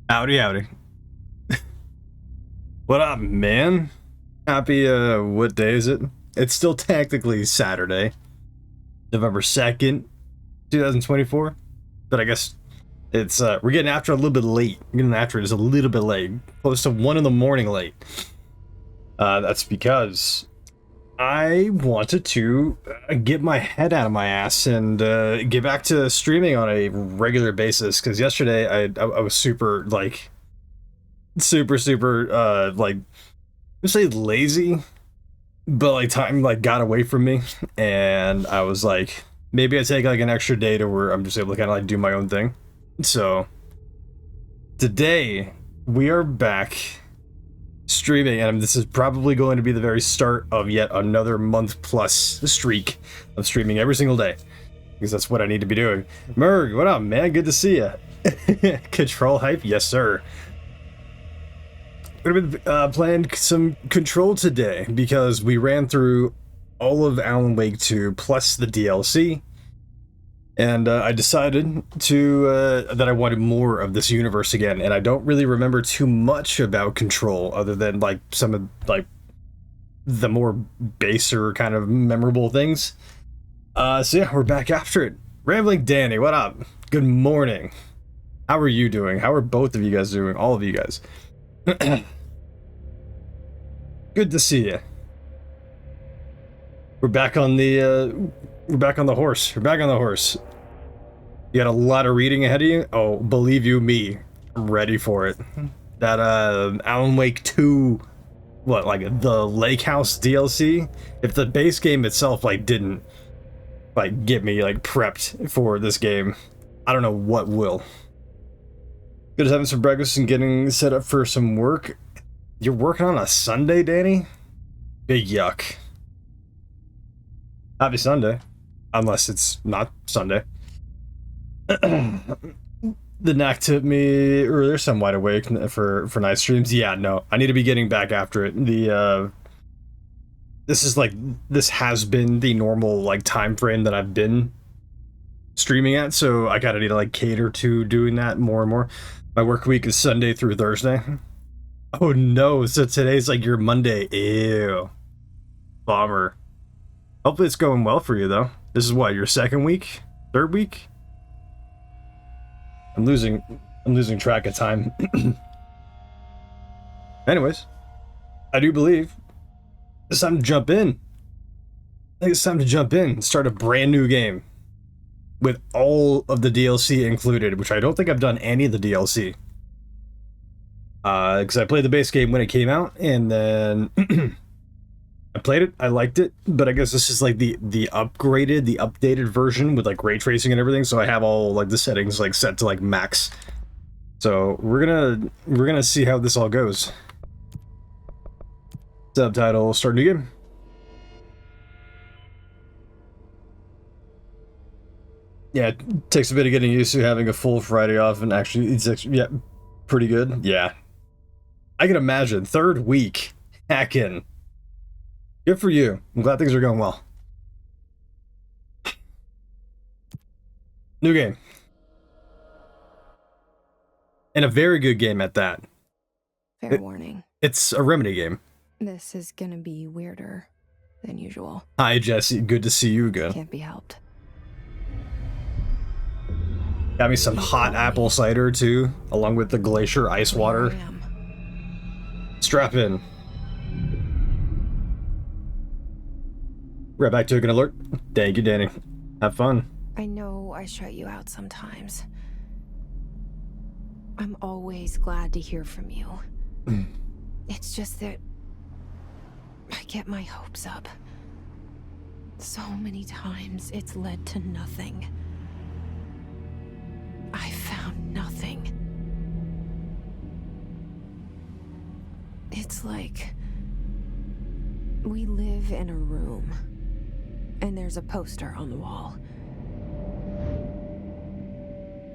Howdy, howdy. What up, man? Happy, what day is it? It's still technically Saturday, November 2nd, 2024. But I guess it's, we're getting after a little bit late. We're getting after it is a little bit late. Close to 1 in the morning late. That's because I wanted to get my head out of my ass and get back to streaming on a regular basis. Because yesterday I was super, like, like, let's say lazy, but like time like got away from me, and I was like, maybe I take like an extra day to where I'm just able to kind of like do my own thing. So today we are back streaming, and this is probably going to be the very start of yet another month plus streak of streaming every single day, because that's what I need to be doing. Merg, what up, man? Good to see you. Control hype, yes sir. We've been playing some Control today because we ran through all of Alan Wake 2 plus the DLC, and I decided to that I wanted more of this universe again. And I don't really remember too much about Control other than like some of like the more baser kind of memorable things. So yeah, we're back after it. Rambling Danny, what up? Good morning. How are you doing? How are both of you guys doing? All of you guys. Good to see you. We're back on the horse. We're back on the horse. You got a lot of reading ahead of you. Oh, believe you me, I'm ready for it. That Alan Wake 2, what, like the Lake House DLC? If the base game itself like didn't like get me like prepped for this game, I don't know what will. Good as having some breakfast and getting set up for some work. You're working on a Sunday, Danny? Big yuck. Happy Sunday. Unless it's not Sunday. The knack took me earlier, so I'm wide awake for night streams. Yeah, no, I need to be getting back after it. This has been the normal like time frame that I've been streaming at, so I gotta need to like cater to doing that more and more. My work week is Sunday through Thursday. Oh no, so today's like your Monday. Ew. Bummer. Hopefully it's going well for you though. This is what, your second week? Third week? I'm losing track of time. Anyways, I do believe it's time to jump in. I think it's time to jump in and start a brand new game with all of the DLC included, which I don't think I've done any of the DLC. Because I played the base game when it came out, and then I played it, I liked it, but I guess this is like the updated version with like ray tracing and everything, so I have all like the settings like set to like max. So we're gonna see how this all goes. Subtitle, start new game. Yeah, it takes a bit of getting used to having a full Friday off, and actually it's actually, yeah, pretty good. Yeah, I can imagine. Third week, hacking. Good for you. I'm glad things are going well. New game. And a very good game at that. Fair warning. It's a Remedy game. This is gonna be weirder than usual. Hi, Jesse. Good to see you again. Can't be helped. Got me some hot apple cider, too, along with the glacier ice water. Strap in. Right back token alert. Thank you, Danny. Have fun. I know I shut you out sometimes. I'm always glad to hear from you. It's just that I get my hopes up. So many times it's led to nothing. I found nothing. It's like we live in a room, and there's a poster on the wall.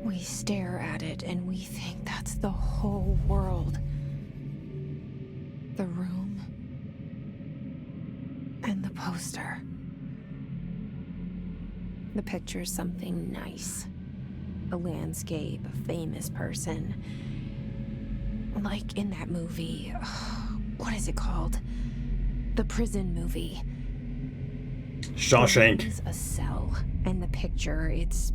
We stare at it and we think that's the whole world. The room and the poster. The picture's something nice. A landscape, a famous person. Like in that movie. What is it called? The prison movie. Shawshank. It's a cell, and the picture, it's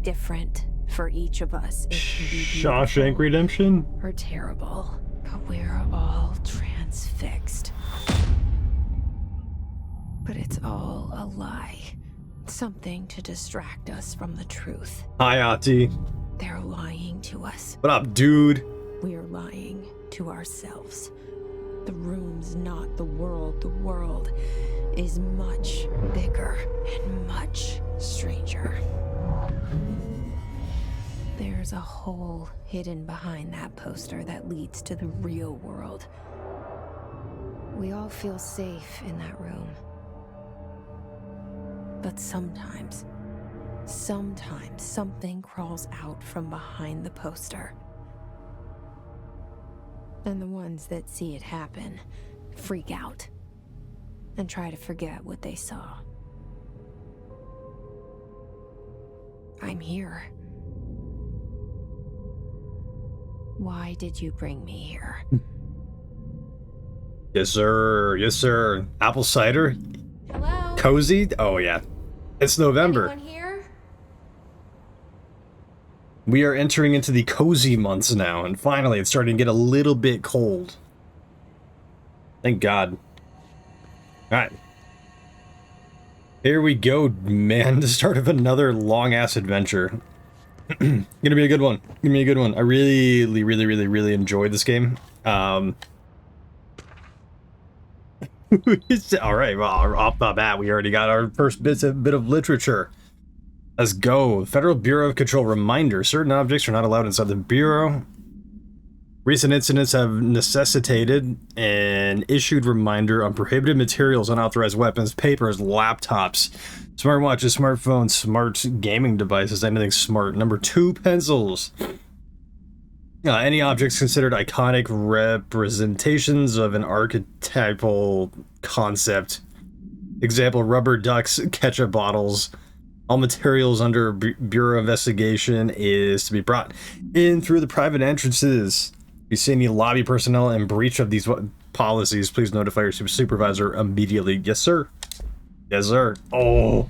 different for each of us. It can be Shawshank beautiful Redemption? or terrible, but we're all transfixed. But it's all a lie. Something to distract us from the truth. Hi, Ati. They're lying to us. What up, dude? We're lying to ourselves. The room's not the world. The world is much bigger and much stranger. There's a hole hidden behind that poster that leads to the real world. We all feel safe in that room. But sometimes something crawls out from behind the poster. And the ones that see it happen freak out and try to forget what they saw. I'm here. Why did you bring me here? Yes, sir. Yes, sir. Apple cider? Hello? Cozy? Oh, yeah. It's November. Anyone here? We are entering into the cozy months now, and finally it's starting to get a little bit cold. Thank God. Alright. Here we go, man. The start of another long-ass adventure. Gonna be a good one. Gonna be a good one. I really enjoyed this game. Alright, well, off the bat, we already got our first bit of literature. Let's go. Federal Bureau of Control reminder. Certain objects are not allowed inside the Bureau. Recent incidents have necessitated an issued reminder on prohibited materials, unauthorized weapons, papers, laptops, smartwatches, smartphones, smart gaming devices, anything smart. Number 2, pencils. Any objects considered iconic representations of an archetypal concept. Example, rubber ducks, ketchup bottles. All materials under Bureau investigation is to be brought in through the private entrances. If you see any lobby personnel in breach of these policies, please notify your supervisor immediately. Yes, sir. Yes, sir. Oh.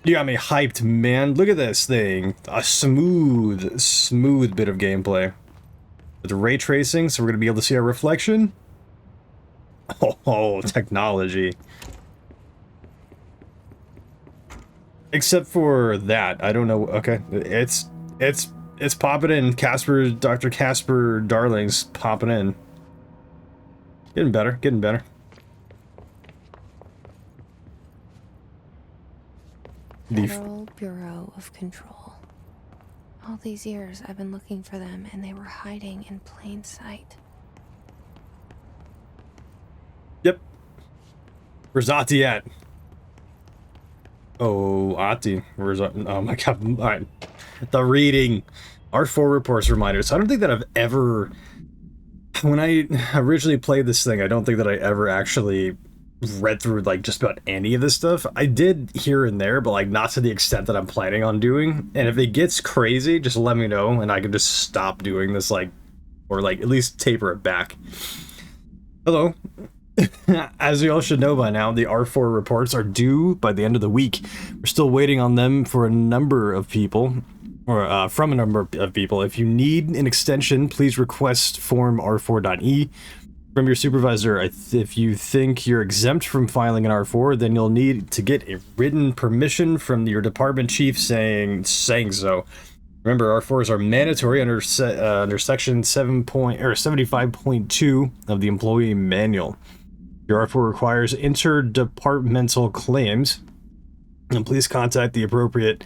You got me hyped, man. Look at this thing. A smooth bit of gameplay. With ray tracing, so we're going to be able to see our reflection. Oh, technology. Except for that, I don't know. Okay, it's popping in. Dr. Casper Darling's popping in. Getting better, getting better. Federal Bureau of Control. All these years I've been looking for them, and they were hiding in plain sight. Yep. Where's Ati at? Oh, Ati. Where's... Oh my god. Alright. The reading. R4 reports reminders. I don't think that I've ever... When I originally played this thing, I don't think that I ever actually read through, like, just about any of this stuff. I did here and there, but, like, not to the extent that I'm planning on doing. And if it gets crazy, just let me know, and I can just stop doing this, like... Or, like, at least taper it back. Hello. As you all should know by now, the R4 reports are due by the end of the week. We're still waiting on them for a number of people, or from a number of people. If you need an extension, please request form R4.E from your supervisor. If you think you're exempt from filing an R4, then you'll need to get a written permission from your department chief saying so. Remember, R4s are mandatory under section 75.2 of the employee manual. Your R4 requires interdepartmental claims, and please contact the appropriate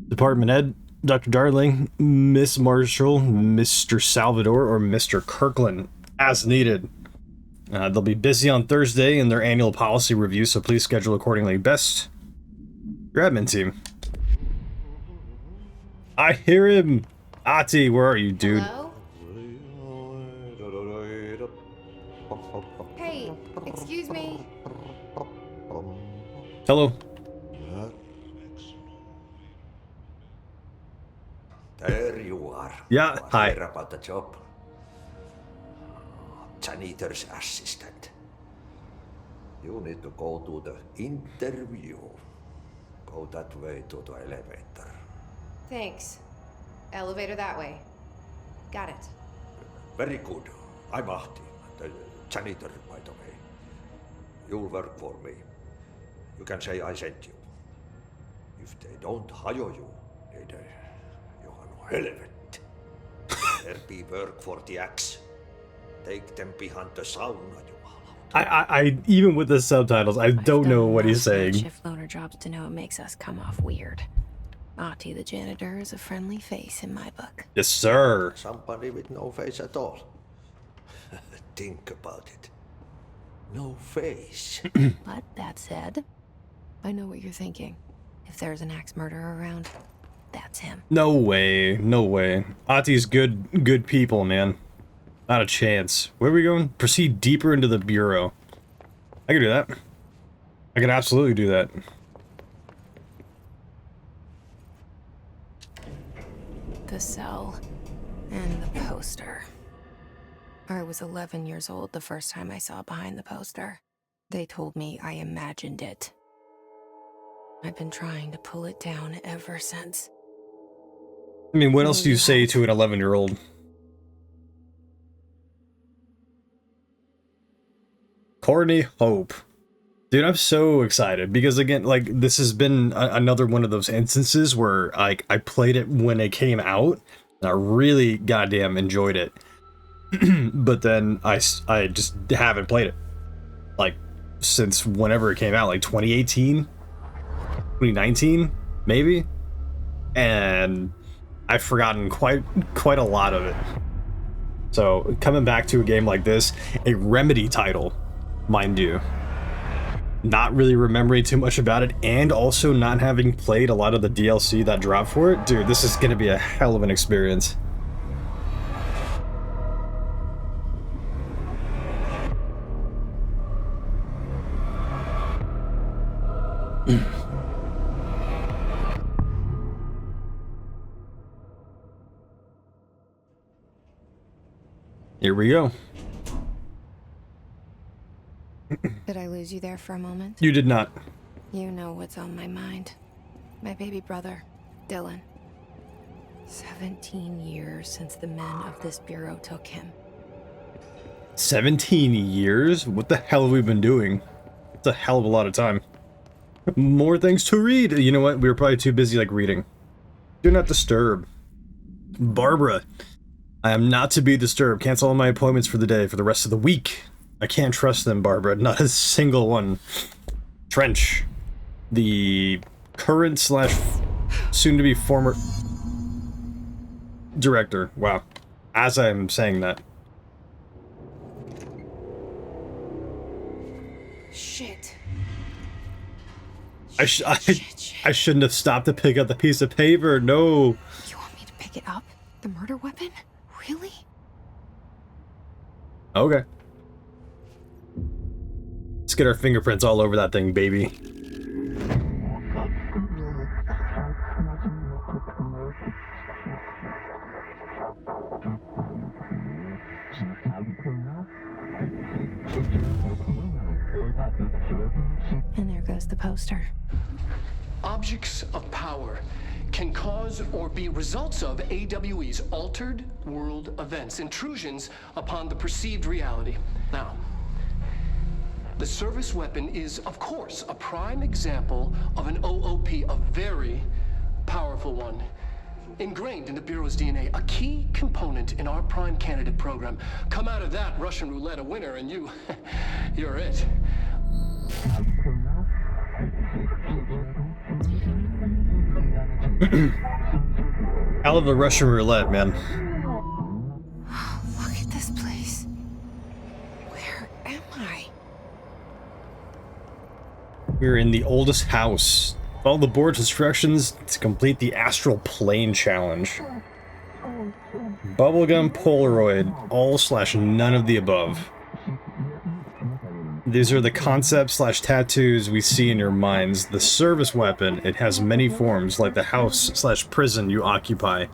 department head, Dr. Darling, Miss Marshall, Mr. Salvador, or Mr. Kirkland, as needed. They'll be busy on Thursday in their annual policy review, so please schedule accordingly. Best, your admin team. I hear him! Ati, where are you, dude? Hello? Hey, excuse me. Hello. There you are. Yeah, hi. Hear about the job? Janitor's assistant. You need to go to the interview. Go that way to the elevator. Thanks. Elevator that way. Got it. Very good. I'm Ahti, the janitor, by the way. You'll work for me. You can say I sent you. If they don't hire you, niin Johan helvet. There be work for the axe. Take them behind the sauna, Jumalauta. I even with the subtitles, I don't know what he's saying. Shift loaner jobs to know it makes us come off weird. Ahti the janitor is a friendly face in my book. Yes, sir. Somebody with no face at all. Think about it. No face. But that said, I know what you're thinking. If there's an axe murderer around, that's him. No way, no way. Ahti's good people, man. Not a chance. Where are we going? Proceed deeper into the bureau. I can do that. I can absolutely do that. The cell and the poster. I was 11 years old the first time I saw behind the poster. They told me I imagined it. I've been trying to pull it down ever since. I mean, what else do you say to an 11-year-old? Courtney Hope. Dude, I'm so excited because again, like, this has been another one of those instances where like I played it when it came out and I really goddamn enjoyed it. But then I just haven't played it like since whenever it came out, like 2018, 2019 maybe, and I've forgotten quite a lot of it. So coming back to a game like this, a Remedy title, mind you, not really remembering too much about it, and also not having played a lot of the DLC that dropped for it, dude, this is gonna be a hell of an experience. Here we go. Did I lose you there for a moment? You did not. You know what's on my mind. My baby brother, Dylan. 17 years since the men of this bureau took him. 17 years? What the hell have we been doing? It's a hell of a lot of time. More things to read. You know what? We were probably too busy, like, reading. Do not disturb. Barbara. I am not to be disturbed. Cancel all my appointments for the day, for the rest of the week. I can't trust them, Barbara. Not a single one. Trench. The current slash soon-to-be former director. Wow. As I'm saying that. Shit. I shouldn't have stopped to pick up the piece of paper. No. You want me to pick it up? The murder weapon? Really? Okay. Let's get our fingerprints all over that thing, baby. And there goes the poster. Objects of power can cause or be results of AWE's altered world events, intrusions upon the perceived reality. Now, the service weapon is, of course, a prime example of an OOP, a very powerful one. Ingrained in the Bureau's DNA, a key component in our prime candidate program. Come out of that Russian roulette a winner and you're it. Hell of a Russian roulette, man. Look at this place. Where am I? We're in the oldest house. Follow the board's instructions to complete the Astral Plane Challenge. Bubblegum Polaroid, all / none of the above. These are the concepts / tattoos we see in your minds. The service weapon, it has many forms, like the house / prison you occupy.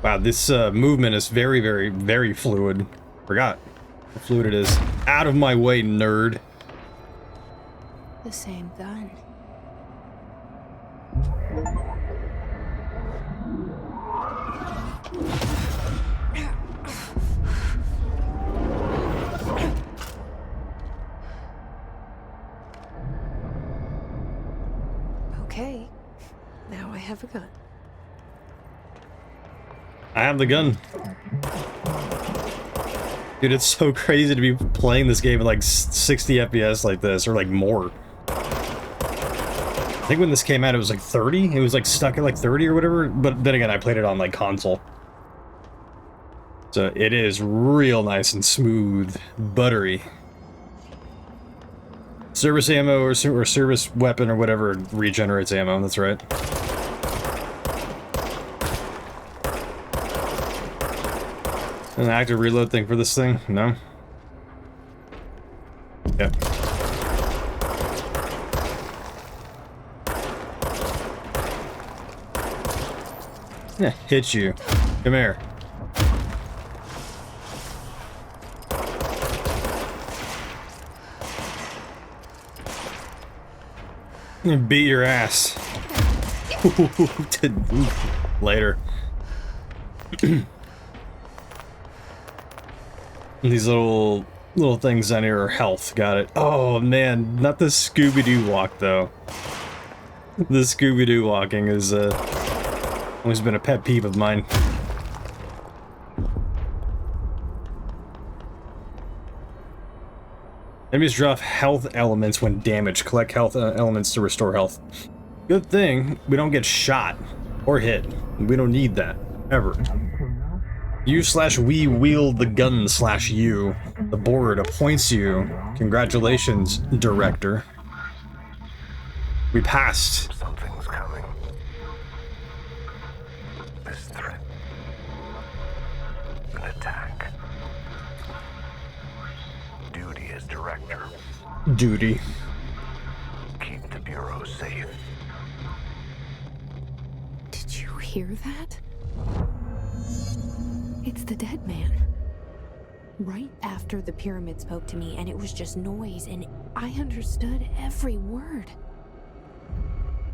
Wow, this movement is very, very, very fluid. Forgot how fluid it is. Out of my way, nerd. The same gun. Okay, now I have a gun. I have the gun. Dude, it's so crazy to be playing this game at like 60 FPS like this, or like more. I think when this came out, it was like 30. It was like stuck at like 30 or whatever. But then again, I played it on like console. So it is real nice and smooth, buttery. Service ammo or service weapon or whatever regenerates ammo. That's right. An active reload thing for this thing? No? Yep. Yeah, hit you. Come here. Beat your ass. Later. These little things on here are health. Got it. Oh man, not the Scooby-Doo walk though. The Scooby-Doo walking is always been a pet peeve of mine. Enemies drop health elements when damaged. Collect health elements to restore health. Good thing we don't get shot or hit. We don't need that ever. You/we wield the gun/you. The board appoints you. Congratulations, director. We passed. Something's coming. This threat. An attack. Duty as director. Duty. Keep the Bureau safe. Did you hear that? It's the dead man. Right after the pyramid spoke to me, and it was just noise, and I understood every word.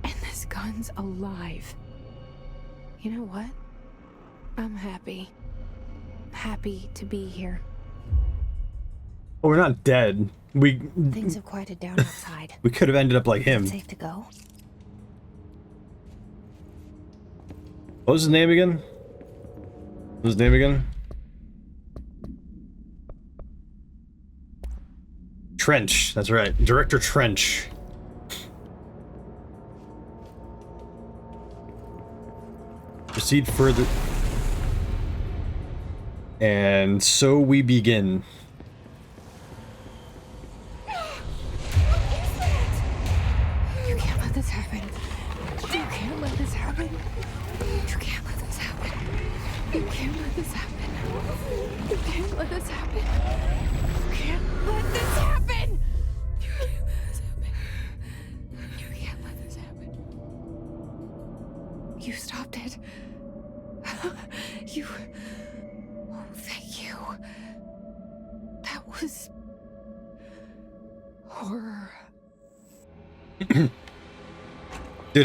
And this gun's alive. You know what? I'm happy. Happy to be here. Oh, we're not dead. Things have quieted down outside. We could have ended up like him. Safe to go? What was his name again? What was his name again? Trench. That's right. Director Trench. Proceed further. And so we begin. You can't let this happen. You can't let this happen. You can't let this happen. You can't let this happen. You can't let this happen. You can't let this happen. You can't let this happen. You can't let this happen. You stopped it. You... Oh, thank you. That was... horror. Dude,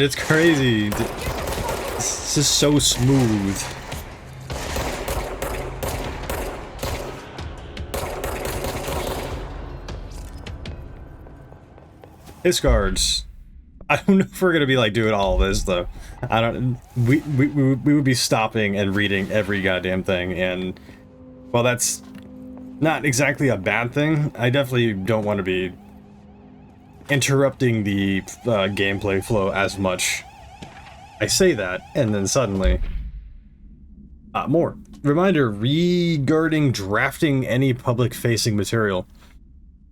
it's crazy. This is so smooth. His guards. I don't know if we're gonna be like doing all of this though. I don't. We would be stopping and reading every goddamn thing, and while that's not exactly a bad thing, I definitely don't want to be interrupting the gameplay flow as much. I say that, and then suddenly, more. Reminder regarding drafting any public-facing material.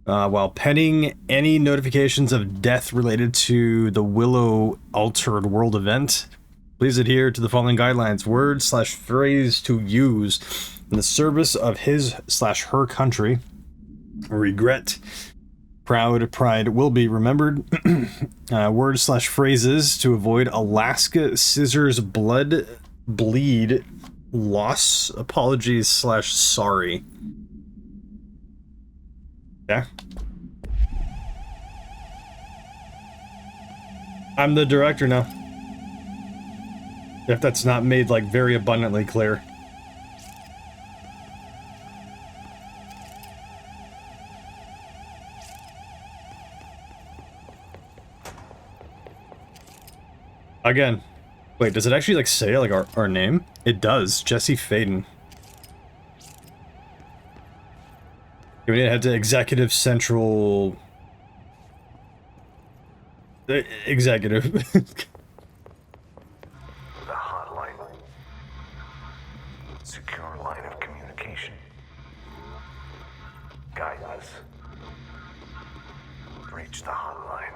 While penning any notifications of death related to the Willow Altered World event, please adhere to the following guidelines. Word/phrase to use in the service of his/her country. Regret Proud pride will be remembered. Words/phrases to avoid Alaska scissors blood bleed loss apologies/sorry. Yeah. I'm the director now. If that's not made like very abundantly clear. Again, wait, does it actually like say like our name? It does. Jesse Faden. We need to head to Executive Central. Executive. The hotline. Secure line of communication. Guidance. Reach the hotline.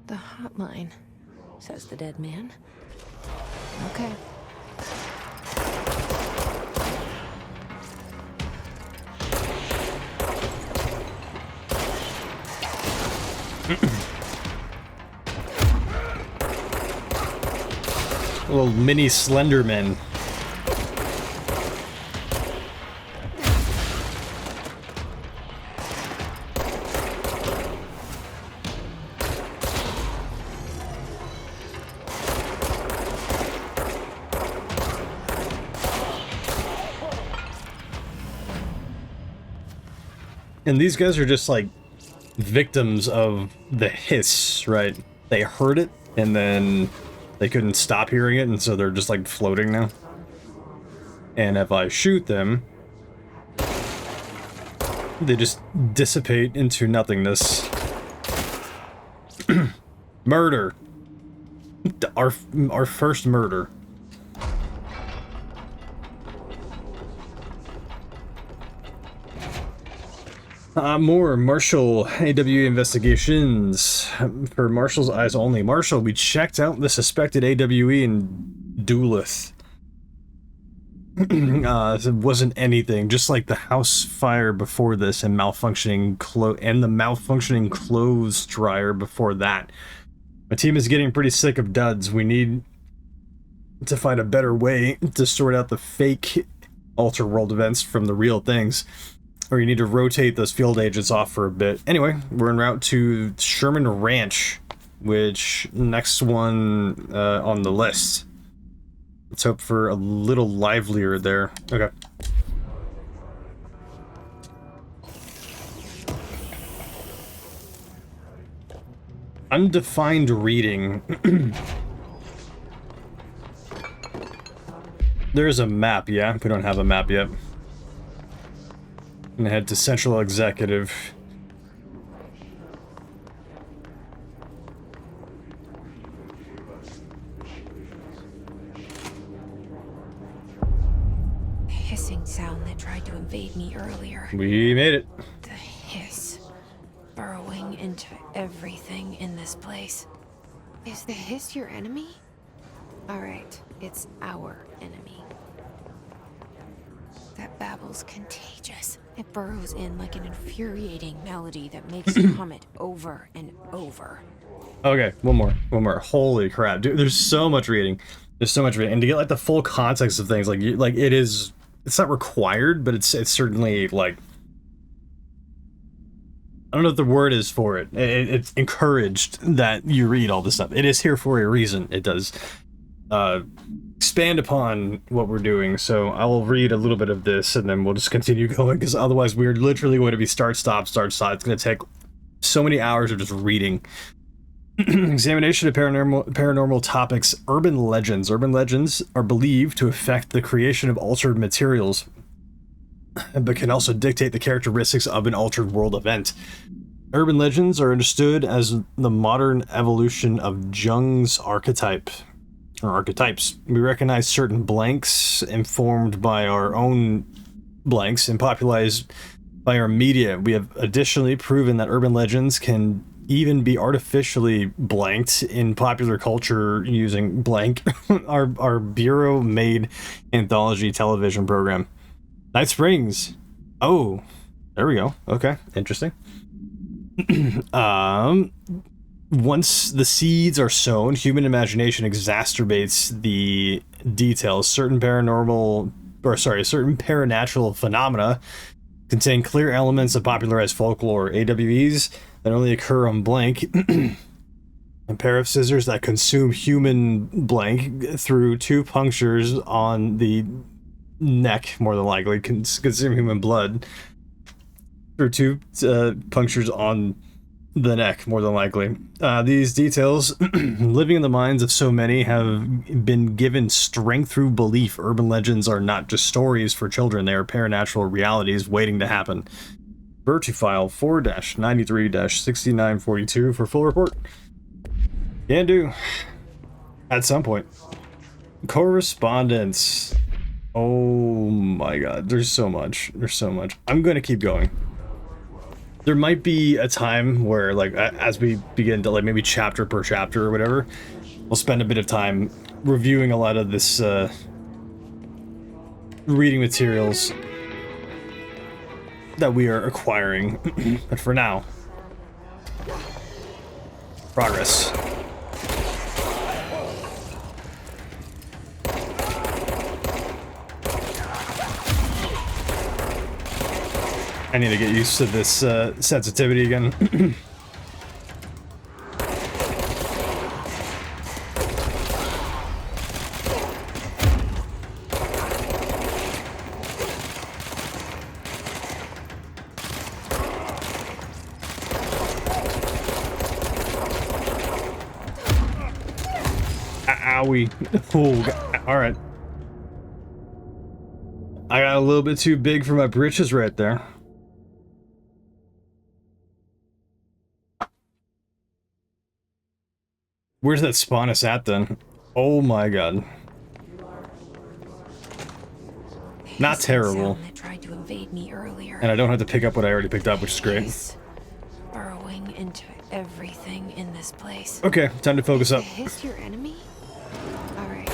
The hotline, says the dead man. Okay. Little mini Slenderman. And these guys are just like victims of the hiss, right? They heard it and then they couldn't stop hearing it, and so they're just like floating now. And if I shoot them, they just dissipate into nothingness. Murder. Our first murder. More Marshall AWE investigations. For Marshall's eyes only. Marshall, we checked out the suspected AWE in Duluth. It wasn't anything, just like the house fire before this and malfunctioning clothes dryer before that. My team is getting pretty sick of duds. We need to find a better way to sort out the fake Alter World events from the real things. Or you need to rotate those field agents off for a bit. Anyway, we're en route to Sherman Ranch, which next one on the list. Let's hope for a little livelier there. Okay. Undefined reading. There's a map, yeah? We don't have a map yet. And head to Central Executive. The hissing sound that tried to invade me earlier. We made it. The hiss. Burrowing into everything in this place. Is the hiss your enemy? Alright, it's our enemy. That babble's contagious. It burrows in like an infuriating melody that makes you hum it over and over. Okay, one more. Holy crap, dude! There's so much reading. There's so much reading, and to get like the full context of things, like it is. It's not required, but it's certainly like. I don't know what the word is for it. It's encouraged that you read all this stuff. It is here for a reason. It does expand upon what we're doing, so I will read a little bit of this and then we'll just continue going, because otherwise we're literally going to be start stop. It's going to take so many hours of just reading. Examination of paranormal topics. Urban legends are believed to affect the creation of altered materials, but can also dictate the characteristics of an altered world event. Urban legends are understood as the modern evolution of Jung's archetypes. We recognize certain blanks informed by our own blanks and popularized by our media. We have additionally proven that urban legends can even be artificially blanked in popular culture using blank, our bureau-made anthology television program. Night Springs. Oh, there we go. Okay, interesting. Once the seeds are sown, human imagination exacerbates the details. Certain paranatural phenomena contain clear elements of popularized folklore. AWEs that only occur on blank. A pair of scissors that consume human blank through 2 punctures on the neck, more than likely, consume human blood through 2 punctures on the neck, more than likely. These details, living in the minds of so many, have been given strength through belief. Urban legends are not just stories for children, they are paranatural realities waiting to happen. Virtufile 4-93-6942 for full report. Can do. At some point. Correspondence. Oh my god, there's so much. There's so much. I'm gonna keep going. There might be a time where, like, as we begin to, like, maybe chapter per chapter or whatever, we'll spend a bit of time reviewing a lot of this reading materials that we are acquiring. But for now, progress. I need to get used to this sensitivity again. Owie. Oh, all right. I got a little bit too big for my britches right there. Where's that spawn us at then? Oh my god. Not terrible. That tried to invade me earlier. And I don't have to pick up what I already picked up, which is great. He's burrowing into everything in this place. Okay, time to focus up. Is your enemy? Alright.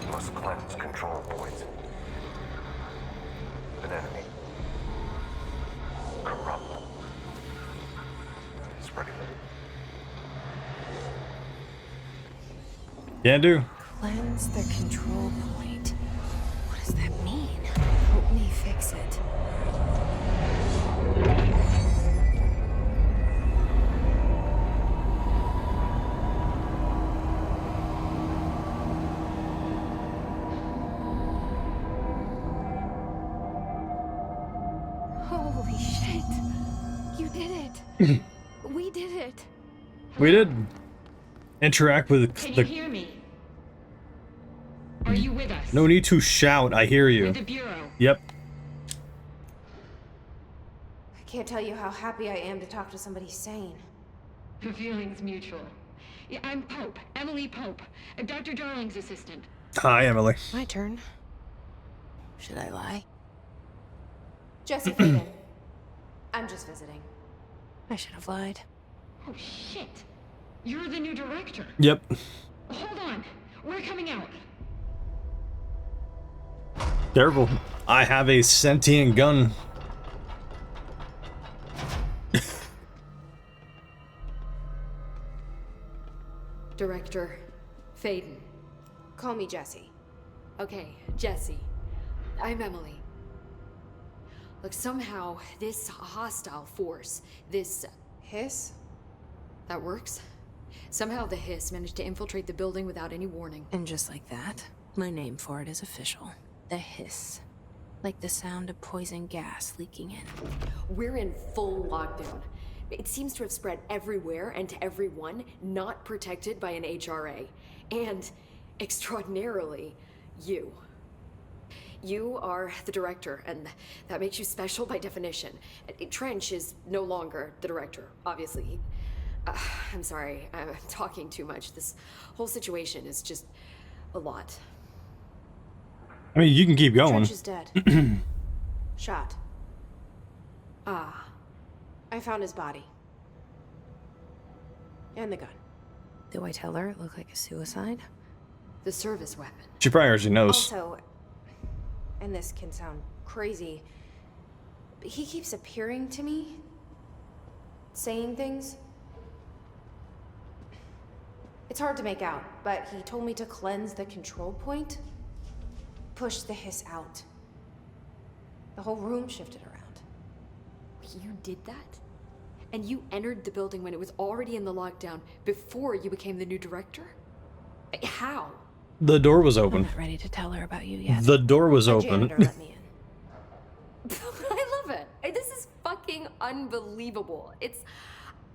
Must cleanse control points. An enemy. Corrupt. Spreading. Can do. Cleanse the control point. What does that mean? Help me fix it. Holy shit. You did it. We did it. We did. Interact with Can you the... hear me? Are you with us? No need to shout, I hear you. With the Bureau. Yep. I can't tell you how happy I am to talk to somebody sane. The feeling's mutual. Yeah, I'm Pope, Emily Pope, Dr. Darling's assistant. Hi, Emily. My turn. Should I lie? Jesse Faden. I'm just visiting. I should have lied. Oh shit! You're the new director. Yep. Hold on, we're coming out. Careful. I have a sentient gun. Director Faden. Call me Jesse. Okay, Jesse. I'm Emily. Look, somehow this hostile force, this... Hiss? that works? Somehow the Hiss managed to infiltrate the building without any warning. And just like that, my name for it is official. The Hiss. Like the sound of poison gas leaking in. We're in full lockdown. It seems to have spread everywhere and to everyone not protected by an HRA. And, extraordinarily, You. You are the director, and that makes you special by definition. Trench is no longer the director, obviously. I'm sorry, I'm talking too much. This whole situation is just a lot. I mean, you can keep going. Trench is dead. Shot. Ah, I found his body. And the gun. Do I tell her it looked like a suicide? the service weapon. She probably already knows. Also, and this can sound crazy, but he keeps appearing to me, saying things. It's hard to make out, but he told me to cleanse the control point, push the hiss out. The whole room shifted around. You did that? And you entered the building when it was already in the lockdown before you became the new director? How? The door was I'm open. not ready to tell her about you yet. The door was My open. janitor let me in. I love it. This is fucking unbelievable.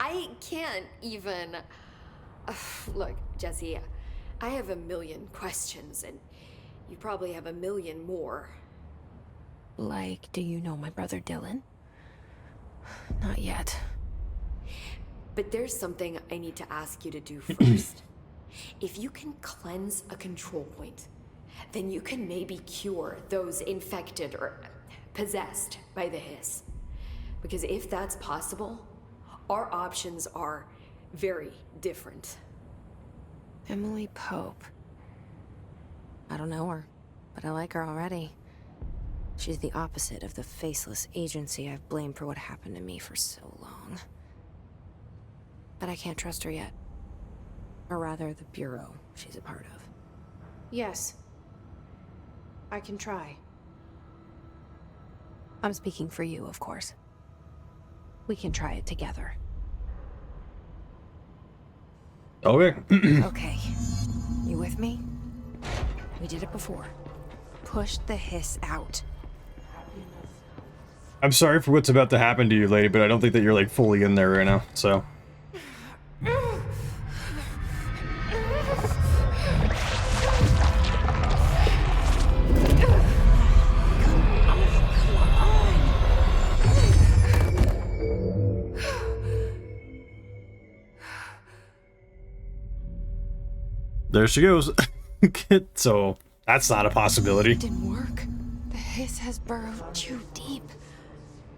I can't even... Look, Jesse, I have a million questions, and you probably have a million more. Like, do you know my brother Dylan? Not yet. But there's something I need to ask you to do first. If you can cleanse a control point, then you can maybe cure those infected or possessed by the hiss. Because if that's possible, our options are very different. Emily Pope. I don't know her, but I like her already. She's the opposite of the faceless agency I've blamed for what happened to me for so long. But I can't trust her yet. Or rather, the Bureau she's a part of. Yes. I can try. I'm speaking for you, of course. We can try it together. Okay. Okay. You with me? We did it before. Push the hiss out. I'm sorry for what's about to happen to you, lady, but I don't think that you're like fully in there right now, so. There she goes. So, that's not a possibility. It didn't work. The hiss has burrowed too deep.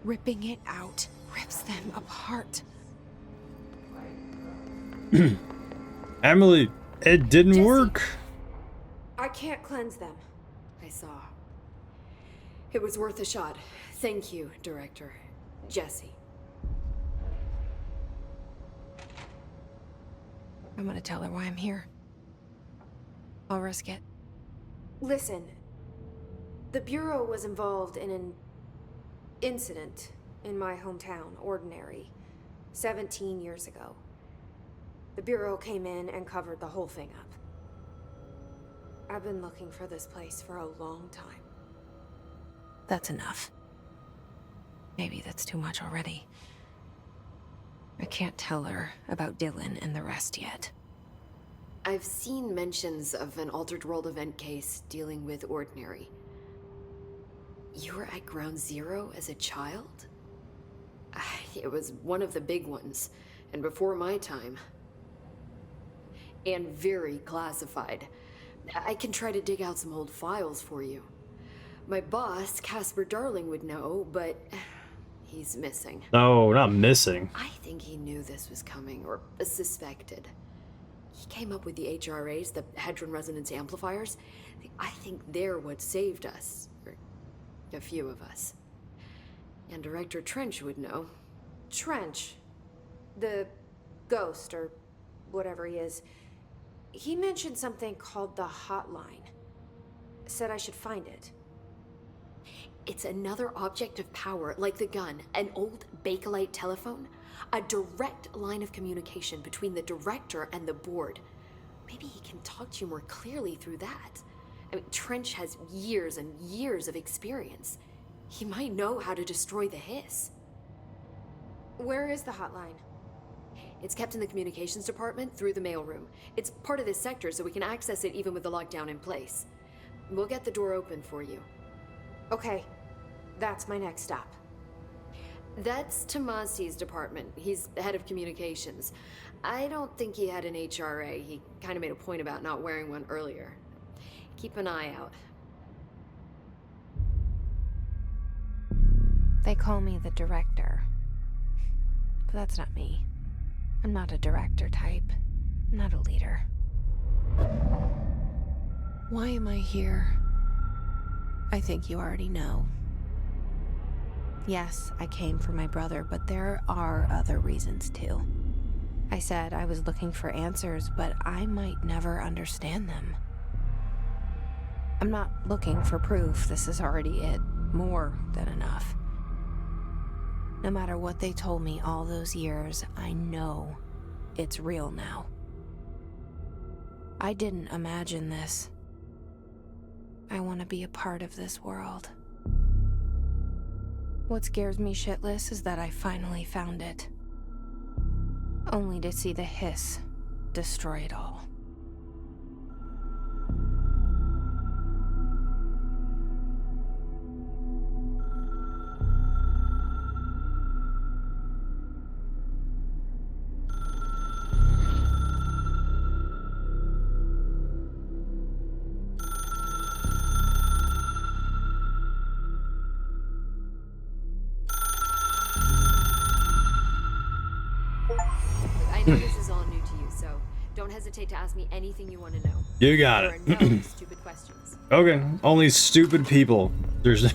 Ripping it out rips them apart. Emily, it didn't Jesse. work. I can't cleanse them. I saw. It was worth a shot. Thank you, Director. Jesse. I'm gonna tell her why I'm here. I'll risk it. Listen. The Bureau was involved in an incident in my hometown, Ordinary, 17 years ago. The Bureau came in and covered the whole thing up. I've been looking for this place for a long time. That's enough. Maybe that's too much already. I can't tell her about Dylan and the rest yet. I've seen mentions of an Altered World event case dealing with Ordinary. You were at Ground Zero as a child? It was one of the big ones, and before my time. And very classified. I can try to dig out some old files for you. My boss, Casper Darling, would know, but he's missing. No, not missing. I think he knew this was coming, or suspected. He came up with the HRAs, the Hadron Resonance Amplifiers. I think they're what saved us. Or a few of us. And Director Trench would know. Trench, the ghost, or whatever he is, he mentioned something called the Hotline. Said I should find it. It's another object of power, like the gun, an old Bakelite telephone. A direct line of communication between the director and the board. Maybe he can talk to you more clearly through that. I mean, Trench has years and years of experience. He might know how to destroy the hiss. Where is the hotline? It's kept in the communications department through the mailroom. It's part of this sector, so we can access it even with the lockdown in place. We'll get the door open for you. Okay, that's my next stop. That's Tomasi's department. He's the head of communications. I don't think he had an HRA. He kind of made a point about not wearing one earlier. Keep an eye out. They call me the director. But that's not me. I'm not a director type. I'm not a leader. Why am I here? I think you already know. Yes, I came for my brother, but there are other reasons too. I said I was looking for answers, but I might never understand them. I'm not looking for proof. This is already it. More than enough. No matter what they told me all those years, I know it's real now. I didn't imagine this. I want to be a part of this world. What scares me shitless is that I finally found it. Only to see the hiss destroy it all. I know this is all new to you, so don't hesitate to ask me anything you want to know. You got There it. are no stupid questions. Okay, only stupid people. There's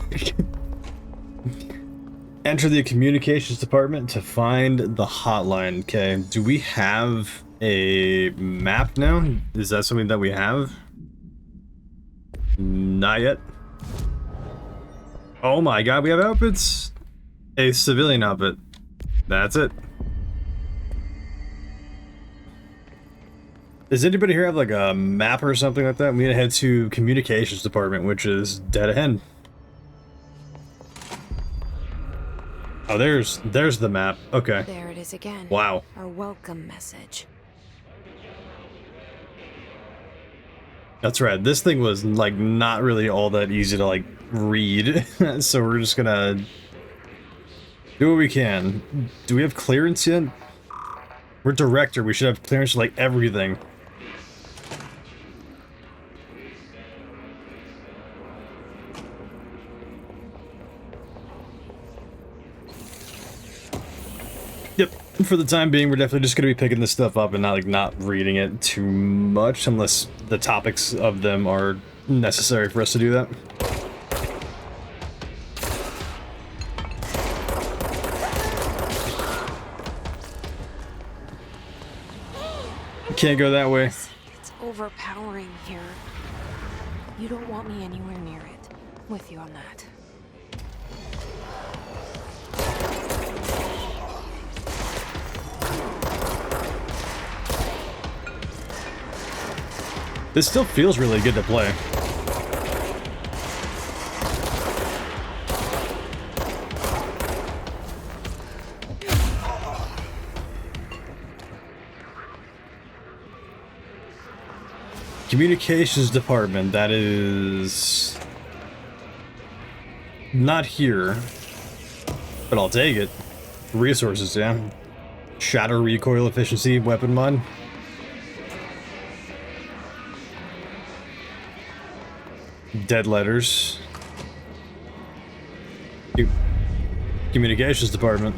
enter the communications department to find the hotline. Okay, do we have a map now? Is that something that we have? Not yet. Oh my god, we have outfits. A civilian outfit. That's it. Does anybody here have like a map or something like that? We need to head to communications department, which is dead ahead. Oh, there's the map. Okay. There it is again. Wow. Our welcome message. That's right. This thing was like not really all that easy to like read. So we're just gonna do what we can. Do we have clearance yet? We're director. We should have clearance for like everything. Yep. For the time being, we're definitely just gonna be picking this stuff up and not reading it too much, unless the topics of them are necessary for us to do that. Can't go that way. It's overpowering here. You don't want me anywhere near it. With you on that. This still feels really good to play. Communications department, that is not here, but I'll take it. Resources, yeah. Shatter recoil efficiency, weapon mod. Dead letters. Communications department.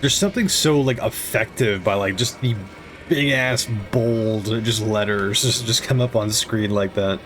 There's something so like effective by like just the big ass bold just letters just come up on screen like that.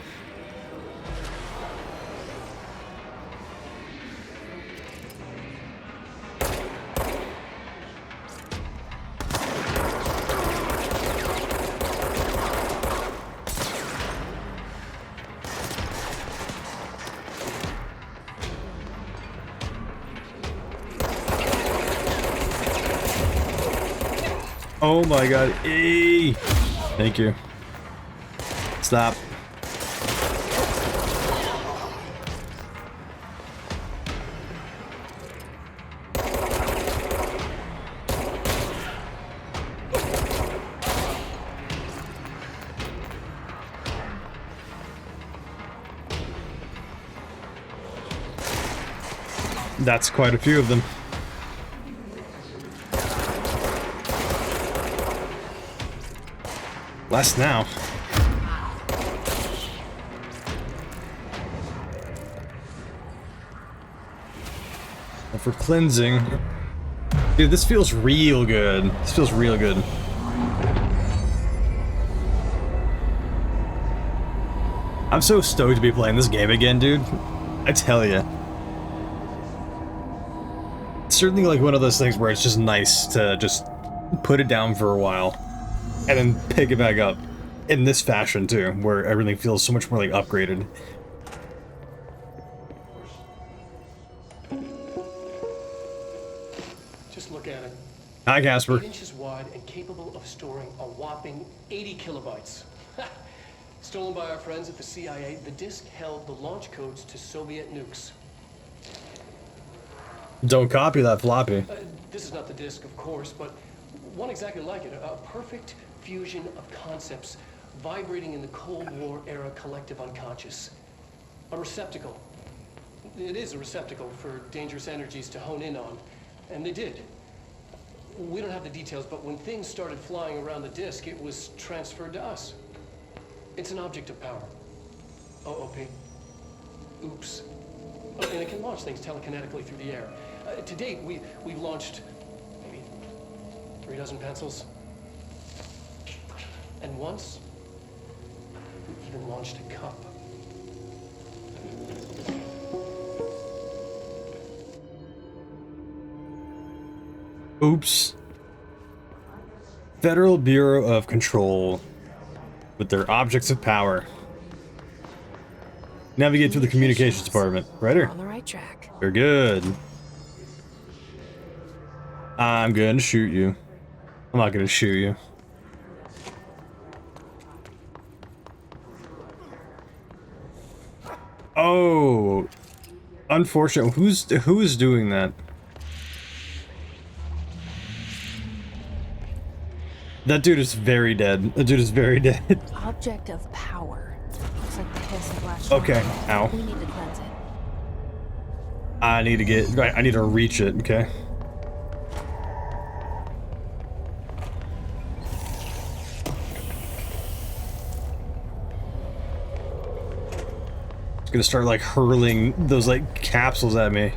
Oh my god. Eee. Thank you. Stop. That's quite a few of them. Less now. And for cleansing, dude, this feels real good. This feels real good. I'm so stoked to be playing this game again, dude. I tell ya. It's certainly like one of those things where it's just nice to just put it down for a while and then pick it back up in this fashion too, where everything feels so much more like upgraded. Just look at it. Hi, Casper. 8 inches wide and capable of storing a whopping 80 kilobytes. Stolen by our friends at the CIA, the disk held the launch codes to Soviet nukes. Don't copy that floppy. This is not the disk, of course, but one exactly like it. A perfect fusion of concepts vibrating in the Cold War era collective unconscious. A receptacle. It is a receptacle for dangerous energies to hone in on, and they did. We don't have the details, but when things started flying around the disk, it was transferred to us. It's an object of power. OOP. Oops. And it can launch things telekinetically through the air. To date, we've launched maybe 3 dozen pencils. And once, we even launched a cup. Oops. Federal Bureau of Control with their objects of power. Navigate through the communications department. Righter. On the right track. You're good. I'm gonna shoot you. I'm not gonna shoot you. Oh, unfortunate. Who is doing that? That dude is very dead. That dude is very dead. Object of power. Looks like the hiss of last Okay. shot. Ow. We need to cleanse it. I need to get. Right. I need to reach it. Okay. It's gonna start like hurling those like capsules at me.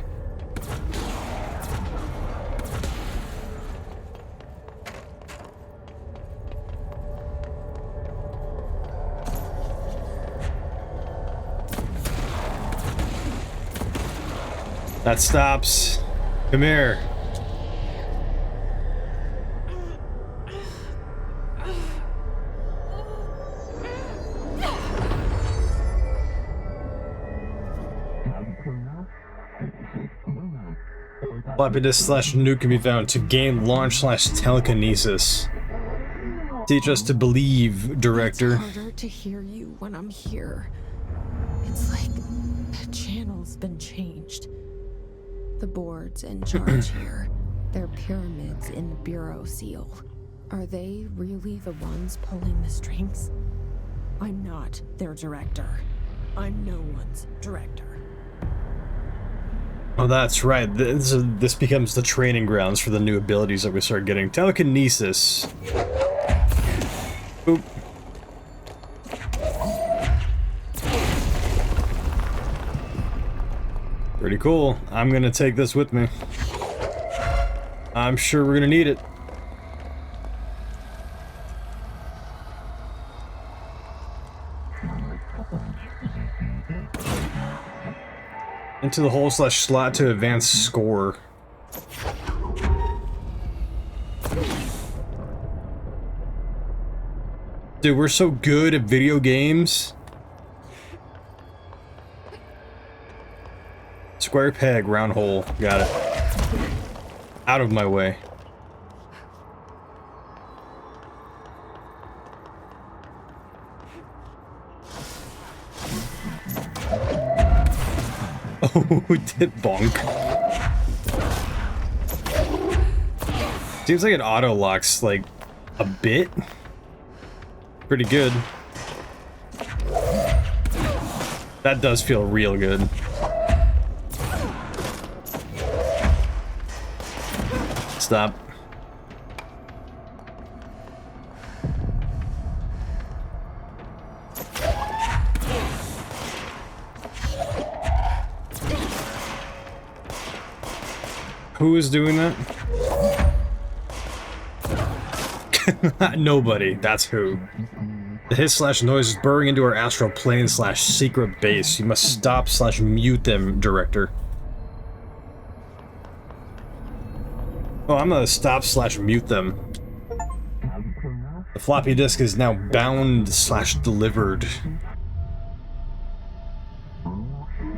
That stops. Come here. Floppy disk / nuke can be found to gain launch / telekinesis. Teach us to believe, director. It's harder to hear you when I'm here. It's like the channel's been changed. The board's in charge here. They're pyramids in the Bureau seal. Are they really the ones pulling the strings? I'm not their director. I'm no one's director. Oh, that's right. This becomes the training grounds for the new abilities that we start getting. Telekinesis. Oop. Pretty cool. I'm gonna take this with me. I'm sure we're gonna need it. Into the hole / slot to advance score. Dude, we're so good at video games. Square peg, round hole. Got it. Out of my way. Oh, we did bonk. Seems like it auto locks like a bit. Pretty good. That does feel real good. Stop. Who is doing that? Nobody. That's who. The hiss/noise is burrowing into our astral plane/secret base. You must stop/mute them, director. Oh, I'm gonna stop/mute them. The floppy disk is now bound/delivered.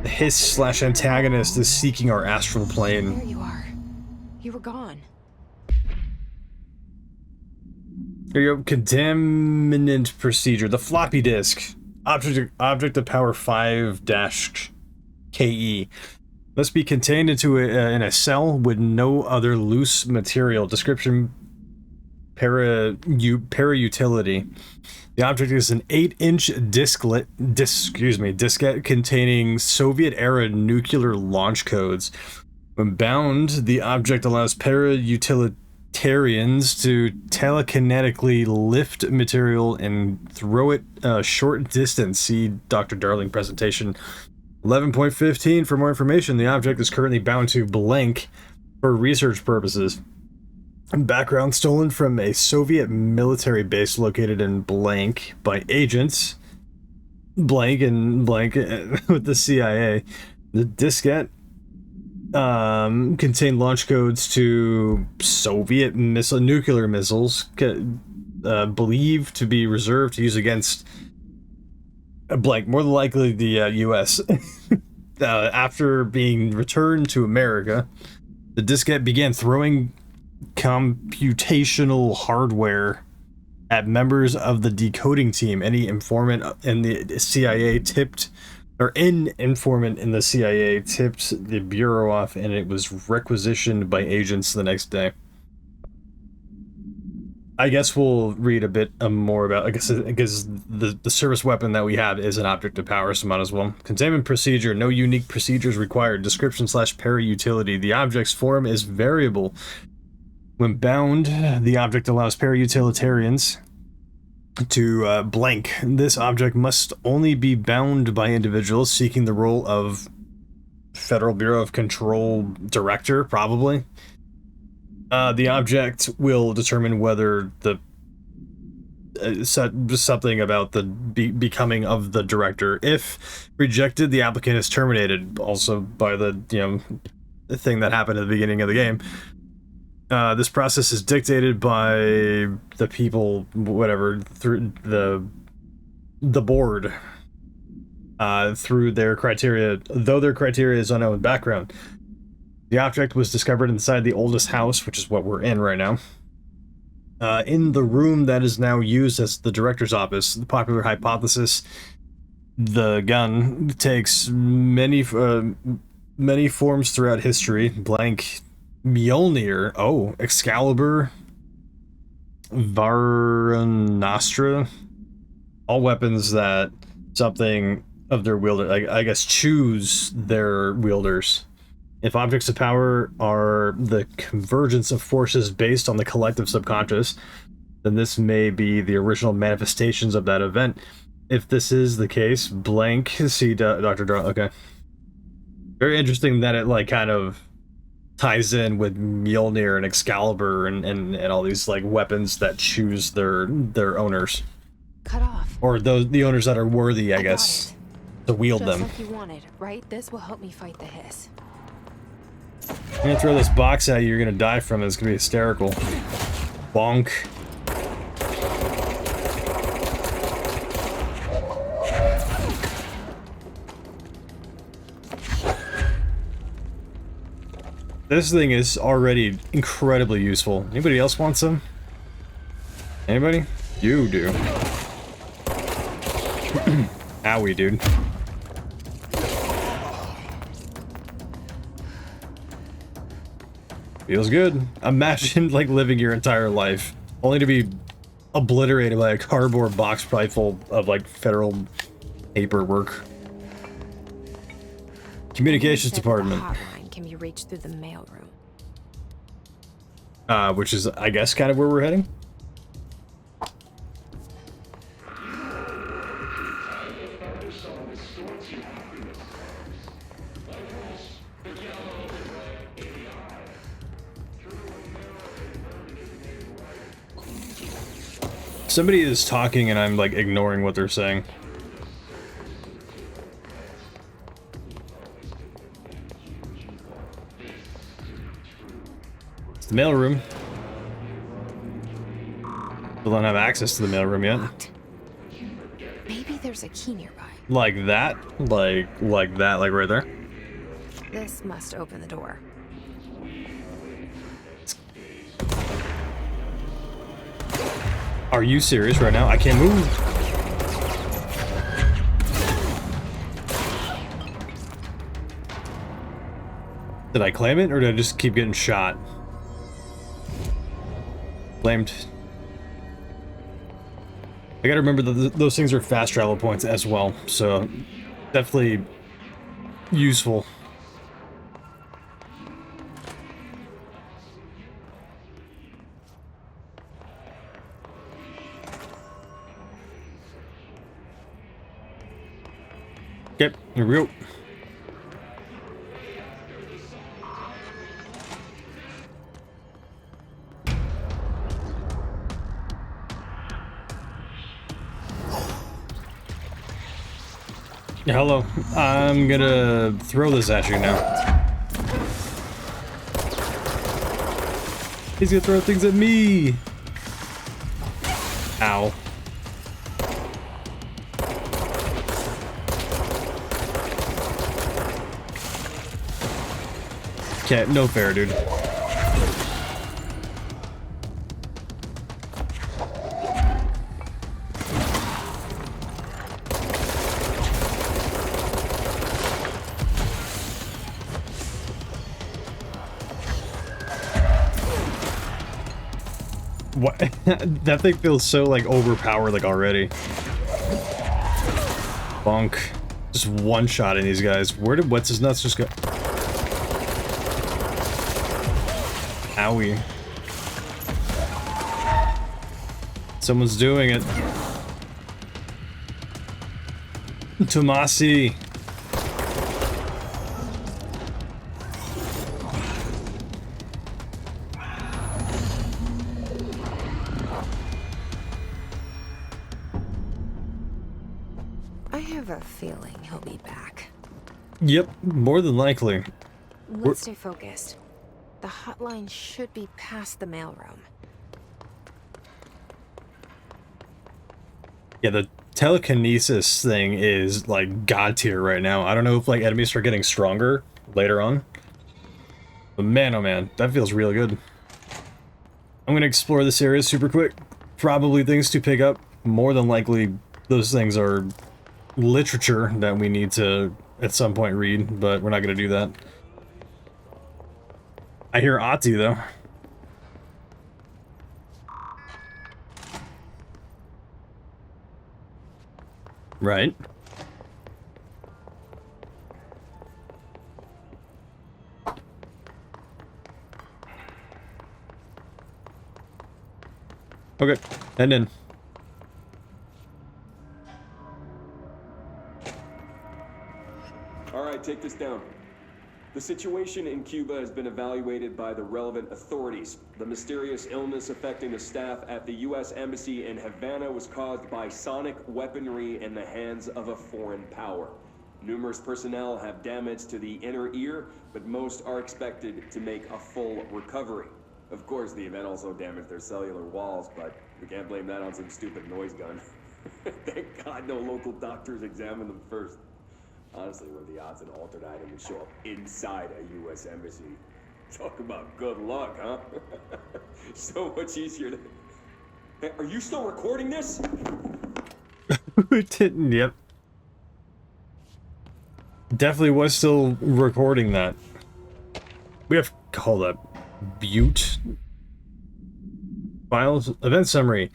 The hiss/antagonist is seeking our astral plane. There you are. You were gone. Here you go. Contaminant procedure. The floppy disk. Object of power 5-KE. Must be contained into in a cell with no other loose material. Description: para-utility. The object is an 8-inch diskette containing Soviet-era nuclear launch codes. When bound, the object allows para-utilitarians to telekinetically lift material and throw it a short distance. See Dr. Darling presentation 11.15 for more information. The object is currently bound to blank for research purposes. Background: stolen from a Soviet military base located in blank by agents blank and blank with the CIA. The diskette contained launch codes to Soviet nuclear missiles believed to be reserved to use against blank, more than likely the US. After being returned to America, the diskette began throwing computational hardware at members of the decoding team. Any informant in the CIA tipped the bureau off, and it was requisitioned by agents the next day. I guess we'll read a bit more about, I guess the service weapon that we have is an object of power, so might as well. Containment procedure: no unique procedures required. Description/para-utility. The object's form is variable. When bound, the object allows para-utilitarians to blank. This object must only be bound by individuals seeking the role of Federal Bureau of Control director, probably. The object will determine whether the something about the becoming of the director. If rejected, the applicant is terminated. Also by the the thing that happened at the beginning of the game. This process is dictated by the people, whatever, through the board, through their criteria, though their criteria is unknown background. The object was discovered inside the oldest house, which is what we're in right now. In the room that is now used as the director's office. The popular hypothesis: the gun takes many forms throughout history. Blank. Mjolnir, Excalibur, Varanastra, all weapons that something of their wielder, I guess, choose their wielders. If objects of power are the convergence of forces based on the collective subconscious, then this may be the original manifestations of that event. If this is the case, blank, see Dr. Darling. Okay. Very interesting that it kind of ties in with Mjolnir and Excalibur and all these weapons that choose their owners. Cut off. Or the owners that are worthy, I guess, to wield Just them. like you wanted, right? This will help me fight the hiss. I'm gonna throw this box at you, you're gonna die from it. It's gonna be hysterical. Bonk. This thing is already incredibly useful. Anybody else want some? Anybody? You do. Owie, dude. Feels good. Imagine living your entire life only to be obliterated by a cardboard box probably full of federal paperwork. Communications department. The hotline can be reached through the mailroom. which is, I guess, kind of where we're heading. Somebody is talking and I'm like ignoring what they're saying. It's the mailroom. Still don't have access to the mailroom yet. Locked. Maybe there's a key nearby. Like that? Like that, like right there? This must open the door. Are you serious right now? I can't move. Did I claim it or did I just keep getting shot? Claimed. I gotta remember that those things are fast travel points as well, so definitely useful. Yep, here we go. Hello. I'm gonna throw this at you now. He's gonna throw things at me. Ow. Okay, no fair, dude. What? That thing feels so like overpowered like already. Bonk. Just one shot in these guys. Where did what's his nuts just go? Owie. Someone's doing it. Tomasi. I have a feeling he'll be back. Yep, more than likely. Let's stay focused. The hotline should be past the mailroom. Yeah, the telekinesis thing is like god tier right now. I don't know if like enemies start getting stronger later on. But man, oh man, that feels really good. I'm gonna explore this area super quick. Probably things to pick up. More than likely, those things are literature that we need to at some point read, but we're not gonna do that. I hear Ati though. Right. Okay, and then. All right, take this down. The situation in Cuba has been evaluated by the relevant authorities. The mysterious illness affecting the staff at the U.S. Embassy in Havana was caused by sonic weaponry in the hands of a foreign power. Numerous personnel have damage to the inner ear, but most are expected to make a full recovery. Of course, the event also damaged their cellular walls, but we can't blame that on some stupid noise gun. Thank God no local doctors examined them first. Honestly, what are the odds an altered item would show up inside a U.S. embassy? Talk about good luck, huh? So much easier to... Hey, are you still recording this? We didn't, yep. Definitely was still recording that. We have, hold up, Butte. Files, event summary.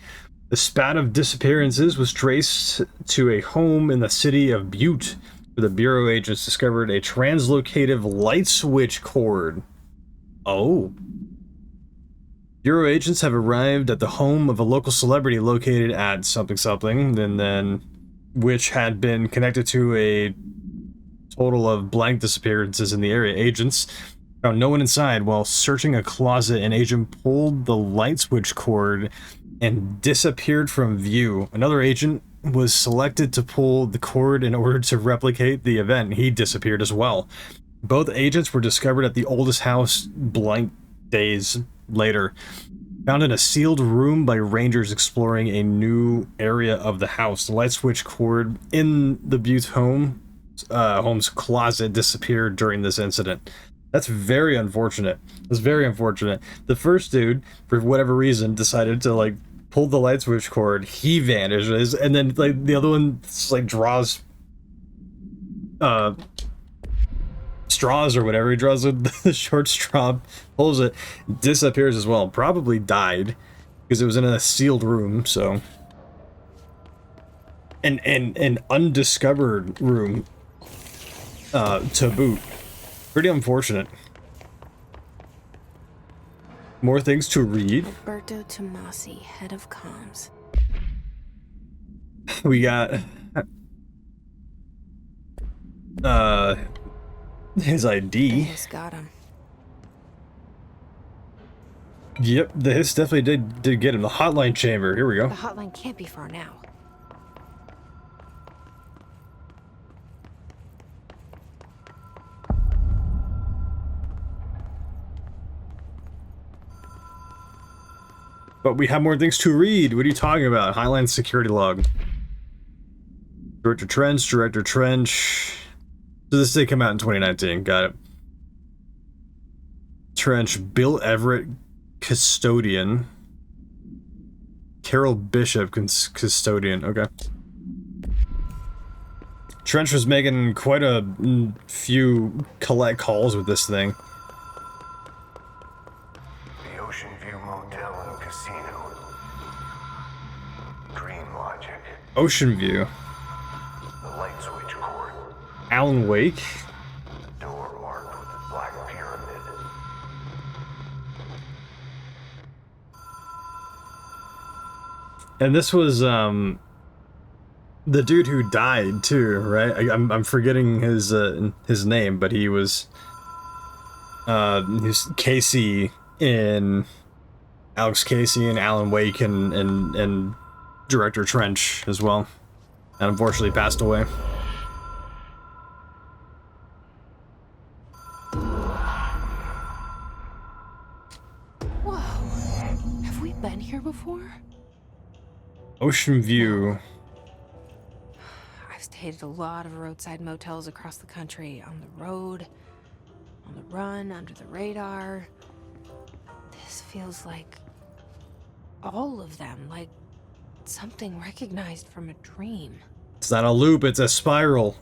The spat of disappearances was traced to a home in the city of Butte. The Bureau agents discovered a translocative light switch cord. Oh. Bureau agents have arrived at the home of a local celebrity located at something something, and then which had been connected to a total of blank disappearances in the area. Agents found no one inside while searching a closet. An agent pulled the light switch cord and disappeared from view. Another agent was selected to pull the cord in order to replicate the event. He disappeared as well. Both agents were discovered at the oldest house blank days later. Found in a sealed room by rangers exploring a new area of the house. The light switch cord in the Butte home's closet disappeared during this incident. That's very unfortunate. It's very unfortunate. The first dude, for whatever reason, decided to like pull the light switch cord. He vanishes, and then like the other one just, like draws straws or whatever. He draws the short straw, pulls it, disappears as well. Probably died because it was in a sealed room. So an undiscovered room to boot. Pretty unfortunate. More things to read. Roberto Tomasi, head of comms. We got his ID. Just got him. Yep, the hits definitely did get him. The hotline chamber. Here we go. The hotline can't be far now. But we have more things to read. What are you talking about? Highline security log. Director Trench. So this did come out in 2019. Got it. Trench. Bill Everett, custodian. Carol Bishop, custodian. Okay. Trench was making quite a few collect calls with this thing. The Ocean View Motel and Casino. Dream Logic. Ocean View. The light switch cord. Alan Wake. Door marked with the Black Pyramid. And this was the dude who died too, right? I'm forgetting his name, but he was he's Casey in Alex Casey and Alan Wake and Director Trench as well, and unfortunately passed away. Whoa. Have we been here before? Ocean View. I've stayed at a lot of roadside motels across the country. On the road, on the run, under the radar. This feels like all of them, like something recognized from a dream. It's not a loop, it's a spiral.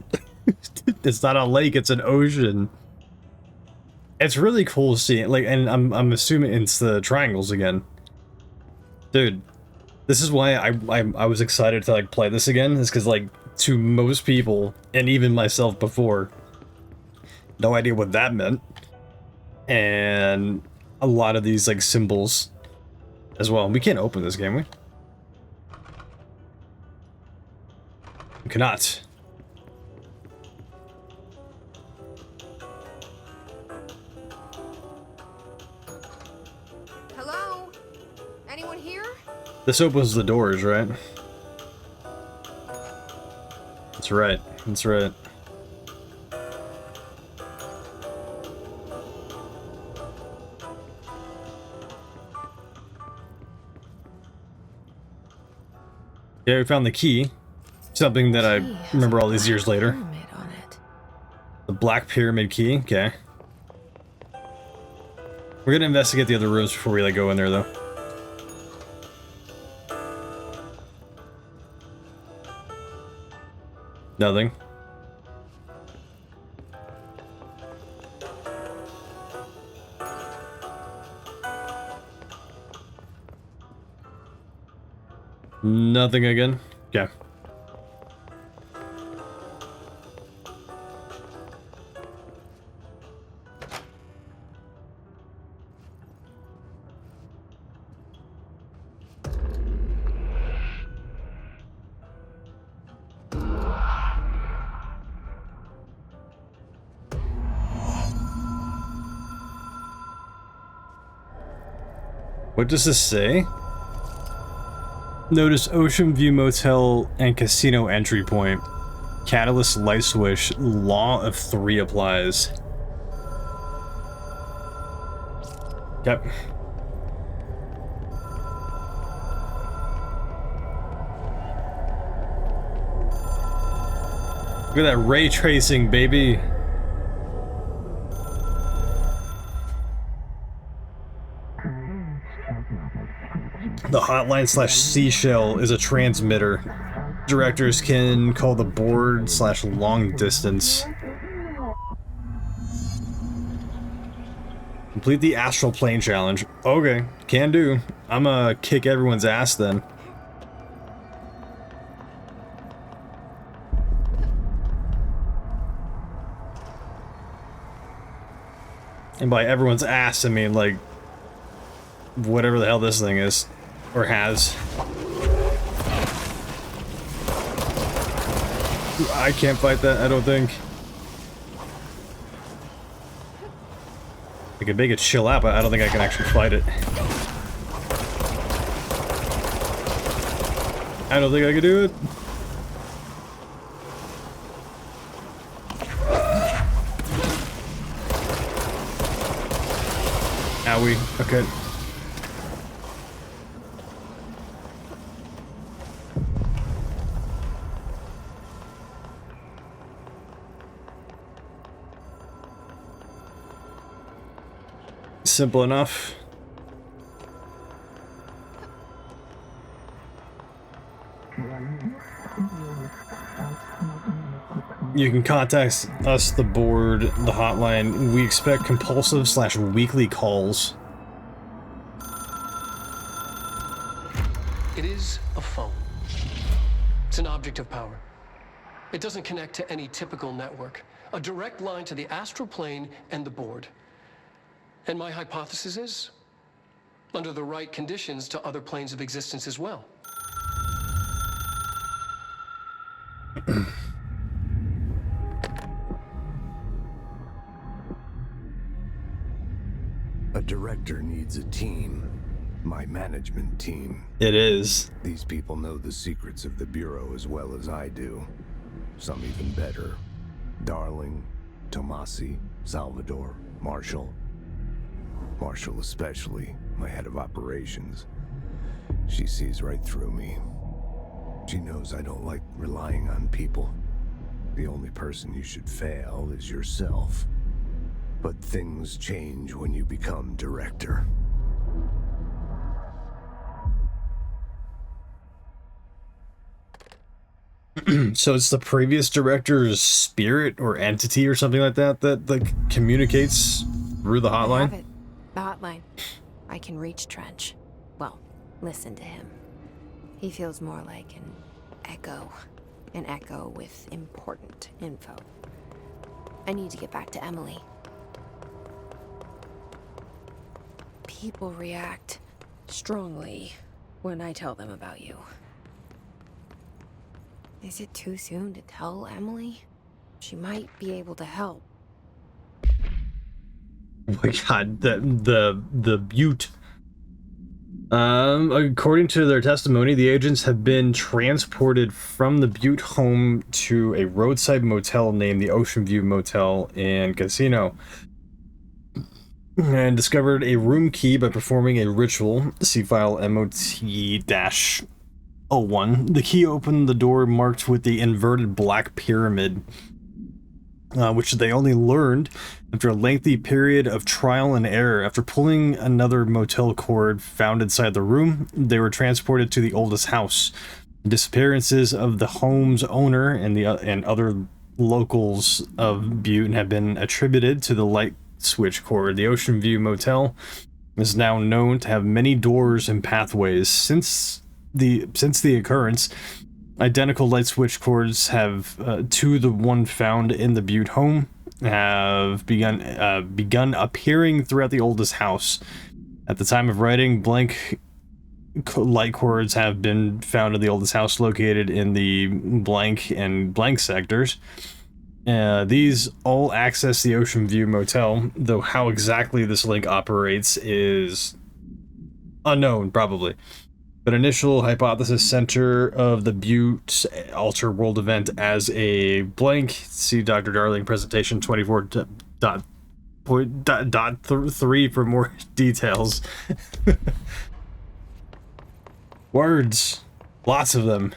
It's not a lake, it's an ocean. It's really cool seeing, like, and I'm assuming it's the triangles again. Dude, this is why I was excited to like play this again, is because like to most people, and even myself before, no idea what that meant. And a lot of these like symbols as well. We can't open this, can we? We cannot. Hello? Anyone here? This opens the doors, right? That's right. That's right. Yeah, we found the key. Something that I Key has remember a all these years later. pyramid on it. The Black Pyramid key. Okay. We're gonna investigate the other rooms before we like go in there, though. Nothing. Nothing again. Okay. What does this say? Notice Ocean View Motel and Casino entry point. Catalyst light switch. Law of 3 applies. Yep. Look at that ray tracing, baby. The hotline / seashell is a transmitter. Directors can call the board / long distance. Complete the astral plane challenge. Okay, can do. I'ma kick everyone's ass then. And by everyone's ass, I mean like whatever the hell this thing is. Or has. I can't fight that, I don't think. I could make it chill out, but I don't think I can actually fight it. I don't think I could do it. Owie. Okay. Simple enough. You can contact us, the board, the hotline. We expect compulsive / weekly calls. It is a phone. It's an object of power. It doesn't connect to any typical network. A direct line to the astral plane and the board. And my hypothesis is, under the right conditions, to other planes of existence as well. A director needs a team. My management team. It is. These people know the secrets of the Bureau as well as I do. Some even better. Darling, Tomasi, Salvador, Marshall. Marshall especially, my head of operations. She sees right through me. She knows I don't like relying on people. The only person you should fail is yourself. But things change when you become director. So it's the previous director's spirit or entity or something like that that like communicates through the I have hotline? it. The hotline. I can reach Trench. Well, listen to him. He feels more like an echo. An echo with important info. I need to get back to Emily. People react strongly when I tell them about you. Is it too soon to tell Emily? She might be able to help. Oh my god, the Butte. According to their testimony, the agents have been transported from the Butte home to a roadside motel named the Ocean View Motel and Casino, and discovered a room key by performing a ritual. See file MOT-01. The key opened the door marked with the inverted black pyramid, which they only learned after a lengthy period of trial and error. After pulling another motel cord found inside the room, they were transported to the oldest house. Disappearances of the home's owner and other locals of Butte have been attributed to the light switch cord. The Ocean View Motel is now known to have many doors and pathways. Since the occurrence, identical light switch cords have to the one found in the Butte home have begun appearing throughout the oldest house. At the time of writing, blank light cords have been found in the oldest house located in the blank and blank sectors. These all access the Ocean View Motel, though how exactly this link operates is Unknown, probably. But initial hypothesis center of the Butte Alter World event as a blank. See Dr. Darling presentation 24.3 for more details. Words. Lots of them.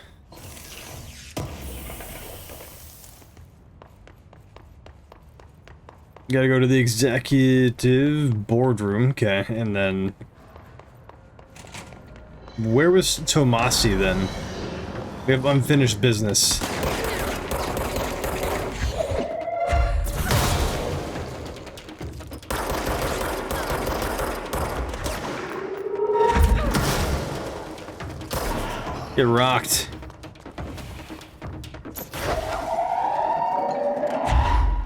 Gotta go to the executive boardroom. Okay, and then... Where was Tomasi then? We have unfinished business. Get rocked.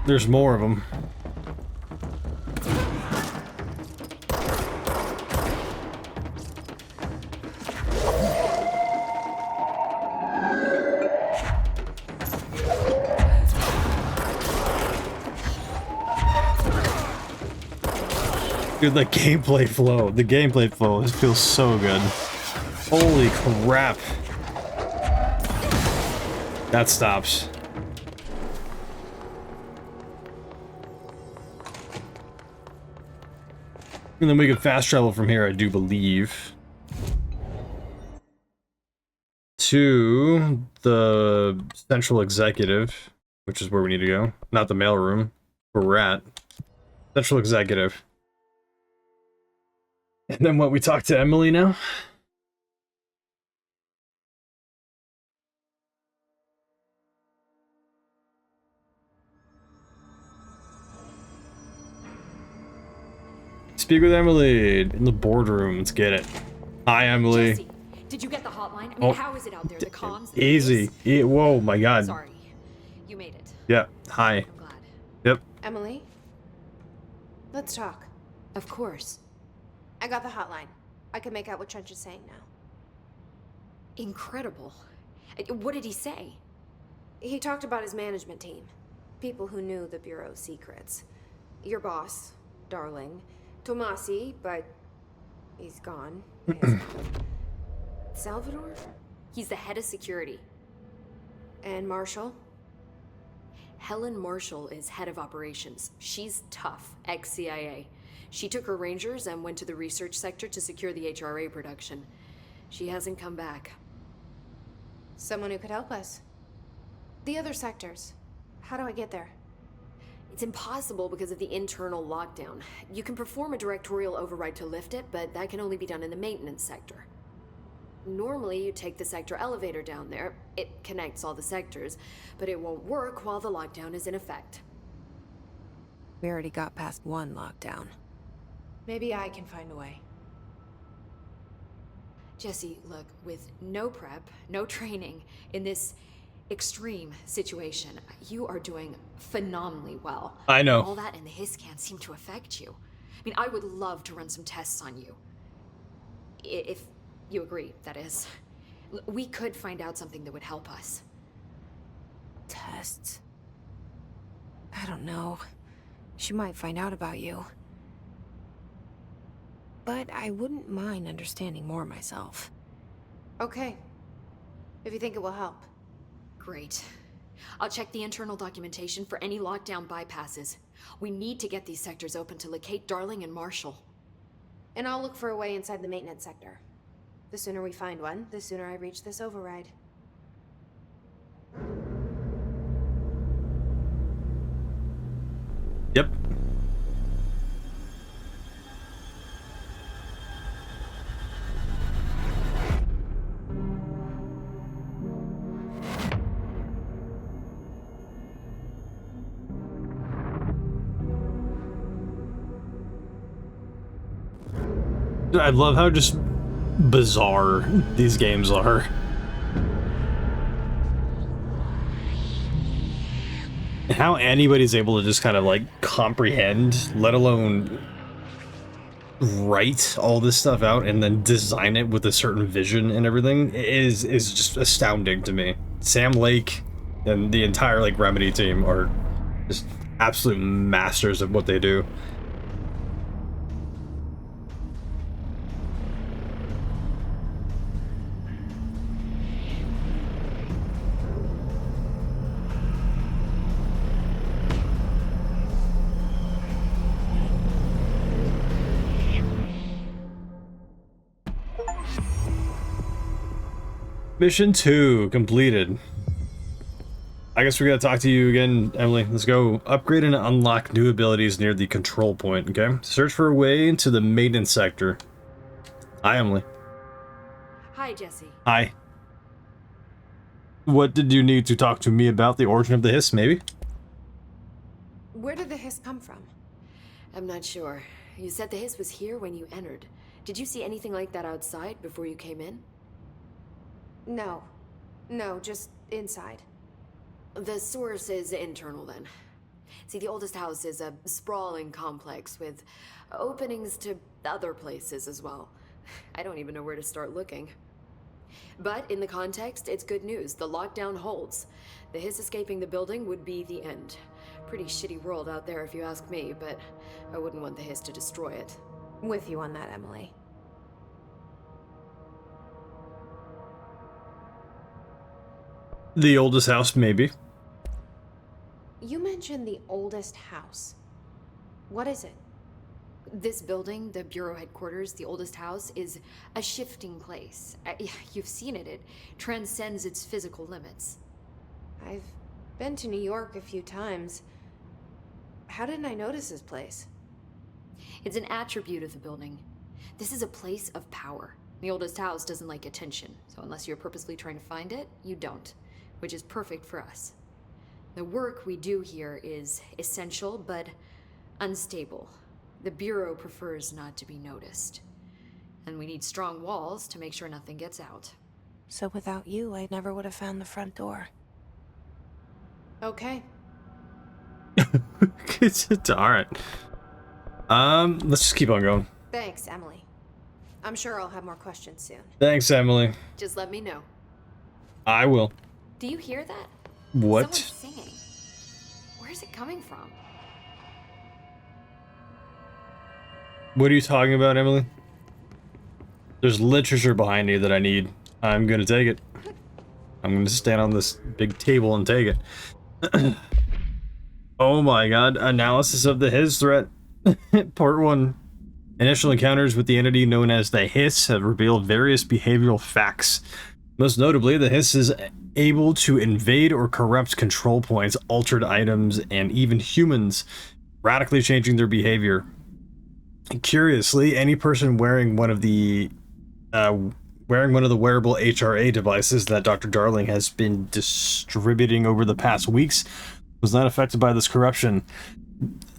There's more of them. Dude, the gameplay flow. The gameplay flow. This feels so good. Holy crap. That stops. And then we can fast travel from here, I do believe. To the central executive, which is where we need to go. Not the mailroom, where we're at. Central executive. And then what, we talk to Emily now? Speak with Emily in the boardroom. Let's get it. Hi, Emily. Jesse, did you get the hotline? I mean, how is it out there? The comms? The Easy. Whoa, my God. Sorry. You made it. Yeah. Hi. I'm glad. Yep. Emily? Let's talk. Of course. I got the hotline. I can make out what Trench is saying now. Incredible. What did he say? He talked about his management team. People who knew the Bureau's secrets. Your boss, Darling. Tomasi, but he's gone. Salvador? He's the head of security. And Marshall? Helen Marshall is head of operations. She's tough, ex-CIA. She took her Rangers and went to the research sector to secure the HRA production. She hasn't come back. Someone who could help us. The other sectors. How do I get there? It's impossible because of the internal lockdown. You can perform a directorial override to lift it, but that can only be done in the maintenance sector. Normally, you take the sector elevator down there. It connects all the sectors, but it won't work while the lockdown is in effect. We already got past one lockdown. Maybe I can find a way. Jesse, look, with no prep, no training, in this extreme situation, you are doing phenomenally well. I know. All that and the hiss can't seem to affect you. I mean, I would love to run some tests on you. If you agree, that is. We could find out something that would help us. Tests? I don't know. She might find out about you. But I wouldn't mind understanding more myself. Okay. If you think it will help. Great. I'll check the internal documentation for any lockdown bypasses. We need to get these sectors open to locate Darling and Marshall. And I'll look for a way inside the maintenance sector. The sooner we find one, the sooner I reach this override. Yep. I love how just bizarre these games are. And how anybody's able to just kind of like comprehend, let alone write all this stuff out and then design it with a certain vision and everything is just astounding to me. Sam Lake and the entire like Remedy team are just absolute masters of what they do. Mission 2 completed. I guess we gotta talk to you again, Emily. Let's go. Upgrade and unlock new abilities near the control point, okay? Search for a way into the maintenance sector. Hi, Emily. Hi, Jesse. Hi. What did you need to talk to me about? The origin of the hiss, maybe? Where did the hiss come from? I'm not sure. You said the hiss was here when you entered. Did you see anything like that outside before you came in? No. No, just inside. The source is internal then. See, the oldest house is a sprawling complex with openings to other places as well. I don't even know where to start looking. But in the context, it's good news. The lockdown holds. The hiss escaping the building would be the end. Pretty shitty world out there if you ask me, but I wouldn't want the hiss to destroy it. With you on that, Emily. The oldest house, maybe. You mentioned the oldest house. What is it? This building, the Bureau headquarters, the oldest house, is a shifting place. You've seen it. It transcends its physical limits. I've been to New York a few times. How didn't I notice this place? It's an attribute of the building. This is a place of power. The oldest house doesn't like attention, so unless you're purposely trying to find it, you don't, which is perfect for us. The work we do here is essential, but unstable. The Bureau prefers not to be noticed. And we need strong walls to make sure nothing gets out. So without you, I never would have found the front door. Okay. Alright. Let's just keep on going. Thanks, Emily. I'm sure I'll have more questions soon. Thanks, Emily. Just let me know. I will. Do you hear that? What? Someone's singing. Where's it coming from? What are you talking about, Emily? There's literature behind you that I need. I'm gonna take it. I'm gonna stand on this big table and take it. Oh my god. Analysis of the Hiss threat. Part 1. Initial encounters with the entity known as the Hiss have revealed various behavioral facts. Most notably, the Hiss is able to invade or corrupt control points, altered items, and even humans, radically changing their behavior. Curiously, any person wearing one of the wearable HRA devices that Dr. Darling has been distributing over the past weeks was not affected by this corruption.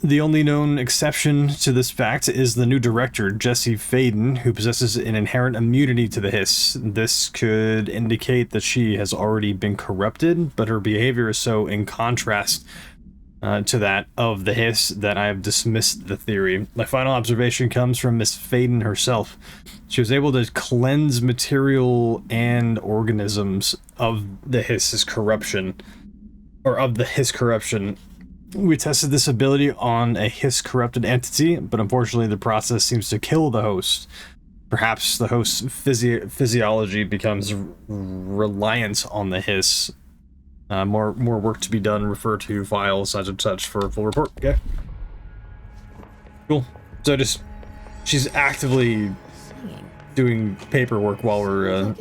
The only known exception to this fact is the new director, Jesse Faden, who possesses an inherent immunity to the Hiss. This could indicate that she has already been corrupted, but her behavior is so in contrast to that of the Hiss that I have dismissed the theory. My final observation comes from Miss Faden herself. She was able to cleanse material and organisms of the Hiss's corruption, or of the Hiss corruption. We tested this ability on a Hiss-corrupted entity, but unfortunately the process seems to kill the host. Perhaps the host's physiology becomes reliant on the Hiss. More work to be done. Refer to file such and such for a full report. Okay. Cool. So she's actively doing paperwork while we're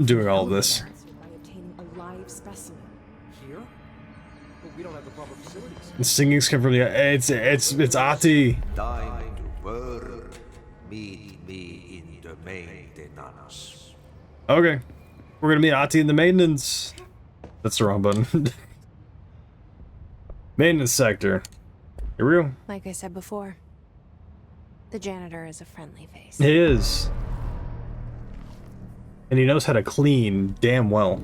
doing all of this. By obtaining a live specimen. Here? But we don't have the proper facilities. The singings come from the it's Ahti. Time to work. Meet me in the maintenance. Okay. We're gonna meet Ahti in the maintenance. That's the wrong button. Maintenance sector. Here we go. Like I said before, the janitor is a friendly face. He is. And he knows how to clean damn well.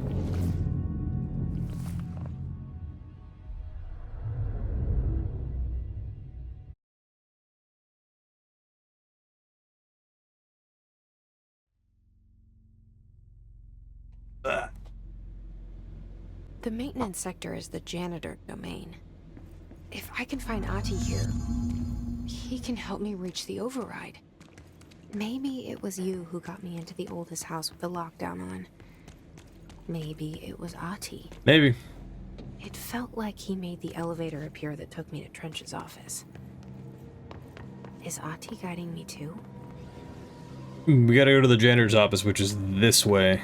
The maintenance sector is the janitor domain. If I can find Ahti here, he can help me reach the override. Maybe it was you who got me into the oldest house with the lockdown on. Maybe it was Ahti. Maybe. It felt like he made the elevator appear that took me to Trench's office. Is Ahti guiding me too? We gotta go to the janitor's office, which is this way.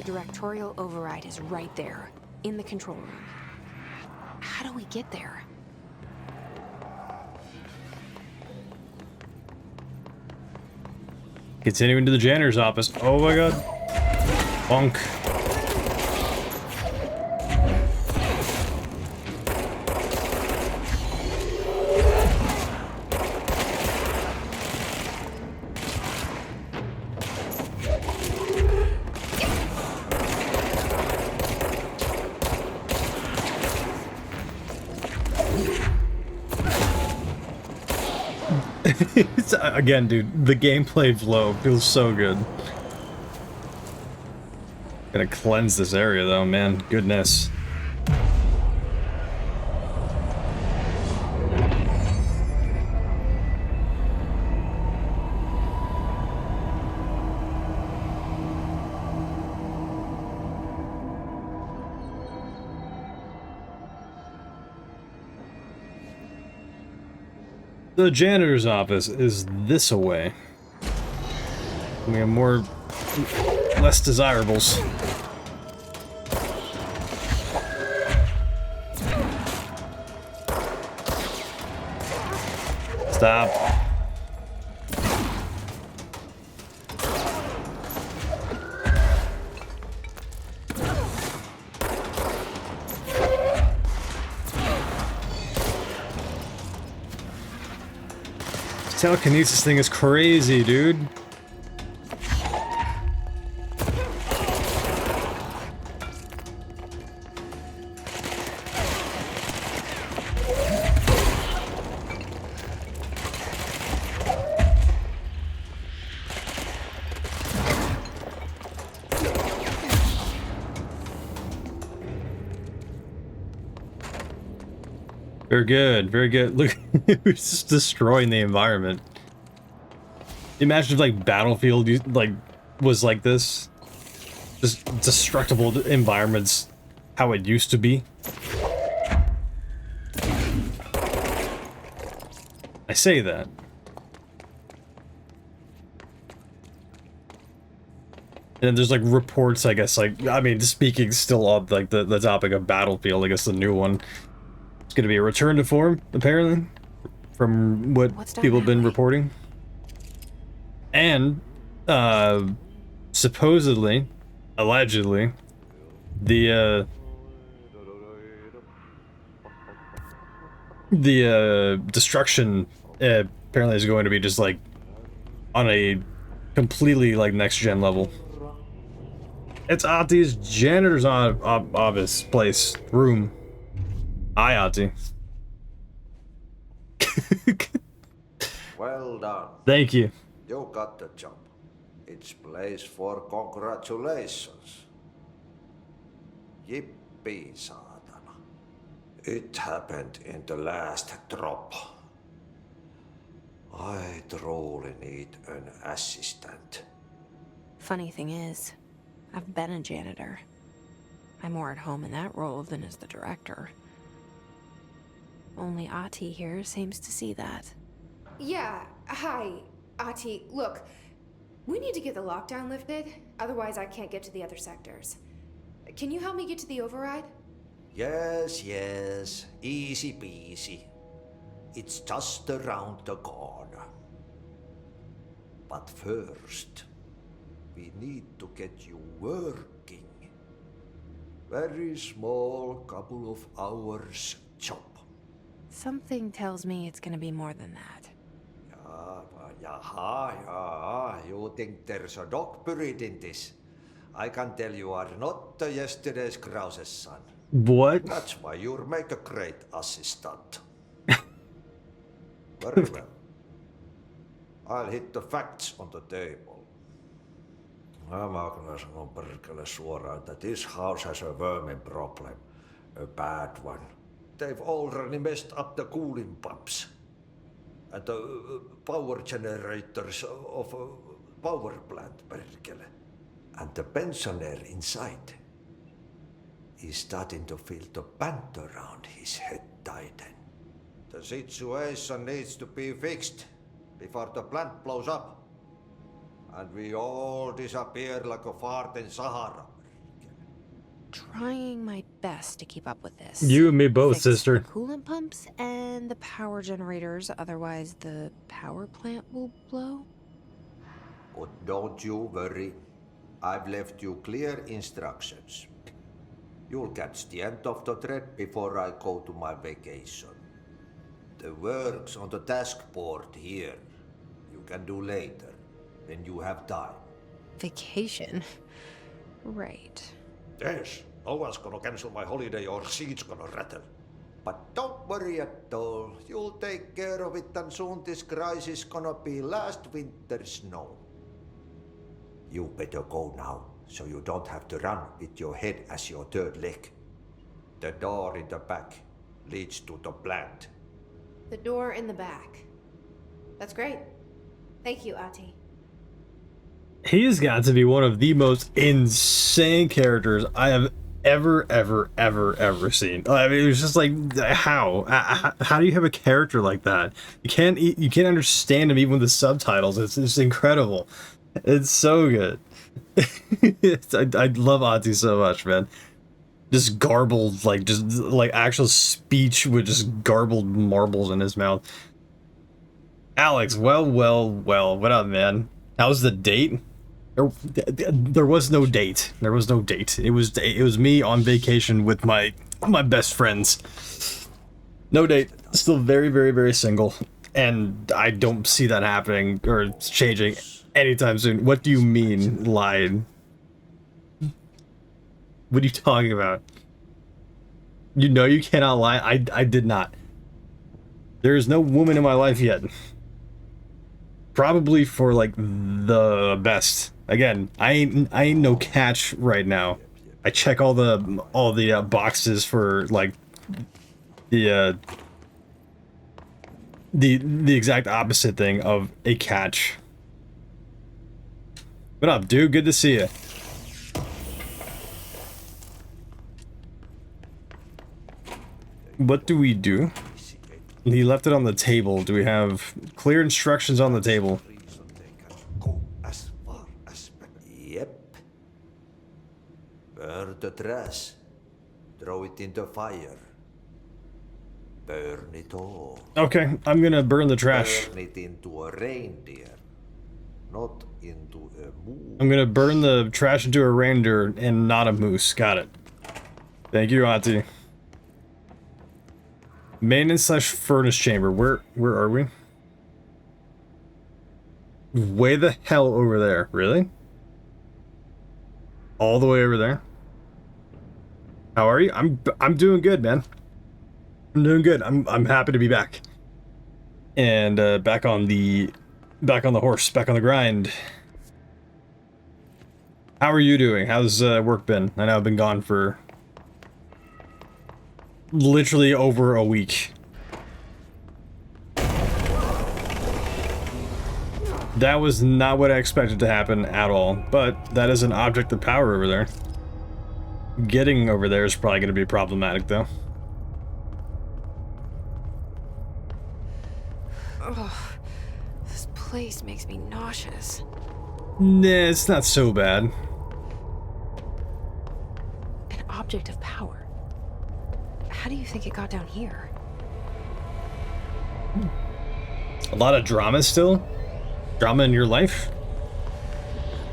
The directorial override is right there, in the control room. How do we get there? Continuing to the janitor's office. Oh my god. Bonk. Again, dude, the gameplay flow feels so good. Gonna cleanse this area though, man. Goodness. The janitor's office is this away. We have more, less desirables. Stop. Telekinesis thing is crazy, dude. Very good, very good. Look, it's just destroying the environment. Imagine if like Battlefield was like this. Just destructible environments, how it used to be. I say that. And there's like reports, I guess, like, I mean, speaking still of like the topic of Battlefield, I guess the new one. It's gonna be a return to form, apparently, from what people have been reporting. And, supposedly, allegedly, the destruction apparently is going to be just like on a completely like next gen level. It's Ahti's janitor's office place room. Hi, Ahti. Well done. Thank you. You got the job. It's place for congratulations. Yippee, saatana. It happened in the last drop. I truly need an assistant. Funny thing is, I've been a janitor. I'm more at home in that role than as the director. Only Ahti here seems to see that. Yeah, hi, Ahti. Look, we need to get the lockdown lifted, otherwise I can't get to the other sectors. Can you help me get to the override? Yes, yes. Easy peasy. It's just around the corner. But first, we need to get you working. Very small, couple of hours job. Something tells me it's gonna be more than that. Yeah. You think there's a dog buried in this? I can tell you are not yesterday's Krause's son. What? That's why you'll make a great assistant. Very well. I'll hit the facts on the table. Mä kyllä sanon perkele suoraan, that this house has a vermin problem. A bad one. They've already messed up the cooling pumps. And the power generators of a power plant, perkele. And the pensioner inside is starting to feel the band around his head tighten. The situation needs to be fixed before the plant blows up. And we all disappear like a fart in Sahara. trying my best to keep up with this. You and me both, Fix sister. The coolant pumps and the power generators, otherwise the power plant will blow. But don't you worry. I've left you clear instructions. You'll catch the end of the thread before I go to my vacation. The work's on the task board here. You can do later, when you have time. Vacation? Right. Yes, no one's gonna cancel my holiday or seat's gonna rattle. But don't worry at all. You'll take care of it, and soon this crisis gonna be last winter's snow. You better go now, so you don't have to run with your head as your third leg. The door in the back leads to the plant. The door in the back. That's great. Thank you, Ati. He's got to be one of the most insane characters I have ever seen. I mean, it was just like, how do you have a character like that? You can't understand him even with the subtitles. It's just incredible. It's so good. I love Ati so much, man. Just garbled, just actual speech with just garbled marbles in his mouth. Alex, well, what up, man? How's the date? There was no date. There was no date. It was me on vacation with my best friends. No date. Still very single, and I don't see that happening or changing anytime soon. What do you mean, lied? What are you talking about? You know you cannot lie. I did not. There is no woman in my life yet. Probably for the best. Again, I ain't no catch right now. I check all the boxes for the exact opposite thing of a catch. What up, dude? Good to see you. What do we do? He left it on the table. Do we have clear instructions on the table? Yep. Burn the trash. Throw it in the fire. Burn it all. Okay, I'm gonna burn the trash. Burn it into a reindeer, not into a moose. I'm gonna burn the trash into a reindeer and not a moose. Got it. Thank you, Ati. Maintenance / furnace chamber. Where are we? Way the hell over there. Really? All the way over there? How are you? I'm doing good, man. I'm doing good. I'm happy to be back. And back on the horse, back on the grind. How are you doing? How's work been? I know I've been gone for literally over a week. That was not what I expected to happen at all, but that is an object of power over there. Getting over there is probably going to be problematic, though. Ugh, this place makes me nauseous. Nah, it's not so bad. An object of power. How do you think it got down here? A lot of drama still? Drama in your life?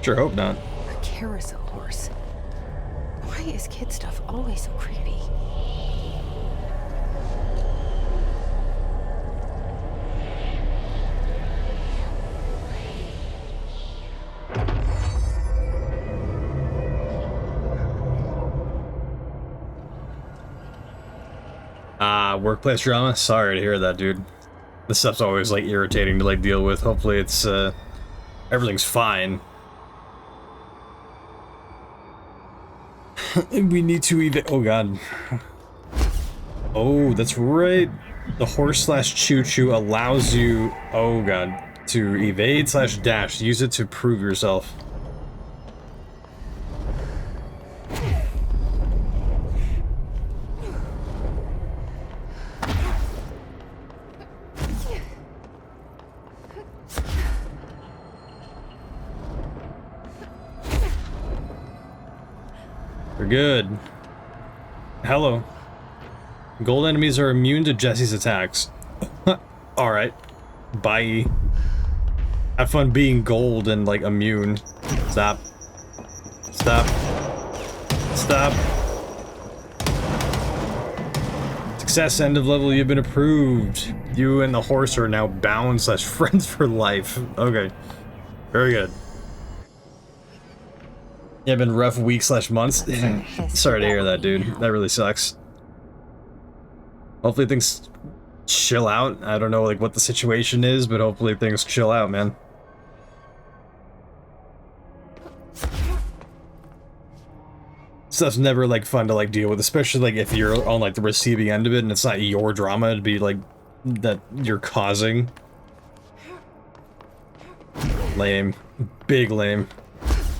Sure hope not. A carousel horse. Why is kid stuff always so creepy? Workplace drama? Sorry to hear that, dude. This stuff's always irritating to deal with. Hopefully it's everything's fine. We need to even. Oh god. Oh, that's right. The horse / choo-choo allows you, oh god, to evade / dash. Use it to prove yourself. We're good. Hello. Gold enemies are immune to Jesse's attacks. Alright. Bye. Have fun being gold and, like, immune. Stop. Stop. Stop. Success, end of level, you've been approved. You and the horse are now bound / friends for life. Okay. Very good. Yeah, been rough weeks / months. Sorry to hear that, dude. That really sucks. Hopefully things chill out. I don't know, like, what the situation is, but hopefully things chill out, man. Stuff's never, like, fun to, like, deal with, especially, like, if you're on, like, the receiving end of it and it's not your drama, it'd be, like, that you're causing. Lame. Big lame.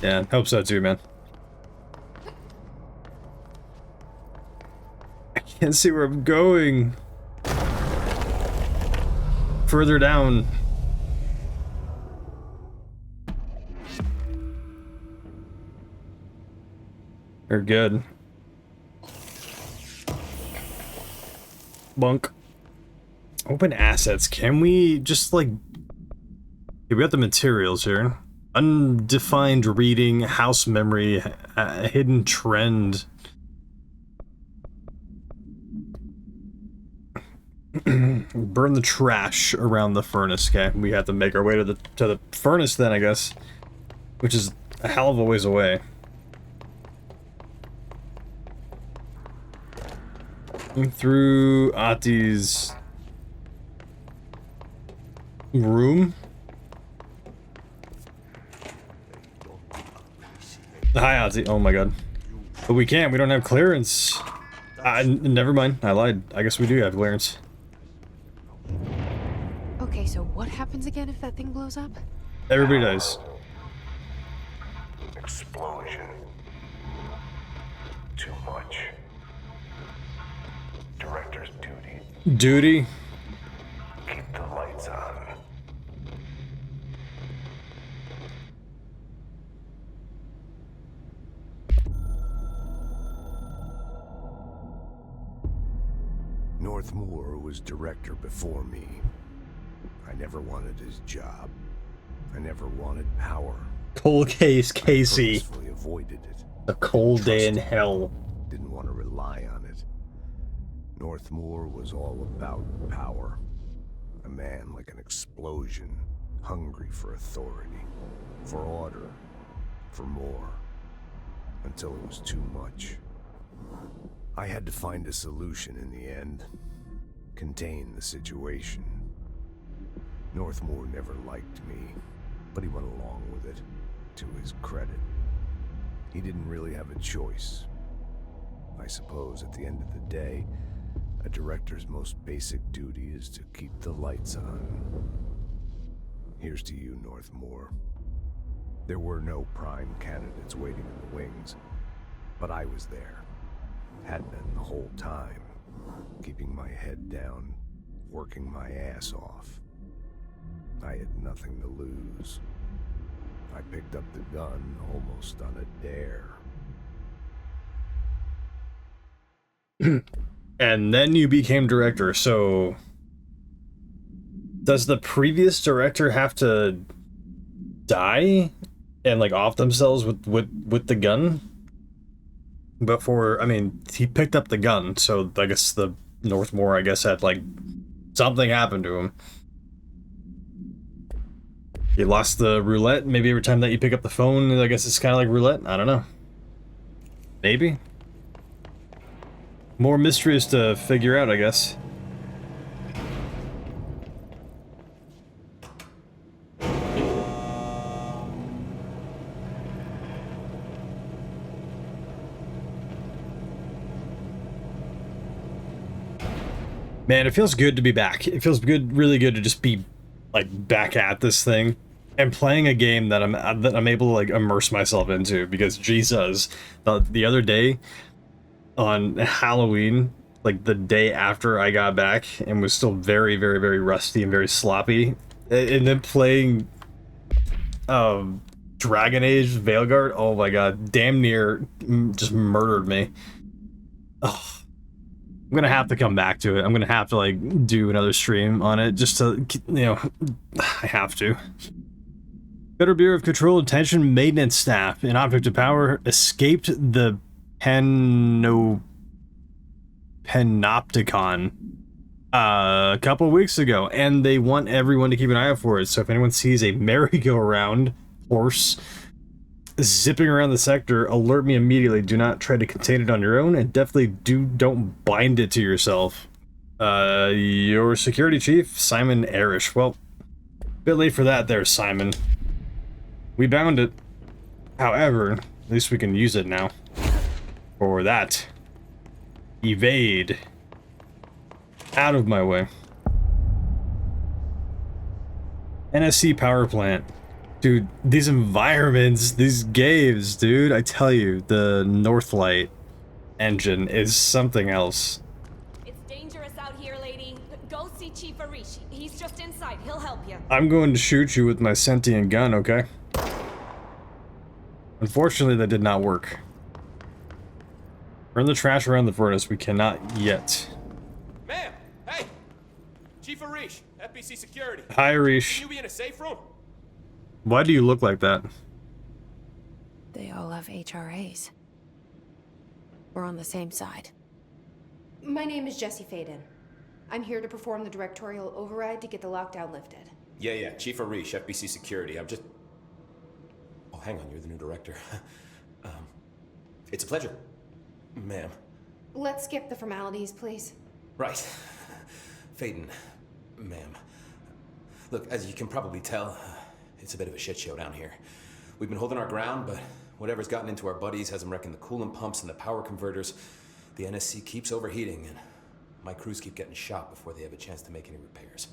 Yeah, hope so too, man. I can't see where I'm going. Further down. They're good. Bunk. Open assets. Can we just, like... Okay, we got the materials here. Undefined reading, house memory, hidden trend. Burn the trash around the furnace. Okay, we have to make our way to the furnace then, I guess, which is a hell of a ways away. Through Ati's room. Hi, Ozzy. Oh my god. But we can't. We don't have clearance. Never mind. I lied. I guess we do have clearance. Okay, so what happens again if that thing blows up? Everybody dies. Explosion. Too much. Director's duty. Duty? Keep the lights on. Northmoor was director before me. I never wanted his job. I never wanted power. Cold case, Casey. I purposefully avoided it. A cold day in hell. Didn't want to rely on it. Northmoor was all about power. A man like an explosion, hungry for authority, for order, for more, until it was too much. I had to find a solution in the end. Contain the situation. Northmoor never liked me, but he went along with it, to his credit. He didn't really have a choice. I suppose at the end of the day, a director's most basic duty is to keep the lights on. Here's to you, Northmoor. There were no prime candidates waiting in the wings, but I was there. Had been the whole time, keeping my head down, working my ass off. I had nothing to lose. I picked up the gun almost on a dare. And then you became director, so... Does the previous director have to die and, like, off themselves with the gun? Before, I mean, he picked up the gun, so I guess the Northmoor, I guess, had, like, something happened to him. He lost the roulette. Maybe every time that you pick up the phone, I guess it's kind of like roulette. I don't know. Maybe. More mysteries to figure out, I guess. Man, it feels good to be back. It feels good, really good to just be, like, back at this thing and playing a game that I'm able to, like, immerse myself into, because Jesus, the other day on Halloween, like the day after I got back and was still very, very, very rusty and very sloppy, and then playing Dragon Age Veilguard. Oh my god, damn near just murdered me. Ugh. I'm gonna have to come back to it. I'm gonna have to like do another stream on it just to, you know, I have to. Federal Bureau of Control Attention Maintenance Staff. An object of power escaped the Panopticon a couple of weeks ago, and they want everyone to keep an eye out for it. So if anyone sees a merry-go-round horse zipping around the sector, alert me immediately. Do not try to contain it on your own, and definitely don't bind it to yourself. Your security chief, Simon Arish. Well, a bit late for that there, Simon. We bound it. However, at least we can use it now. For that. Evade. Out of my way. NSC power plant. Dude, these environments, these caves, dude, I tell you, the Northlight engine is something else. It's dangerous out here, lady. Go see Chief Arish. He's just inside. He'll help you. I'm going to shoot you with my sentient gun, okay? Unfortunately, that did not work. Burn the trash around the furnace. We cannot yet. Ma'am! Hey! Chief Arish, FBC Security. Hi, Arish. Can you be in a safe room? Why do you look like that? They all have HRAs. We're on the same side. My name is Jesse Faden. I'm here to perform the directorial override to get the lockdown lifted. Yeah, Chief Arish, FBC Security. I'm just... Oh, hang on, you're the new director. It's a pleasure, ma'am. Let's skip the formalities, please. Right. Faden, ma'am. Look, as you can probably tell, it's a bit of a shit show down here. We've been holding our ground, but whatever's gotten into our buddies has them wrecking the coolant pumps and the power converters. The NSC keeps overheating, and my crews keep getting shot before they have a chance to make any repairs.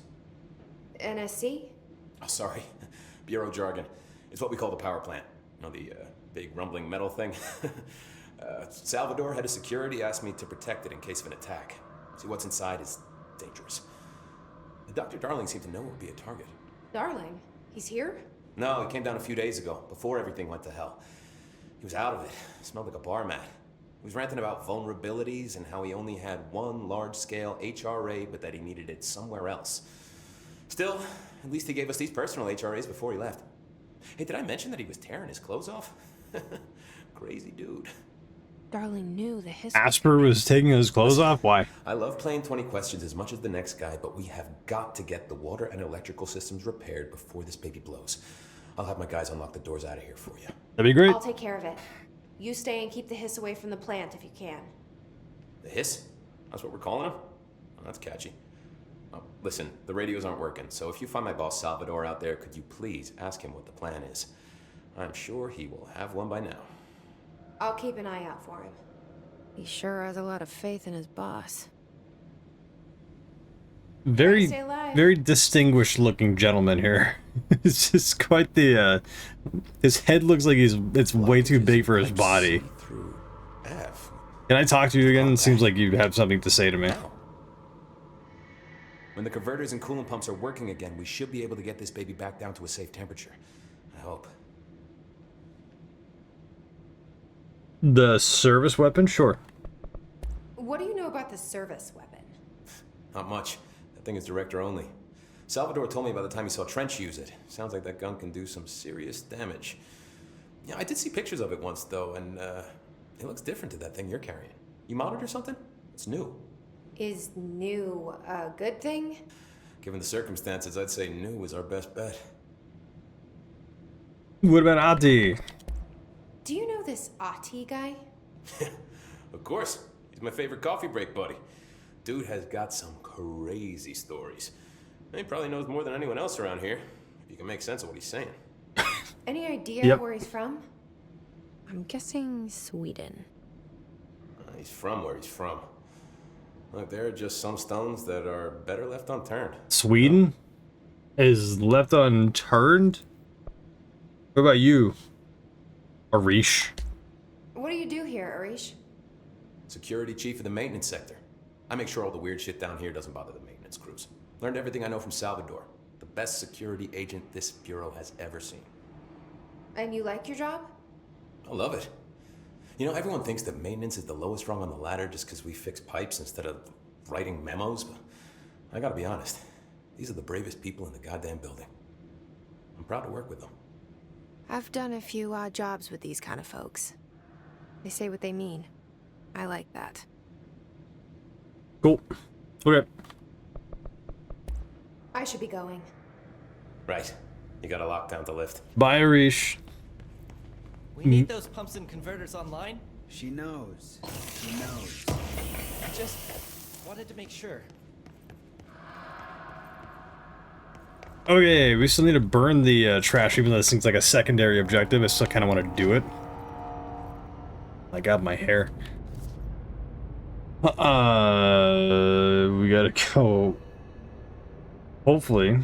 NSC? Oh, sorry. Bureau jargon. It's what we call the power plant. You know, the big rumbling metal thing? Salvador, head of security, asked me to protect it in case of an attack. See, what's inside is dangerous. Dr. Darling seemed to know it would be a target. Darling? He's here? No, he came down a few days ago, before everything went to hell. He was out of it. Smelled like a bar mat. He was ranting about vulnerabilities and how he only had one large-scale HRA, but that he needed it somewhere else. Still, at least he gave us these personal HRAs before he left. Hey, did I mention that he was tearing his clothes off? Crazy dude. Darling knew the history. Asper was taking his clothes off? Why? I love playing 20 questions as much as the next guy, but we have got to get the water and electrical systems repaired before this baby blows. I'll have my guys unlock the doors out of here for you. That'd be great. I'll take care of it. You stay and keep the hiss away from the plant if you can. The hiss? That's what we're calling him? Oh, that's catchy. Oh, listen, the radios aren't working, so if you find my boss Salvador out there, could you please ask him what the plan is? I'm sure he will have one by now. I'll keep an eye out for him. He sure has a lot of faith in his boss. Very, Stay alive. very distinguished looking gentleman here. It's just quite the, his head looks like it's way too big for his body. Through F. Can I talk to you again? It seems like you have something to say to me. When the converters and coolant pumps are working again, we should be able to get this baby back down to a safe temperature. I hope. The service weapon? Sure. What do you know about the service weapon? Not much. That thing is director only. Salvador told me by the time he saw Trench use it. Sounds like that gun can do some serious damage. Yeah, I did see pictures of it once, though, and it looks different to that thing you're carrying. You modded or something? It's new. Is new a good thing? Given the circumstances, I'd say new is our best bet. What about Ati? Do you know this Ati guy? Of course. He's my favorite coffee break buddy. Dude has got some crazy stories. He probably knows more than anyone else around here, if you can make sense of what he's saying. Any idea where he's from? I'm guessing Sweden. He's from where he's from. Look, there are just some stones that are better left unturned. Sweden is left unturned? What about you, Arish? What do you do here, Arish? Security chief of the maintenance sector. I make sure all the weird shit down here doesn't bother the maintenance crews. Learned everything I know from Salvador, the best security agent this bureau has ever seen. And you like your job? I love it. You know, everyone thinks that maintenance is the lowest rung on the ladder just because we fix pipes instead of writing memos, but I gotta be honest. These are the bravest people in the goddamn building. I'm proud to work with them. I've done a few odd jobs with these kind of folks. They say what they mean. I like that. Cool. Okay. I should be going. Right. You gotta lock down the lift. Bye, Arish. We need those pumps and converters online. She knows. She knows. I just wanted to make sure. Okay, we still need to burn the trash, even though this seems like a secondary objective. I still kind of want to do it. I got my hair. We gotta go. Hopefully.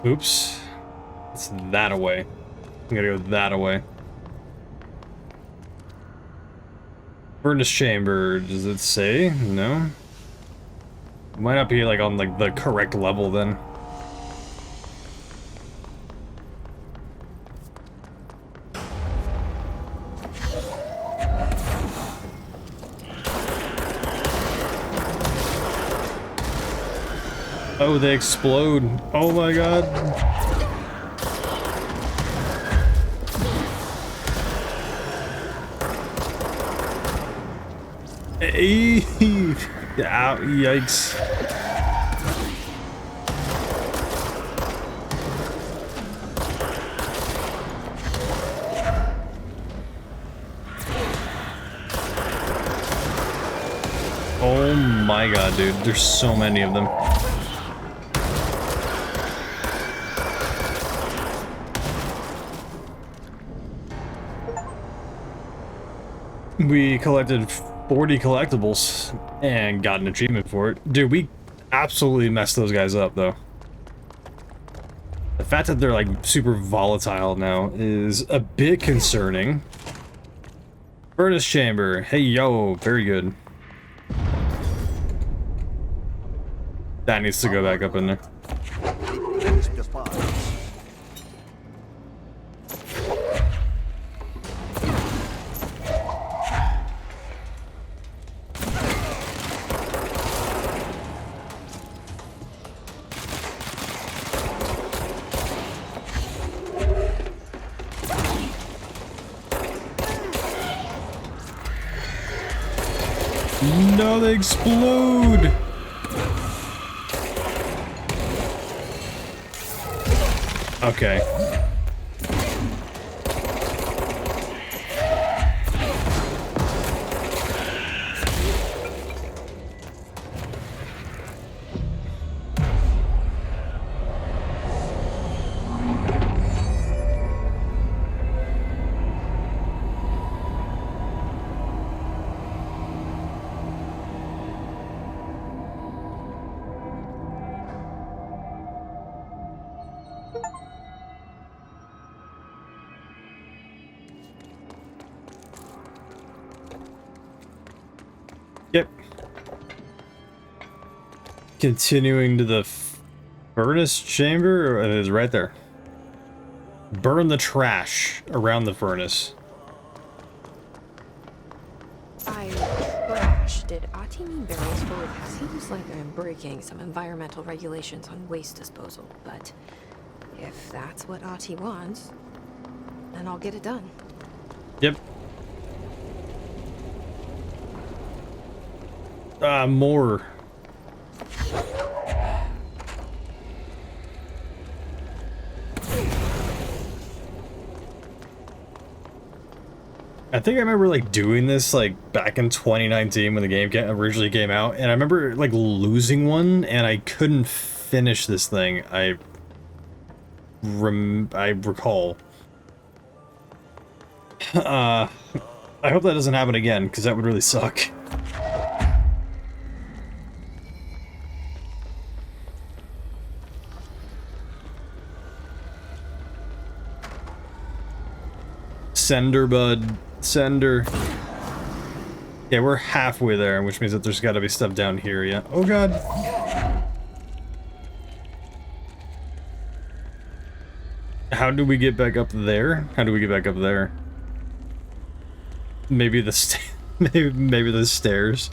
Oops. It's that away. We gotta go that away. Furnace chamber, does it say? No? It might not be like on like the correct level then. Oh, they explode. Oh my god. Ow, yikes. Oh my god, dude. There's so many of them. We collected 40 collectibles and got an achievement for it. Dude, we absolutely messed those guys up, though. The fact that they're, like, super volatile now is a bit concerning. Furnace chamber. Hey, yo. Very good. That needs to go back up in there. No, they explode! Okay. Yep. Continuing to the furnace chamber, it is right there. Burn the trash around the furnace. By trash, did Ahti mean barrels full of... Seems like I'm breaking some environmental regulations on waste disposal, but if that's what Ahti wants, then I'll get it done. Yep. More. I think I remember like doing this like back in 2019 when the game originally came out, and I remember like losing one and I couldn't finish this thing. I recall. I hope that doesn't happen again, because that would really suck. Sender, bud. Sender. Yeah, we're halfway there, which means that there's got to be stuff down here, yeah. Oh, God. How do we get back up there? How do we get back up there? Maybe the maybe the stairs.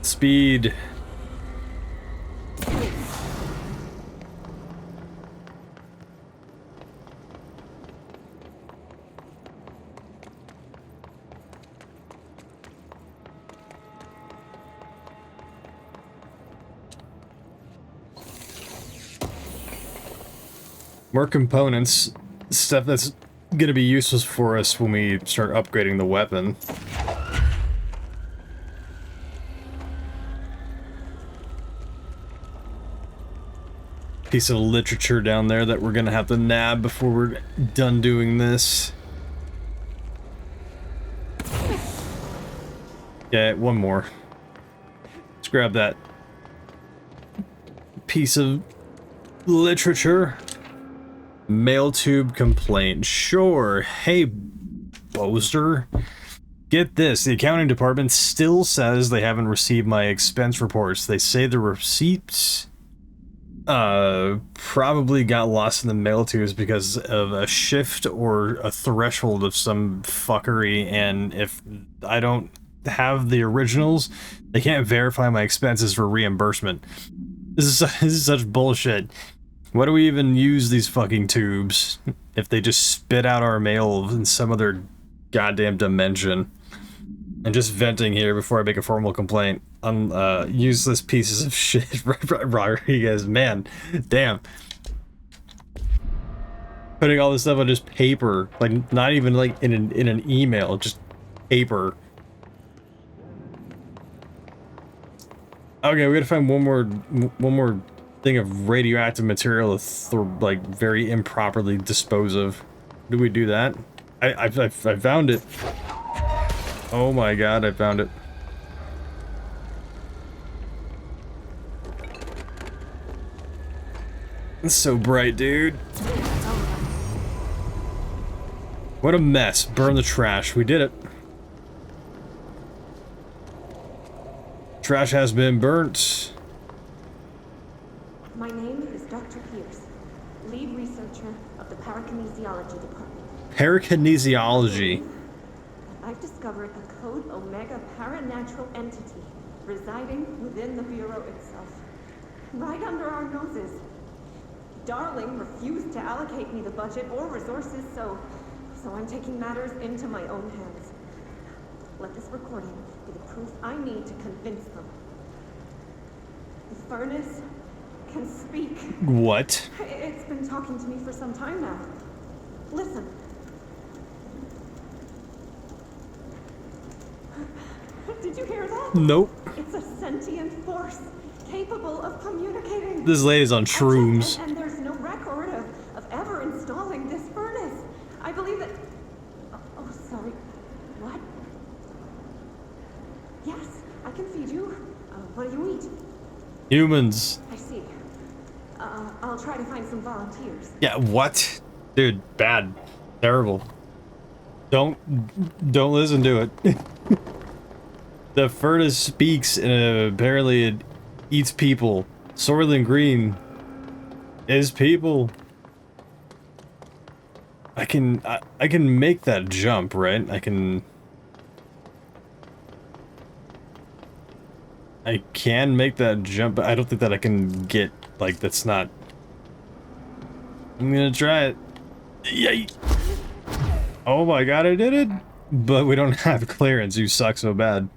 Speed. More components, stuff that's gonna be useful for us when we start upgrading the weapon. Piece of literature down there that we're gonna have to nab before we're done doing this. Yeah, one more. Let's grab that piece of literature. Mail tube complaint. Sure. Hey, Bozer. Get this. The accounting department still says they haven't received my expense reports. They say the receipts probably got lost in the mail tubes because of a shift or a threshold of some fuckery, and if I don't have the originals, they can't verify my expenses for reimbursement. This is such bullshit. Why do we even use these fucking tubes if they just spit out our mail in some other goddamn dimension? I'm just venting here before I make a formal complaint on useless pieces of shit. Rodriguez, man, damn. Putting all this stuff on just paper, like not even like in an email, just paper. Okay, we gotta find one more thing of radioactive material to like very improperly dispose of. Do we do that? I found it. Oh my god, I found it. It's so bright, dude. What a mess. Burn the trash. We did it. Trash has been burnt. My name is Dr. Pierce, lead researcher of the Parakinesiology Department. Parakinesiology. I've discovered a Code Omega paranatural entity residing within the Bureau itself, right under our noses. Darling refused to allocate me the budget or resources, so I'm taking matters into my own hands. Let this recording be the proof I need to convince them. The furnace can speak. What? It's been talking to me for some time now. Listen. Did you hear that? Nope. It's a sentient force capable of communicating. This lady's on shrooms. And there's no record of ever installing this furnace. I believe that... Oh, sorry. What? Yes, I can feed you. What do you eat? Humans. I see. I'll try to find some volunteers. Yeah, what? Dude, bad. Terrible. Don't listen to it. The furnace speaks and apparently it eats people. Soylent Green is people. I can make that jump, right? I can make that jump, but I don't think that I can get, like, that's not... I'm gonna try it. Yay! Oh my god, I did it! But we don't have clearance, you suck so bad.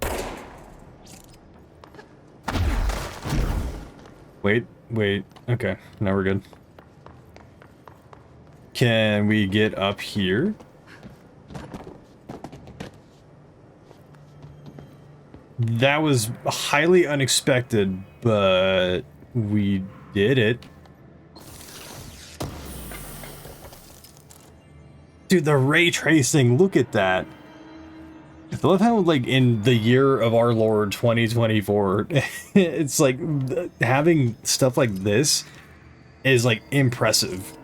Wait, okay, now we're good. Can we get up here? That was highly unexpected, but we did it. Dude, the ray tracing, look at that. I love how, like, in the year of our Lord 2024, it's like having stuff like this is like impressive.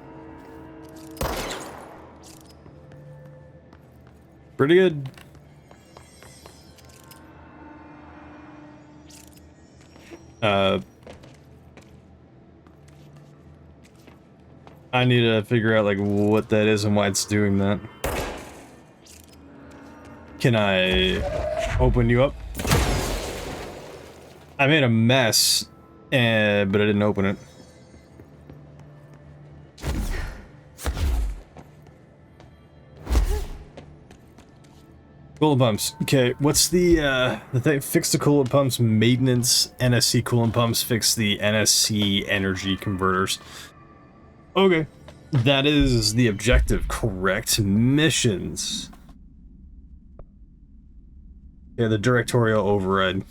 Pretty good. I need to figure out like what that is and why it's doing that. Can I open you up? I made a mess, but I didn't open it. Coolant pumps. Okay, what's the thing? Fix the coolant pumps, maintenance, NSC coolant pumps, fix the NSC energy converters. Okay. That is the objective, correct? Missions. Yeah, the directorial override.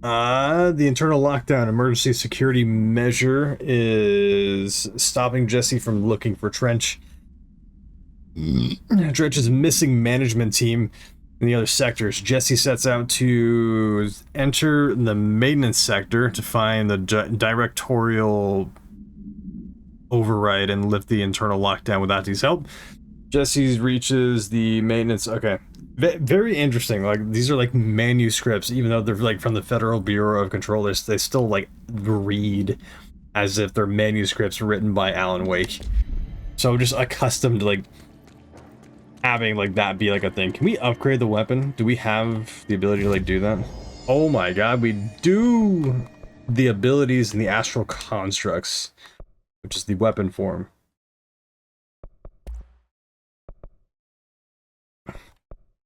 The internal lockdown emergency security measure is stopping Jesse from looking for Trench. Trench's missing management team in the other sectors. Jesse sets out to enter the maintenance sector to find the directorial override and lift the internal lockdown with Ati's help. Jesse reaches the maintenance. Okay. Very interesting. Like, these are like manuscripts, even though they're like from the Federal Bureau of Controllers, they still like read as if they're manuscripts written by Alan Wake. So just accustomed to like having like that be like a thing. Can we upgrade the weapon? Do we have the ability to like do that? Oh my god, we do the abilities in the astral constructs, which is the weapon form.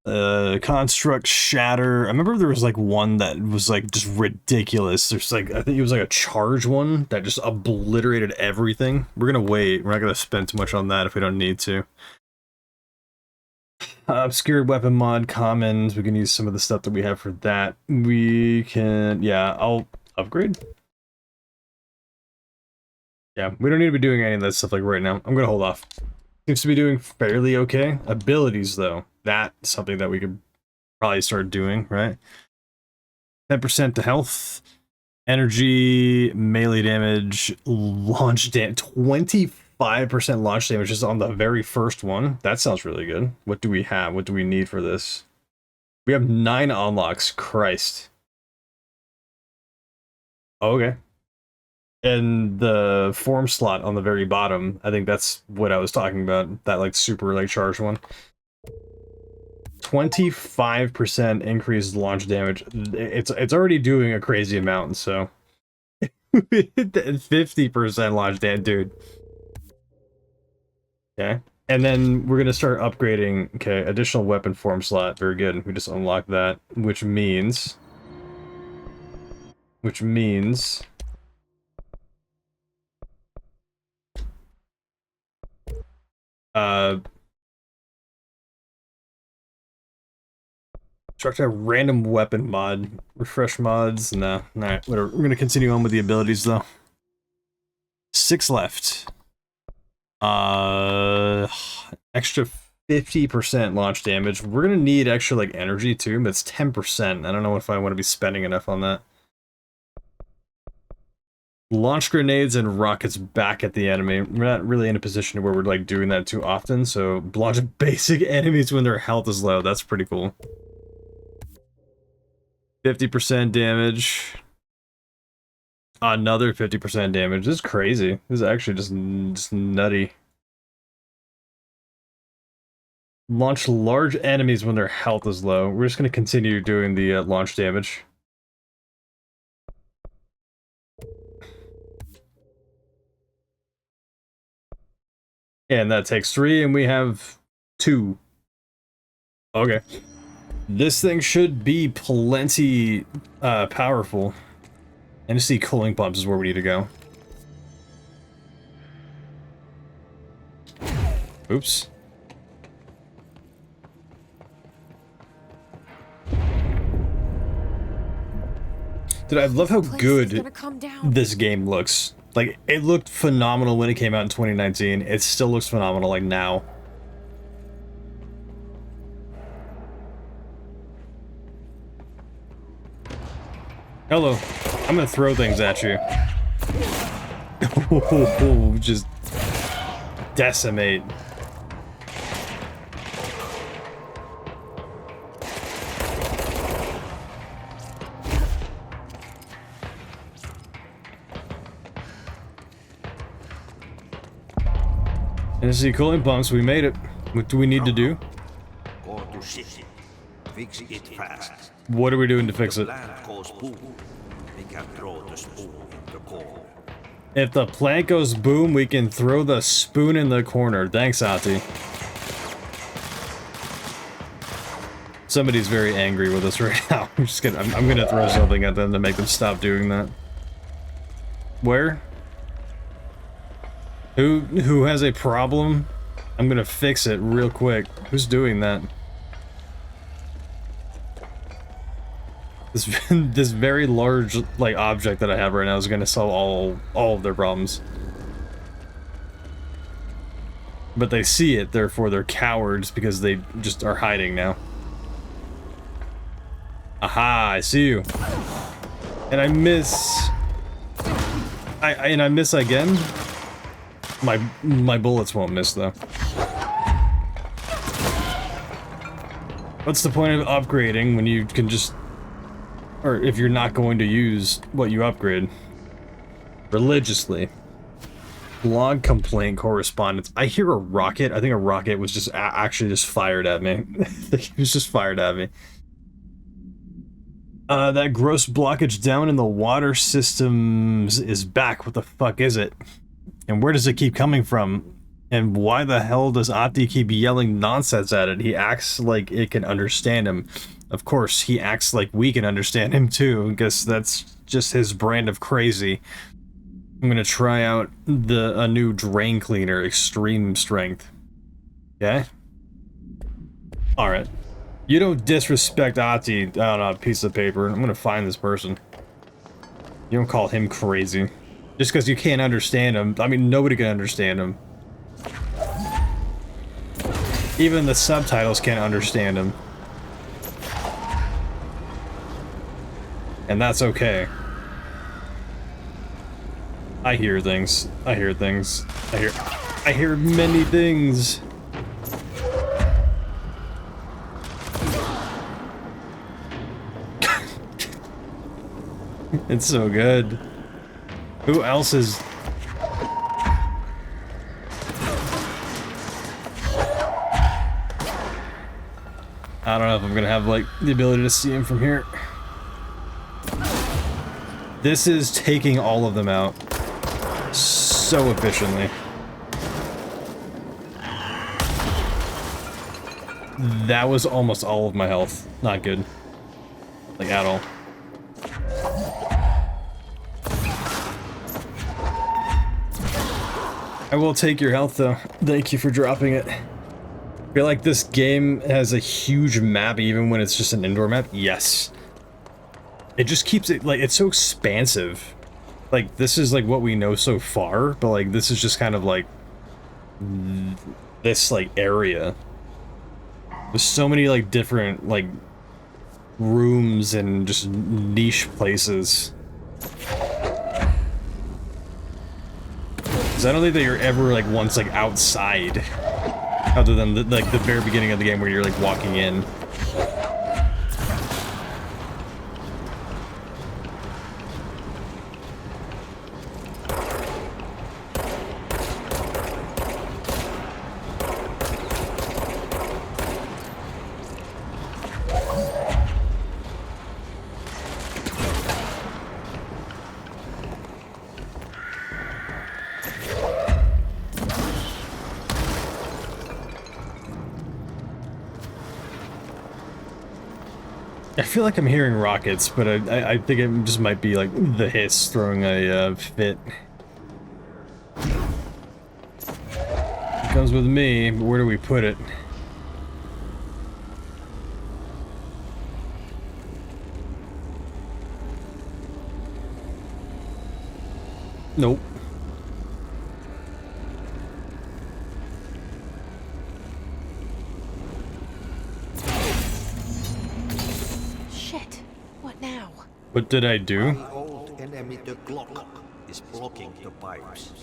Construct Shatter. I remember there was like one that was like just ridiculous. There's like, I think it was like a charge one that just obliterated everything. We're gonna wait. We're not gonna spend too much on that if we don't need to. Obscured weapon mod commons. We can use some of the stuff that we have for that. We can, yeah, I'll upgrade. Yeah, we don't need to be doing any of that stuff like right now. I'm gonna hold off. Seems to be doing fairly okay. Abilities though, that's something that we could probably start doing, right? 10% to health, energy, melee damage, launch damage, 25% launch damage just on the very first one. That sounds really good. What do we have? What do we need for this? We have 9 unlocks. Christ. Okay. And the form slot on the very bottom, I think that's what I was talking about. That like super like charged one. 25% increased launch damage. It's already doing a crazy amount, so 50% launch damage, dude. Okay. And then we're gonna start upgrading. Okay, additional weapon form slot. Very good. We just unlocked that, which means start a random weapon mod. Refresh mods. Nah, alright, whatever. We're gonna continue on with the abilities though. 6 left. Extra 50% launch damage. We're gonna need extra like energy too, but it's 10%. I don't know if I want to be spending enough on that. Launch grenades and rockets back at the enemy. We're not really in a position where we're like doing that too often, so launch basic enemies when their health is low. That's pretty cool. 50% damage. Another 50% damage. This is crazy. This is actually just nutty. Launch large enemies when their health is low. We're just going to continue doing the launch damage. And that takes 3, and we have 2. Okay. This thing should be plenty powerful. NSC cooling pumps is where we need to go. Oops. Dude, I love how good this game looks. Like, it looked phenomenal when it came out in 2019. It still looks phenomenal, like, now. Hello. I'm gonna throw things at you. Just decimate. Energy cooling pumps, we made it. What do we need to do? Go to city. Fix it fast. What are we doing to fix it? Plant goes boom. We can throw the spoon in the corner. If the plant goes boom, we can throw the spoon in the corner. Thanks, Ati. Somebody's very angry with us right now. I'm gonna throw something at them to make them stop doing that. Where? Who has a problem? I'm gonna fix it real quick. Who's doing that? This very large like object that I have right now is gonna solve all of their problems. But they see it, therefore they're cowards because they just are hiding now. Aha, I see you. And I miss. I miss again. My bullets won't miss though. What's the point of upgrading when you can just, or if you're not going to use what you upgrade religiously? Blog complaint correspondence. I hear a rocket. I think a rocket was just actually just fired at me. It was just fired at me. That gross blockage down in the water systems is back. What the fuck is it? And where does it keep coming from? And why the hell does Ati keep yelling nonsense at it? He acts like it can understand him. Of course, he acts like we can understand him too. I guess that's just his brand of crazy. I'm gonna try out a new drain cleaner, extreme strength. Okay? Alright. You don't disrespect Ati on a piece of paper. I'm gonna find this person. You don't call him crazy. Just because you can't understand him. I mean, nobody can understand him. Even the subtitles can't understand him. And that's okay. I hear things. I hear things. I hear many things. It's so good. Who else is... I don't know if I'm gonna have, like, the ability to see him from here. This is taking all of them out so efficiently. That was almost all of my health. Not good. Like, at all. I will take your health though. Thank you for dropping it. I feel like this game has a huge map even when it's just an indoor map. Yes. It just keeps it, like, it's so expansive. Like, this is like what we know so far, but like this is just kind of like this like area. There's so many like different like rooms and just niche places. I don't think that you're ever like once like outside, other than the very beginning of the game where you're like walking in. I feel like I'm hearing rockets, but I think it just might be like the hiss throwing a fit. It comes with me, but where do we put it? Nope. What did I do? My old enemy, the Glock, is blocking the pipes.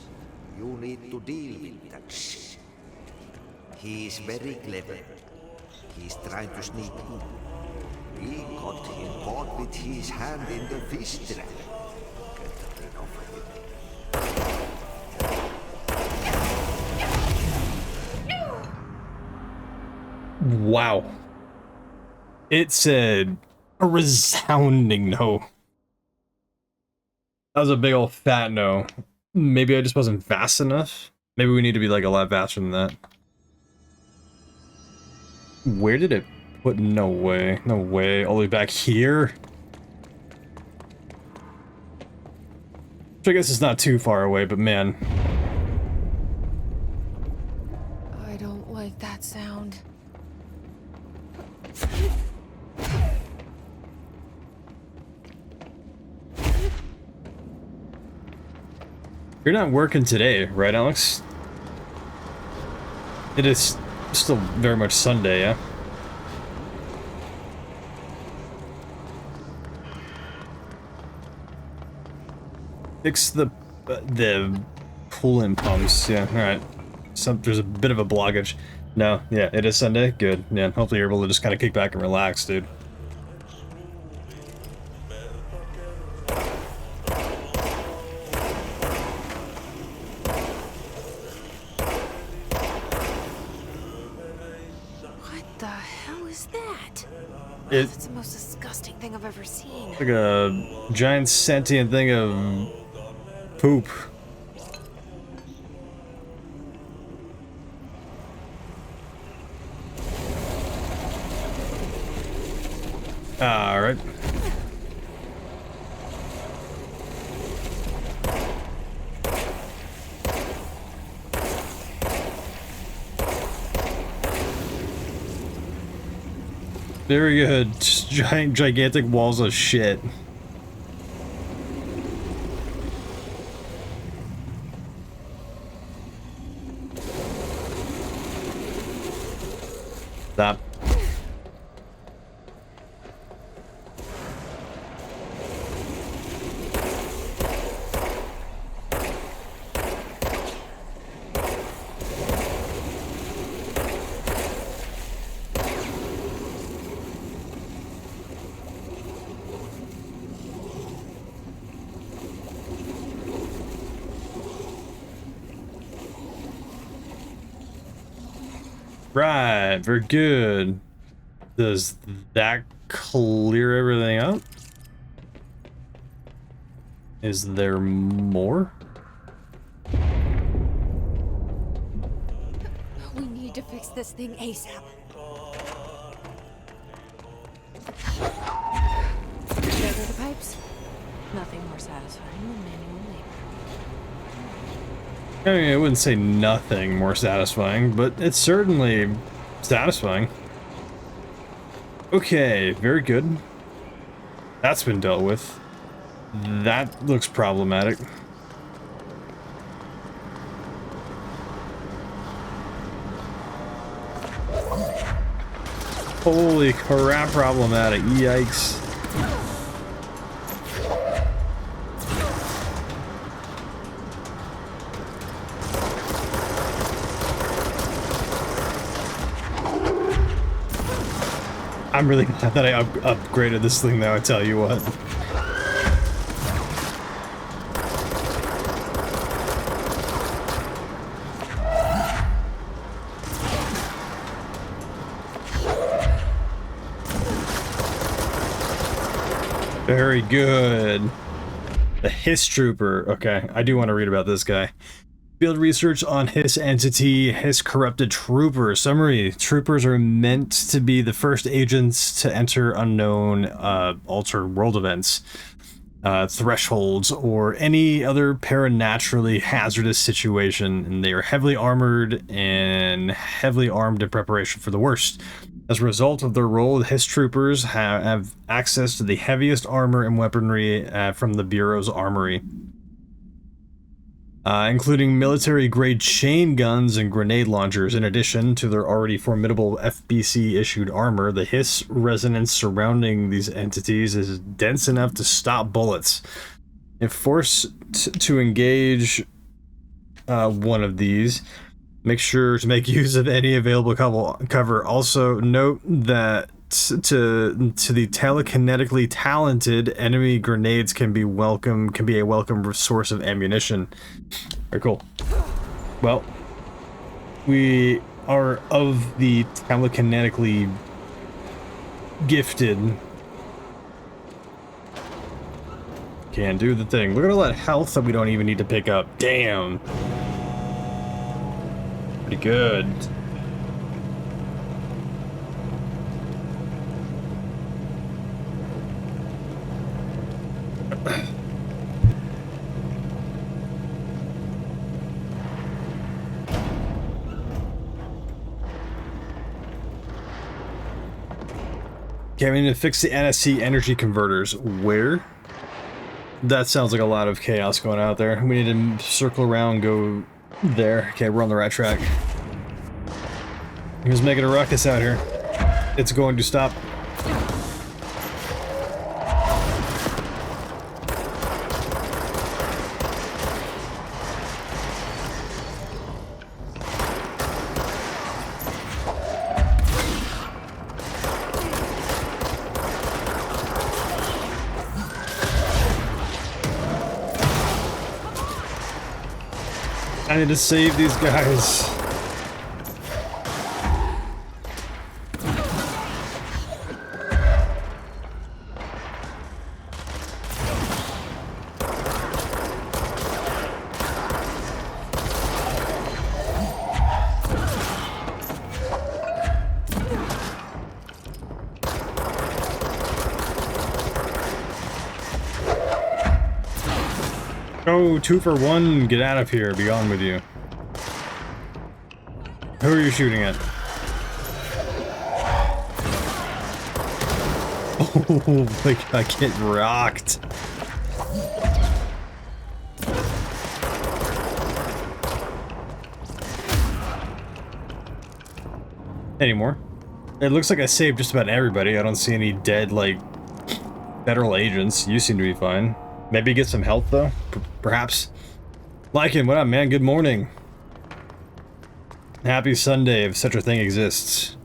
You need to deal with that shit. He is very clever. He's trying to sneak in. We got him caught with his hand in the fish trap. Get rid of him. Wow. It said a resounding no. That was a big old fat no. Maybe I just wasn't fast enough. Maybe we need to be like a lot faster than that. Where did it put? No way. No way. All the way back here? Which I guess it's not too far away, but man. I don't like that sound. You're not working today, right, Alex? It is still very much Sunday, yeah? Fix the coolant pumps, yeah, alright. There's a bit of a blockage. No, yeah, it is Sunday, good. Yeah, hopefully you're able to just kind of kick back and relax, dude. It's the most disgusting thing I've ever seen. Like a giant sentient thing of poop. Alright. Very good. Just gigantic walls of shit. Stop. Right, very good. Does that clear everything up? Is there more? We need to fix this thing ASAP. There are the pipes. Nothing more satisfying than manual labor. I mean, I wouldn't say nothing more satisfying, but it's certainly satisfying. Okay, very good. That's been dealt with. That looks problematic. Holy crap, problematic. Yikes. I'm really glad that I upgraded this thing now, I tell you what. Very good. The Hiss Trooper. Okay, I do want to read about this guy. Field research on Hiss entity, Hiss corrupted trooper. Summary: troopers are meant to be the first agents to enter unknown altered world events, thresholds, or any other paranaturally hazardous situation, and they are heavily armored and heavily armed in preparation for the worst. As a result of their role, the Hiss troopers have access to the heaviest armor and weaponry from the Bureau's armory. Including military-grade chain guns and grenade launchers. In addition to their already formidable FBC-issued armor, the Hiss resonance surrounding these entities is dense enough to stop bullets. If forced to engage one of these, make sure to make use of any available cover. Also, note that to the telekinetically talented, enemy grenades can be a welcome source of ammunition. Very cool. Well, we are of the telekinetically gifted can do the thing. Look at all that health that we don't even need to pick up. Damn. Pretty good. Okay, we need to fix the NSC energy converters. Where? That sounds like a lot of chaos going out there. We need to circle around, go there. Okay, we're on the right track. He's making a ruckus out here. It's going to stop. I need to save these guys. Oh, 2 for 1. Get out of here. Be gone with you. Who are you shooting at? Oh my god, I get rocked. Anymore. It looks like I saved just about everybody. I don't see any dead, like, federal agents. You seem to be fine. Maybe get some help, though? Perhaps. Lycan, what up, man? Good morning. Happy Sunday, if such a thing exists.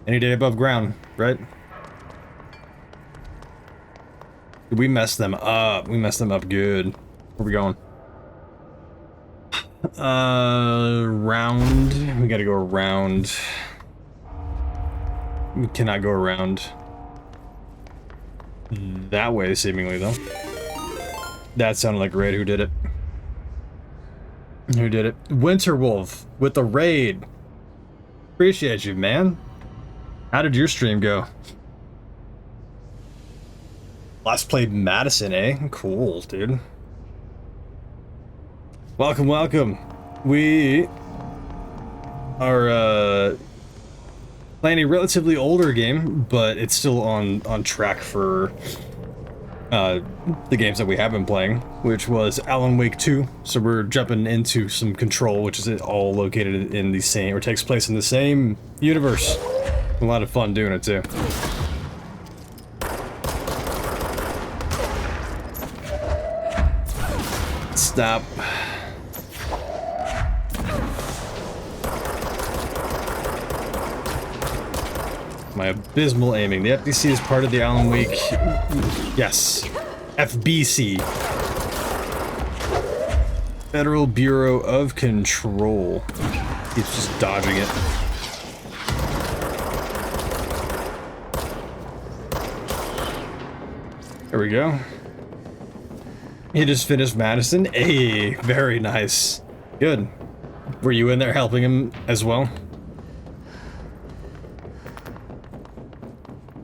Any day above ground, right? We messed them up. We messed them up good. Where are we going? Round. We gotta go around. We cannot go around that way, seemingly, though. That sounded like Raid. Who did it? Who did it? Winterwolf with the raid. Appreciate you, man. How did your stream go? Last played Madison, eh? Cool, dude. Welcome, welcome. We are playing a relatively older game, but it's still on track for the games that we have been playing, which was Alan Wake 2. So we're jumping into some Control, which is all located in the same, or takes place in the same universe. A lot of fun doing it too. Stop. My abysmal aiming. The FBC is part of the Alan Wake... Yes. FBC. Federal Bureau of Control. He's just dodging it. There we go. He just finished Madison. Hey, very nice. Good. Were you in there helping him as well?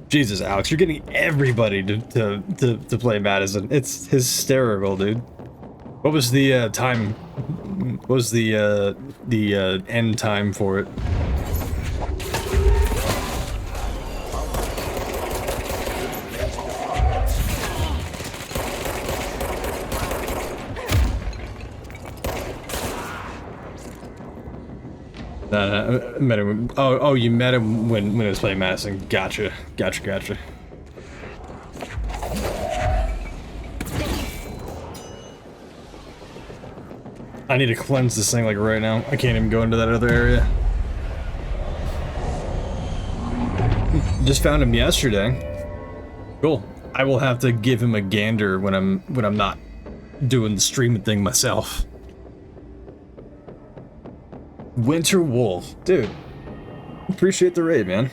Jesus, Alex, you're getting everybody to play Madison. It's hysterical, dude. What was the time? What was the end time for it? Met him. Oh, you met him when it was playing Madison. Gotcha. I need to cleanse this thing like right now. I can't even go into that other area. Just found him yesterday. Cool. I will have to give him a gander when I'm not doing the streaming thing myself. Winter Wolf. Dude, appreciate the raid, man.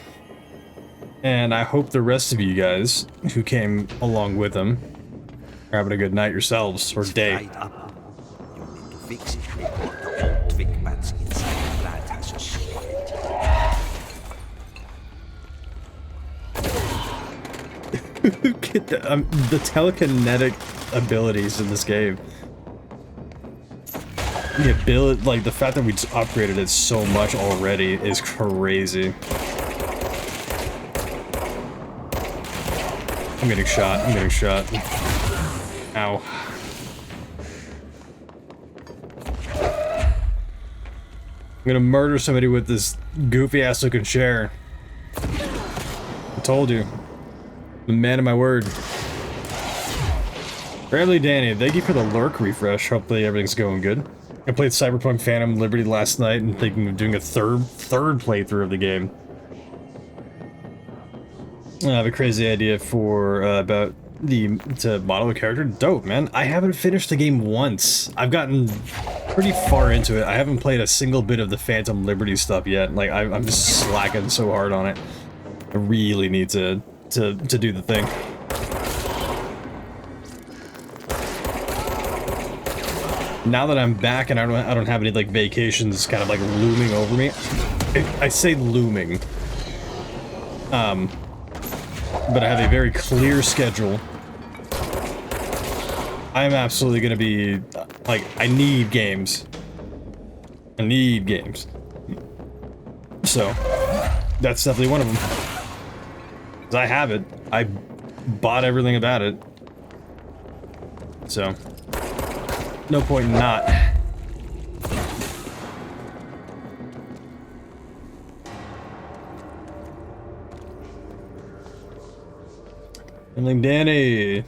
And I hope the rest of you guys who came along with him are having a good night yourselves, or day. Right up. You need to fix it before the old Vic bats inside the plant has a split. Get the telekinetic abilities in this game. The ability, like the fact that we just upgraded it so much already is crazy. I'm getting shot. I'm getting shot. Ow. I'm gonna murder somebody with this goofy ass looking chair. I told you. The man of my word. Bradley Danny, thank you for the lurk refresh. Hopefully everything's going good. I played Cyberpunk Phantom Liberty last night and thinking of doing a third playthrough of the game. I have a crazy idea for to model a character. Dope, man. I haven't finished the game once. I've gotten pretty far into it. I haven't played a single bit of the Phantom Liberty stuff yet. Like I'm just slacking so hard on it. I really need to do the thing. Now that I'm back and I don't have any like vacations kind of like looming over me. I say looming. But I have a very clear schedule. I'm absolutely gonna be like, I need games. I need games. So that's definitely one of them. 'Cause I have it. I bought everything about it. So no point in not. Feeling Danny.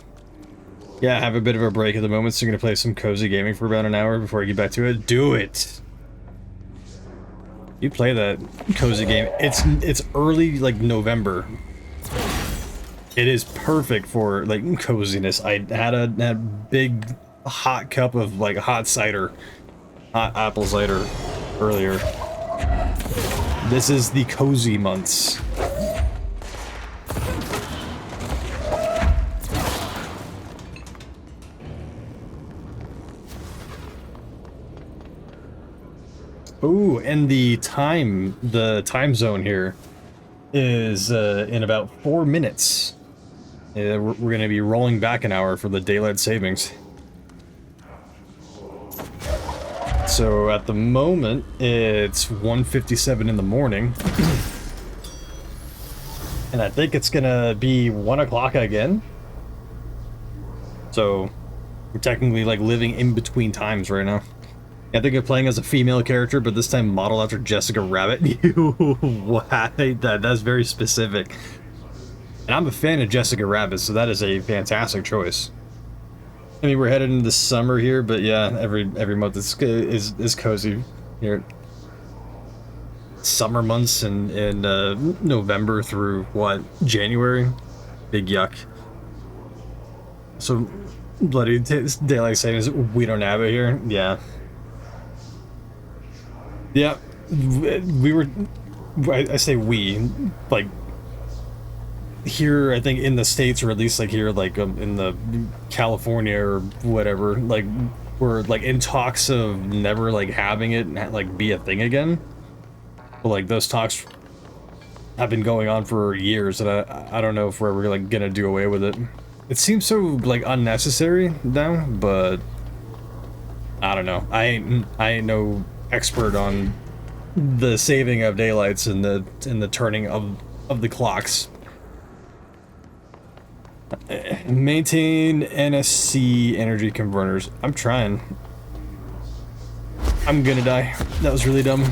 Yeah, I have a bit of a break at the moment, so I'm gonna play some cozy gaming for about an hour before I get back to it. Do it! You play that cozy game. It's early, like, November. It is perfect for, like, coziness. I had a big hot cup of, like, hot cider. Hot apple cider earlier. This is the cozy months. Ooh, and the time zone here is in about 4 minutes. We're going to be rolling back an hour for the daylight savings. So at the moment, it's 1:57 in the morning. And I think it's going to be 1 o'clock again. So we're technically like living in between times right now. I think I'm playing as a female character, but this time modeled after Jessica Rabbit. What? That's very specific. And I'm a fan of Jessica Rabbit, so that is a fantastic choice. I mean, we're headed into the summer here, but yeah, every month is cozy here. Summer months in November through what, January? Big yuck. So bloody daylight savings, we don't have it here. Yeah. Yeah, we were, I say we, like, here, I think, in the States, or at least, like, here, like, in the California or whatever, like, we're, like, in talks of never, like, having it, like, be a thing again. But, like, those talks have been going on for years, and I don't know if we're ever, like, gonna do away with it. It seems so, like, unnecessary now, but I don't know. I ain't no expert on the saving of daylights and the turning of the clocks. Maintain NSC energy converters. I'm trying. I'm gonna die. That was really dumb.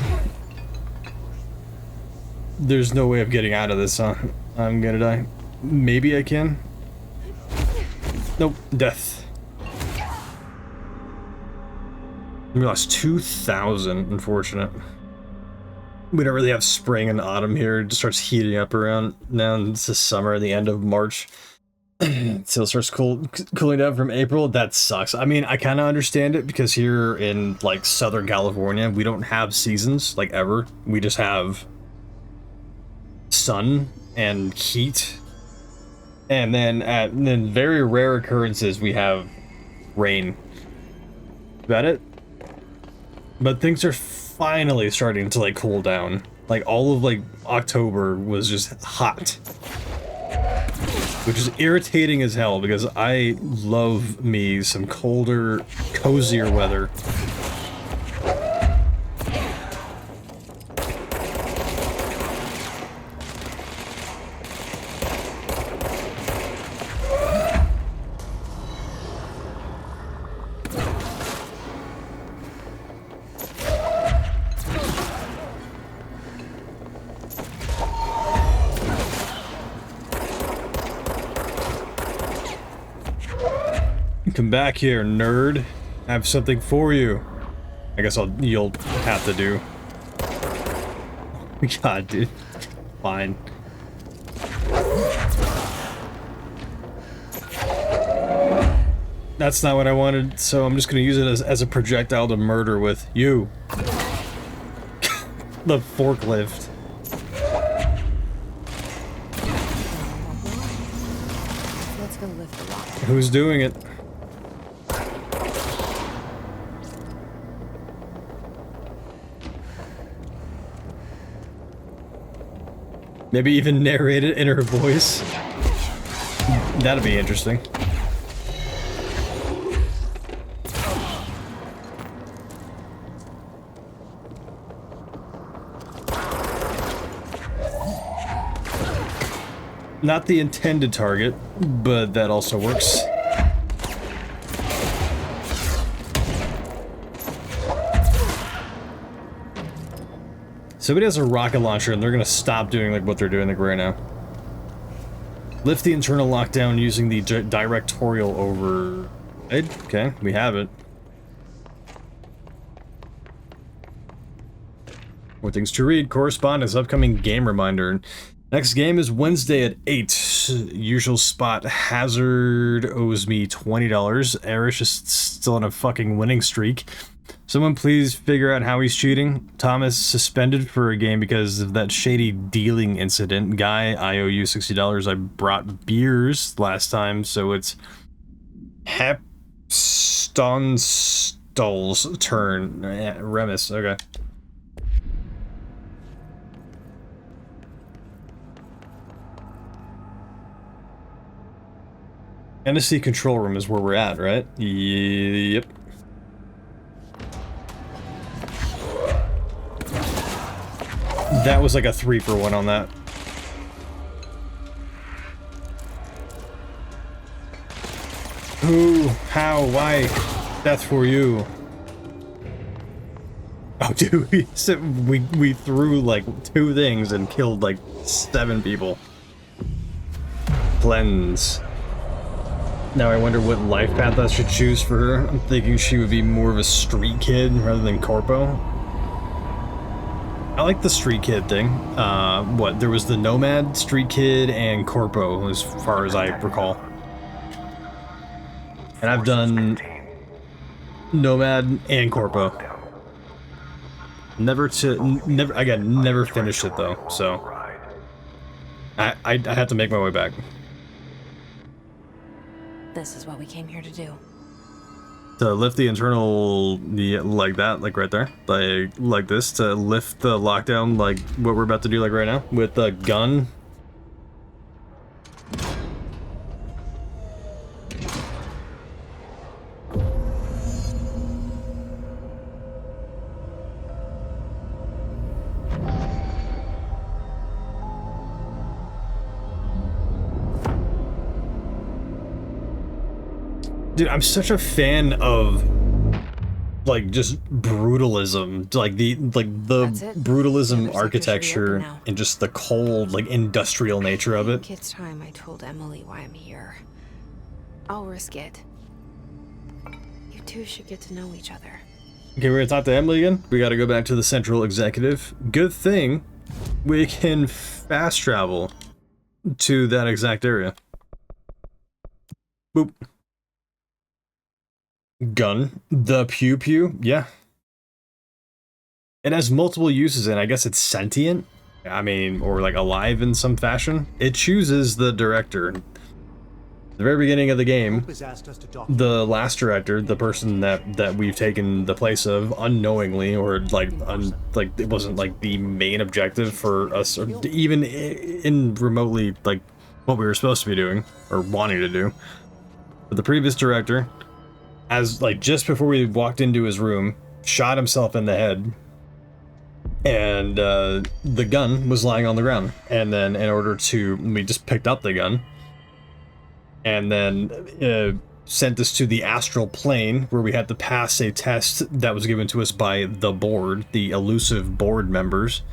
There's no way of getting out of this, huh? I'm gonna die. Maybe I can. Nope. Death. We lost 2,000, unfortunate. We don't really have spring and autumn here. It just starts heating up around now. It's the summer, the end of March. Until it starts cooling down from April. That sucks. I mean, I kind of understand it because here in like Southern California, we don't have seasons like ever. We just have sun and heat, and then very rare occurrences we have rain. About it. But things are finally starting to like cool down. Like all of like October was just hot. Which is irritating as hell because I love me some colder, cozier weather. Come back here, nerd. I have something for you. I guess you'll have to do. God, dude. Fine. That's not what I wanted, so I'm just gonna use it as a projectile to murder with you. The forklift. Let's go lift the rock. Who's doing it? Maybe even narrate it in her voice. That'd be interesting. Not the intended target, but that also works. Somebody has a rocket launcher and they're gonna stop doing like what they're doing like right now. Lift the internal lockdown using the directorial override. Okay, we have it. More things to read. Correspondence. Upcoming game reminder. Next game is Wednesday at 8. Usual spot. Hazard owes me $20. Erish is still on a fucking winning streak. Someone please figure out how he's cheating. Thomas suspended for a game because of that shady dealing incident. Guy, I owe you $60. I brought beers last time, so it's Hepstonstall's turn. Remus, okay. NSC control room is where we're at, right? Yep. That was like a 3-for-1 on that. Who? How? Why? Death for you. Oh, dude, we threw like 2 things and killed like 7 people. Cleanse. Now I wonder what life path I should choose for her. I'm thinking she would be more of a street kid rather than corpo. I like the street kid thing. There was the nomad, street kid, and corpo as far as I recall. And I've done nomad and corpo. Never finished it though, so I had to make my way back. This is what we came here to do. To lift the internal, like that, like right there, like this, to lift the lockdown, like what we're about to do, like right now, with the gun. Dude, I'm such a fan of like just brutalism, like the brutalism architecture and just the cold, like industrial nature of it. It's time I told Emily why I'm here. I'll risk it. You two should get to know each other. Okay, we're gonna talk to Emily again. We gotta go back to the central executive. Good thing we can fast travel to that exact area. Boop. Gun. The pew pew. Yeah. It has multiple uses, and I guess it's sentient. I mean, or like alive in some fashion. It chooses the director. At the very beginning of the game, the last director, the person that we've taken the place of unknowingly, or like it wasn't like the main objective for us, or even in remotely like what we were supposed to be doing or wanting to do. But the previous director, as like just before we walked into his room, shot himself in the head. And the gun was lying on the ground, and then we just picked up the gun and then sent us to the astral plane, where we had to pass a test that was given to us by the board, the elusive board members.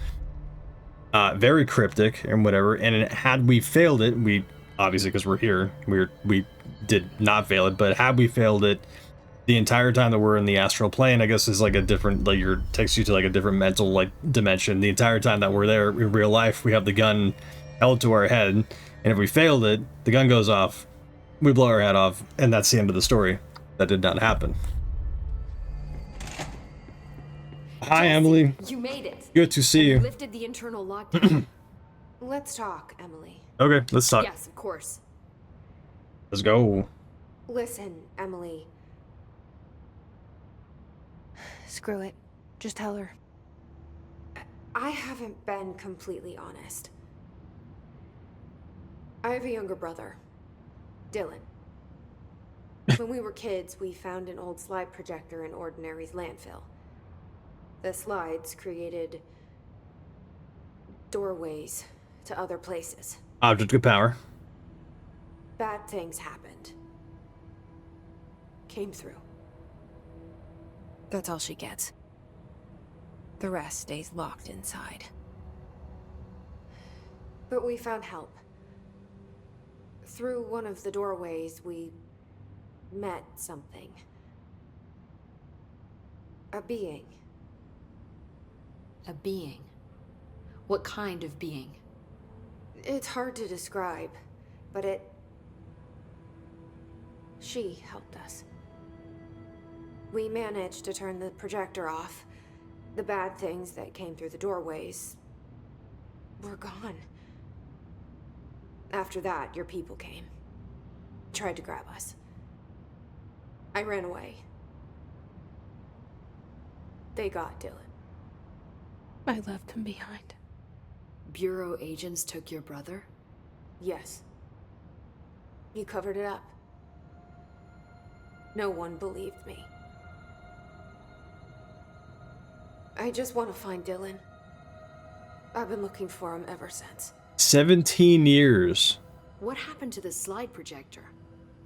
Very cryptic and whatever, and had we failed it, we obviously, because we're here, we did not fail it, but had we failed it, the entire time that we're in the astral plane, I guess, is like a different, like, takes you to like a different mental like dimension. The entire time that we're there in real life, we have the gun held to our head, and if we failed it, the gun goes off, we blow our head off, and that's the end of the story. That did not happen. Hi, Emily. You made it. Good to see you. Lifted the internal lockdown. Let's talk, Emily. Okay, let's talk. Yes, of course. Let's go. Listen, Emily. Screw it. Just tell her. I haven't been completely honest. I have a younger brother, Dylan. When we were kids, we found an old slide projector in Ordinary's landfill. The slides created doorways to other places. Object of power. Bad things happened. Came through. That's all she gets. The rest stays locked inside. But we found help. Through one of the doorways, we met something. A being. A being? What kind of being? It's hard to describe, but she helped us. We managed to turn the projector off. The bad things that came through the doorways were gone. After that, your people came. Tried to grab us. I ran away. They got Dylan. I left him behind. Bureau agents took your brother? Yes. You covered it up. No one believed me. I just want to find Dylan. I've been looking for him ever since. 17 years. What happened to the slide projector?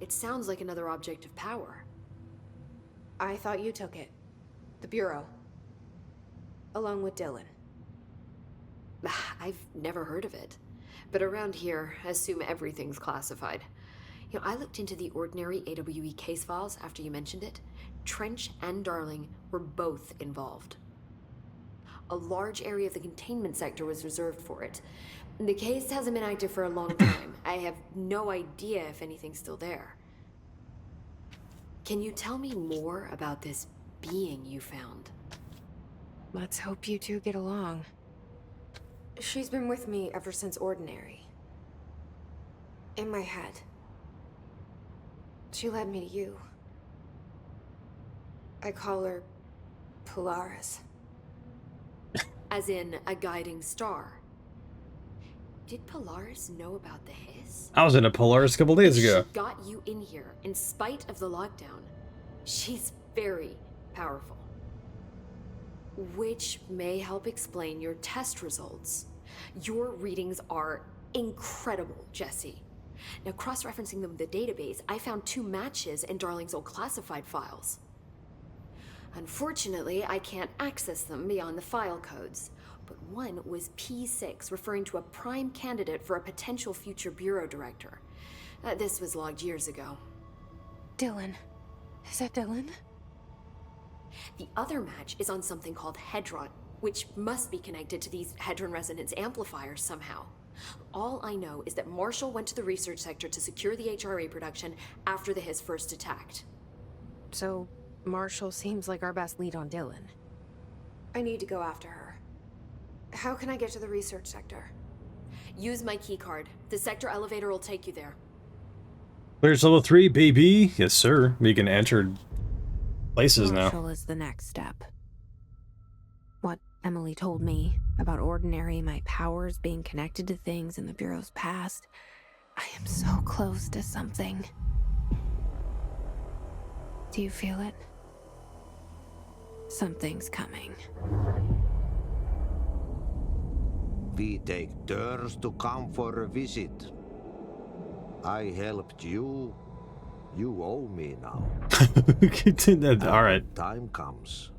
It sounds like another object of power. I thought you took it. The Bureau. Along with Dylan. I've never heard of it. But around here, I assume everything's classified. You know, I looked into the Ordinary AWE case files after you mentioned it. Trench and Darling were both involved. A large area of the containment sector was reserved for it. The case hasn't been active for a long time. I have no idea if anything's still there. Can you tell me more about this being you found? Let's hope you two get along. She's been with me ever since Ordinary. In my head. She led me to you. I call her Polaris. As in a guiding star. Did Polaris know about the hiss? I was in a Polaris a couple days ago. She got you in here in spite of the lockdown. She's very powerful. Which may help explain your test results. Your readings are incredible, Jesse. Now, cross-referencing them with the database, I found 2 matches in Darling's old classified files. Unfortunately, I can't access them beyond the file codes. But one was P6, referring to a prime candidate for a potential future bureau director. This was logged years ago. Dylan. Is that Dylan? The other match is on something called Hedron, which must be connected to these Hedron resonance amplifiers somehow. All I know is that Marshall went to the research sector to secure the HRA production after the Hiss first attacked. So, Marshall seems like our best lead on Dylan. I need to go after her. How can I get to the research sector? Use my key card. The sector elevator will take you there. Clear's level 3, baby. Yes, sir. We can enter places now. Marshall is the next step. What Emily told me about Ordinary, my powers being connected to things in the Bureau's past. I am so close to something. Do you feel it? Something's coming. We take turns to come for a visit. I helped you. You owe me now. All right. Time comes.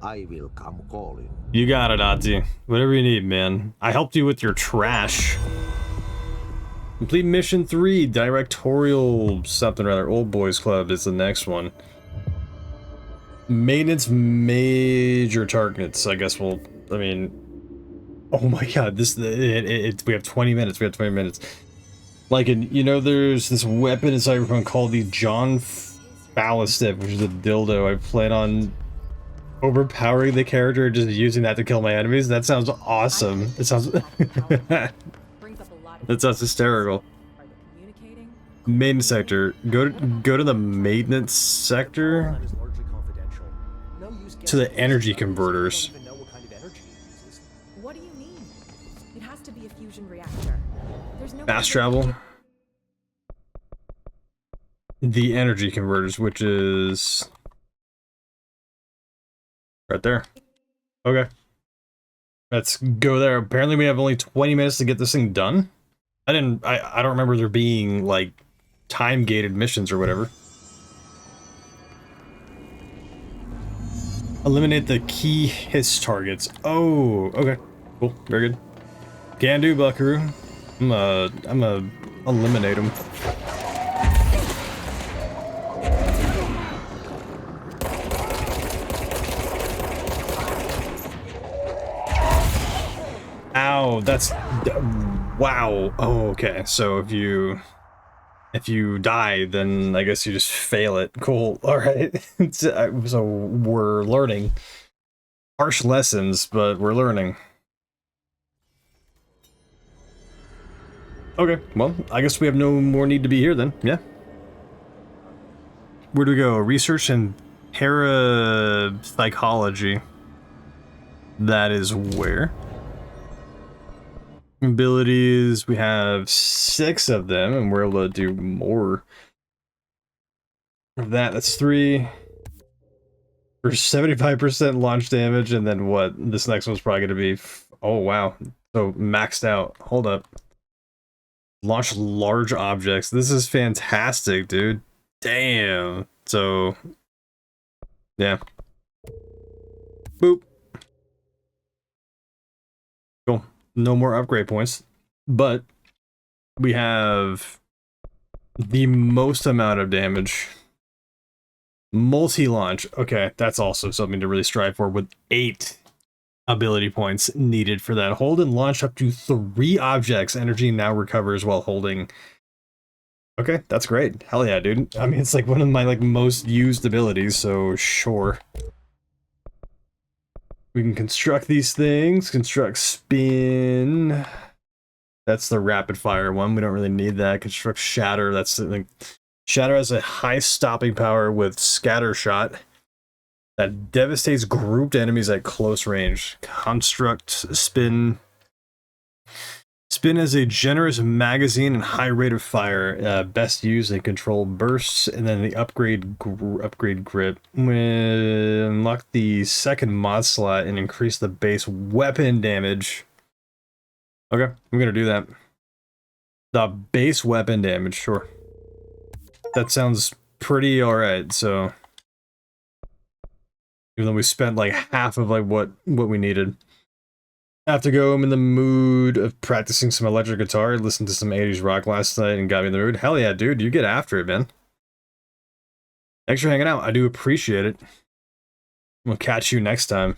I will come calling. You got it, Ozzy. Whatever you need, man. I helped you with your trash. Complete mission 3, directorial something or other. Old Boys Club is the next one. Maintenance major targets. I guess we'll. I mean, oh my God, this we have 20 minutes. We have 20 minutes. Like, you know, there's this weapon in Cyberpunk called the John Fallistip, which is a dildo. I plan on overpowering the character, just using that to kill my enemies. That sounds awesome. It sounds that sounds hysterical. Maintenance sector. Go to the maintenance sector. To the energy converters. What do you mean? It has to be a fusion reactor. There's no Fast travel. The energy converters, which is right there. Okay. Let's go there. Apparently we have only 20 minutes to get this thing done. I don't remember there being like time gated missions or whatever. Eliminate the key Hiss targets. Oh, okay. Cool. Very good. Can do, Buckaroo. I'm eliminate them. Ow, that's wow. Oh, okay. So if you die, then I guess you just fail it. Cool. All right. So we're learning harsh lessons, but we're learning. Okay. Well, I guess we have no more need to be here then. Yeah. Where do we go? Research and parapsychology. That is where. Abilities, we have 6 of them, and we're able to do more of that. That's 3 for 75% launch damage, and then what? This next one's probably going to be, oh wow, so maxed out. Hold up. Launch large objects. This is fantastic, dude. Damn. So, yeah. Boop. Cool. No more upgrade points, but we have the most amount of damage. Multi-launch. Okay, that's also something to really strive for, with 8 ability points needed for that. Hold and launch up to 3 objects. Energy now recovers while holding. Okay, that's great. Hell yeah, dude. I mean, it's like one of my most used abilities, so sure. We can construct these things. Construct spin. That's the rapid fire one. We don't really need that. Construct shatter. That's the shatter has a high stopping power with scatter shot that devastates grouped enemies at close range. Construct spin. Spin has a generous magazine and high rate of fire. Best used in controlled bursts, and then the upgrade grip. Unlock the second mod slot and increase the base weapon damage. Okay, I'm gonna do that. The base weapon damage, sure. That sounds pretty alright. So, even though we spent like half of what we needed. I have to go. I'm in the mood of practicing some electric guitar. Listened to some 80s rock last night and got me in the mood. Hell yeah, dude. You get after it, man. Thanks for hanging out. I do appreciate it. We'll catch you next time.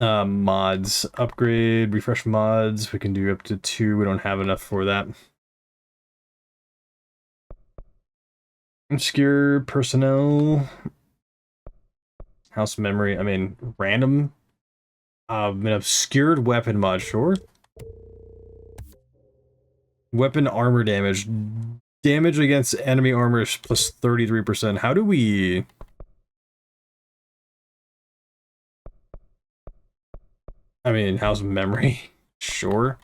Mods. Upgrade, refresh mods. We can do up to 2. We don't have enough for that. Obscure personnel. House memory. I mean, random. An obscured weapon mod, sure. Weapon armor damage. Damage against enemy armor is plus 33%. How do we... I mean, house memory. Sure.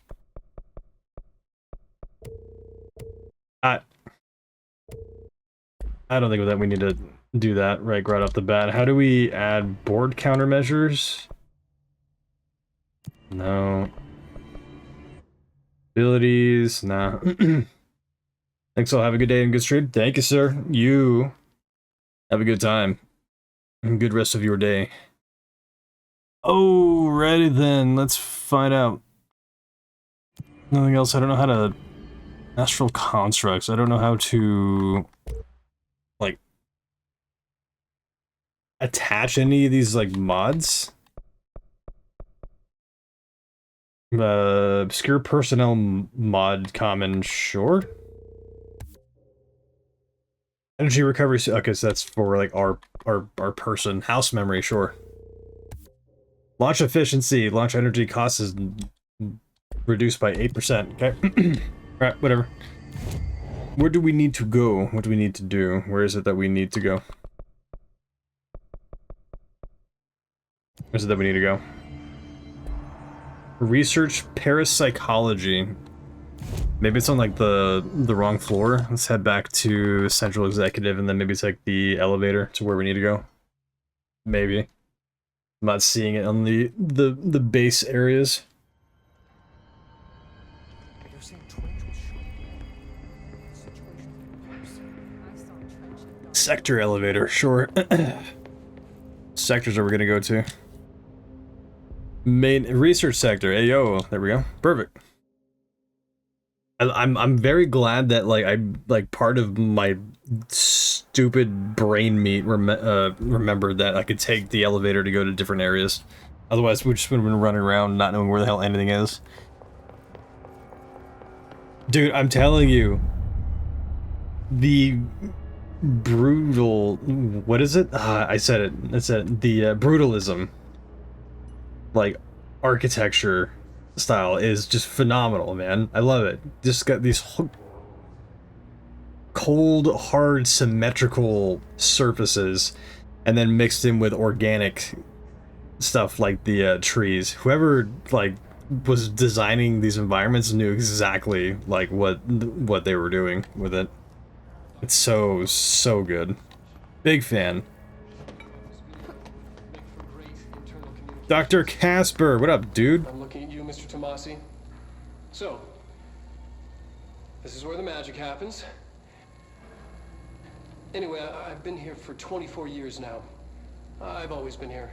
I don't think that we need to do that right off the bat. How do we add board countermeasures? No. Abilities, nah. Thanks, all. Have a good day and good stream. Thank you, sir. You have a good time. And good rest of your day. Alrighty then, let's find out. Nothing else. I don't know how to... Astral constructs. I don't know how to... like... attach any of these, like, mods. Obscure personnel mod common, sure. Energy recovery, okay, so that's for like our person. House memory, sure. Launch efficiency, launch energy cost is reduced by 8%. Okay, right, whatever. Where do we need to go? What do we need to do? Where is it that we need to go? Where is it that we need to go? Research parapsychology. Maybe it's on like the wrong floor. Let's head back to Central Executive and then maybe take the elevator to where we need to go. Maybe. I'm not seeing it on the base areas. Sector elevator, sure. Sectors are we gonna go to? Main research sector. Hey yo, there we go. Perfect. I'm very glad that like part of my stupid brain meat remembered that I could take the elevator to go to different areas. Otherwise, we just would have been running around not knowing where the hell anything is. Dude, I'm telling you, the brutal. What is it? I said it. I said the brutalism. Like architecture style is just phenomenal, man. I love it. Just got these cold, hard, symmetrical surfaces, and then mixed in with organic stuff like the trees. Whoever like was designing these environments knew exactly like what they were doing with it. It's so good. Big fan. Dr. Casper, what up, dude? I'm looking at you, Mr. Tomasi. So, this is where the magic happens. Anyway, I've been here for 24 years now. I've always been here.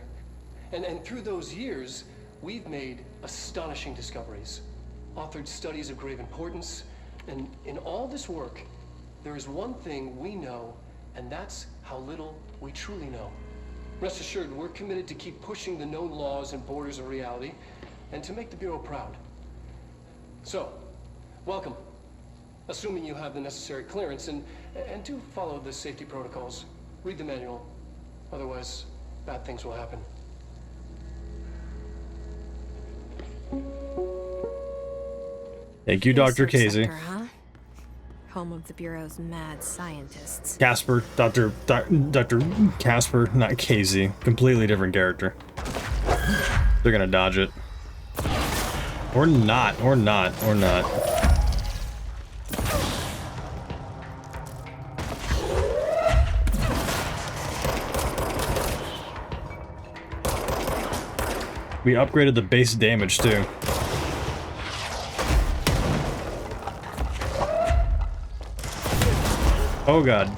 And through those years, we've made astonishing discoveries, authored studies of grave importance, and in all this work, there is one thing we know, and that's how little we truly know. Rest assured, we're committed to keep pushing the known laws and borders of reality, and to make the Bureau proud. So, welcome. Assuming you have the necessary clearance, and do follow the safety protocols. Read the manual. Otherwise, bad things will happen. Thank you, Dr. Research Casey. Center, huh? Home of the Bureau's mad scientists. Casper, Dr. Casper, not Casey. Completely different character. They're gonna dodge it. Or not, or not, or not. We upgraded the base damage too. Oh god.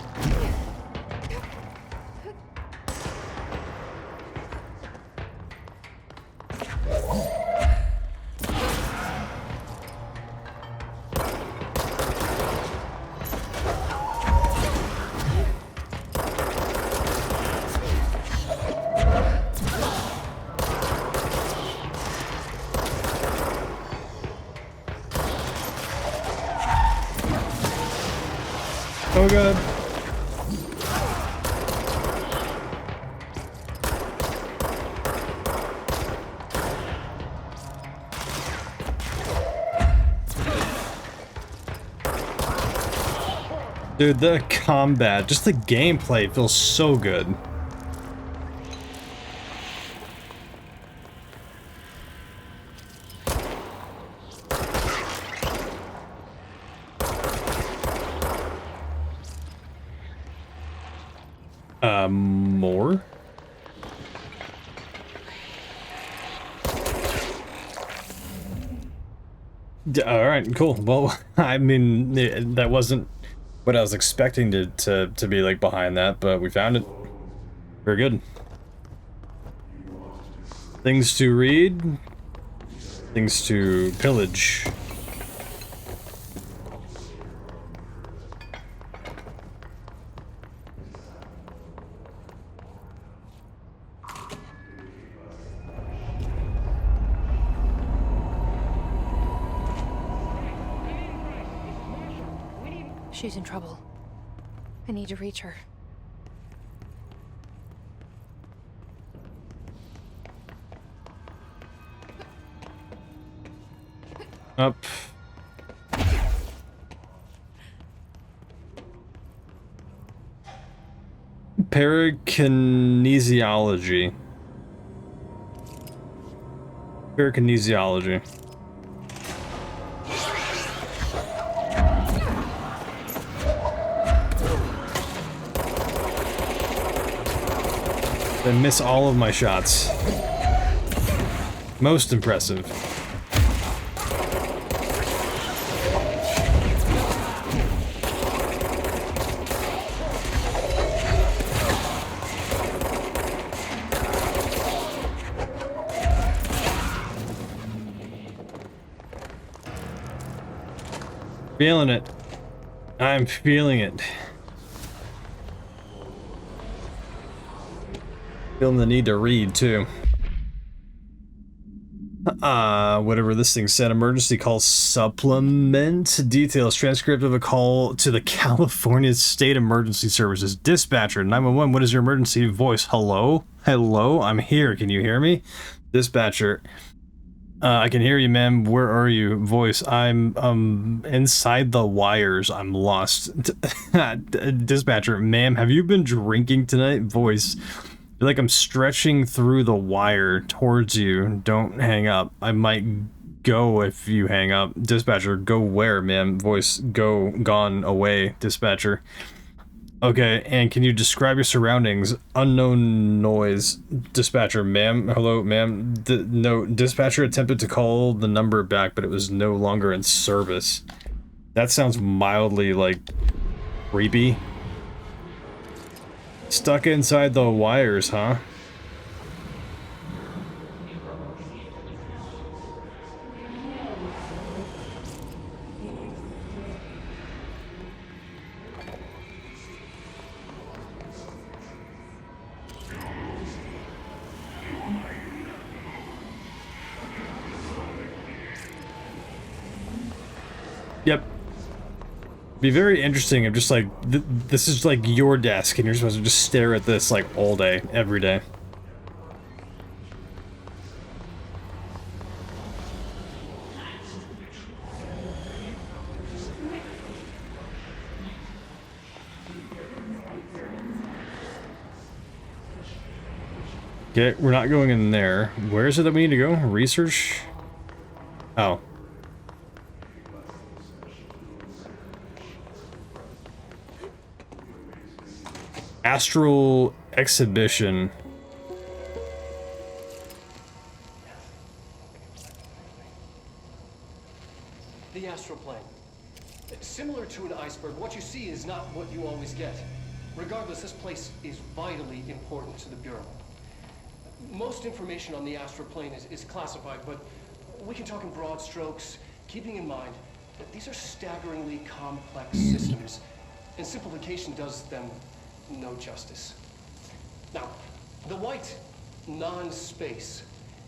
Oh god. Dude, the combat, just the gameplay feels so good. More? All right, cool. Well, I mean, that wasn't what I was expecting to be like behind that, but we found it. Very good. Things to read. Things to pillage. She's in trouble. I need to reach her. Up. Parakinesiology. Parakinesiology. I miss all of my shots. Most impressive. Feeling it. I'm feeling it. Feeling the need to read, too. Whatever this thing said. Emergency call supplement. Details. Transcript of a call to the California State Emergency Services. Dispatcher, 911. What is your emergency voice? Hello? Hello? I'm here. Can you hear me? Dispatcher. I can hear you, ma'am. Where are you? Voice. I'm, inside the wires. I'm lost. Dispatcher. Ma'am, have you been drinking tonight? Voice. I feel like I'm stretching through the wire towards you. Don't hang up. I might go if you hang up. Dispatcher, go where, ma'am? Voice, go, gone, away. Dispatcher. Okay, and can you describe your surroundings? Unknown noise. Dispatcher, ma'am. Hello, ma'am. No, dispatcher attempted to call the number back, but it was no longer in service. That sounds mildly, like, creepy. Stuck inside the wires, huh? Yep. Be very interesting if just like this is like your desk and you're supposed to just stare at this like all day, every day. Okay, we're not going in there. Where is it that we need to go? Research? Oh. Astral exhibition. The astral plane. Similar to an iceberg, what you see is not what you always get. Regardless, this place is vitally important to the Bureau. Most information on the astral plane is classified, but we can talk in broad strokes, keeping in mind that these are staggeringly complex systems, and simplification does them no justice. Now, the white non-space,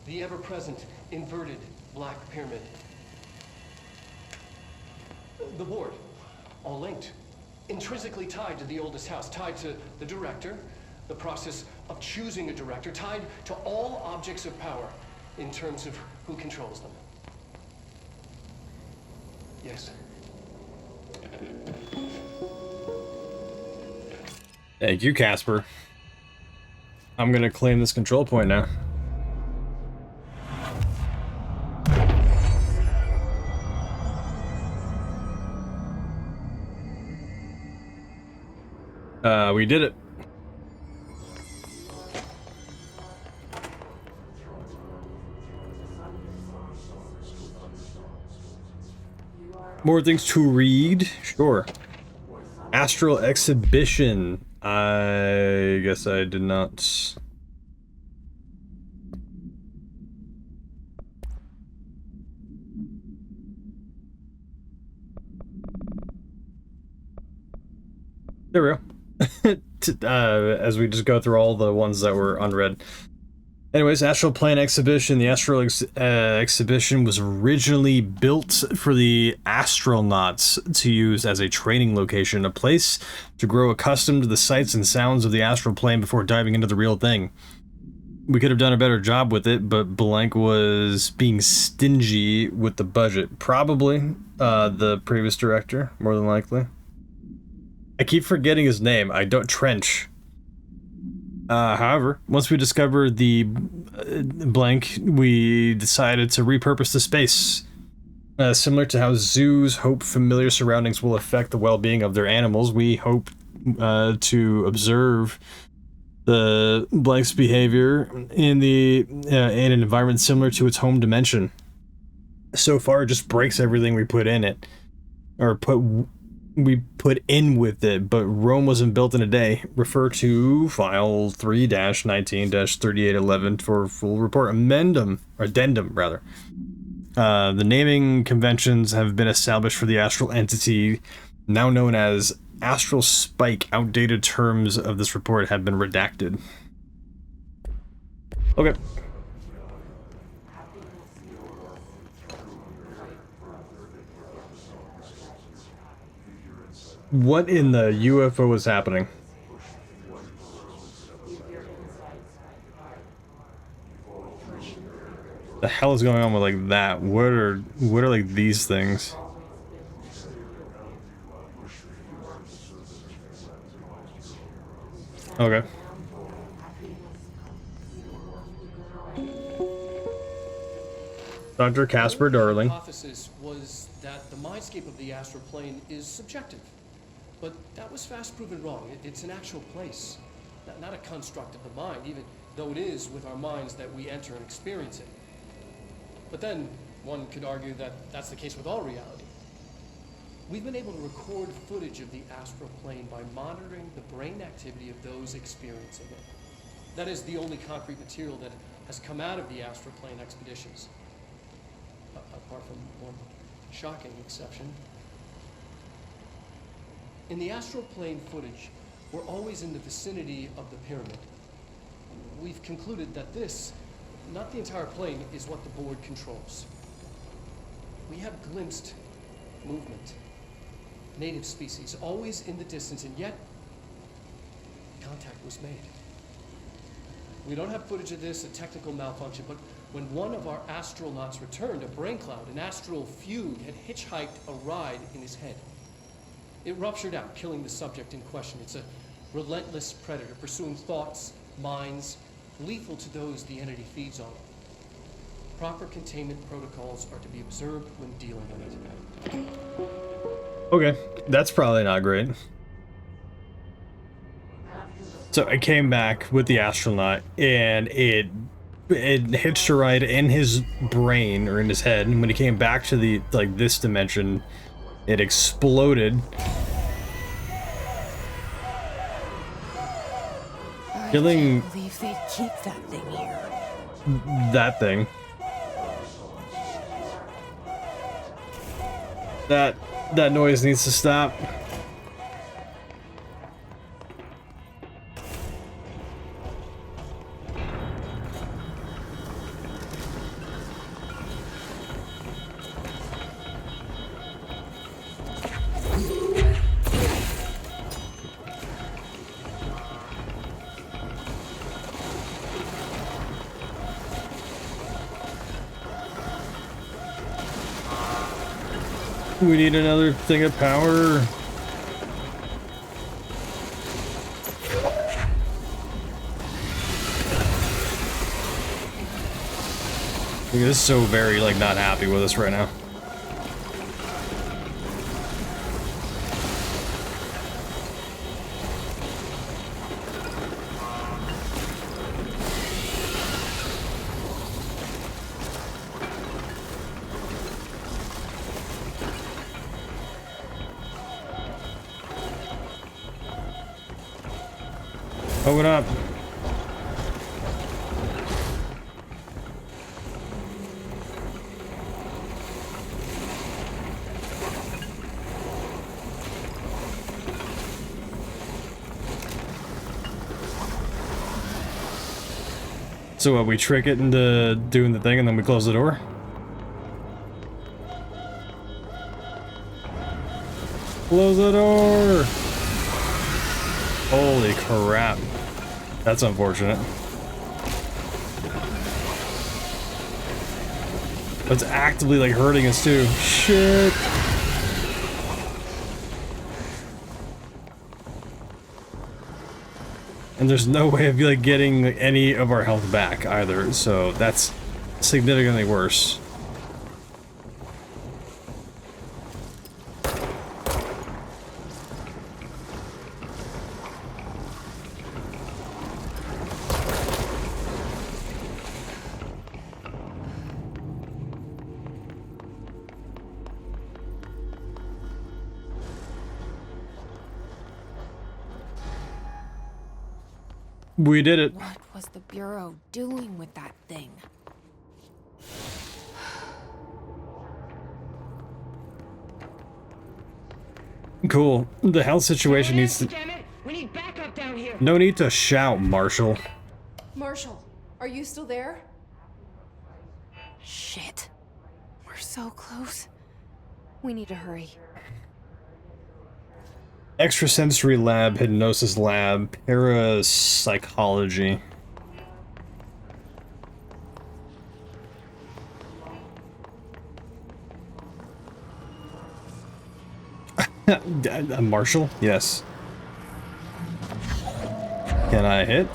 the ever-present inverted black pyramid. The board, all linked. intrinsically tied to the oldest house, tied to the director, the process of choosing a director, tied to all objects of power in terms of who controls them. Yes. Thank you, Casper. I'm gonna claim this control point now. We did it. More things to read? Sure. Astral Exhibition. I guess I did not... There we go. As we just go through all the ones that were unread. Anyways, Astral Plane Exhibition. The Astral Exhibition was originally built for the astronauts to use as a training location, a place to grow accustomed to the sights and sounds of the astral plane before diving into the real thing. We could have done a better job with it, but Blank was being stingy with the budget. Probably the previous director, more than likely. I keep forgetting his name. Trench. However, once we discovered the Blank, we decided to repurpose the space. Similar to how zoos hope familiar surroundings will affect the well-being of their animals, we hope to observe the Blank's behavior in an environment similar to its home dimension. So far, it just breaks everything we put in it, or we put in with it, but Rome wasn't built in a day. Refer to file 3-19-3811 for full report. Addendum, rather. The naming conventions have been established for the astral entity, now known as Astral Spike. Outdated terms of this report have been redacted. Okay. What in the UFO is happening? The hell is going on with like that? What are like these things? Okay. Dr. Casper Darling. The hypothesis was that the mindscape of the astral plane is subjective. But that was fast proven wrong. It's an actual place, not a construct of the mind, even though it is with our minds that we enter and experience it. But then, one could argue that that's the case with all reality. We've been able to record footage of the astral plane by monitoring the brain activity of those experiencing it. That is the only concrete material that has come out of the astral plane expeditions. Apart from one shocking exception. In the astral plane footage, we're always in the vicinity of the pyramid. We've concluded that this, not the entire plane, is what the board controls. We have glimpsed movement, native species, always in the distance, and yet contact was made. We don't have footage of this, a technical malfunction, but when one of our astronauts returned, a brain cloud, an astral fugue, had hitchhiked a ride in his head. It ruptured out, killing the subject in question. It's a relentless predator, pursuing thoughts, minds, lethal to those the entity feeds on. Proper containment protocols are to be observed when dealing with it. Okay, that's probably not great. So I came back with the astronaut, and it hitched a ride in his brain, or in his head, and when he came back to the, like, this dimension, it exploded. Killing... I can't believe they'd keep that thing here. That thing. That noise needs to stop. We need another thing of power. He is so very, like, not happy with us right now. Open up. So what, we trick it into doing the thing and then we close the door? Close the door! Holy crap. That's unfortunate. It's actively like hurting us too. Shit. And there's no way of like getting any of our health back either, so that's significantly worse. We did it. What was the Bureau doing with that thing? Cool. The health situation needs to... Damn it! We need backup down here. No need to shout, Marshall. Marshall, are you still there? Shit. We're so close. We need to hurry. Extrasensory lab, hypnosis lab, parapsychology. Marshall? Yes. Can I hit?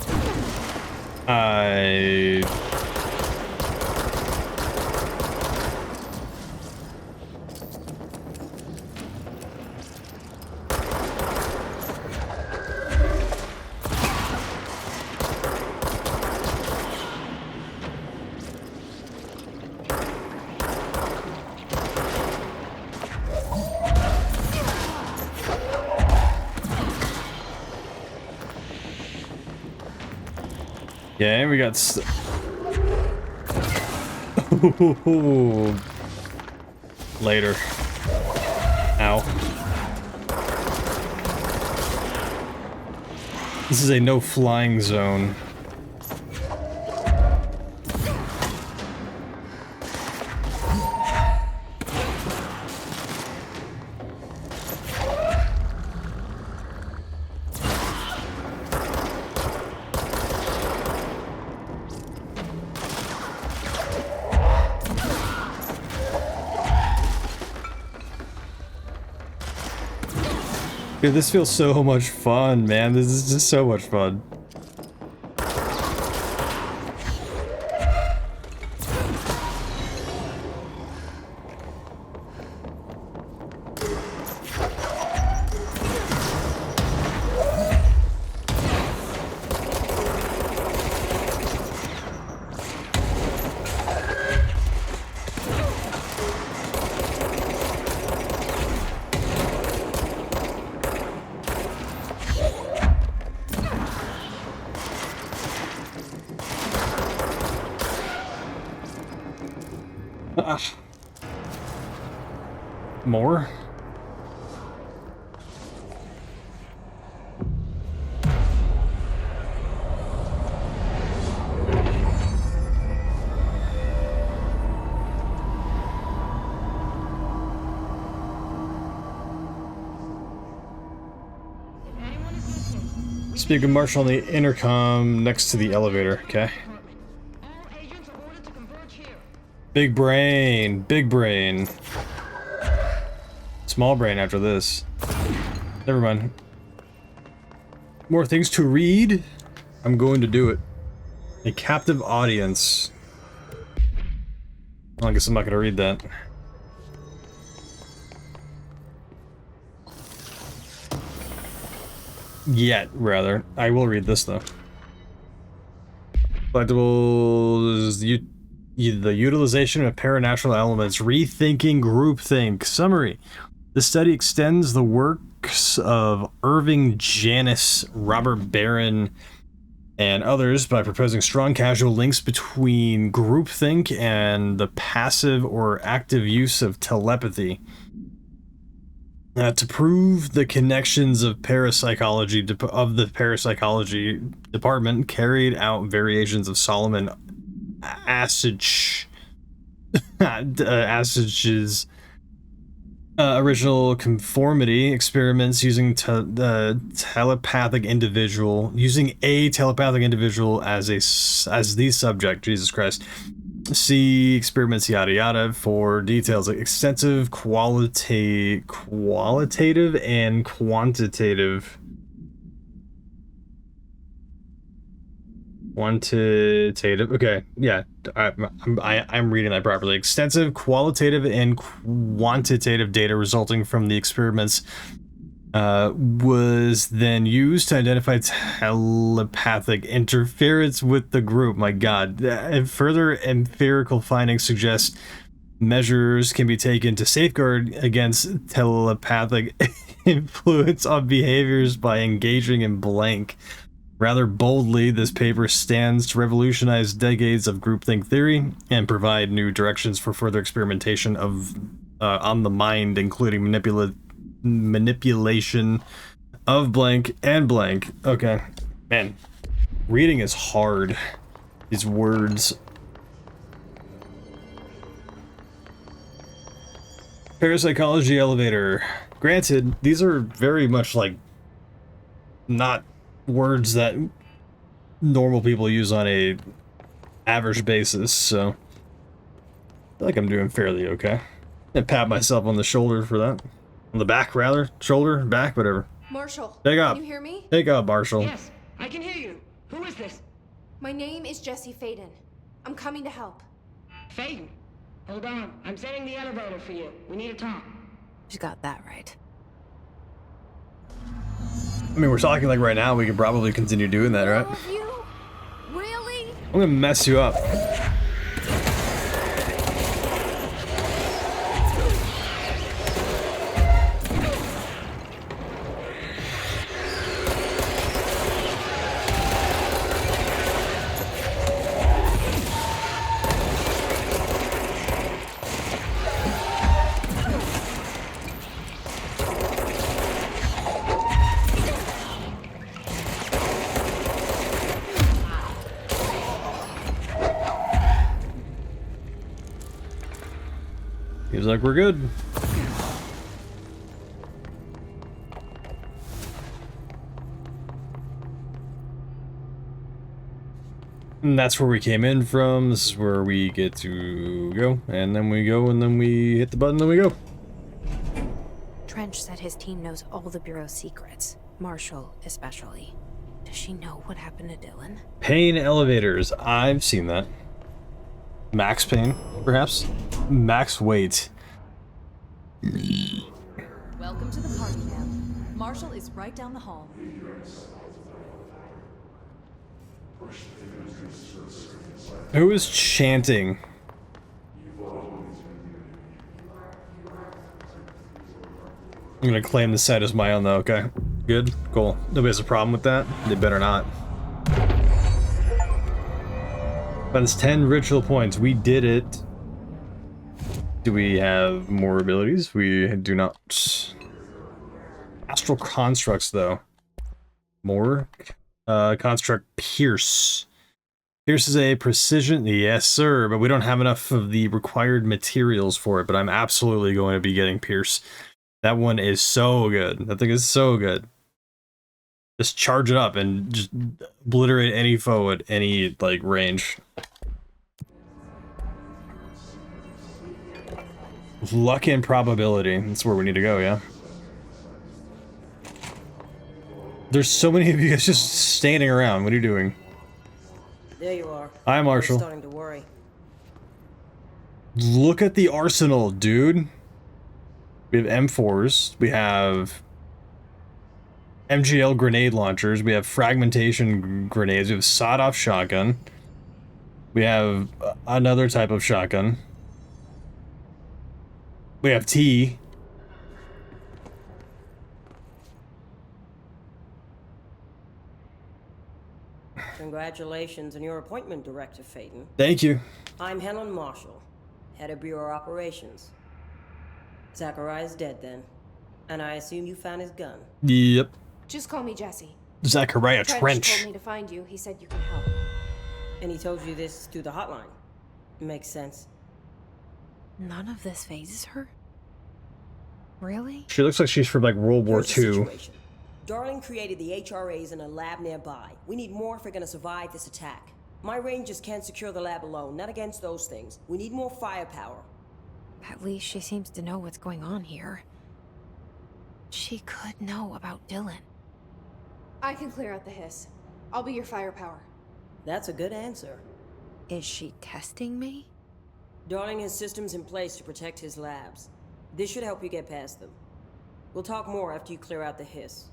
Yeah, we got later. Ow. This is a no flying zone. Dude, this feels so much fun, man. This is just so much fun. More? Speak with Marshall on the intercom next to the elevator, okay? Big brain, big brain. small brain after this. Never mind. More things to read? I'm going to do it. A captive audience. Well, I guess I'm not going to read that. Yet, rather. I will read this, though. Collectibles... the utilization of paranatural elements. Rethinking groupthink. Summary. The study extends the works of Irving Janis, Robert Barron, and others by proposing strong causal links between groupthink and the passive or active use of telepathy. To prove the connections of parapsychology of the parapsychology department carried out variations of Solomon Asage's original conformity experiments using a telepathic individual as the subject. Jesus Christ. See experiments yada yada for details. Extensive qualitative and quantitative okay, yeah, I'm reading that properly. Extensive qualitative and quantitative data resulting from the experiments was then used to identify telepathic interference with the group. My god. And further empirical findings suggest measures can be taken to safeguard against telepathic influence on behaviors by engaging in blank. Rather boldly, this paper stands to revolutionize decades of groupthink theory and provide new directions for further experimentation of on the mind, including manipulation of blank and blank. Okay, man, reading is hard. These words. Parapsychology elevator. Granted, these are very much like not words that normal people use on a average basis, so I feel like I'm doing fairly okay. I pat myself on the shoulder for that. On the back, rather. Shoulder, back, whatever. Marshall, Take up. can you hear me? Take up, Marshall. Yes, I can hear you. Who is this? My name is Jesse Faden. I'm coming to help. Faden? Hold on. I'm setting the elevator for you. We need to talk. She got that right. I mean, we're talking like right now. We could probably continue doing that, right? Really? I'm gonna mess you up. Seems like we're good. And that's where we came in from. This is where we get to go. And then we go, and then we hit the button, then we go. Trench said his team knows all the Bureau's secrets. Marshall, especially. Does she know what happened to Dylan? Pain elevators. I've seen that. Max pain, perhaps? Max weight. Welcome to the party, ma'am. Marshall is right down the hall. Who is chanting? I'm gonna claim the site as my own though, okay? Good, cool. Nobody has a problem with that? They better not. That's 10 ritual points. We did it. Do we have more abilities? We do not. Astral constructs though. More. Construct Pierce. Pierce is a precision. Yes, sir, but we don't have enough of the required materials for it, but I'm absolutely going to be getting Pierce. That one is so good. That thing is so good. Just charge it up and just obliterate any foe at any, like, range. Luck and probability. That's where we need to go, yeah. There's so many of you guys just standing around. What are you doing? There you are. Hi, Marshall. I'm starting to worry. Look at the arsenal, dude. We have M4s. We have MGL grenade launchers. We have fragmentation grenades. We have sawed-off shotgun. We have another type of shotgun. We have T. Congratulations on your appointment, Director Phaeton. Thank you. I'm Helen Marshall, head of Bureau Operations. Zachariah's dead then, and I assume you found his gun. Yep. Just call me Jesse. Zachariah Trench Trench. told me to find you. He said you can help. And he told you this through the hotline. Makes sense. None of this phases her? Really? She looks like she's from like World War Here's the II. situation. Darling created the HRAs in a lab nearby. We need more if we're gonna survive this attack. My rangers can't secure the lab alone, not against those things. We need more firepower. At least she seems to know what's going on here. She could know about Dylan. I can clear out the hiss. I'll be your firepower. That's a good answer. Is she testing me? Darling has systems in place to protect his labs. This should help you get past them. We'll talk more after you clear out the hiss.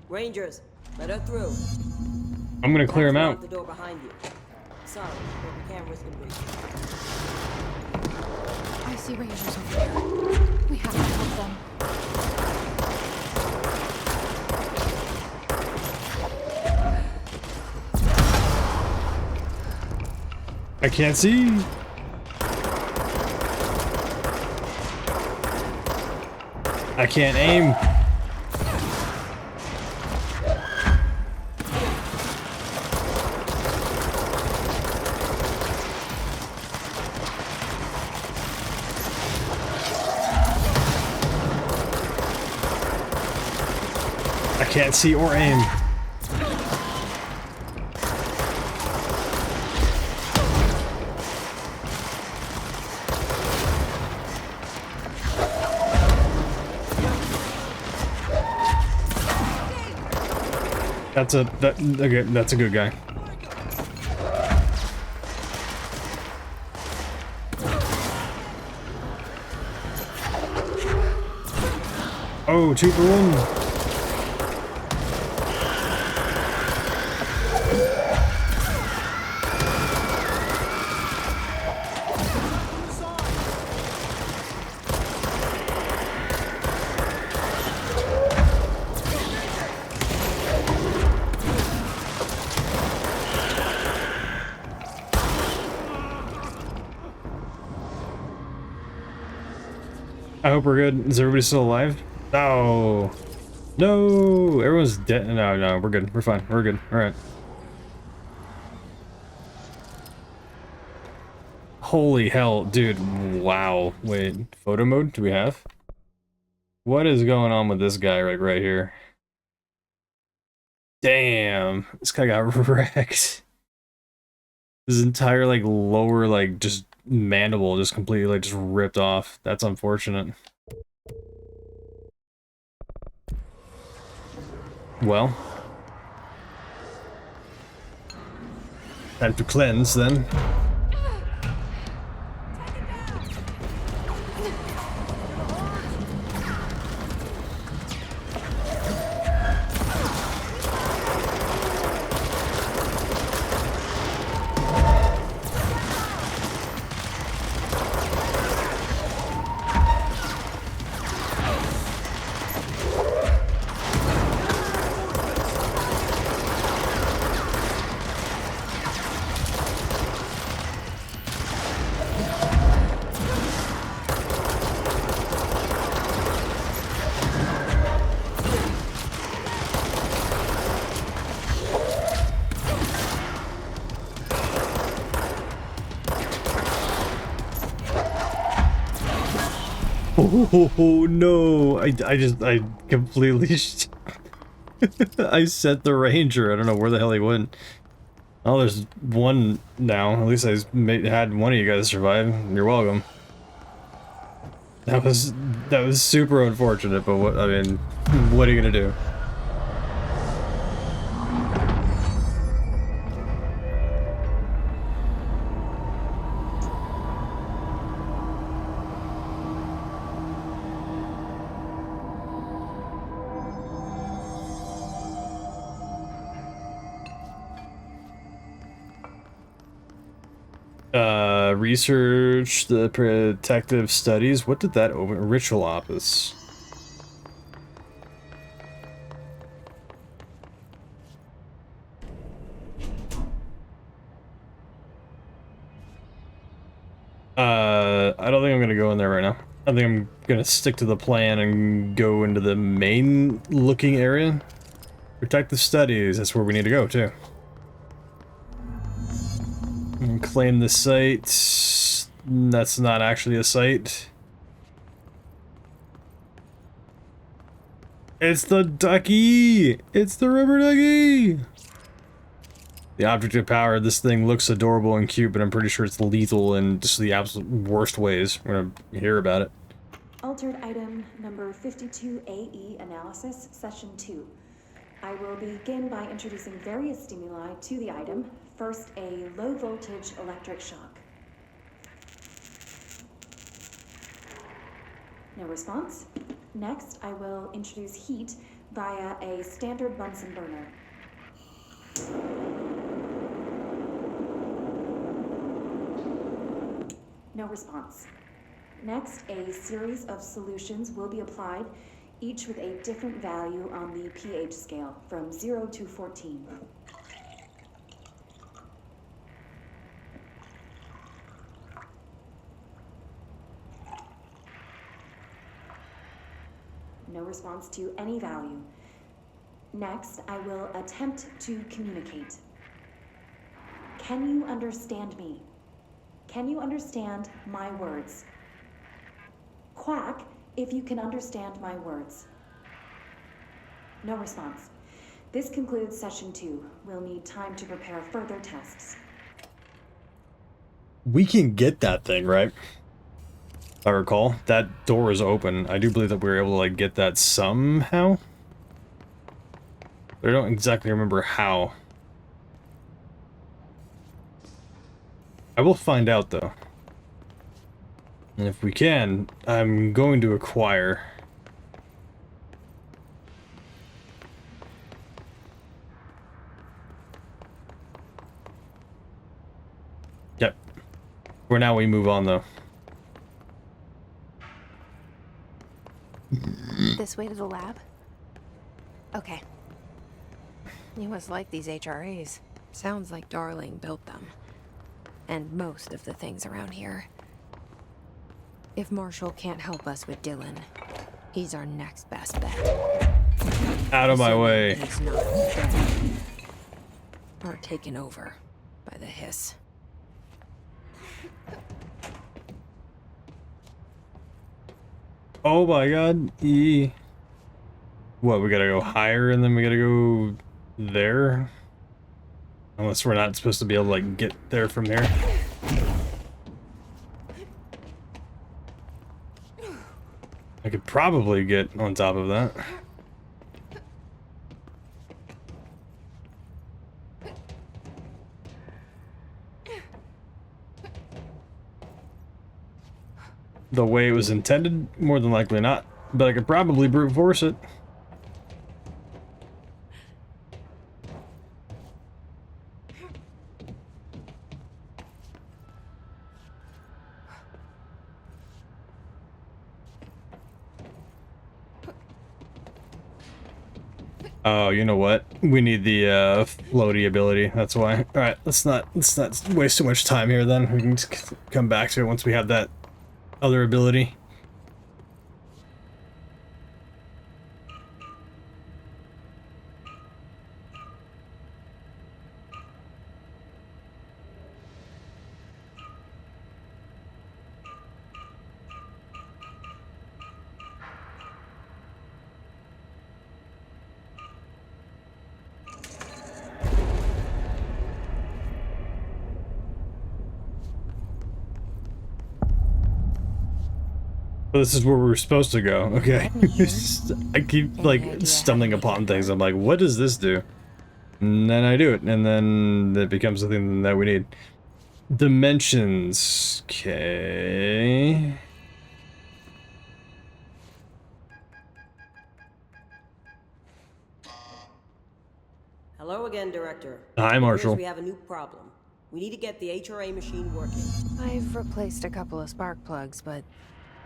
Rangers, let her through. I'm gonna clear him out. The door behind you. Sorry, but we can't risk a breach. I see rangers over there. We have to help them. I can't see. I can't aim. I can't see or aim. Okay, that's a good guy. Oh, 2 for 1. I hope we're good. Is everybody still alive? No. No. Everyone's dead. No, we're good. We're fine. We're good. All right. Holy hell, dude. Wow. Wait, photo mode do we have? What is going on with this guy right here? Damn. This guy got wrecked. His entire like lower like just mandible just completely like just ripped off. That's unfortunate. Well, time to cleanse then. Oh no! I completely I set the ranger. I don't know where the hell he went. Oh, there's one now. At least I had one of you guys survive. You're welcome. That was super unfortunate, but what, I mean, what are you gonna do? Research the protective studies. What did that open? Ritual office. I don't think I'm gonna go in there right now. I think I'm gonna stick to the plan and go into the main looking area. Protective studies, that's where we need to go too. And claim the site. That's not actually a site. It's the ducky! It's the rubber ducky! The object of power, this thing looks adorable and cute, but I'm pretty sure it's lethal in just the absolute worst ways. We're gonna hear about it. Altered item number 52AE analysis, session 2. I will begin by introducing various stimuli to the item. First, a low voltage electric shock. No response. Next, I will introduce heat via a standard Bunsen burner. No response. Next, a series of solutions will be applied, each with a different value on the pH scale, from 0 to 14. No response to any value. Next, I will attempt to communicate. Can you understand me? Can you understand my words? Quack if you can understand my words. No response. This concludes session 2. We'll need time to prepare further tests. We can get that thing, right? If I recall, that door is open. I do believe that we were able to like get that somehow. But I don't exactly remember how. I will find out though. And if we can, I'm going to acquire. Yep. For now we move on though. This way to the lab? Okay. You must like these HRAs. Sounds like Darling built them. And most of the things around here. If Marshall can't help us with Dylan, he's our next best bet. Out of my way. He's not dead. Or taken over by the hiss. Oh my god. What, we gotta go higher and then we gotta go there? Unless we're not supposed to be able to like get there from there. I could probably get on top of that. The way it was intended, more than likely not. But I could probably brute force it. Oh, you know what? We need the floaty ability. That's why. All right, let's not waste too much time here. Then we can just come back to it once we have that other ability. Well, this is where we're supposed to go. Okay. I keep like stumbling upon things. I'm like, what does this do? And then I do it, and then it becomes the thing that we need. Dimensions. Okay. Hello again, Director. Hi, Marshall. We have a new problem. We need to get the HRA machine working. I've replaced a couple of spark plugs, but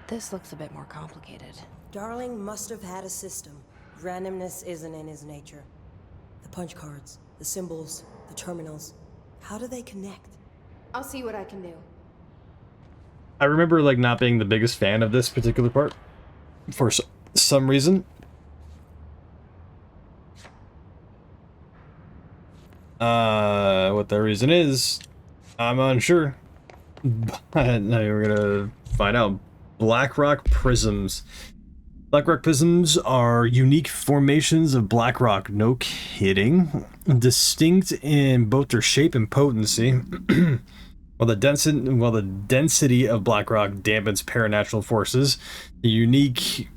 this looks a bit more complicated. Darling must have had a system. Randomness isn't in his nature. The punch cards, the symbols, the terminals. How do they connect? I'll see what I can do. I remember like not being the biggest fan of this particular part for some reason. What the reason is, I'm unsure. But now we're gonna find out. Blackrock prisms. Blackrock prisms are unique formations of Blackrock. No kidding. Distinct in both their shape and potency. While the density of Blackrock dampens paranatural forces, the unique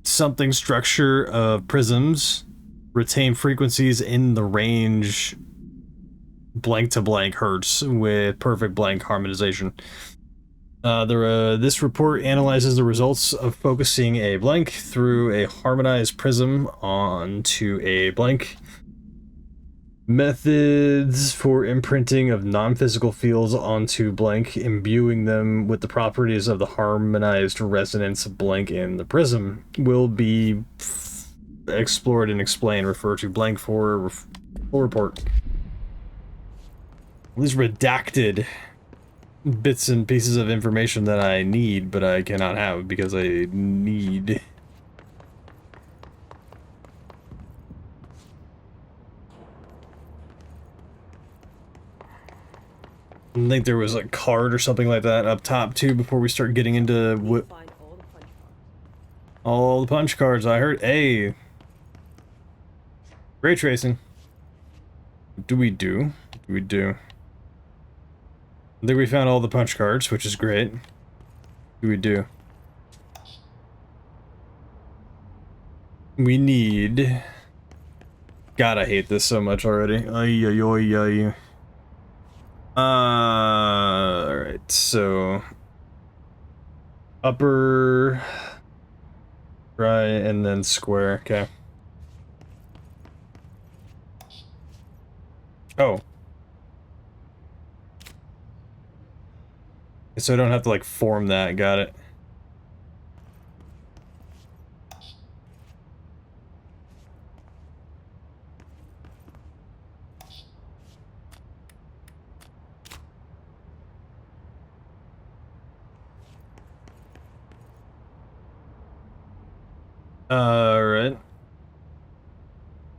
something structure of prisms retain frequencies in the range blank to blank hertz with perfect blank harmonization. This report analyzes the results of focusing a blank through a harmonized prism onto a blank. Methods for imprinting of non-physical fields onto blank, imbuing them with the properties of the harmonized resonance blank in the prism will be explored and explained. Refer to blank for report. These redacted bits and pieces of information that I need, but I cannot have because I need. I think there was a card or something like that up top too before we start getting into what. All the punch cards. I heard. Hey, ray tracing. Do we do? Do we do? I think we found all the punch cards, which is great. Do we do? We need. God, I hate this so much already. Ay, ay, ay, ay. Alright, so upper, right, and then square. Okay. Oh. So I don't have to like form that. Got it. Alright.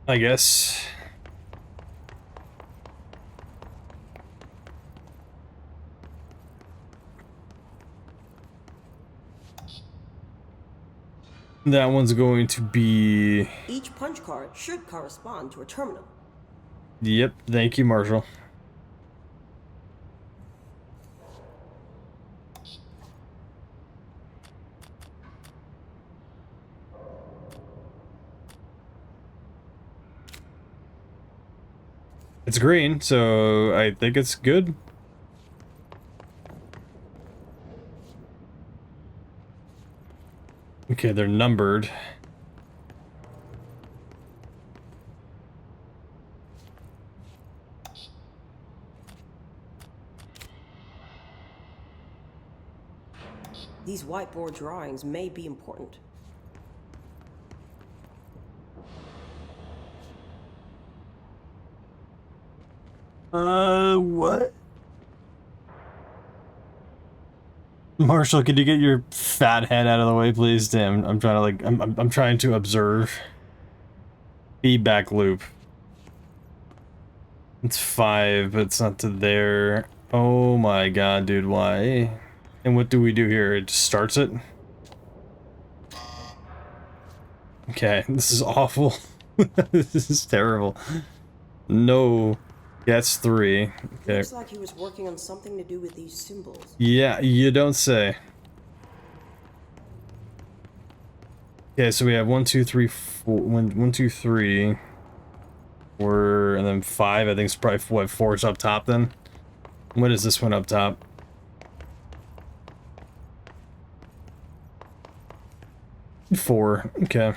I guess. That one's going to be... Each punch card should correspond to a terminal. Yep, thank you, Marshall. It's green, so I think it's good. Okay, they're numbered. These whiteboard drawings may be important. What? Marshall, could you get your fat head out of the way, please? Damn, I'm trying to like, I'm trying to observe. Feedback loop. It's 5, but it's not to there. Oh my god, dude, why? And what do we do here? It just starts it? Okay, this is awful. This is terrible. No. That's 3. Okay. Looks like he was working on something to do with these symbols. Yeah, you don't say. Okay, so we have 1, 2, 3, 4. 1, 2, 3. 4, and then 5. I think it's probably what 4 is up top then. What is this one up top? Four. Okay.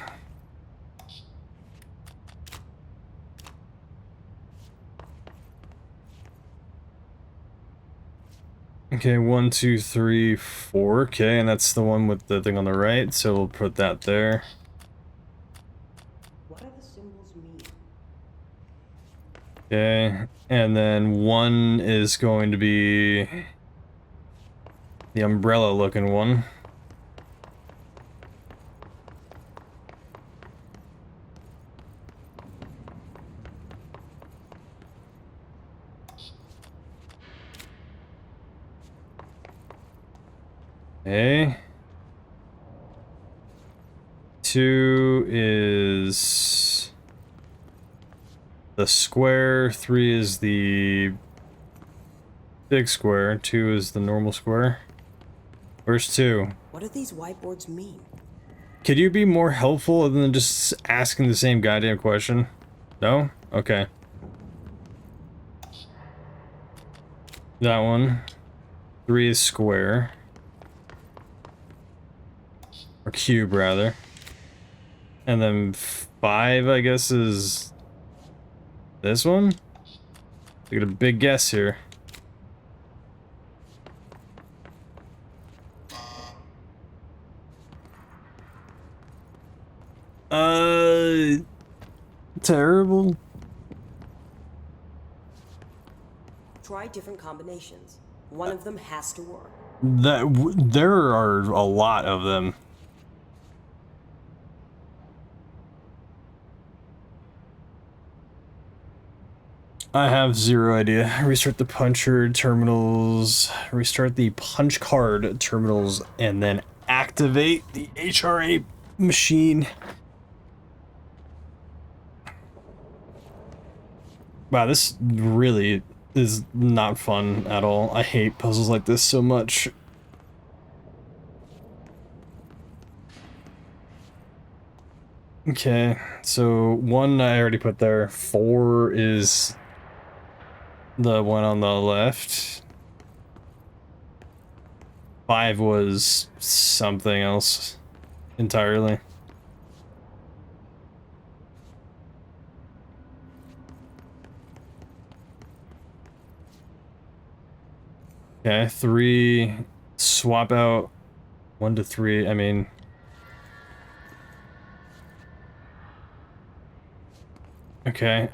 Okay, 1, 2, 3, 4. Okay, and that's the one with the thing on the right, so we'll put that there. What do the symbols mean? Okay, and then 1 is going to be the umbrella looking one. Okay. 2 is the square, 3 is the big square, 2 is the normal square. Where's 2? What do these whiteboards mean? Could you be more helpful other than just asking the same goddamn question? No? Okay. That one. 3 is square. Or cube, rather. And then 5, I guess, is this one? I got a big guess here. Terrible. Try different combinations. One of them has to work. There are a lot of them. I have zero idea. Restart the puncher terminals, restart the punch card terminals, and then activate the HRA machine. Wow, this really is not fun at all. I hate puzzles like this so much. Okay, so 1 I already put there. 4 is the one on the left. 5 was something else entirely. Okay, 3, swap out 1 to 3, I mean... Okay,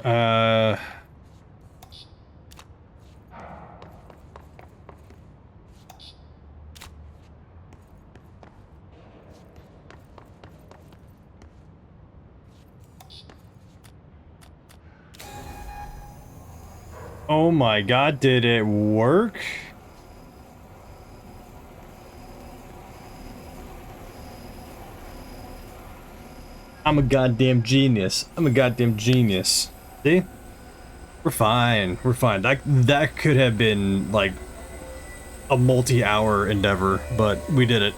oh my god, did it work? I'm a goddamn genius. I'm a goddamn genius. See? We're fine. We're fine. That could have been like a multi-hour endeavor, but we did it.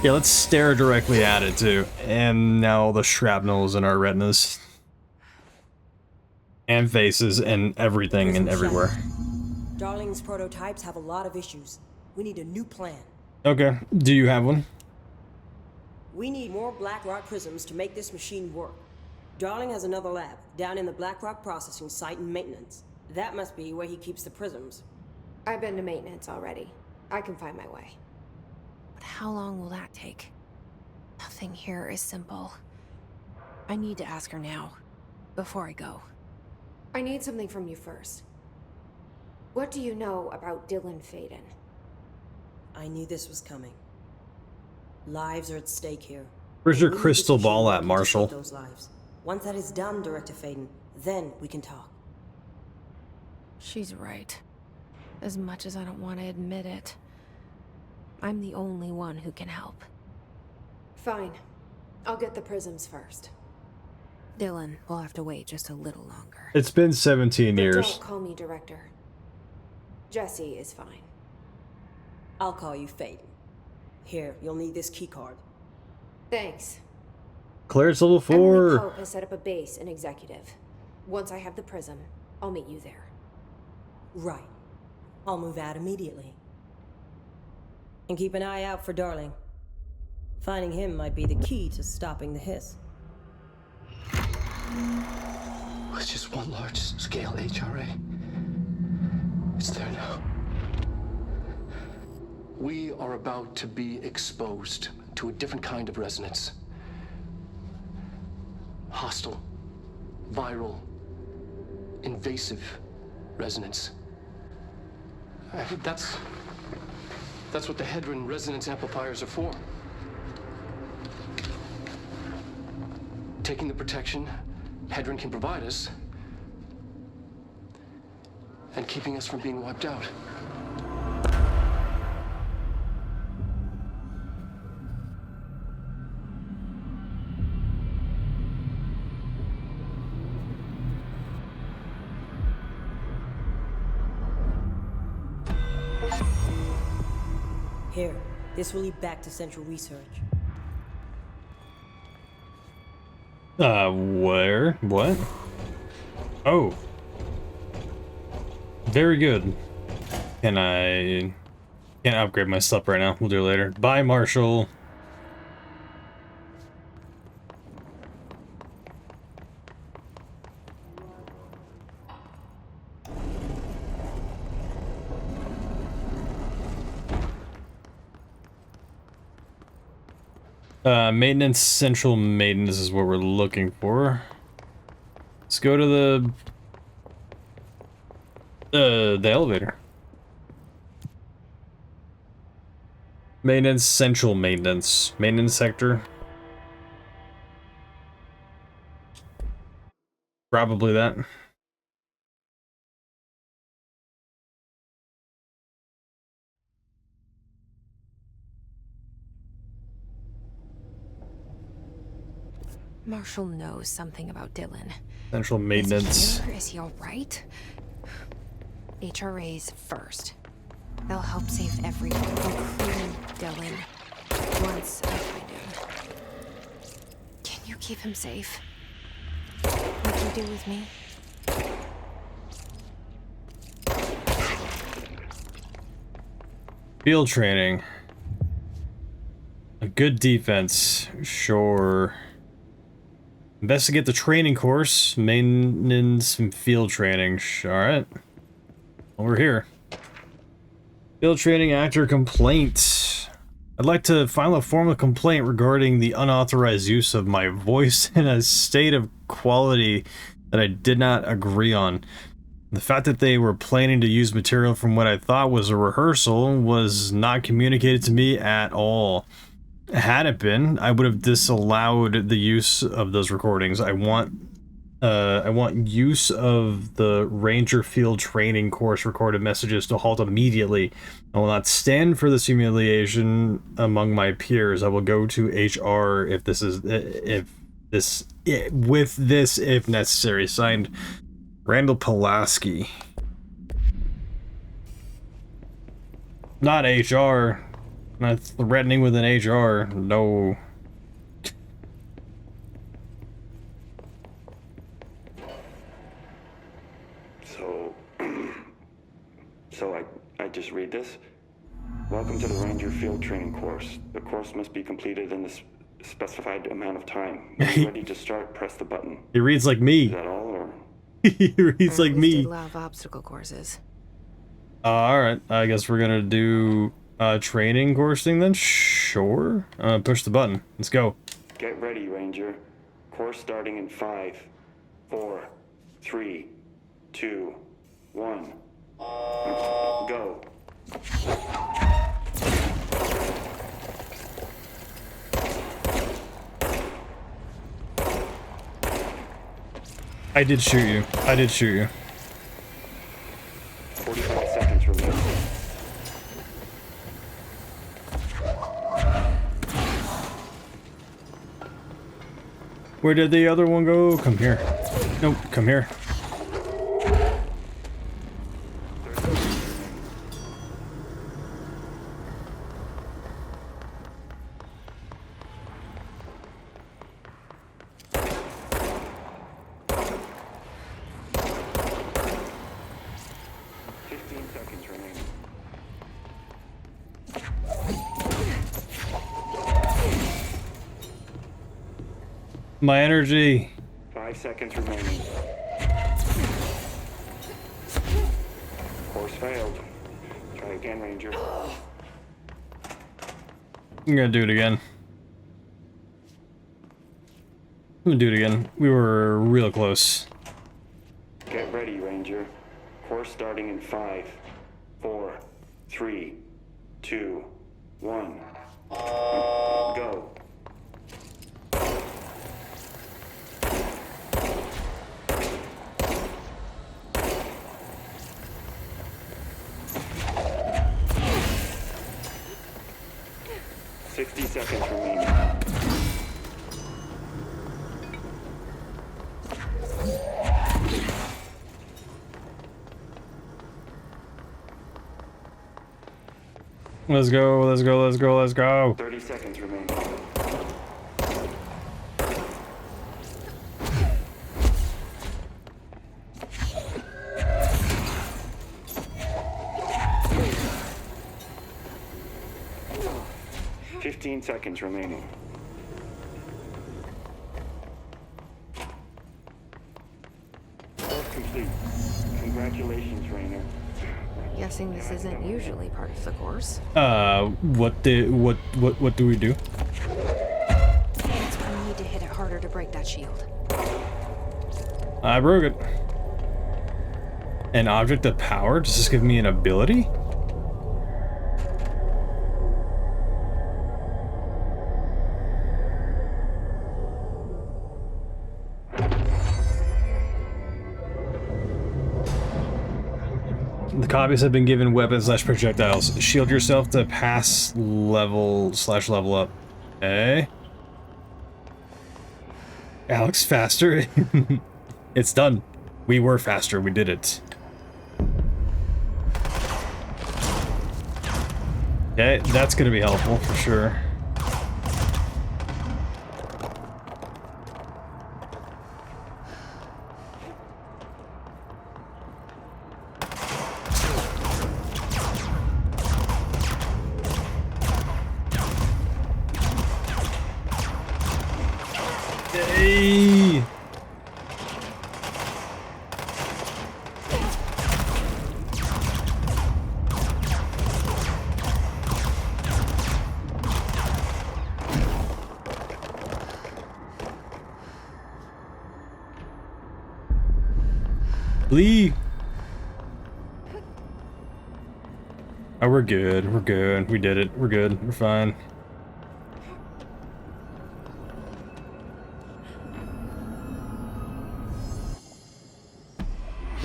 Yeah, let's stare directly at it too. And now the shrapnel is in our retinas. And faces and everything and everywhere. Darling's prototypes have a lot of issues. We need a new plan. Okay. Do you have one? We need more Blackrock prisms to make this machine work. Darling has another lab, down in the Blackrock processing site and maintenance. That must be where he keeps the prisms. I've been to maintenance already. I can find my way. But how long will that take? Nothing here is simple. I need to ask her now, before I go. I need something from you first. What do you know about Dylan Faden? I knew this was coming. Lives are at stake here. Where's your crystal ball at, Marshall? Those lives. Once that is done, Director Faden, then we can talk. She's right. As much as I don't want to admit it, I'm the only one who can help. Fine. I'll get the prisms first. Dylan will have to wait just a little longer. It's been 17 years. Don't call me Director. Jesse is fine. I'll call you Faden. Here, you'll need this keycard. Thanks. Clearance level Emily 4. Pope has set up a base in Executive. Once I have the prism, I'll meet you there. Right. I'll move out immediately. And keep an eye out for Darling. Finding him might be the key to stopping the hiss. With just one large-scale HRA. It's there now. We are about to be exposed to a different kind of resonance. Hostile, viral, invasive resonance. That's what the Hedron resonance amplifiers are for. Taking the protection Hedron can provide us and keeping us from being wiped out. Here, this will lead back to Central Research. Where? What? Oh. Very good. Can't upgrade my stuff right now. We'll do it later. Bye, Marshall. Maintenance, central maintenance is what we're looking for. Let's go to the elevator. Maintenance, central maintenance. Maintenance sector. Probably that. Marshall knows something about Dylan. Central maintenance. Is he all right? HRAs first. They'll help save everyone, including Dylan. Once I find him. Can you keep him safe? Like you do with me? Field training. A good defense. Sure. Investigate the training course, maintenance, and field training. Alright. Over here. Field training actor complaint. I'd like to file a formal complaint regarding the unauthorized use of my voice in a state of quality that I did not agree on. The fact that they were planning to use material from what I thought was a rehearsal was not communicated to me at all. Had it been, I would have disallowed the use of those recordings. I want use of the Ranger Field Training Course recorded messages to halt immediately. I will not stand for this humiliation among my peers. I will go to HR if necessary. Signed, Randall Pulaski. Not HR. Not threatening with an HR. No. So I just read this. Welcome to the Ranger Field Training Course. The course must be completed in the specified amount of time. When you're ready to start, press the button. He reads like me. Is that all, or? He reads like me. Did love obstacle courses. Alright, I guess we're gonna do a training course thing then? Sure. Push the button. Let's go. Get ready, Ranger. Course starting in 5, 4, 3, 2, 1. Go. I did shoot you. I did shoot you. 45 seconds remaining. Where did the other one go? Come here. Nope, come here. My energy. 5 seconds remaining. Course failed. Try again, Ranger. I'm gonna do it again. I'm gonna do it again. We were real close. Get ready, Ranger. Course starting in 5, 4, 3, 2, 1. Go. Seconds remaining. Let's go, let's go, let's go, let's go. 30 seconds remaining. Seconds remaining. Course complete. Congratulations, Rainer. Guessing this isn't usually part of the course. What do we do? That's why we need to hit it harder to break that shield. I broke it. An object of power? Does this give me an ability? The copies have been given weapons/projectiles. Shield yourself to pass level/level up. Okay. Alex, faster. It's done. We were faster. We did it. Okay, that's gonna be helpful for sure. Hey! Lee! Oh, we're good. We're good. We did it. We're good. We're fine.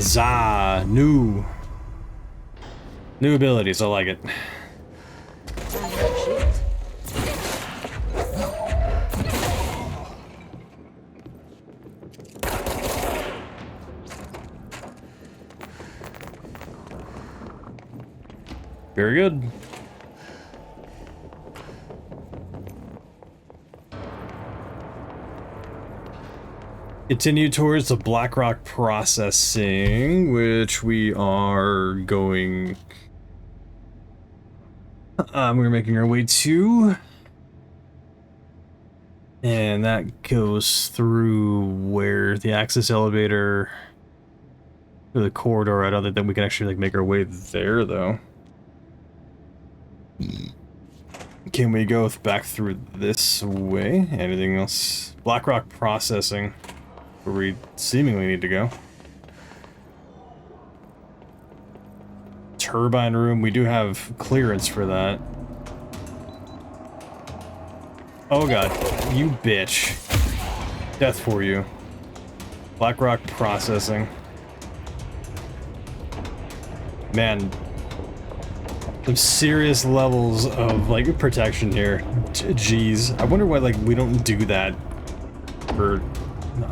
Zah, new abilities. I like it. Very good. Continue towards the Blackrock processing, which we are going... we're making our way to... And that goes through where the access elevator... Or the corridor, I don't think that we can actually like make our way there, though. Can we go back through this way? Anything else? Blackrock processing. Where we seemingly need to go. Turbine room, we do have clearance for that. Oh god, you bitch. Death for you. Blackrock processing. Man, some serious levels of like protection here. Jeez, I wonder why like we don't do that for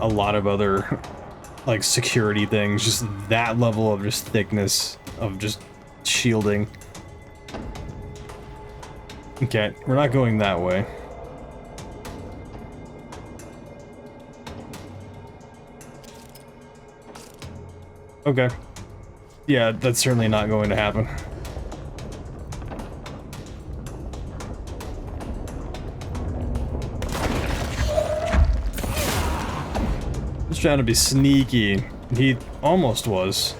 a lot of other like security things. Just that level of just thickness of just shielding. Okay, we're not going that way. Okay. Yeah, that's certainly not going to happen. was trying to be sneaky. He almost was.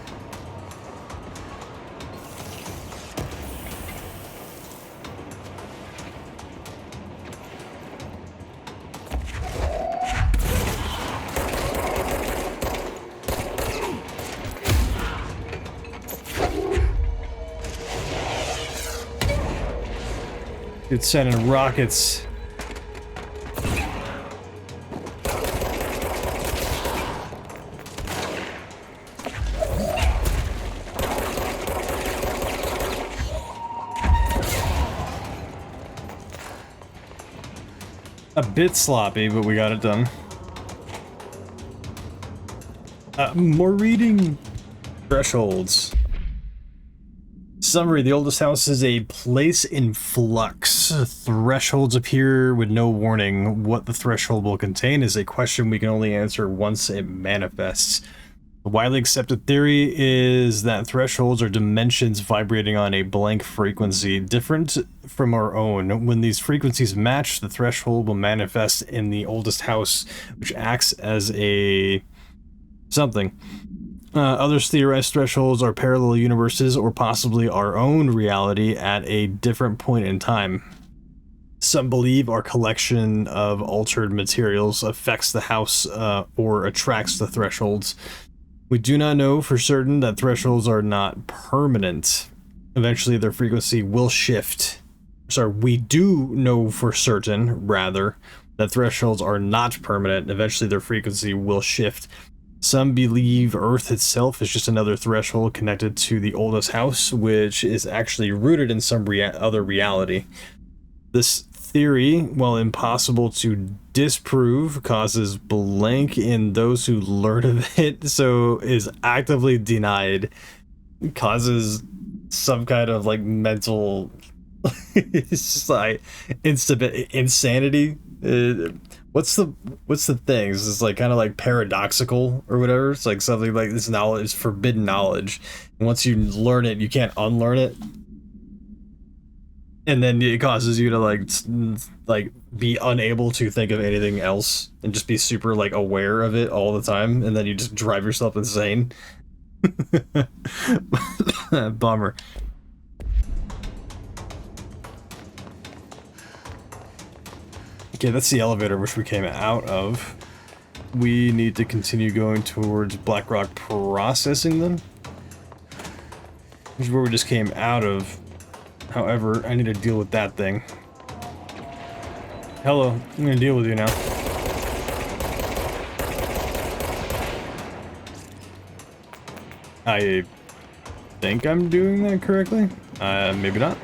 It's sending rockets. A bit sloppy, but we got it done. More reading. Thresholds. Summary: the oldest house is a place in flux. Thresholds appear with no warning. What the threshold will contain is a question we can only answer once it manifests. The widely accepted theory is that thresholds are dimensions vibrating on a blank frequency, different from our own. When these frequencies match, the threshold will manifest in the oldest house, which acts as a something. Others theorize thresholds are parallel universes or possibly our own reality at a different point in time. Some believe our collection of altered materials affects the house or attracts the thresholds. We do not know for certain that thresholds are not permanent. Eventually their frequency will shift. Sorry, we do know for certain, rather, that thresholds are not permanent. Eventually their frequency will shift. Some believe Earth itself is just another threshold connected to the oldest house, which is actually rooted in some other reality. This theory, while impossible to disprove, causes blank in those who learn of it, so is actively denied. It causes some kind of like mental it's just like insanity. What's the thing? It's like kind of like paradoxical or whatever. It's like something like this knowledge is forbidden knowledge, and once you learn it, you can't unlearn it. And then it causes you to like be unable to think of anything else and just be super like aware of it all the time, and then you just drive yourself insane. Bummer. Okay, that's the elevator which we came out of. We need to continue going towards Blackrock processing them. This is where we just came out of. However, I need to deal with that thing. Hello, I'm gonna deal with you now. I think I'm doing that correctly. Maybe not.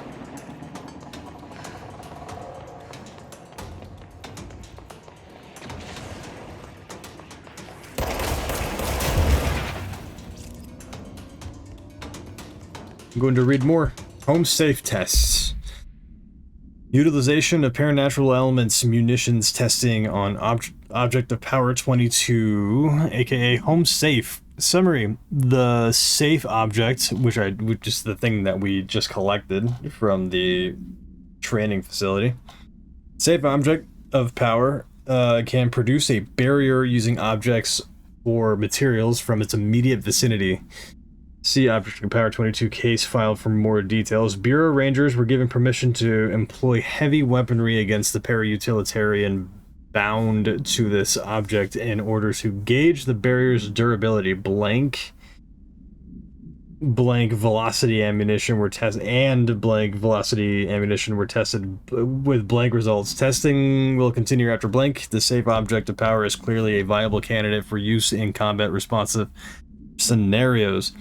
I'm going to read more. Home safe tests. Utilization of paranatural elements munitions testing on Object of Power 22, aka Home Safe. Summary: the safe object, which is the thing that we just collected from the training facility. Safe object of power can produce a barrier using objects or materials from its immediate vicinity. See Object of Power 22 case file for more details. Bureau Rangers were given permission to employ heavy weaponry against the para-utilitarian bound to this object in order to gauge the barrier's durability. Blank velocity ammunition were tested, and blank velocity ammunition were tested with blank results. Testing will continue after blank. The safe object of power is clearly a viable candidate for use in combat responsive scenarios.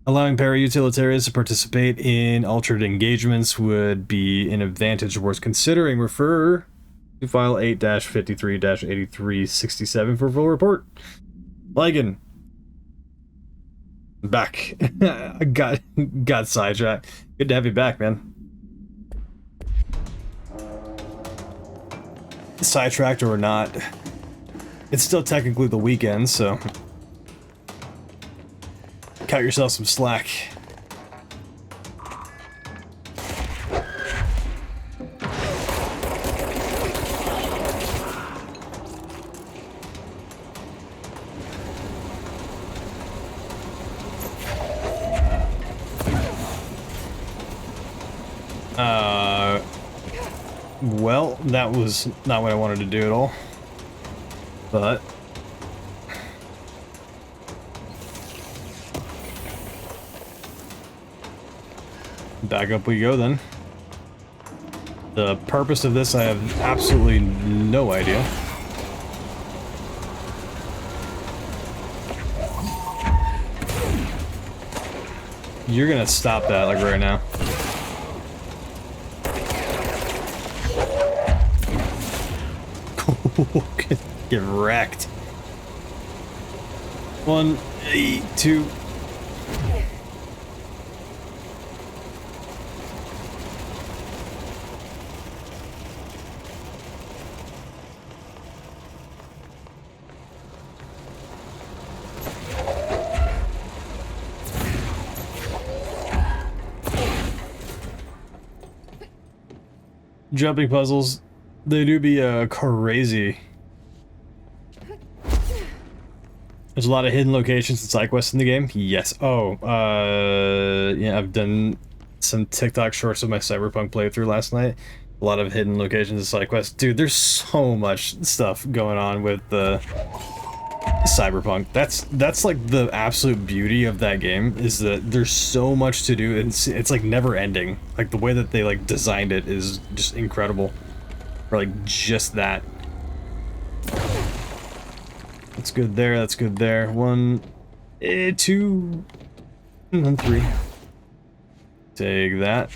Allowing para-utilitarians to participate in altered engagements would be an advantage worth considering. Refer to file 8-53-8367 for full report. Ligon. Back. I got sidetracked. Good to have you back, man. Sidetracked or not, it's still technically the weekend, so cut yourself some slack. that was not what I wanted to do at all. But back up we go then. The purpose of this, I have absolutely no idea. You're gonna stop that, like, right now. Get wrecked. 1, 2. Jumping puzzles, they do be crazy. There's a lot of hidden locations and side quests in the game. Yes. Oh, yeah, I've done some TikTok shorts of my Cyberpunk playthrough last night. A lot of hidden locations and side quests. Dude, there's so much stuff going on with the Cyberpunk. That's like the absolute beauty of that game, is that there's so much to do. It's like never ending. Like the way that they like designed it is just incredible. Or like just that. That's good there, that's good there. 1, 2, and 3. Take that.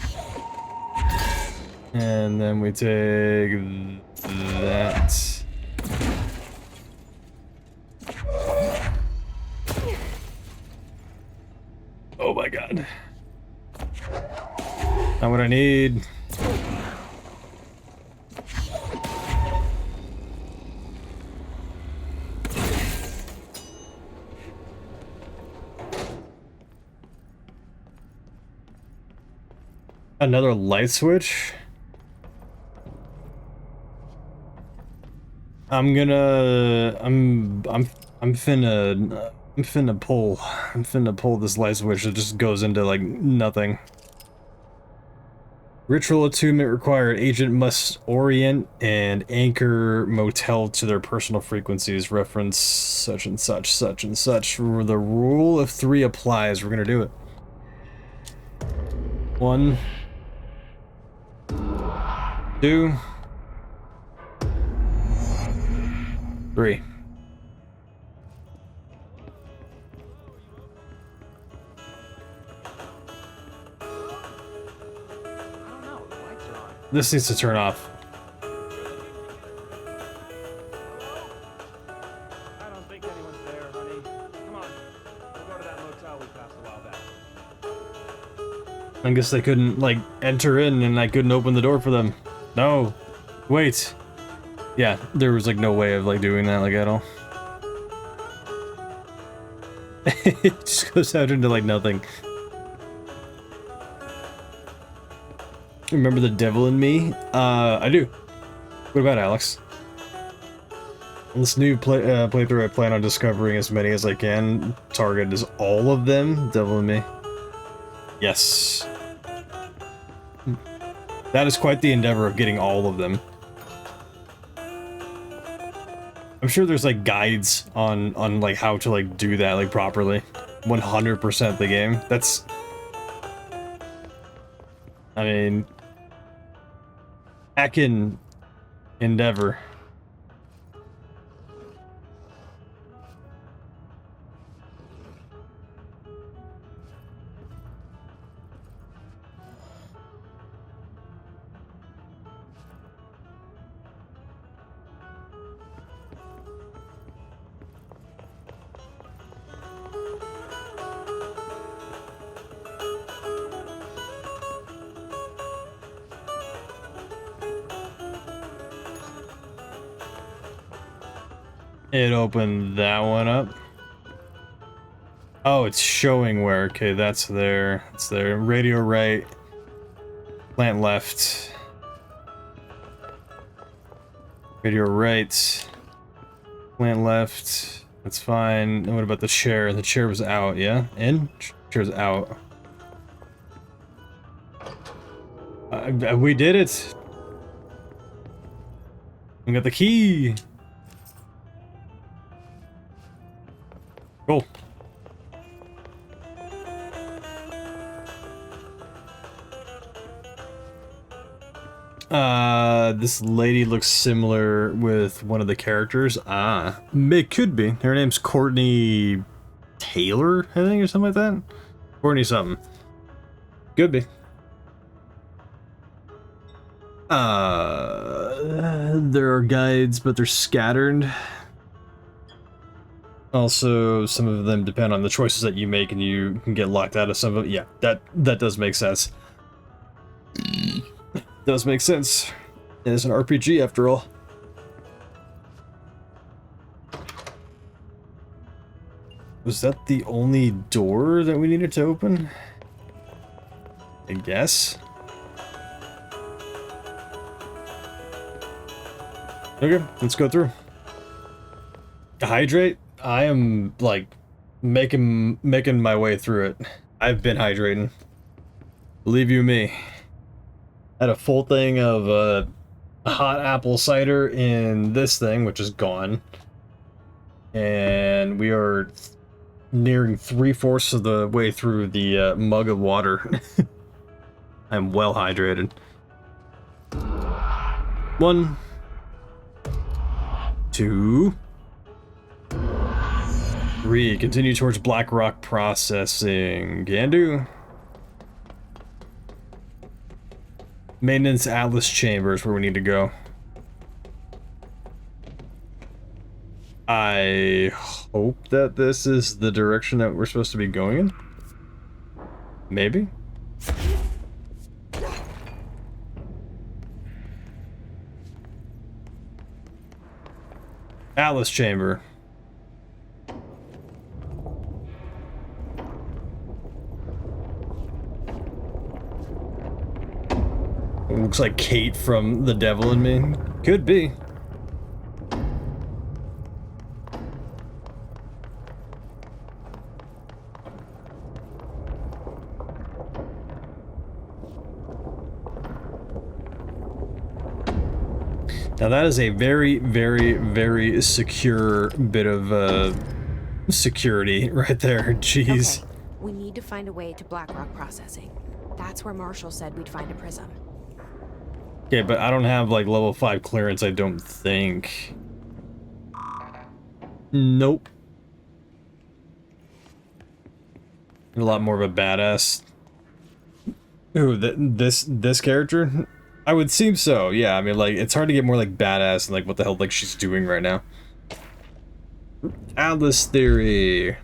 And then we take that. Oh my god. Not what I need. Another light switch. I'm finna pull this light switch that just goes into like nothing. Ritual attunement required. Agent must orient and anchor motel to their personal frequencies. Reference such and such, such and such. The rule of 3 applies. We're gonna do it. 1, 2, 3. This needs to turn off. I don't think anyone's there, honey. Come on, we'll go to that motel we passed a while back. I guess they couldn't, like, enter in and I couldn't open the door for them. No. Wait. Yeah, there was, like, no way of, like, doing that, like, at all. It just goes out into, like, nothing. Remember the devil in me? I do. What about Alex? In this new playthrough, I plan on discovering as many as I can. Target is all of them. Devil in me. Yes. That is quite the endeavor of getting all of them. I'm sure there's like guides on like how to like do that like properly. 100% the game. That's, I mean, heckin' endeavor. It opened that one up. Oh, it's showing where. Okay, that's there. It's there. Radio right. Plant left. Radio right. Plant left. That's fine. And what about the chair? The chair was out, yeah? In? Chair's out. We did it. We got the key. Cool. This lady looks similar with one of the characters. It could be. Her name's Courtney Taylor, I think, or something like that. Courtney something. Could be. There are guides, but they're scattered. Also, some of them depend on the choices that you make, and you can get locked out of some of it. Yeah, that does make sense. Does make sense. It is an RPG after all. Was that the only door that we needed to open? I guess. Okay, let's go through. Hydrate? I am like making my way through it. I've been hydrating. Believe you me. Had a full thing of hot apple cider in this thing, which is gone. And we are nearing 3/4 of the way through the mug of water. I'm well hydrated. 1, 2, 3. Continue towards Black Rock Processing. Can do. Maintenance Atlas Chambers, where we need to go. I hope that this is the direction that we're supposed to be going in. Maybe. Atlas Chamber. Looks like Kate from The Devil in Me. Could be. Now that is a very, very, very secure bit of security right there. Jeez. Okay. We need to find a way to Blackrock Processing. That's where Marshall said we'd find a prism. Okay, but I don't have like level 5 clearance, I don't think. Nope. You're a lot more of a badass. Ooh, this character? I would seem so, yeah. I mean, like, it's hard to get more like badass and like what the hell like she's doing right now. Atlas theory.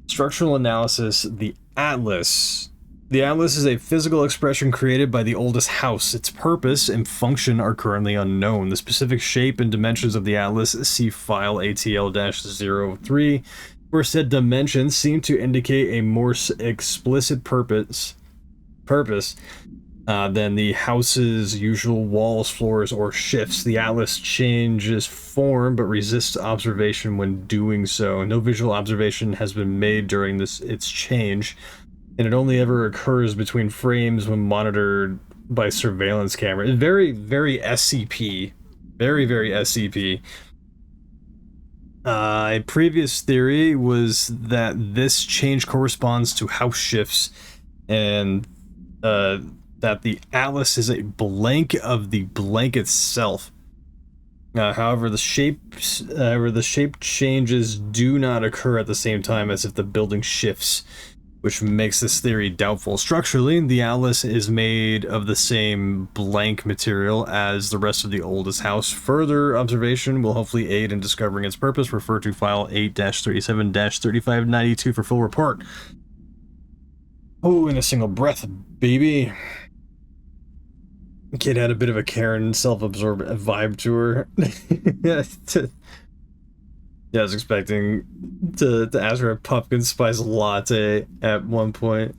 Structural analysis. The Atlas. The Atlas is a physical expression created by the oldest house. Its purpose and function are currently unknown. The specific shape and dimensions of the Atlas, see file ATL-03, where said dimensions seem to indicate a more explicit purpose than the house's usual walls, floors, or shifts. The Atlas changes form but resists observation when doing so. No visual observation has been made during its change, and it only ever occurs between frames when monitored by surveillance camera. Very, very SCP. Very, very SCP. A previous theory was that this change corresponds to house shifts, and that the Atlas is a blank of the blank itself. However, the shape changes do not occur at the same time as if the building shifts, which makes this theory doubtful. Structurally, the Atlas is made of the same blank material as the rest of the oldest house. Further observation will hopefully aid in discovering its purpose. Refer to file 8-37-3592 for full report. Oh, in a single breath, baby. Kid had a bit of a Karen self-absorbed vibe to her. Yeah, I was expecting to ask for a pumpkin spice latte at one point.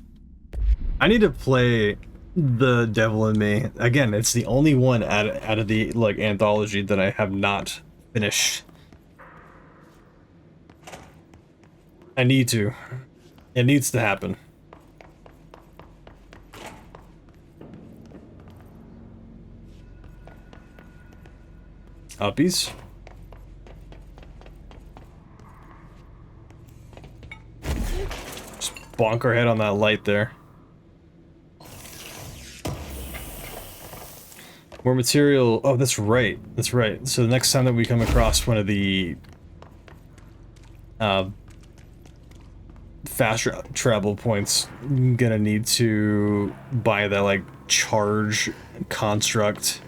I need to play The Devil in Me. Again, it's the only one out of the like anthology that I have not finished. I need to. It needs to happen. Uppies. Just bonk our head on that light there. More material. Oh, that's right. That's right. So the next time that we come across one of the fast travel points, I'm gonna need to buy that like charge construct.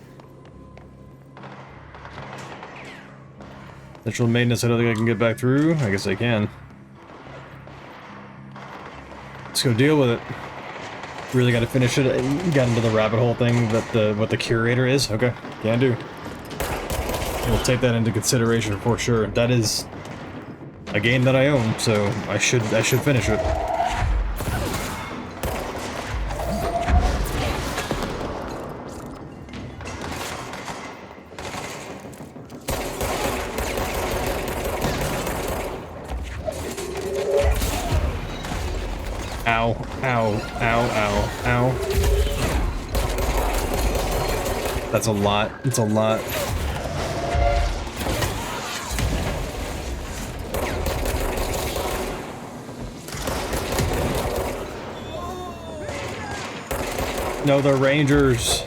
Natural maintenance, I don't think I can get back through. I guess I can. Let's go deal with it. Really gotta finish it. Got into the rabbit hole thing that what the curator is. Okay, can do. We'll take that into consideration for sure. That is a game that I own, so I should finish it. Ow, ow, ow, ow, ow. That's a lot. It's a lot. No, the Rangers.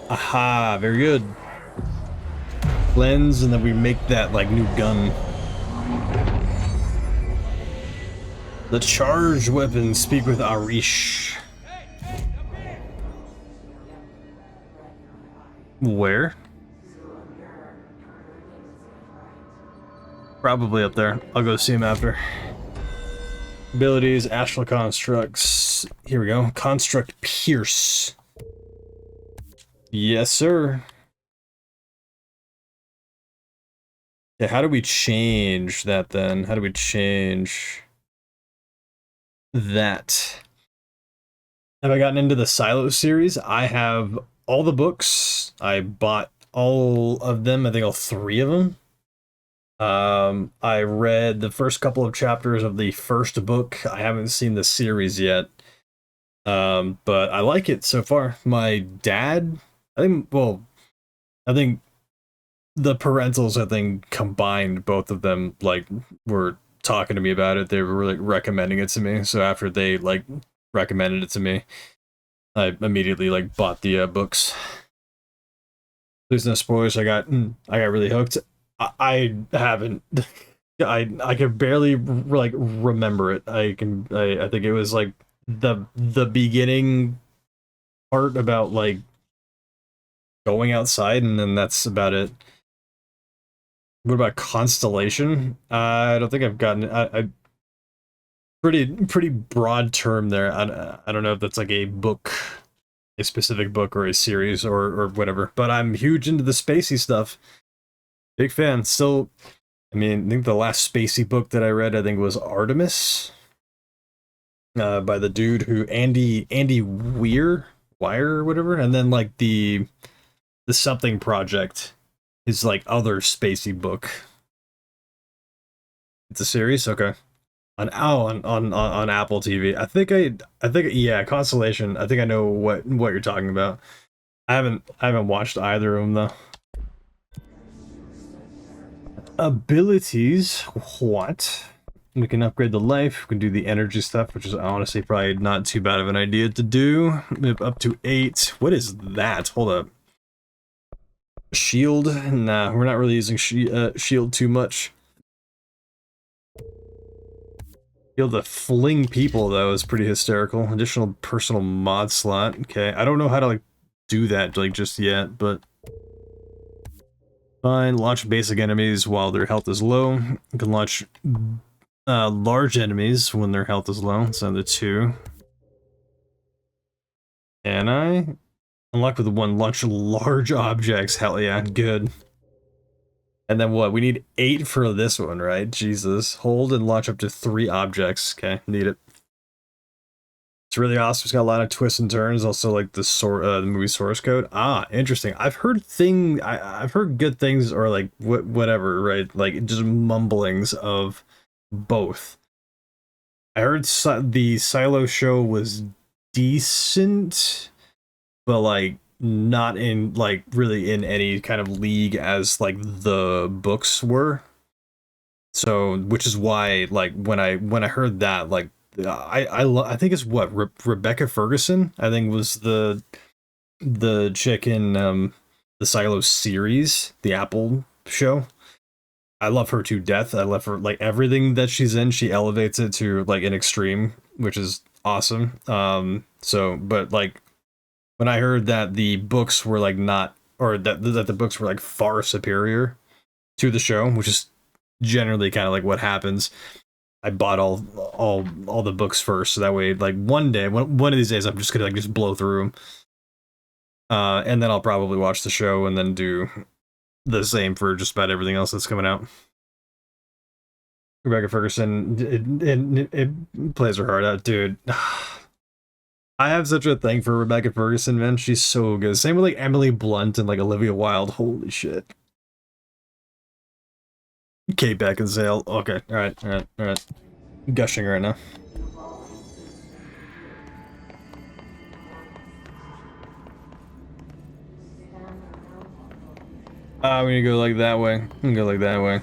Aha, very good. Lens, and then we make that, like, new gun. The charged weapon, speak with Arish. Where? Probably up there. I'll go see him after. Abilities, astral constructs. Here we go. Construct Pierce. Yes, sir. Yeah, how do we change that then? How do we change that? Have I gotten into the Silo series? I have all the books. I bought all of them. I think all 3 of them. I read the first couple of chapters of the first book. I haven't seen the series yet. But I like it so far. My dad, I think the parentals, combined both of them, like, were talking to me about it. They were, like, recommending it to me. So after they, like, recommended it to me, I immediately, like, bought the books. Please no spoilers. I got really hooked. I haven't. I can barely, like, remember it. I think it was, like, the beginning part about, like, going outside, and then that's about it. What about Constellation? I don't think I've gotten it. Pretty broad term there. I don't know if that's like a book, a specific book, or a series, or whatever. But I'm huge into the spacey stuff. Big fan. Still, I mean, I think the last spacey book that I read, I think, was Artemis, by the dude who Andy Weir or whatever, and then like the Something Project. His like other spacey book. It's a series, okay. On Apple TV. I think yeah, Constellation. I think I know what you're talking about. I haven't watched either of them though. Abilities, what? We can upgrade the life. We can do the energy stuff, which is honestly probably not too bad of an idea to do. Up to 8. What is that? Hold up. Shield? Nah, we're not really using shield too much. Shield to fling people, though, is pretty hysterical. Additional personal mod slot. Okay, I don't know how to, like, do that, like, just yet, but... Fine. Launch basic enemies while their health is low. You can launch large enemies when their health is low. So the 2. Can I? Unlock with 1. Launch large objects. Hell yeah, good. And then what? We need 8 for this one, right? Jesus. Hold and launch up to 3 objects. Okay, need it. It's really awesome. It's got a lot of twists and turns. Also, like the movie source code. Ah, interesting. I've heard I've heard good things, or like whatever, right? Like just mumblings of both. I heard the Silo show was decent, but like not in like really in any kind of league as like the books were. So, which is why like when I heard that, like I think it's what Rebecca Ferguson, I think, was the chick in the Silo series, the Apple show. I love her to death. I love her, like, everything that she's in, she elevates it to like an extreme, which is awesome. So, but like when I heard that the books were like not, or that the books were like far superior to the show, which is generally kind of like what happens, I bought all the books first, so that way, like, one of these days, I'm just gonna like just blow through them, and then I'll probably watch the show and then do the same for just about everything else that's coming out. Rebecca Ferguson, it plays her heart out, dude. I have such a thing for Rebecca Ferguson, man. She's so good. Same with like Emily Blunt and like Olivia Wilde. Holy shit. Kate Beckinsale. Okay, all right. Gushing right now. We're gonna go like that way.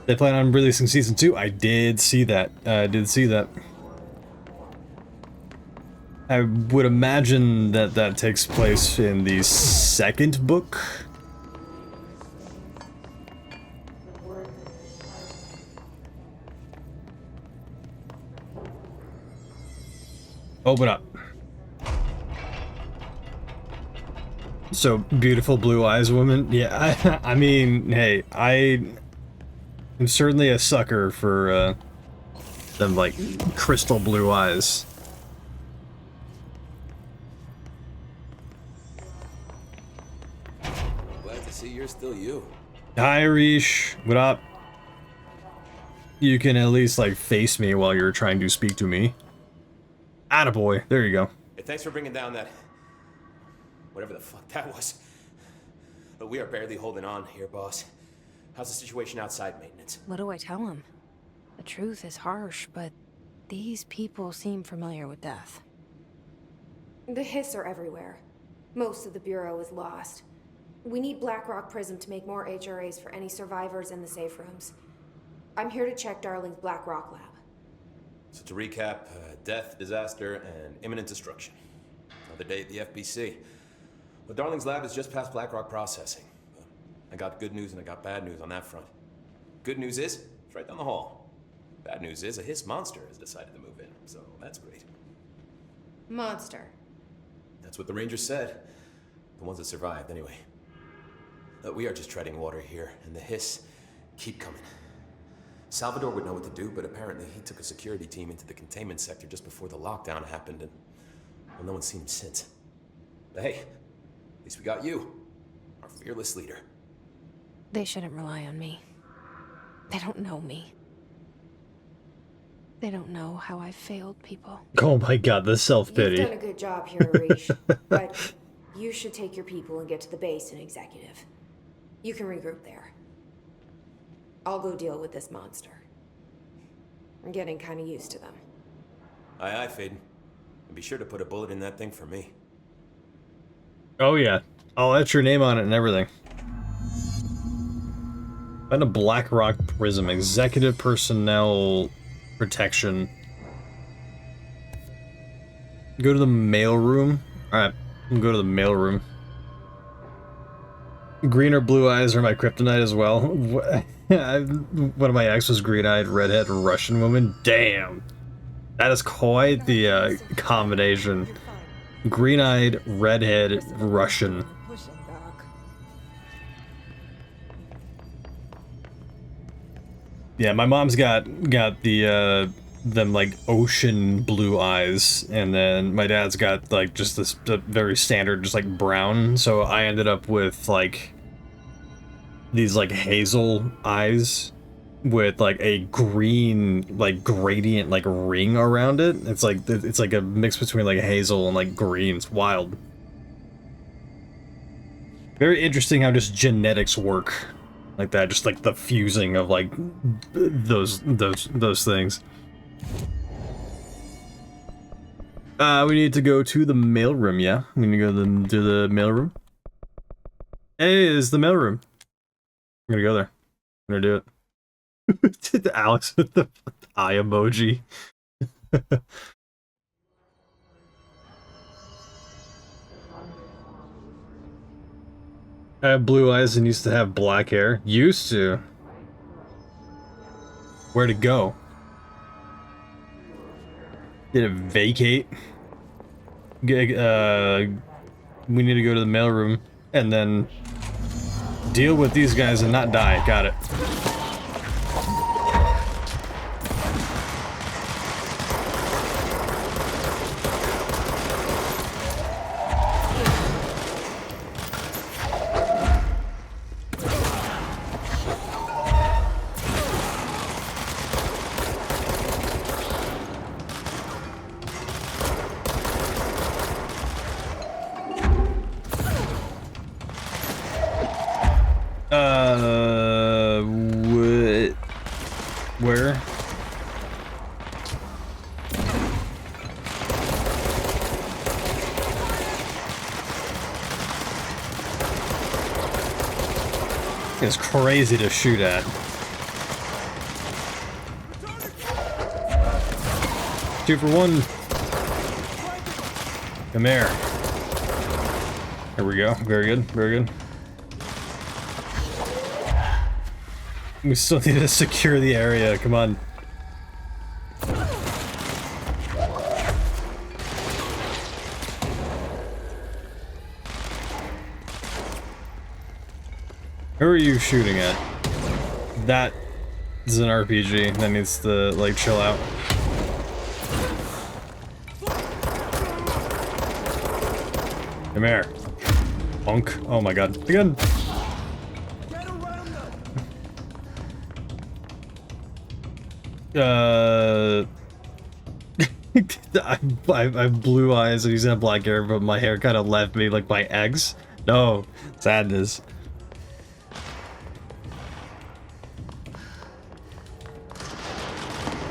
They plan on releasing season 2. I did see that. I would imagine that takes place in the second book. Open up. So, beautiful blue eyes woman. Yeah, I mean, hey, I'm certainly a sucker for them like crystal blue eyes. Glad to see you're still you. Hi, Rish. What up? You can at least like face me while you're trying to speak to me. Attaboy. There you go. Hey, thanks for bringing down that... whatever the fuck that was. But we are barely holding on here, boss. How's the situation outside maintenance? What do I tell him? The truth is harsh, but these people seem familiar with death. The Hiss are everywhere. Most of the Bureau is lost. We need Blackrock Prism to make more HRAs for any survivors in the safe rooms. I'm here to check Darling's Blackrock lab. So to recap, death, disaster, and imminent destruction. Another day at the FBC. Well, Darling's lab is just past Blackrock processing. I got good news and I got bad news on that front. Good news is, it's right down the hall. Bad news is, a Hiss monster has decided to move in, so that's great. Monster. That's what the Rangers said. The ones that survived, anyway. We are just treading water here, and the Hiss keep coming. Salvador would know what to do, but apparently he took a security team into the containment sector just before the lockdown happened, and well, no one's seen him since. But hey, at least we got you, our fearless leader. They shouldn't rely on me. They don't know me. They don't know how I failed people. Oh my god, the self-pity. You've done a good job here, Arish, but you should take your people and get to the base in Executive. You can regroup there. I'll go deal with this monster. I'm getting kind of used to them. Aye, aye, Faden. And be sure to put a bullet in that thing for me. Oh yeah, I'll etch your name on it and everything. Find a Blackrock Prism. Executive personnel protection. Go to the mail room. Alright, go to the mail room. Green or blue eyes are my kryptonite as well. One of my ex was green-eyed, redhead, Russian woman. Damn. That is quite the combination. Green-eyed, redhead, Russian. Yeah, my mom's got the them like ocean blue eyes, and then my dad's got like just this very standard, just like brown. So I ended up with like these like hazel eyes with like a green like gradient like ring around it. It's like a mix between like hazel and like green. It's wild. Very interesting how just genetics work. like that. Just like the fusing of like those things. We need to go to the mailroom. Yeah, we need to go to the mailroom. Hey, it's the mailroom. I'm gonna go there. I'm gonna do it. Alex with the eye emoji. I have blue eyes and used to have black hair. Used to. Where'd it go? Did it vacate? We need to go to the mailroom and then deal with these guys and not die. Got it. Where? It's crazy to shoot at. Two for one. Come here. Here we go. Very good. Very good. We still need to secure the area. Come on. Who are you shooting at? That is an RPG that needs to, like, chill out. Come here. Punk. Oh my god. Again. I have blue eyes and he's got black hair, but my hair kind of left me like my eggs. No, sadness.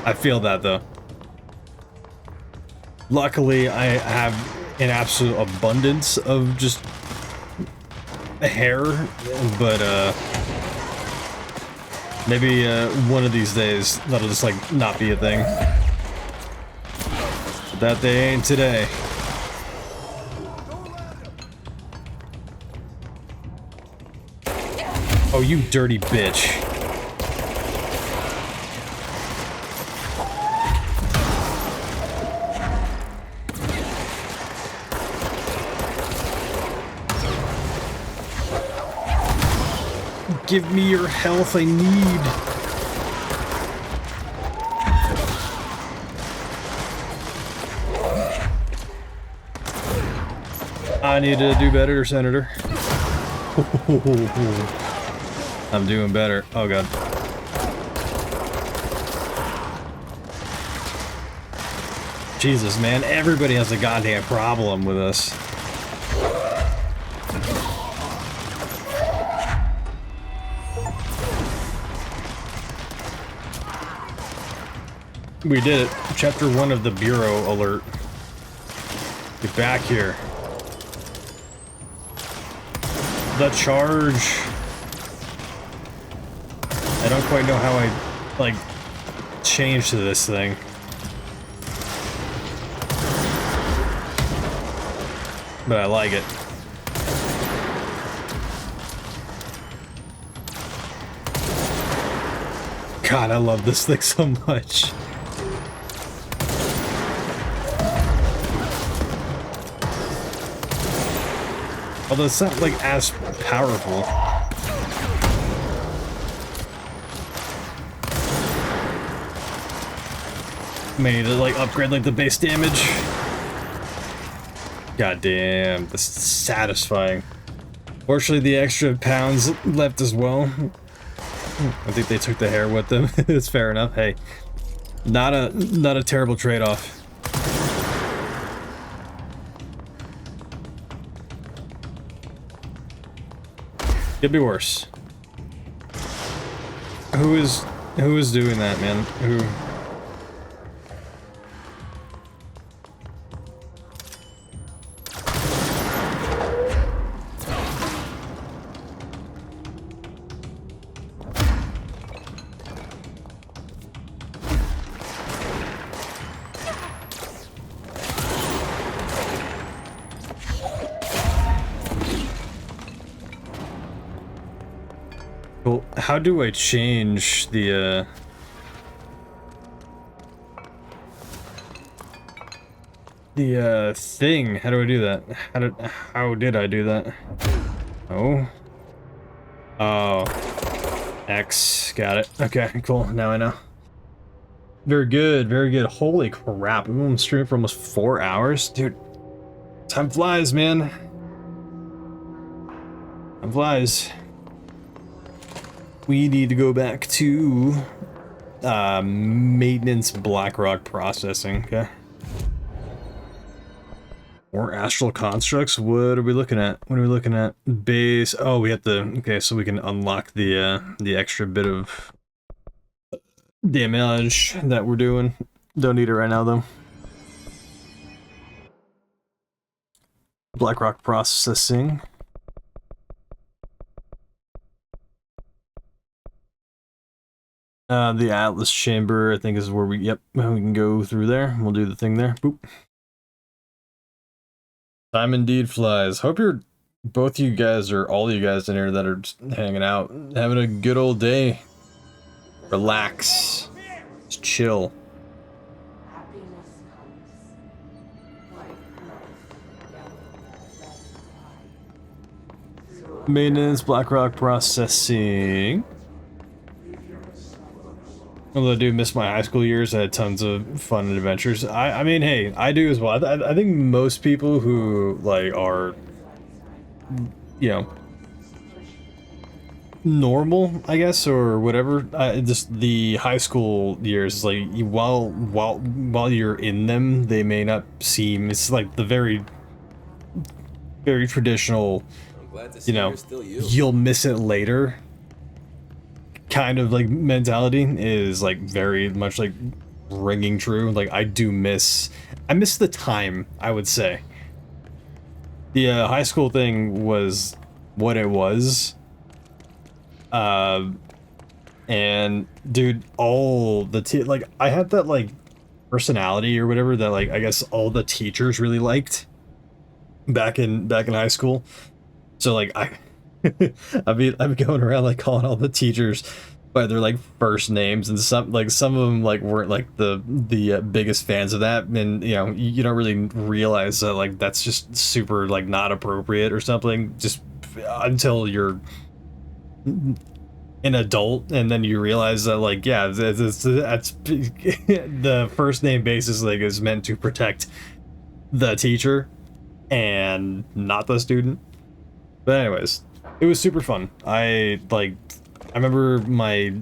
I feel that though. Luckily, I have an absolute abundance of just hair, but maybe one of these days that'll just like not be a thing. But that day ain't today. Oh, you dirty bitch. Give me your health, I need. I need to do better, Senator. I'm doing better. Oh god. Jesus, man, everybody has a goddamn problem with us. We did it. Chapter 1 of the Bureau alert. Get back here. The charge. I don't quite know how I, like, changed to this thing. But I like it. God, I love this thing so much. Although it's not, like, as powerful. May need to, like, upgrade, like, the base damage. God damn, this is satisfying. Fortunately, the extra pounds left as well. I think they took the hair with them. It's fair enough. Hey, not a terrible trade-off. Could be worse. Who is doing that, man? Who? Well, how do I change the thing? How do I do that? How did I do that? Oh. Oh. X. Got it. Okay, cool. Now I know. Very good, very good. Holy crap. We've been streaming for almost 4 hours. Dude, time flies, man. Time flies. We need to go back to maintenance Blackrock processing, okay? More astral constructs. What are we looking at? What are we looking at? Base. Oh, we have to. Okay, so we can unlock the extra bit of damage that we're doing. Don't need it right now though. Blackrock processing. The Atlas chamber, I think, is where we can go through there. We'll do the thing there. Boop. Time indeed flies. Hope both you guys, or all you guys in here that are just hanging out, having a good old day. Relax. Just chill. Maintenance, Blackrock processing. Although I do miss my high school years, I had tons of fun and adventures. I mean, hey, I do as well. I think most people who, like, are, you know, normal, I guess, or whatever, just the high school years, like, while you're in them, they may not seem, it's like the very traditional, you know, you'll miss it later kind of like mentality is like very much like ringing true. Like I miss the time, I would say. The high school thing was what it was. And dude, all the like I had that like personality or whatever that like I guess all the teachers really liked back in high school. So like I'm going around like calling all the teachers by their like first names, and some of them like weren't like the biggest fans of that, and you know you don't really realize that like that's just super like not appropriate or something just until you're an adult, and then you realize that like yeah that's the first name basis like is meant to protect the teacher and not the student. But anyways, it was super fun. I remember my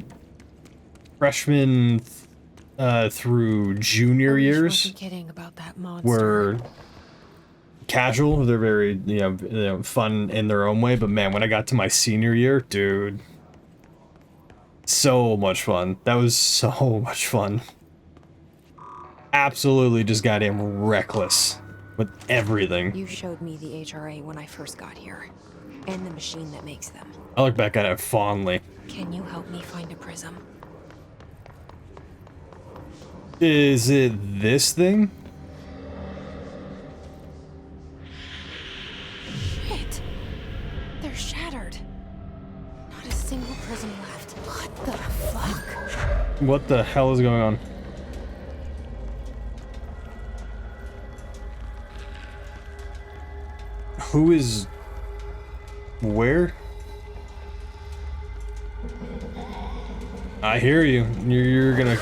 freshman through junior years kidding about that were casual. They're very, you know, fun in their own way. But man, when I got to my senior year, dude, so much fun. That was so much fun. Absolutely just goddamn reckless with everything. You showed me the HRA when I first got here, and the machine that makes them. I look back at it fondly. Can you help me find a prism? Is it this thing? Shit! They're shattered. Not a single prism left. What the fuck? What the hell is going on? Who is... where? I hear you. You're gonna...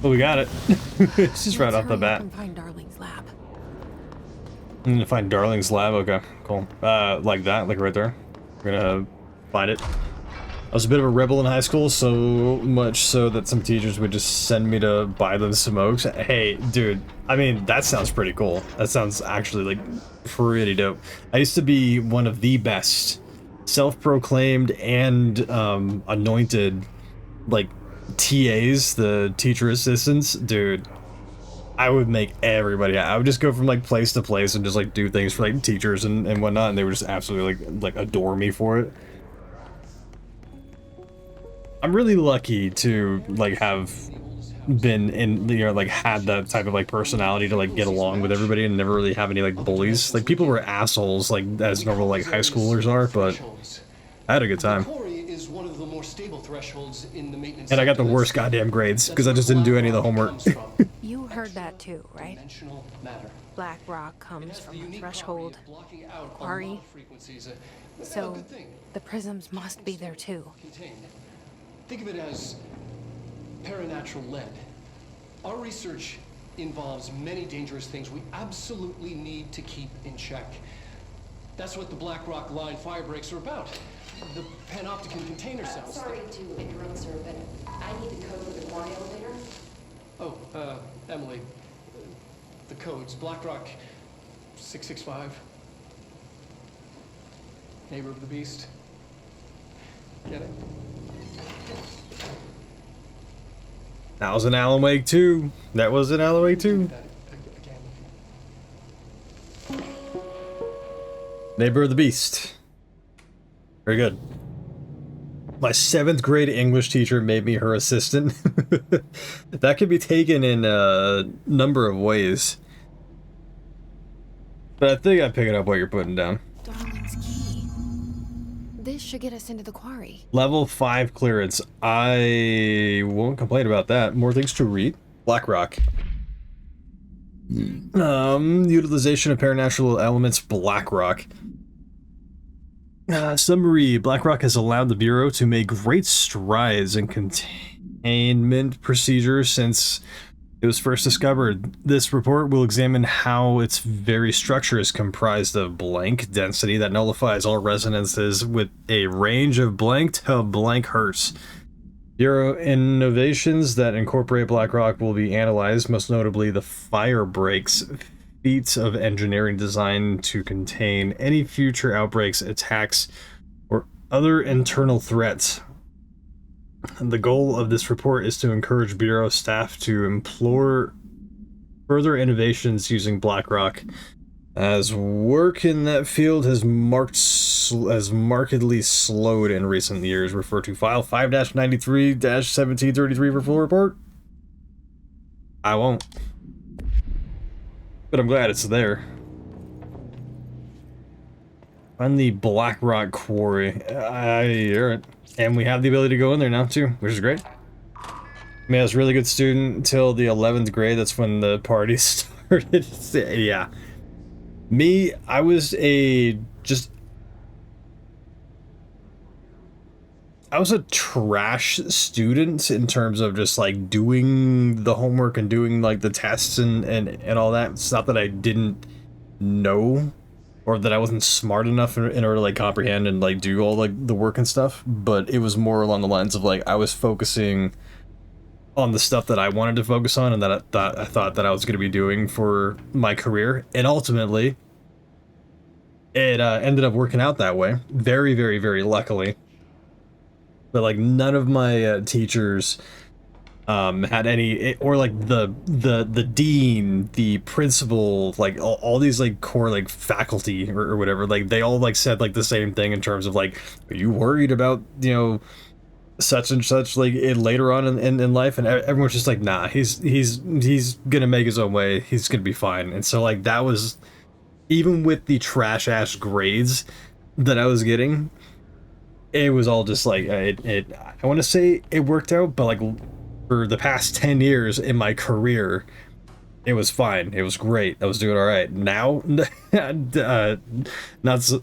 Oh, we got it. It's just right off the bat. Find Darling's lab. I'm gonna find Darling's lab. Okay, cool. Like that, like right there. We're gonna find it. I was a bit of a rebel in high school, so much so that some teachers would just send me to buy them smokes. Hey, dude, I mean, that sounds pretty cool. That sounds actually, like, pretty dope. I used to be one of the best self-proclaimed and anointed, like, TAs, the teacher assistants. Dude, I would make everybody. I would just go from, like, place to place and just, like, do things for, like, teachers and whatnot, and they would just absolutely, like adore me for it. I'm really lucky to, like, have been in, you know, like, had that type of, like, personality to, like, get along with everybody and never really have any, like, bullies. Like, people were assholes, like, as normal, like, high schoolers are, but I had a good time. Is one of the more stable thresholds in the maintenance. And I got the worst goddamn grades, because I just didn't do any of the homework. You heard that too, right? Black rock comes from a threshold quarry. So, the prisms must be there too. Think of it as paranatural lead. Our research involves many dangerous things we absolutely need to keep in check. That's what the Black Rock line fire breaks are about. The panopticon container cells. Sorry to interrupt, sir, but I need the code for the quarry elevator. Oh, Emily. The codes. Black Rock 665. Neighbor of the Beast. Get it? That was an Alan Wake 2. That was an Alan Wake 2. Neighbor of the Beast. Very good. My 7th grade English teacher made me her assistant. That could be taken in a number of ways. But I think I'm picking up what you're putting down. Darling's key. This should get us into the quarry. Level 5 clearance. I won't complain about that. More things to read. Black Rock. Utilization of paranatural elements. Black Rock. Summary. Black Rock has allowed the Bureau to make great strides in containment procedures since it was first discovered. This report will examine how its very structure is comprised of blank density that nullifies all resonances with a range of blank to blank hertz. Bureau innovations that incorporate Black Rock will be analyzed, most notably the fire breaks, feats of engineering designed to contain any future outbreaks, attacks, or other internal threats. The goal of this report is to encourage Bureau staff to implore further innovations using Black Rock, as work in that field has markedly slowed in recent years. Refer to file 5-93-1733 for full report. I won't. But I'm glad it's there. On the Black Rock Quarry. I hear it. And we have the ability to go in there now too, which is great. I mean, I was a really good student until the 11th grade. That's when the party started. Yeah. Me, I was a trash student in terms of just like doing the homework and doing like the tests and all that. It's not that I didn't know or that I wasn't smart enough in order to like comprehend and like do all like the work and stuff, but it was more along the lines of like I was focusing on the stuff that I wanted to focus on and that I thought that I was going to be doing for my career, and ultimately it ended up working out that way. Very, very, very luckily. But like none of my teachers had any, or like the dean, the principal, like all these like core like faculty or whatever, like they all like said like the same thing in terms of like, are you worried about, you know, such and such like later on in life? And everyone's just like, nah, he's gonna make his own way, he's gonna be fine. And so like that was, even with the trash ass grades that I was getting, it was all just like I want to say it worked out, but like for the past 10 years in my career, it was fine. It was great. I was doing all right. Now, not so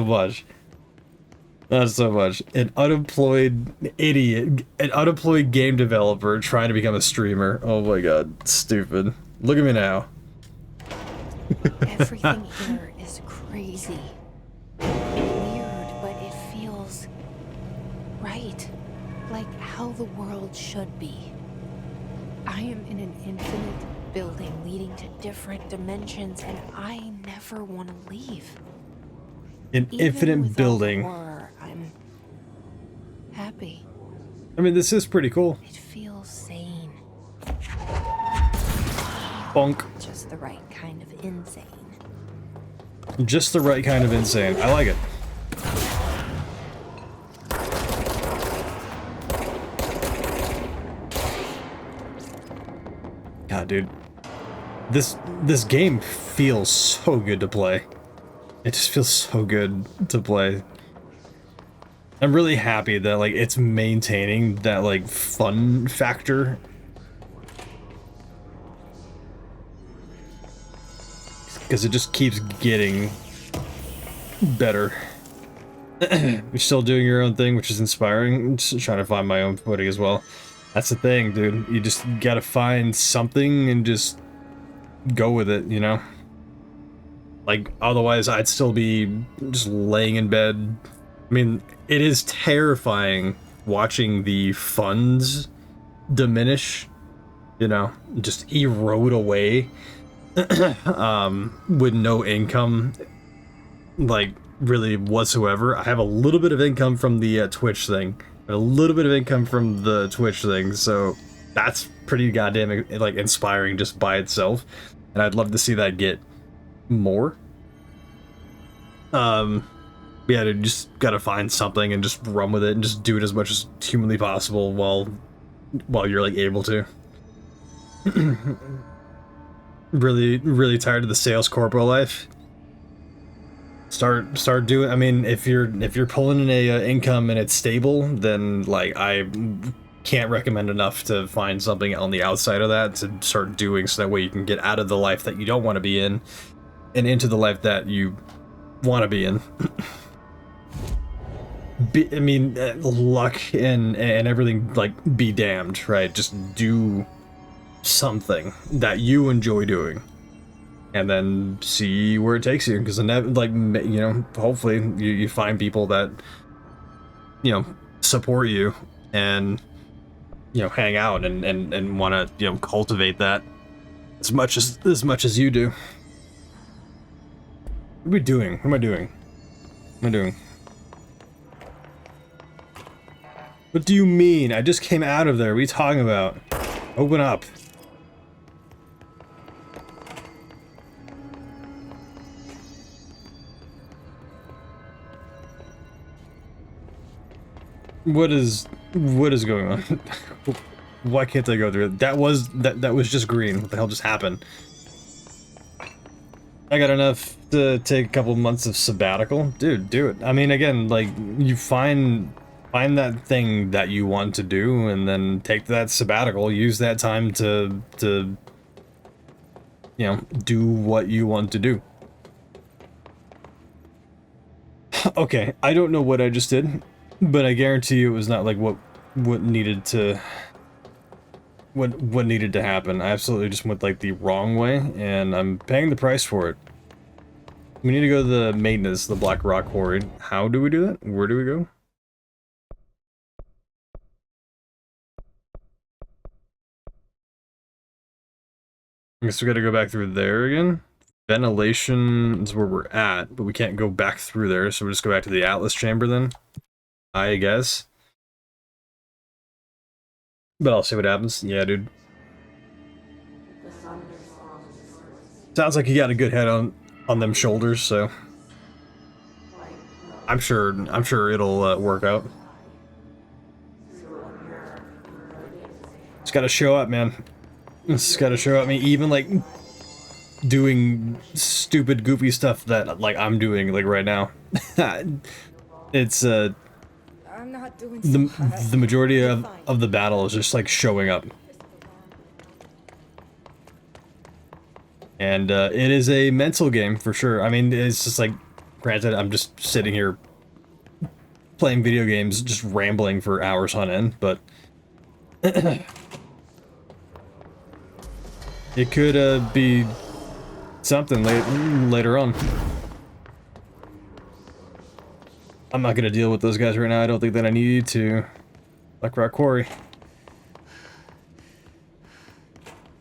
much. Not so much. An unemployed idiot, an unemployed game developer trying to become a streamer. Oh my god, stupid. Look at me now. Everything here is crazy. Weird, but it feels right. Like how the world should be. I am in an infinite building leading to different dimensions, and I never want to leave. An Even infinite with all the building. horror, I'm happy. I mean, this is pretty cool. It feels sane. Bonk. Just the right kind of insane. Just the right kind of insane. I like it. God, dude. This game feels so good to play. It just feels so good to play. I'm really happy that like it's maintaining that like fun factor. Because it just keeps getting better. You're still doing your own thing, which is inspiring. Just trying to find my own footing as well. That's the thing, dude. You just gotta find something and just go with it, you know? Like, otherwise I'd still be just laying in bed. I mean, it is terrifying watching the funds diminish, you know, just erode away with no income, like, really whatsoever. I have a little bit of income from the Twitch thing, a little bit of income from the Twitch thing, so that's pretty goddamn, like, inspiring just by itself, and I'd love to see that get more. Yeah, dude, just gotta find something and just run with it and just do it as much as humanly possible while you're like able to. really tired of the sales corpo life. Start doing. I mean, if you're pulling in a income and it's stable, then like I can't recommend enough to find something on the outside of that to start doing, so that way you can get out of the life that you don't want to be in and into the life that you want to be in. I mean, luck and everything, like, be damned, right? Just do something that you enjoy doing, and then see where it takes you. Because then, like, you know, hopefully you find people that, you know, support you and, you know, hang out and want to, you know, cultivate that as much as you do. What are we doing? What am I doing? What am I doing? What do you mean? I just came out of there. What are you talking about? Open up. What is going on? Why can't I go through it? That was just green. What the hell just happened? I got enough to take a couple months of sabbatical. Dude, do it. I mean, again, like, you find that thing that you want to do, and then take that sabbatical, use that time to you know, do what you want to do. Okay, I don't know what I just did, but I guarantee you it was not like what needed to what needed to happen. I absolutely just went like the wrong way, and I'm paying the price for it. We need to go to the maintenance, the Black Rock Quarry. How do we do that? Where do we go? I guess we gotta go back through there again. Ventilation is where we're at, but we can't go back through there, so we'll just go back to the Atlas Chamber then, I guess. But I'll see what happens. Yeah, dude. Sounds like you got a good head on them shoulders, so I'm sure it'll work out. It's gotta show up, man. It's gotta show up. I mean, even like doing stupid, goofy stuff that like I'm doing like right now. It's I'm not doing so the majority of the battle is just like showing up. And it is a mental game for sure. I mean, it's just like, granted, I'm just sitting here playing video games, just rambling for hours on end, but it could be something later on. I'm not gonna deal with those guys right now. I don't think that I need to. Black Rock Quarry.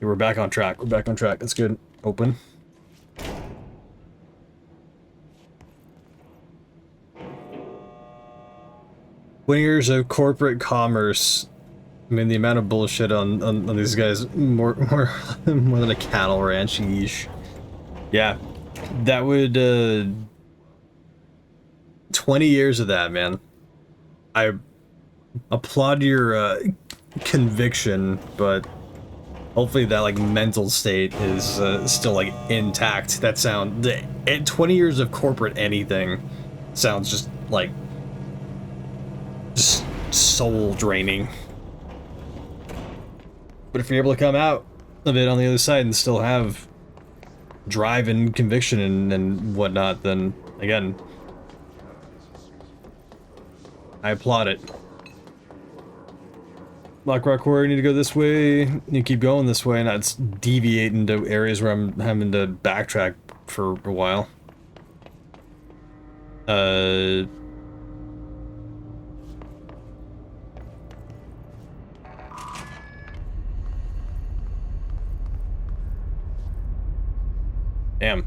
Yeah, we're back on track. We're back on track. That's good. Open. Years of corporate commerce. I mean, the amount of bullshit on these guys, more than a cattle ranch. Yeesh. Yeah, that would 20 years of that, man. I applaud your conviction, but hopefully that like mental state is still like intact. That sound 20 years of corporate anything sounds just like just soul draining. But if you're able to come out of it on the other side and still have drive and conviction and whatnot, then again, I applaud it. Black Rock Quarry, need to go this way. You keep going this way, not deviate into areas where I'm having to backtrack for a while. Damn.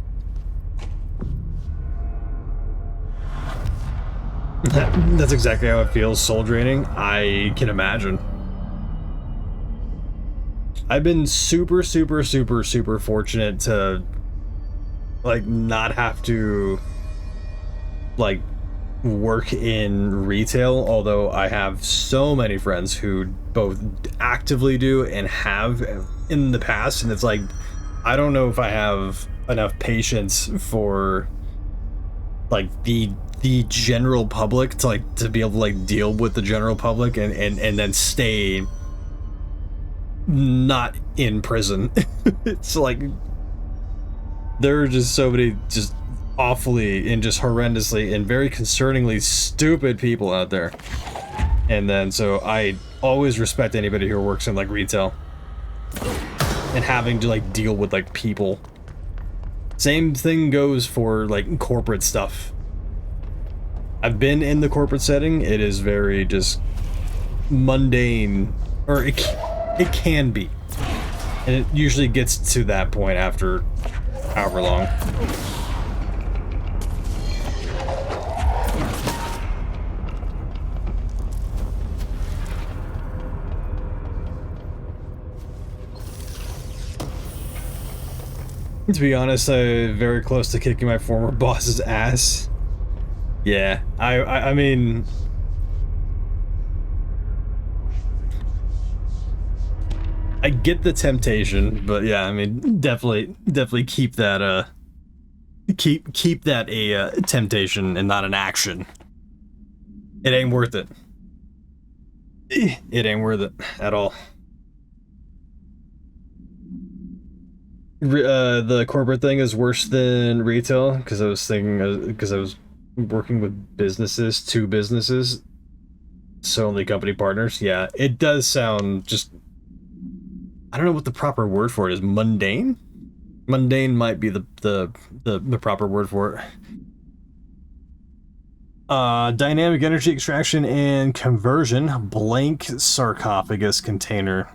That's exactly how it feels, soul draining. I can imagine. I've been super fortunate to like not have to like work in retail, although I have so many friends who both actively do and have in the past, and it's like I don't know if I have enough patience for like the general public to be able to like deal with the general public and then stay not in prison. It's like there are just so many just awfully and just horrendously and very concerningly stupid people out there. And then so I always respect anybody who works in like retail and having to like deal with like people. Same thing goes for like corporate stuff. I've been in the corporate setting. It is very just mundane, or it can be, and it usually gets to that point after however long. To be honest, I'm very close to kicking my former boss's ass. Yeah, I mean, I get the temptation, but yeah, I mean, definitely keep that keep that a temptation and not an action. It ain't worth it. It ain't worth it at all. The corporate thing is worse than retail because I was thinking because I was working with two businesses, so only company partners. Yeah, it does sound just, I don't know what the proper word for it is. Mundane? Mundane might be the proper word for it. Dynamic energy extraction and conversion, blank sarcophagus container.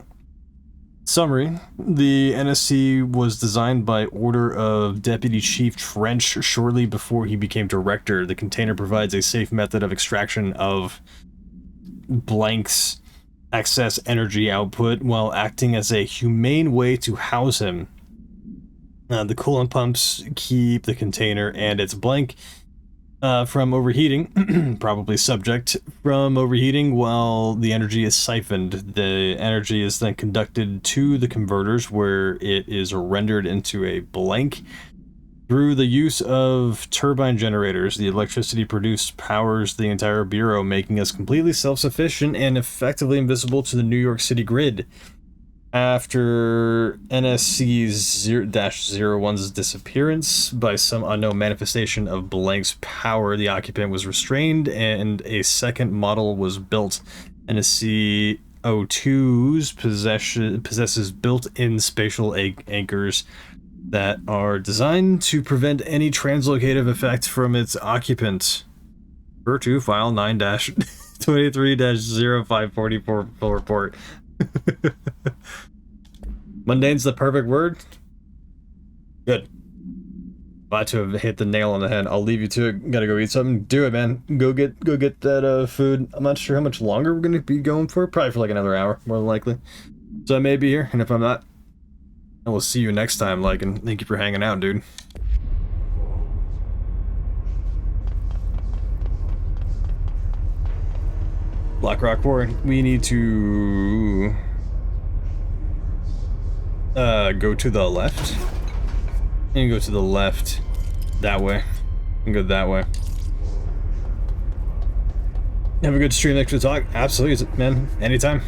Summary: the NSC was designed by order of Deputy Chief Trench shortly before he became director. The container provides a safe method of extraction of blank's excess energy output while acting as a humane way to house him. The coolant pumps keep the container and its blank from overheating, probably subject from overheating while the energy is siphoned. The energy is then conducted to the converters where it is rendered into a blank. Through the use of turbine generators, the electricity produced powers the entire bureau, making us completely self-sufficient and effectively invisible to the New York City grid. After NSC-01's disappearance by some unknown manifestation of blank's power, the occupant was restrained and a second model was built. NSC-02's possesses built-in spatial anchors that are designed to prevent any translocative effect from its occupant. Per 2 file 9-23-0544 full report. Mundane's the perfect word. Good. About to have hit the nail on the head. I'll leave you to it. Gotta go eat something. Do it, man. Go get that food. I'm not sure how much longer we're gonna be going for. Probably for like another hour, more than likely. So I may be here, and if I'm not, I will see you next time. Like, and thank you for hanging out, dude. Blackrock Quarry. We need to go to the left. And go to the left that way. And go that way. Have a good stream. Thanks for the talk. Absolutely, man. Anytime.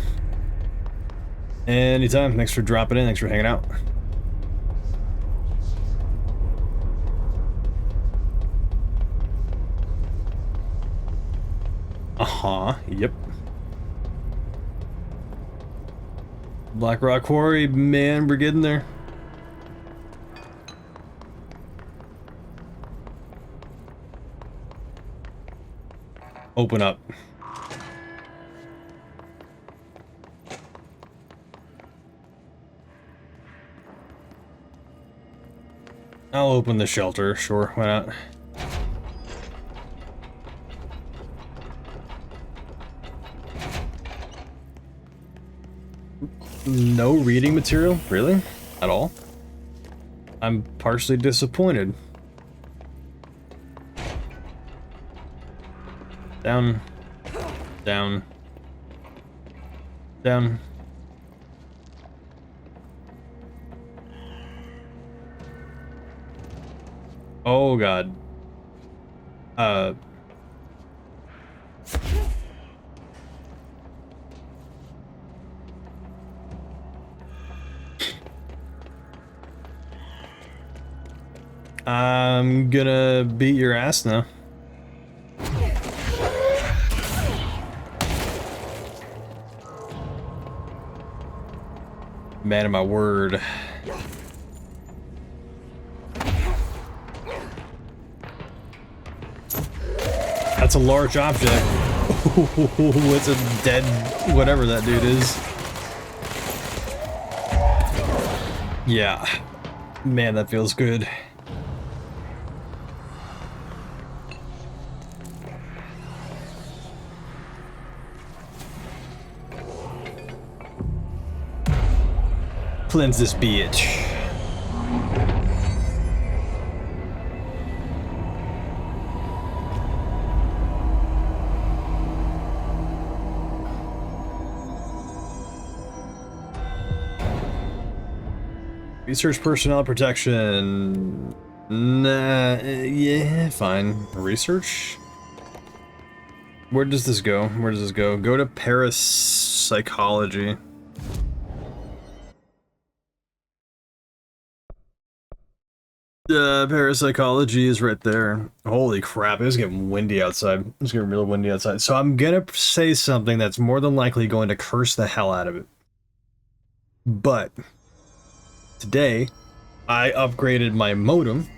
Anytime. Thanks for dropping in. Thanks for hanging out. Yep. Blackrock Quarry, man, we're getting there. Open up. I'll open the shelter, sure, why not? No reading material? Really? At all? I'm partially disappointed. Down. Down. Down. Oh god. I'm gonna beat your ass now. Man of my word. That's a large object. It's a dead whatever that dude is. Yeah. Man, that feels good. Cleanse this bitch. Research personnel protection. Nah, yeah, fine. Research? Where does this go? Where does this go? Go to parapsychology. Parapsychology is right there. Holy crap, it's getting windy outside. It's getting real windy outside. So I'm gonna say something that's more than likely going to curse the hell out of it. But today, I upgraded my modem.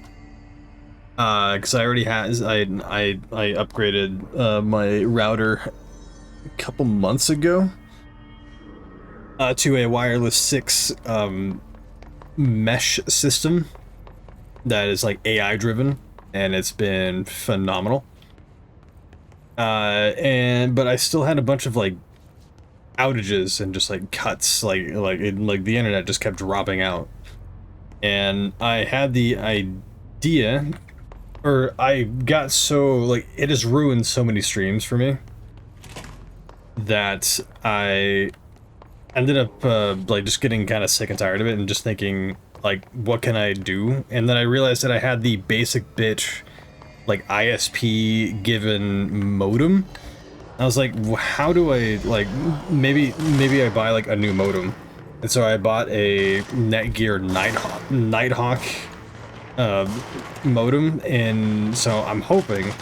Because I already has I upgraded my router a couple months ago to a wireless 6 mesh system that is like AI driven, and it's been phenomenal. But I still had a bunch of like outages and just like cuts, like the internet just kept dropping out. And I had the idea, or I got so like it has ruined so many streams for me that I ended up like just getting kind of sick and tired of it and just thinking, like, what can I do? And then I realized that I had the basic bitch, like, ISP given modem. I was like, how do I, like, maybe I buy, like, a new modem. And so I bought a Netgear Nighthawk modem, and so I'm hoping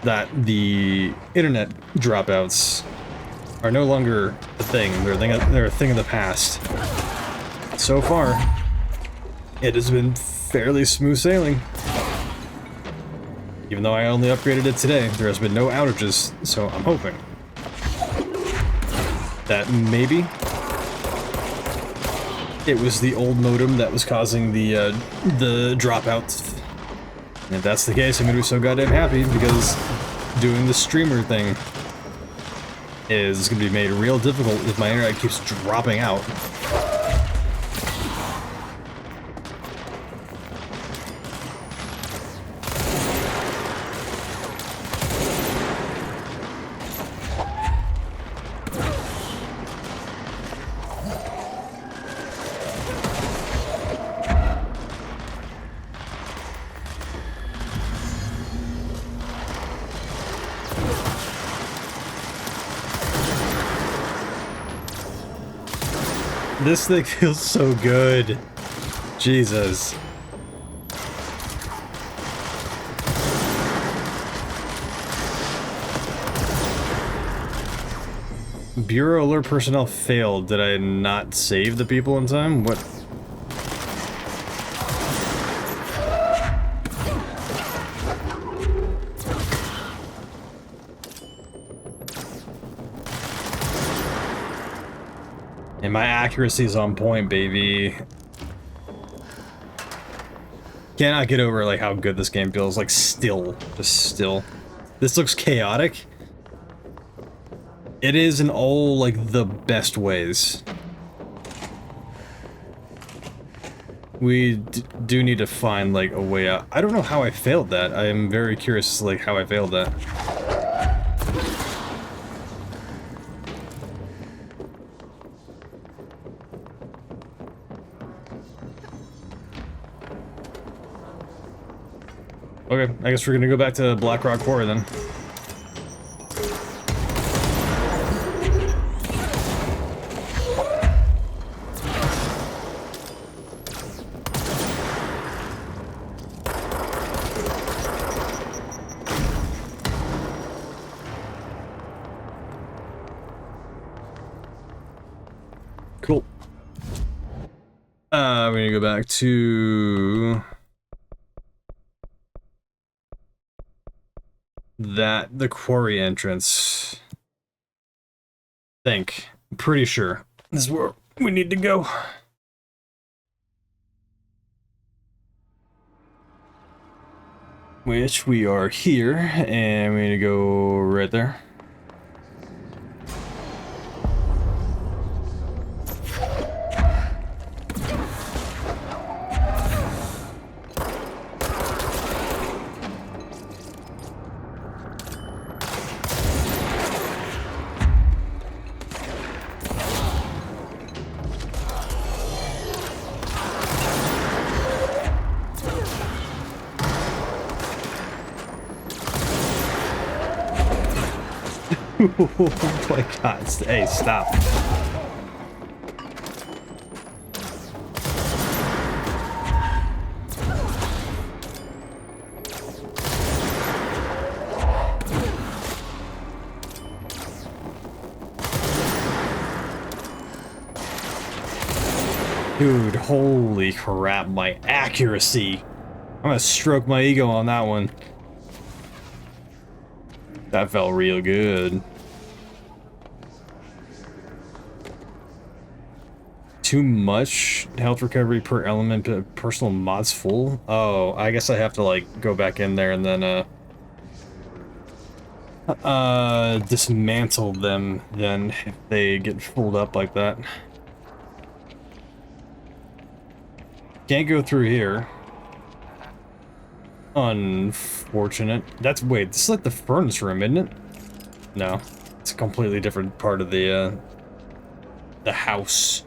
that the internet dropouts are no longer a thing. They're a thing of the past. So far, it has been fairly smooth sailing. Even though I only upgraded it today, there has been no outages, so I'm hoping that maybe it was the old modem that was causing the dropouts. And if that's the case, I'm gonna be so goddamn happy, because doing the streamer thing is gonna be made real difficult if my internet keeps dropping out. This thing feels so good. Jesus. Bureau alert personnel failed. Did I not save the people in time? What? And my accuracy is on point, baby. Cannot get over like how good this game feels. Like still, just still. This looks chaotic. It is in all like the best ways. We do need to find like a way out. I don't know how I failed that. I am very curious like how I failed that. Okay, I guess we're gonna go back to Blackrock Quarry then. Cool. We're gonna go back to the quarry entrance. I'm pretty sure this is where we need to go. Which we are here, and we need to go right there. Oh my god, hey, stop. Dude, holy crap, my accuracy. I'm gonna stroke my ego on that one. That felt real good. Too much health recovery per element, personal mods full? Oh, I guess I have to like go back in there and then dismantle them then if they get filled up like that. Can't go through here. Unfortunate. That's, wait, this is like the furnace room, isn't it? No, it's a completely different part of the house.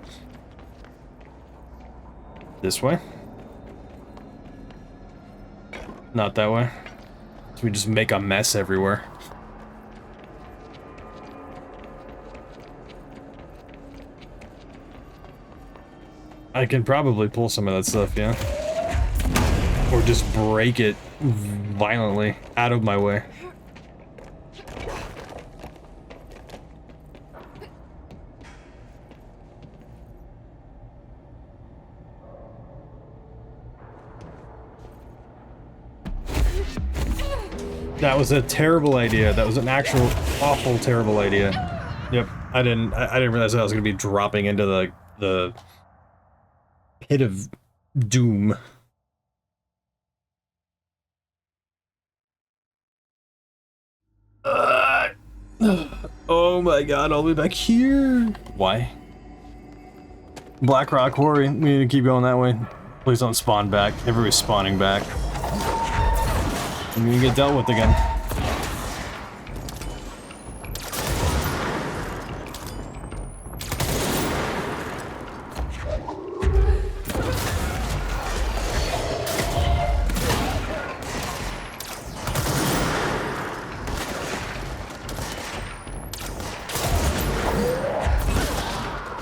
This way? Not that way. So we just make a mess everywhere. I can probably pull some of that stuff, yeah. Or just break it violently out of my way. That was a terrible idea. That was an actual awful terrible idea. Yep, I didn't realize that I was gonna be dropping into the pit of doom. Oh my god, all the way back here. Why? Blackrock Quarry. We need to keep going that way. Please don't spawn back. Everybody's spawning back. I'm gonna get dealt with again.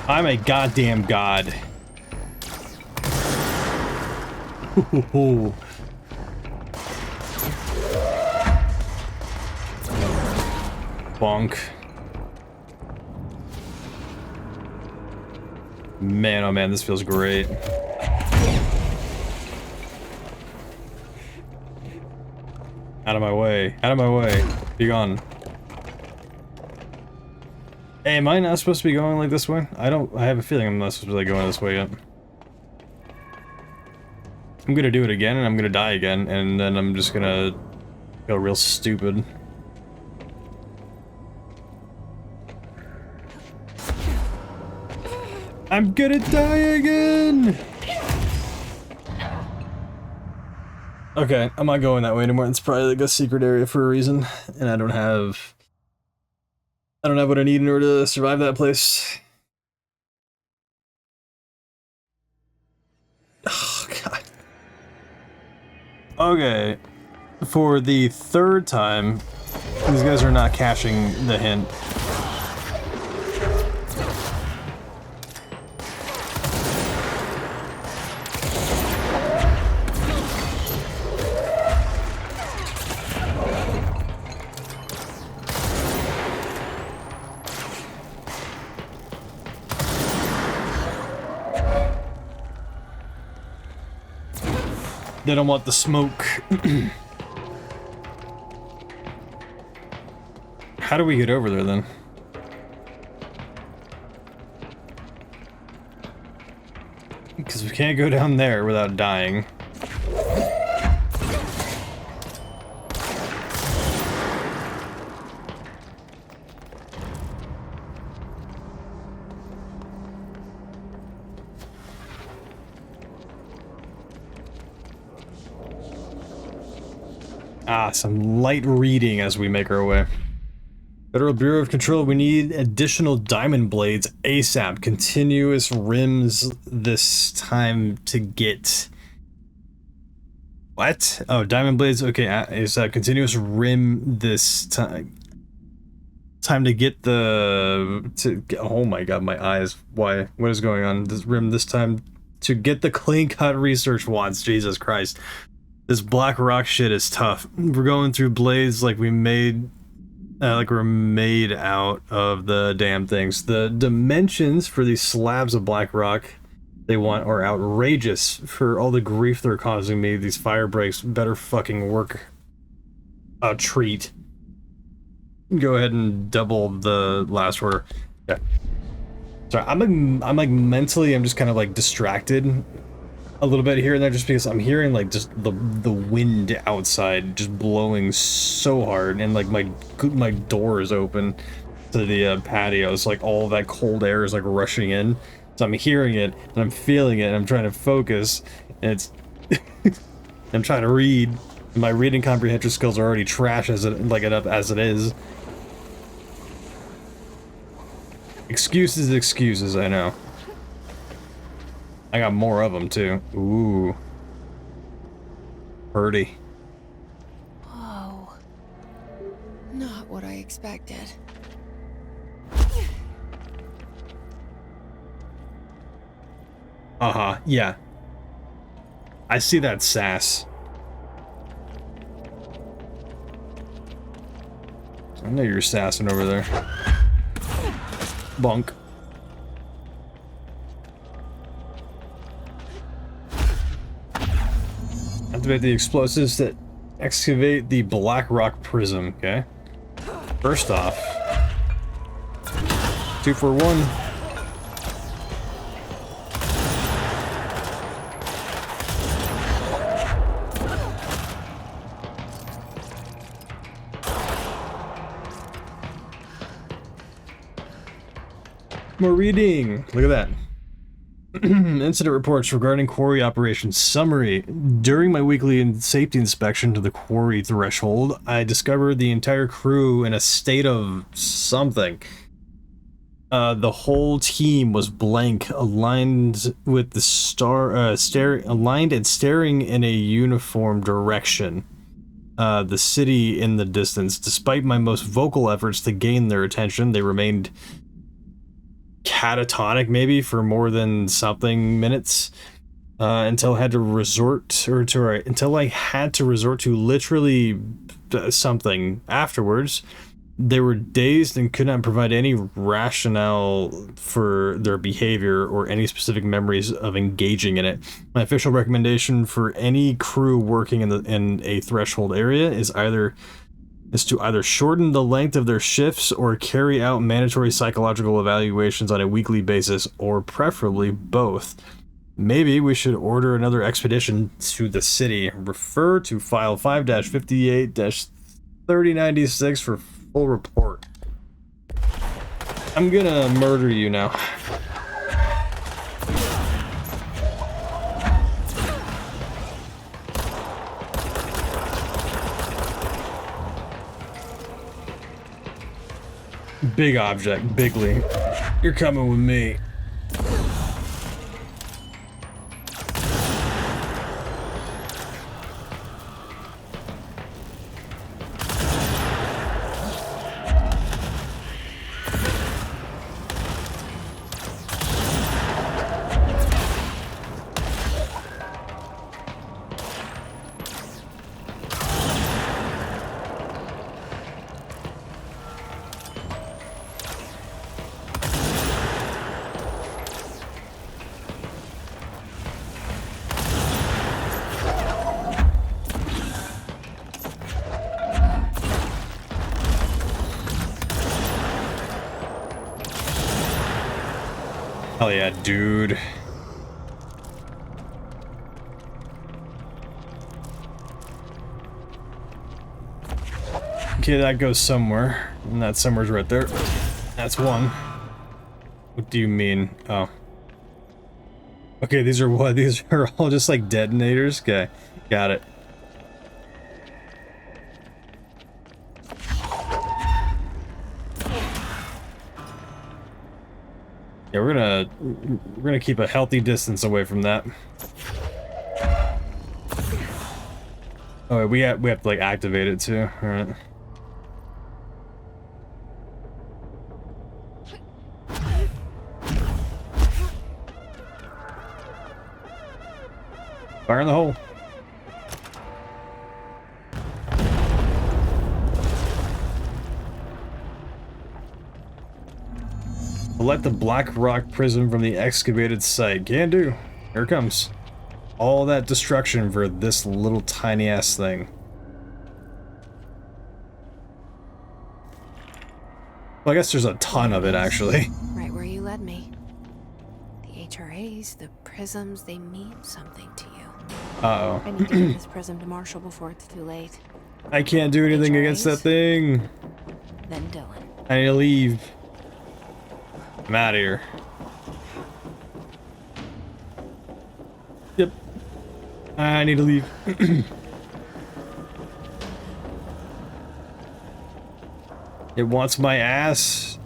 I'm a goddamn god. Ooh. Bonk. Man, oh man, this feels great. Out of my way. Out of my way. Be gone. Hey, am I not supposed to be going like this way? I have a feeling I'm not supposed to be like going this way yet. I'm gonna do it again and I'm gonna die again and then I'm just gonna go real stupid. I'm gonna die again! Okay, I'm not going that way anymore. It's probably like a secret area for a reason, and I don't have what I need in order to survive that place. Oh, God. Okay. For the third time, these guys are not caching the hint. They don't want the smoke. How do we get over there then? Because we can't go down there without dying. Ah, some light reading as we make our way. Federal Bureau of Control, we need additional diamond blades ASAP. Continuous rims this time to get... What? Oh, diamond blades, okay, it's a continuous rim this time. Time to get the... oh my god, my eyes. Why? What is going on? This rim this time to get the clean cut research wands. Jesus Christ. This black rock shit is tough. We're going through blades like we're made out of the damn things. The dimensions for these slabs of black rock they want are outrageous for all the grief they're causing me. These fire breaks better fucking work a treat. Go ahead and double the last order. Yeah. Sorry, I'm like mentally, I'm just kind of like distracted a little bit here and there just because I'm hearing like just the wind outside just blowing so hard and like my door is open to the patio. It's like all that cold air is like rushing in. So I'm hearing it and I'm feeling it and I'm trying to focus and it's I'm trying to read. My reading comprehension skills are already trash as it is. Excuses, I know. I got more of them too. Ooh. Purdy. Whoa. Not what I expected. Uh-huh, yeah. I see that sass. I know you're sassing over there. Bonk. Activate the explosives that Excavate the Black Rock Prism, okay? First off, 2 for 1. More reading. Look at that. Incident reports regarding quarry operations. Summary. During my weekly safety inspection to the quarry threshold, I discovered the entire crew in a state of something. The whole team was blank, aligned with the aligned and staring in a uniform direction. The city in the distance. Despite my most vocal efforts to gain their attention, they remained catatonic maybe for more than something minutes until I had to resort to literally something afterwards. They were dazed and could not provide any rationale for their behavior or any specific memories of engaging in it. My official recommendation for any crew working in a threshold area is to either shorten the length of their shifts or carry out mandatory psychological evaluations on a weekly basis, or preferably both. Maybe we should order another expedition to the city. Refer to file 5-58-3096 for full report. I'm gonna murder you now. Big object, bigly. You're coming with me. Hell yeah, dude. Okay, that goes somewhere. And that somewhere's right there. That's one. What do you mean? Oh. Okay, these are what? These are all just like detonators? Okay, got it. Yeah, we're gonna keep a healthy distance away from that. Oh, we have to like activate it too. All right. Fire in the hole. Select the Black Rock Prism from the excavated site. Can do. Here it comes. All that destruction for this little tiny ass thing. Well, I guess there's a ton of it actually. Right where you led me. The HRAs, the prisms, they mean something to you. Uh-oh. I need to get this prism to Marshall before it's too late. I can't do anything against that thing. Then Dylan. I need to leave. I'm out of here. Yep. I need to leave. It wants my ass.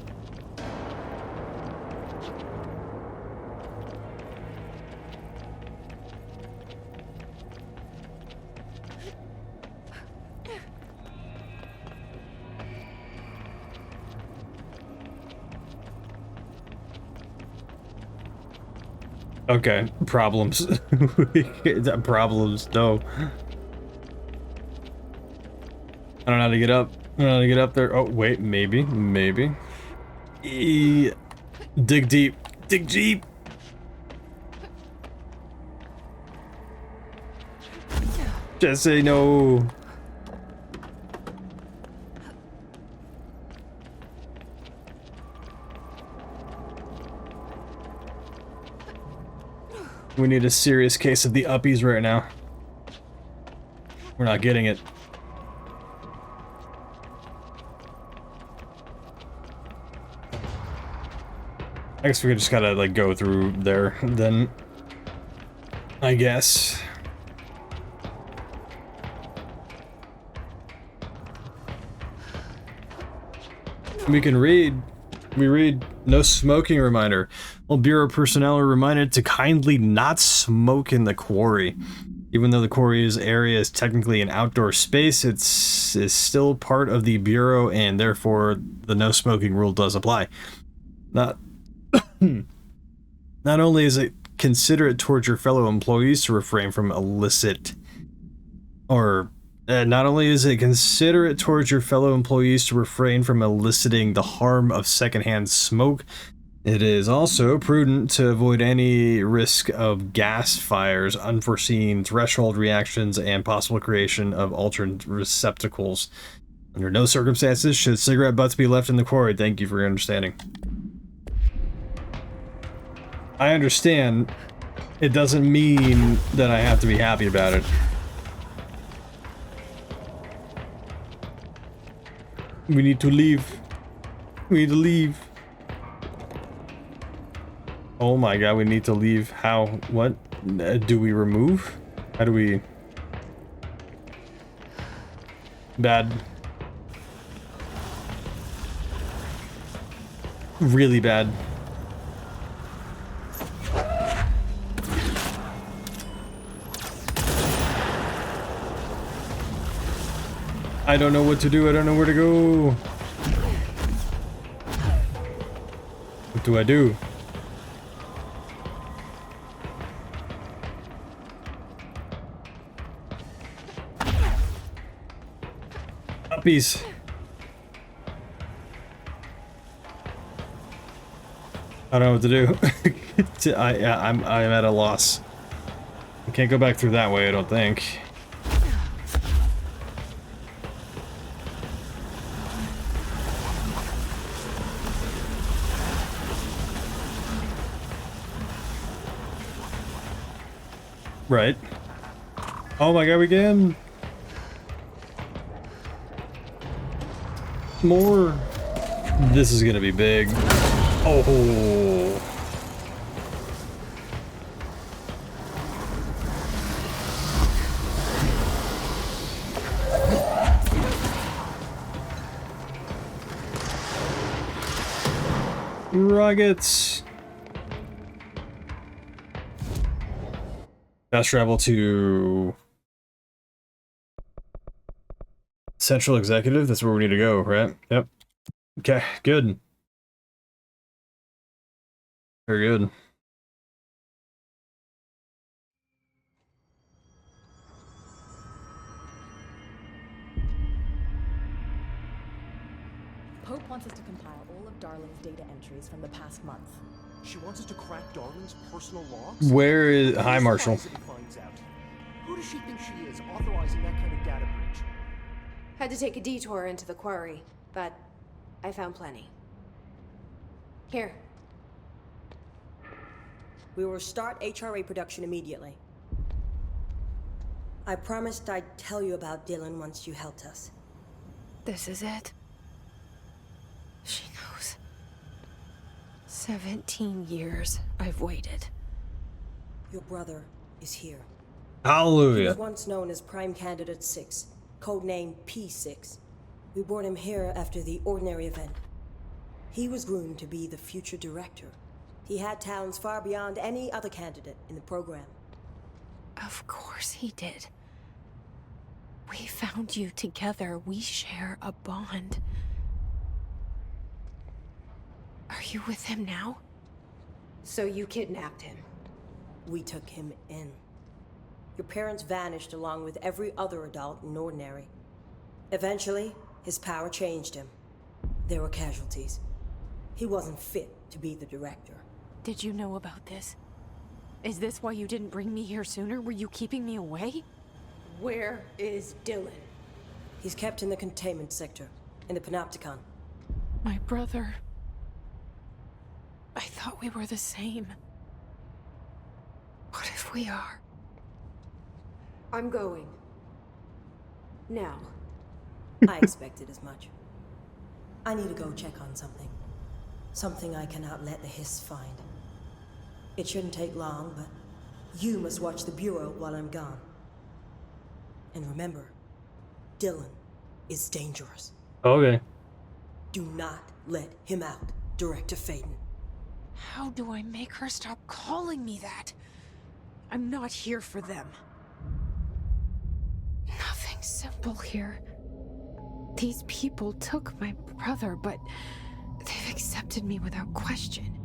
Okay, problems. Problems, no. I don't know how to get up. I don't know how to get up there. Oh, wait, maybe. Dig deep. Dig deep. Just say no. We need a serious case of the uppies right now. We're not getting it. I guess we just gotta like go through there then. I guess. We can read. We read no smoking reminder. All Bureau personnel are reminded to kindly not smoke in the quarry. Even though the quarry's area is technically an outdoor space, is still part of the Bureau, and therefore the no smoking rule does apply. Not only is it considerate towards your fellow employees to refrain from not only is it considerate towards your fellow employees to refrain from eliciting the harm of secondhand smoke, it is also prudent to avoid any risk of gas fires, unforeseen threshold reactions, and possible creation of alternate receptacles. Under no circumstances should cigarette butts be left in the quarry. Thank you for your understanding. I understand. It doesn't mean that I have to be happy about it. We need to leave. We need to leave. Oh my god, we need to leave. How? What? Do we remove? How do we... Bad. Really bad. I don't know what to do. I don't know where to go. What do I do? Uppies. I don't know what to do. I'm at a loss. I can't go back through that way, I don't think. Right. Oh my god, we can. More. This is gonna be big. Oh. Rockets. Fast travel to Central Executive. That's where we need to go, right? Yep. Okay, good. Very good. Pope wants us to compile all of Darling's data entries from the past month. She wants us to crack Darling's personal logs? Where is... Hi, Marshall. Who does she think she is, authorizing that kind of data breach? Had to take a detour into the quarry, but I found plenty. Here. We will start HRA production immediately. I promised I'd tell you about Dylan once you helped us. This is it. She knows. 17 years I've waited. Your brother is here. Hallelujah. He was once known as Prime Candidate 6, codenamed P6. We brought him here after the Ordinary event. He was groomed to be the future director. He had talents far beyond any other candidate in the program. Of course he did. We found you together. We share a bond. Are you with him now? So you kidnapped him? We took him in. Your parents vanished along with every other adult in Ordinary. Eventually, his power changed him. There were casualties. He wasn't fit to be the director. Did you know about this? Is this why you didn't bring me here sooner? Were you keeping me away? Where is Dylan? He's kept in the containment sector, in the Panopticon. My brother. I thought we were the same. What we are. I'm going. Now. I expected as much. I need to go check on something. Something I cannot let the Hiss find. It shouldn't take long, but you must watch the Bureau while I'm gone. And remember, Dylan is dangerous. Okay. Do not let him out, Director Faden. How do I make her stop calling me that? I'm not here for them. Nothing simple here. These people took my brother, but they've accepted me without question.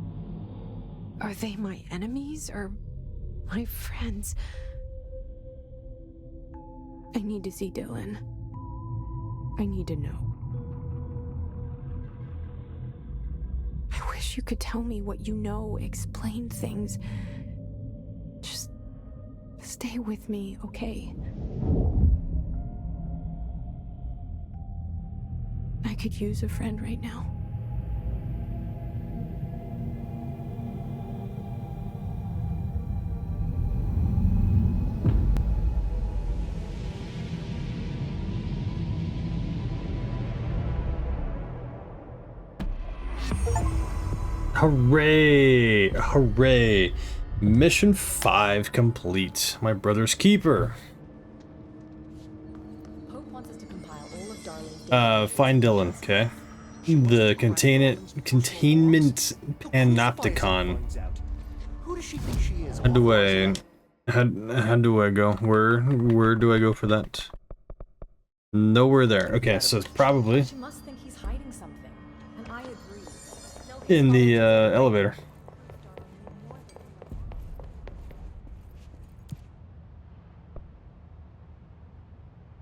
Are they my enemies or my friends? I need to see Dylan. I need to know. I wish you could tell me what you know, explain things. Just stay with me, okay? I could use a friend right now. Hooray! Hooray! Mission 5 complete. My brother's keeper. Pope wants us to compile all of Darling's Find Dylan, okay? The containment panopticon. Who does she think she is? How do I go? Where do I go for that? Nowhere there. Okay, so it's probably She must think he's hiding something, and I agree. in the elevator.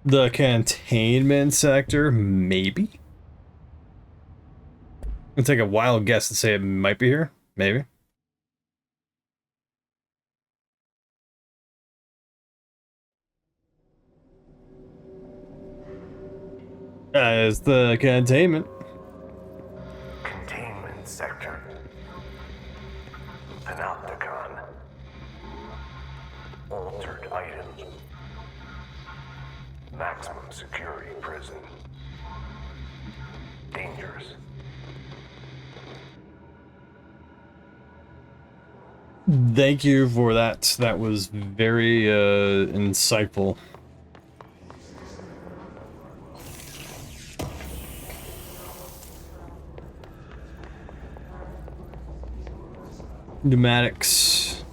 The containment sector, maybe? I'll take a wild guess to say it might be here. Maybe. It's the containment. Containment sector. Panopticon. Altered items. Maximum security prison. Dangerous. Thank you for that. That was very insightful. Pneumatics.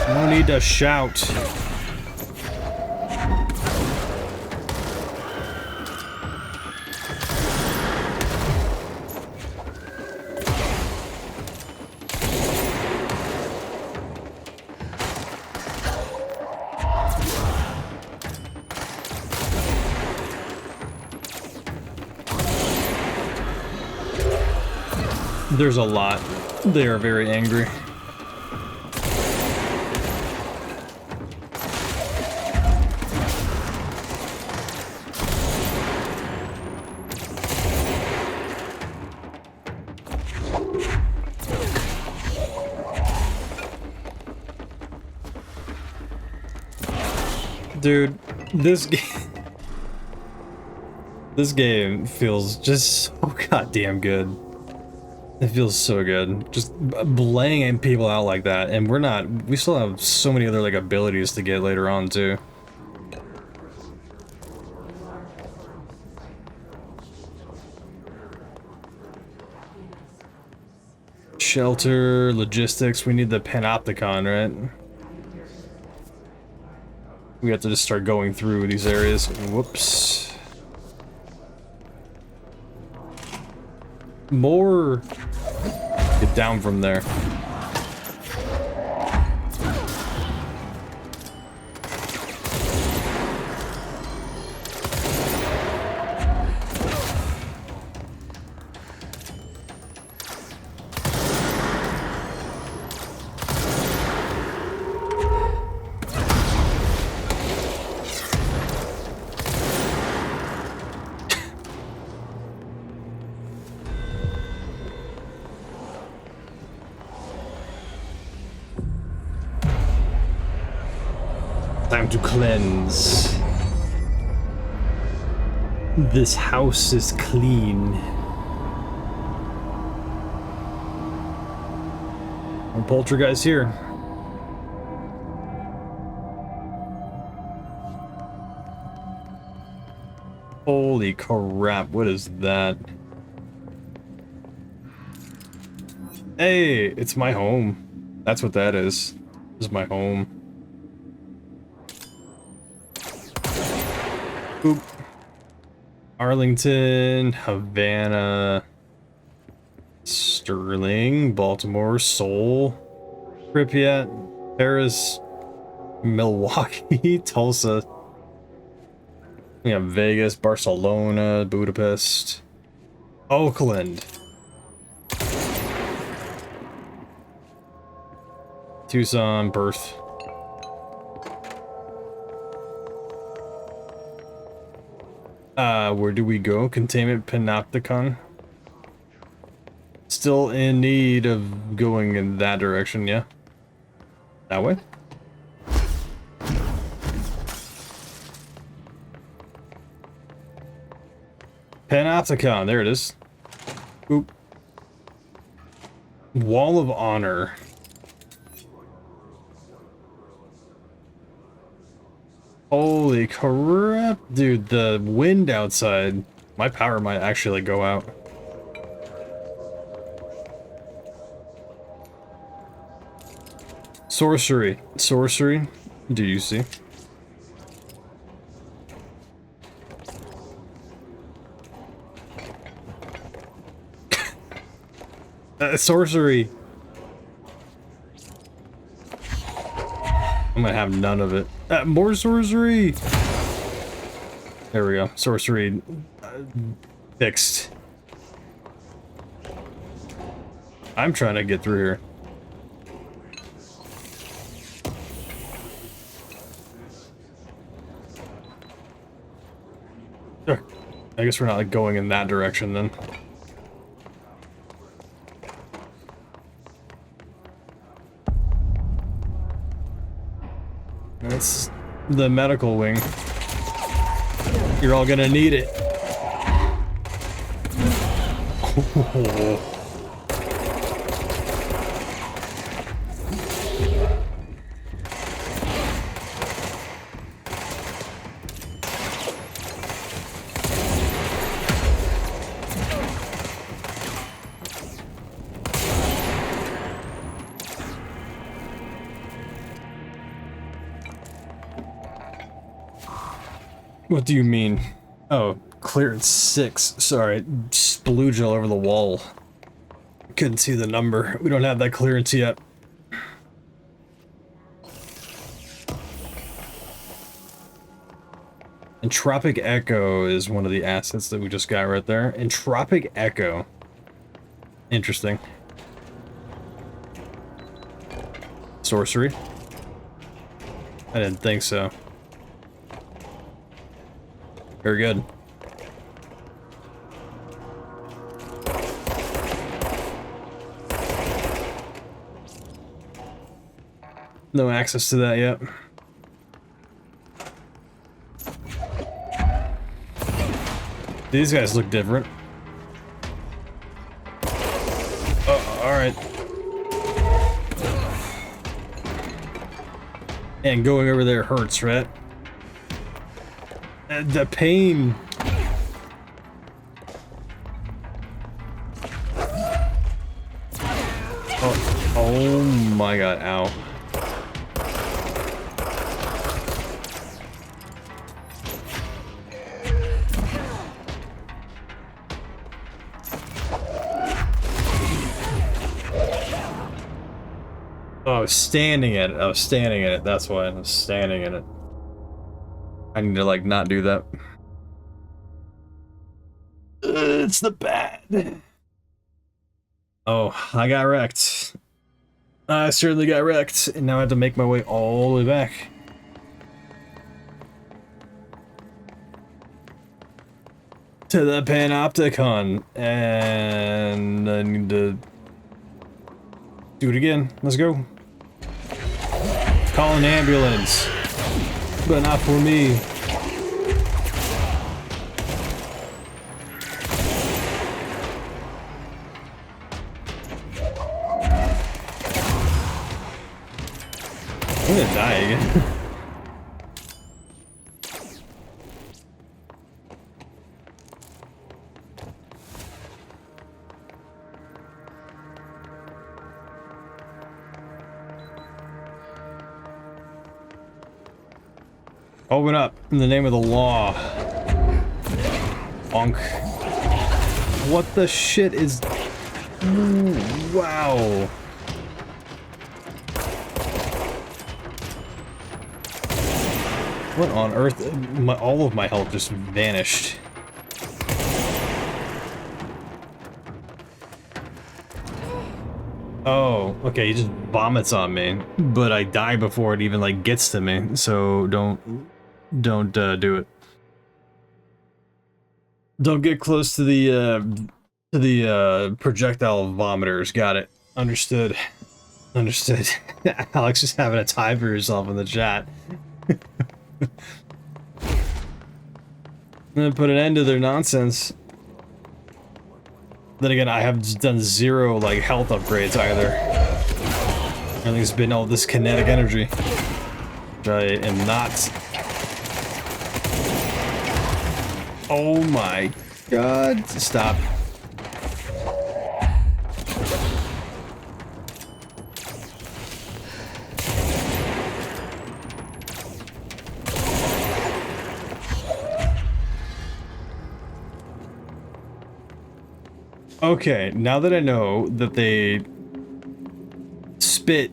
No need to shout. There's a lot. They are very angry. Dude, this game feels just so goddamn good. It feels so good. Just blaying people out like that, and we still have so many other like abilities to get later on too. Shelter, logistics, we need the Panopticon, right? We have to just start going through these areas. Whoops. More. Get down from there. Time to cleanse. This house is clean. No poltergeist here. Holy crap, what is that? Hey, it's my home. That's what that is. This is my home. Boop. Arlington, Havana, Sterling, Baltimore, Seoul, Pripyat, Paris, Milwaukee, Tulsa. We have Vegas, Barcelona, Budapest, Oakland, Tucson, Perth. Where do we go? Containment Panopticon. Still in need of going in that direction, yeah? That way? Panopticon, there it is. Oop. Wall of Honor. Holy crap, dude, the wind outside. My power might actually go out. Sorcery. Sorcery. Do you see? Sorcery. I'm gonna have none of it. More sorcery! There we go. Sorcery fixed. I'm trying to get through here. Sure. I guess we're not like going in that direction then. That's the medical wing. You're all gonna need it. Oh. What do you mean? Oh, clearance 6. Sorry, splooge all over the wall. Couldn't see the number. We don't have that clearance yet. Entropic Echo is one of the assets that we just got right there. Entropic Echo. Interesting. Sorcery? I didn't think so. Very good. No access to that yet. These guys look different. Oh, alright. And going over there hurts, right? The pain. Oh my god, ow. Oh, I was standing at it. I was standing in it. That's why I was standing in it. I need to, like, not do that. It's the bad. Oh, I got wrecked. I certainly got wrecked, and now I have to make my way all the way back. To the Panopticon. And I need to do it again. Let's go. Call an ambulance. but not for me. I'm gonna die again. Open up in the name of the law. Bonk. What the shit is... Ooh, wow. What on earth? All of my health just vanished. Oh, okay, he just vomits on me, but I die before it even like gets to me, so don't do it. Don't get close to the projectile vomiters. Got it. Understood. Understood. Alex is having a time for yourself in the chat. I'm gonna put an end to their nonsense. Then again, I have done zero like health upgrades either. Everything's been all this kinetic energy, which I am not. Oh my god! Stop. Okay, now that I know that they spit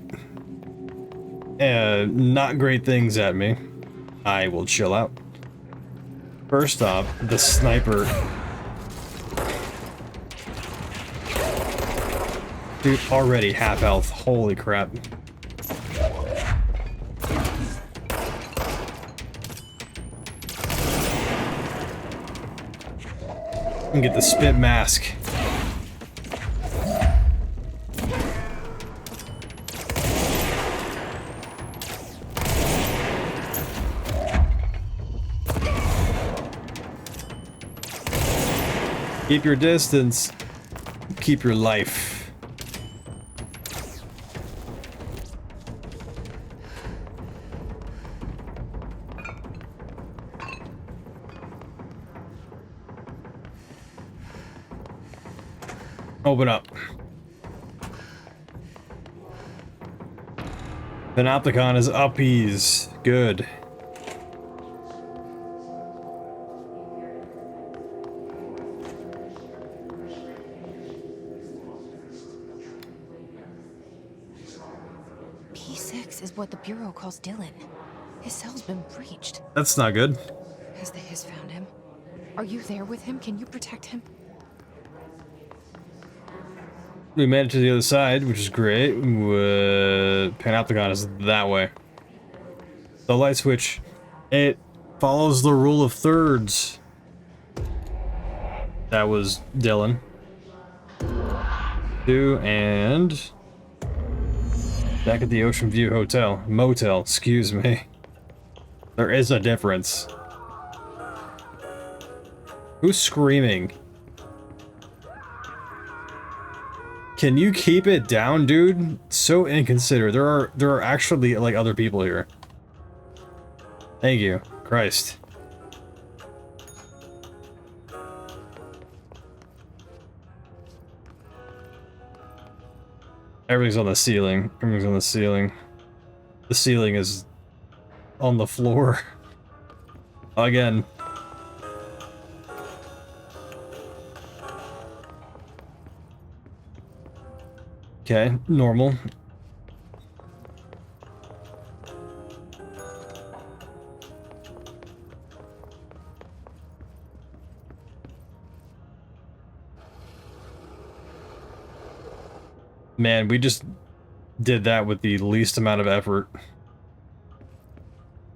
not great things at me, I will chill out. First off, the sniper. Dude, already half health. Holy crap. And get the spit mask. Keep your distance. Keep your life. Open up. Panopticon is uppies. Good. P6 is what the Bureau calls Dylan. His cell's been breached. That's not good. Has the Hiss found him? Are you there with him? Can you protect him? We made it to the other side, which is great. Panopticon is that way. The light switch, it follows the rule of thirds. That was Dylan. 2 and back at the Ocean View Hotel. Motel, excuse me. There is a difference. Who's screaming? Can you keep it down, dude? So inconsiderate. There are actually like other people here. Thank you. Christ. Everything's on the ceiling. Everything's on the ceiling. The ceiling is on the floor. Again. Okay, normal. Man, we just did that with the least amount of effort.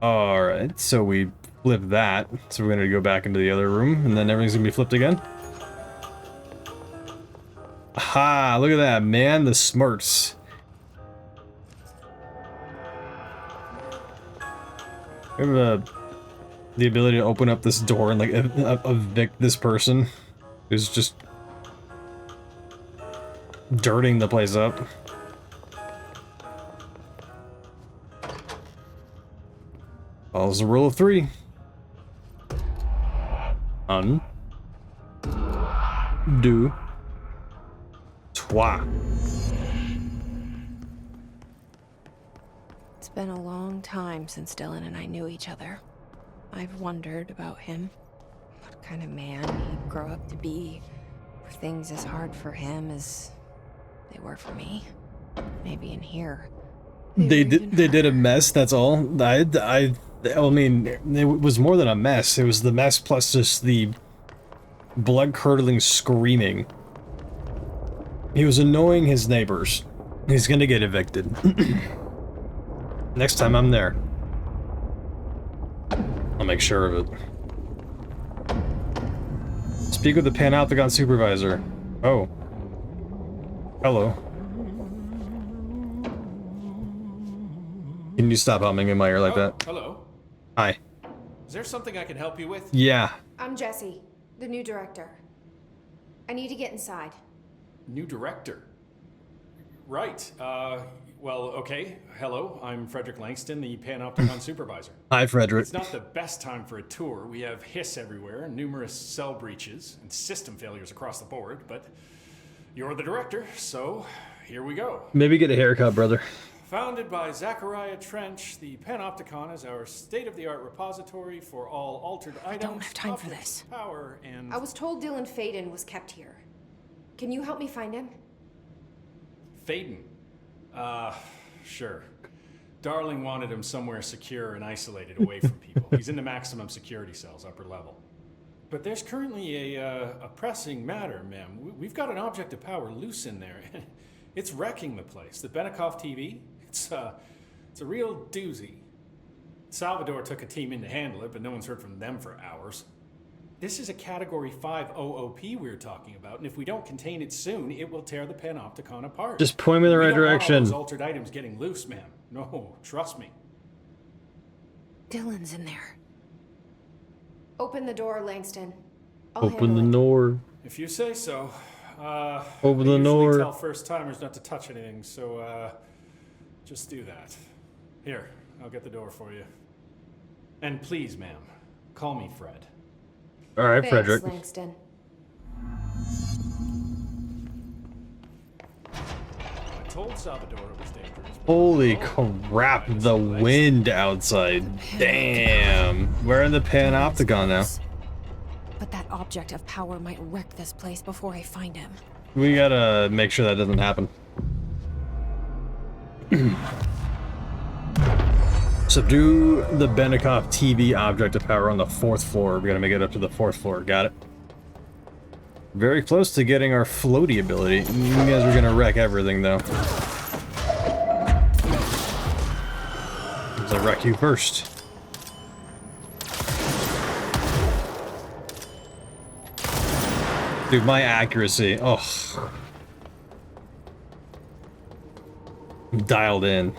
Alright, so we flipped that. So we're gonna go back into the other room, and then everything's gonna be flipped again. Ha! Look at that, man. The smarts. We have the ability to open up this door and like evict this person who's just dirtying the place up. Follows the rule of 3. Do. Toi. It's been a long time since Dylan and I knew each other. I've wondered about him. What kind of man he'd grow up to be. Were things as hard for him as they were for me? Maybe in here. They did a mess, that's all. I mean, it was more than a mess. It was the mess plus just the blood-curdling screaming. He was annoying his neighbors. He's gonna get evicted. Next time I'm there, I'll make sure of it. Speak with the Panopticon supervisor. Oh. Hello. Can you stop humming in my ear like that? Hello. Hi. Is there something I can help you with? Yeah. I'm Jessie, the new director. I need to get inside. New director. Right. Well, okay. Hello, I'm Frederick Langston, the Panopticon supervisor. Hi, Frederick. It's not the best time for a tour. We have hiss everywhere, numerous cell breaches, and system failures across the board, but you're the director, so here we go. Maybe get a haircut, brother. Founded by Zachariah Trench, the Panopticon is our state-of-the-art repository for all altered items. I don't have time for this. Power and... I was told Dylan Faden was kept here. Can you help me find him? Faden? Sure. Darling wanted him somewhere secure and isolated away from people. He's in the maximum security cells, upper level. But there's currently a pressing matter, ma'am. We've got an object of power loose in there. It's wrecking the place. The Benikoff TV, it's a real doozy. Salvador took a team in to handle it, but no one's heard from them for hours. This is a Category 5 OOP we're talking about, and if we don't contain it soon, it will tear the Panopticon apart. Just point me in the right direction. We don't want all those altered items getting loose, ma'am. No, trust me. Dylan's in there. Open the door, Langston. I'll Open the door. If you say so. Open the I door. usually tell first-timers not to touch anything, so just do that. Here, I'll get the door for you. And please, ma'am, call me Fred. All right, Thanks, Frederick. Langston. I told Salvador it was dangerous. Holy crap, the wind outside. Damn. We're in the Panopticon now. But that object of power might wreck this place before I find him. We gotta make sure that doesn't happen. Subdue the Benikoff TV object of power on the 4th floor. We gotta make it up to the 4th floor. Got it. Very close to getting our floaty ability. You guys are gonna wreck everything, though. I'll wreck you first. Dude, my accuracy. Oh. Dialed in.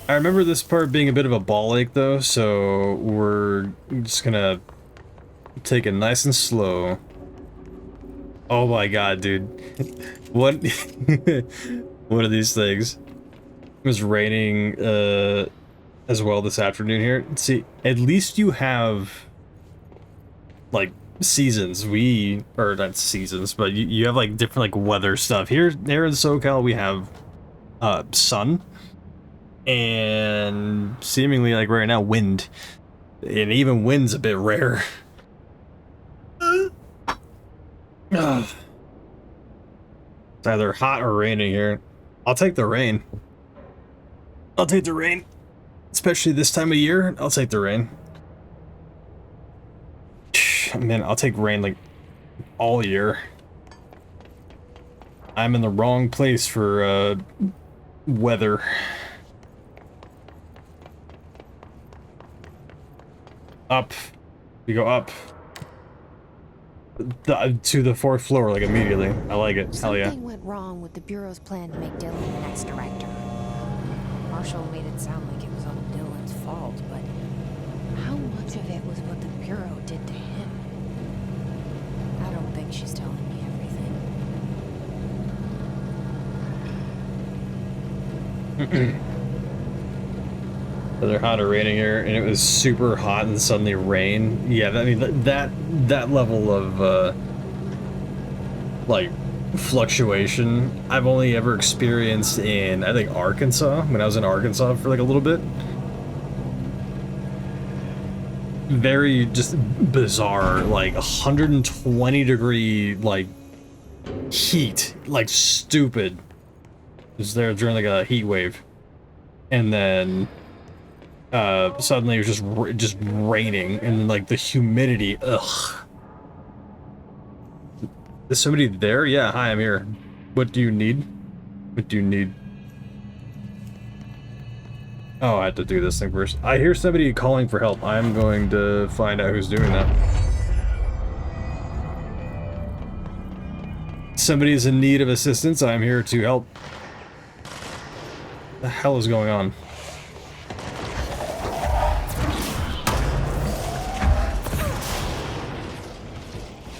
I remember this part being a bit of a ball ache though, so we're just gonna take it nice and slow. Oh my god, dude. What? What are these things? It was raining as well this afternoon here. See, at least you have like seasons. Or not seasons, but you have like different like weather stuff. Here in SoCal we have sun. And seemingly, like right now, wind. And even wind's a bit rare. It's either hot or raining here. I'll take the rain. I'll take the rain. Especially this time of year, I'll take the rain. Man, I'll take rain like all year. I'm in the wrong place for weather. Up. We go up. to the 4th floor, like, immediately. I like it. Hell yeah. Something went wrong with the Bureau's plan to make Dylan the next director. Marshall made it sound like it was all Dylan's fault, but how much of it was what the Bureau did to him? I don't think she's telling me everything. They're hot or raining here, and it was super hot and suddenly rain. Yeah, I mean that level of like fluctuation I've only ever experienced in, I think, Arkansas, when I was in Arkansas for like a little bit. Very just bizarre, like 120-degree like heat, like stupid. It was there during like a heat wave, and then suddenly it was just raining, and like the humidity. Ugh. Is somebody there? Yeah, hi, I'm here. What do you need? What do you need? Oh, I have to do this thing first. I hear somebody calling for help. I'm going to find out who's doing that. Somebody's in need of assistance. I'm here to help. What the hell is going on?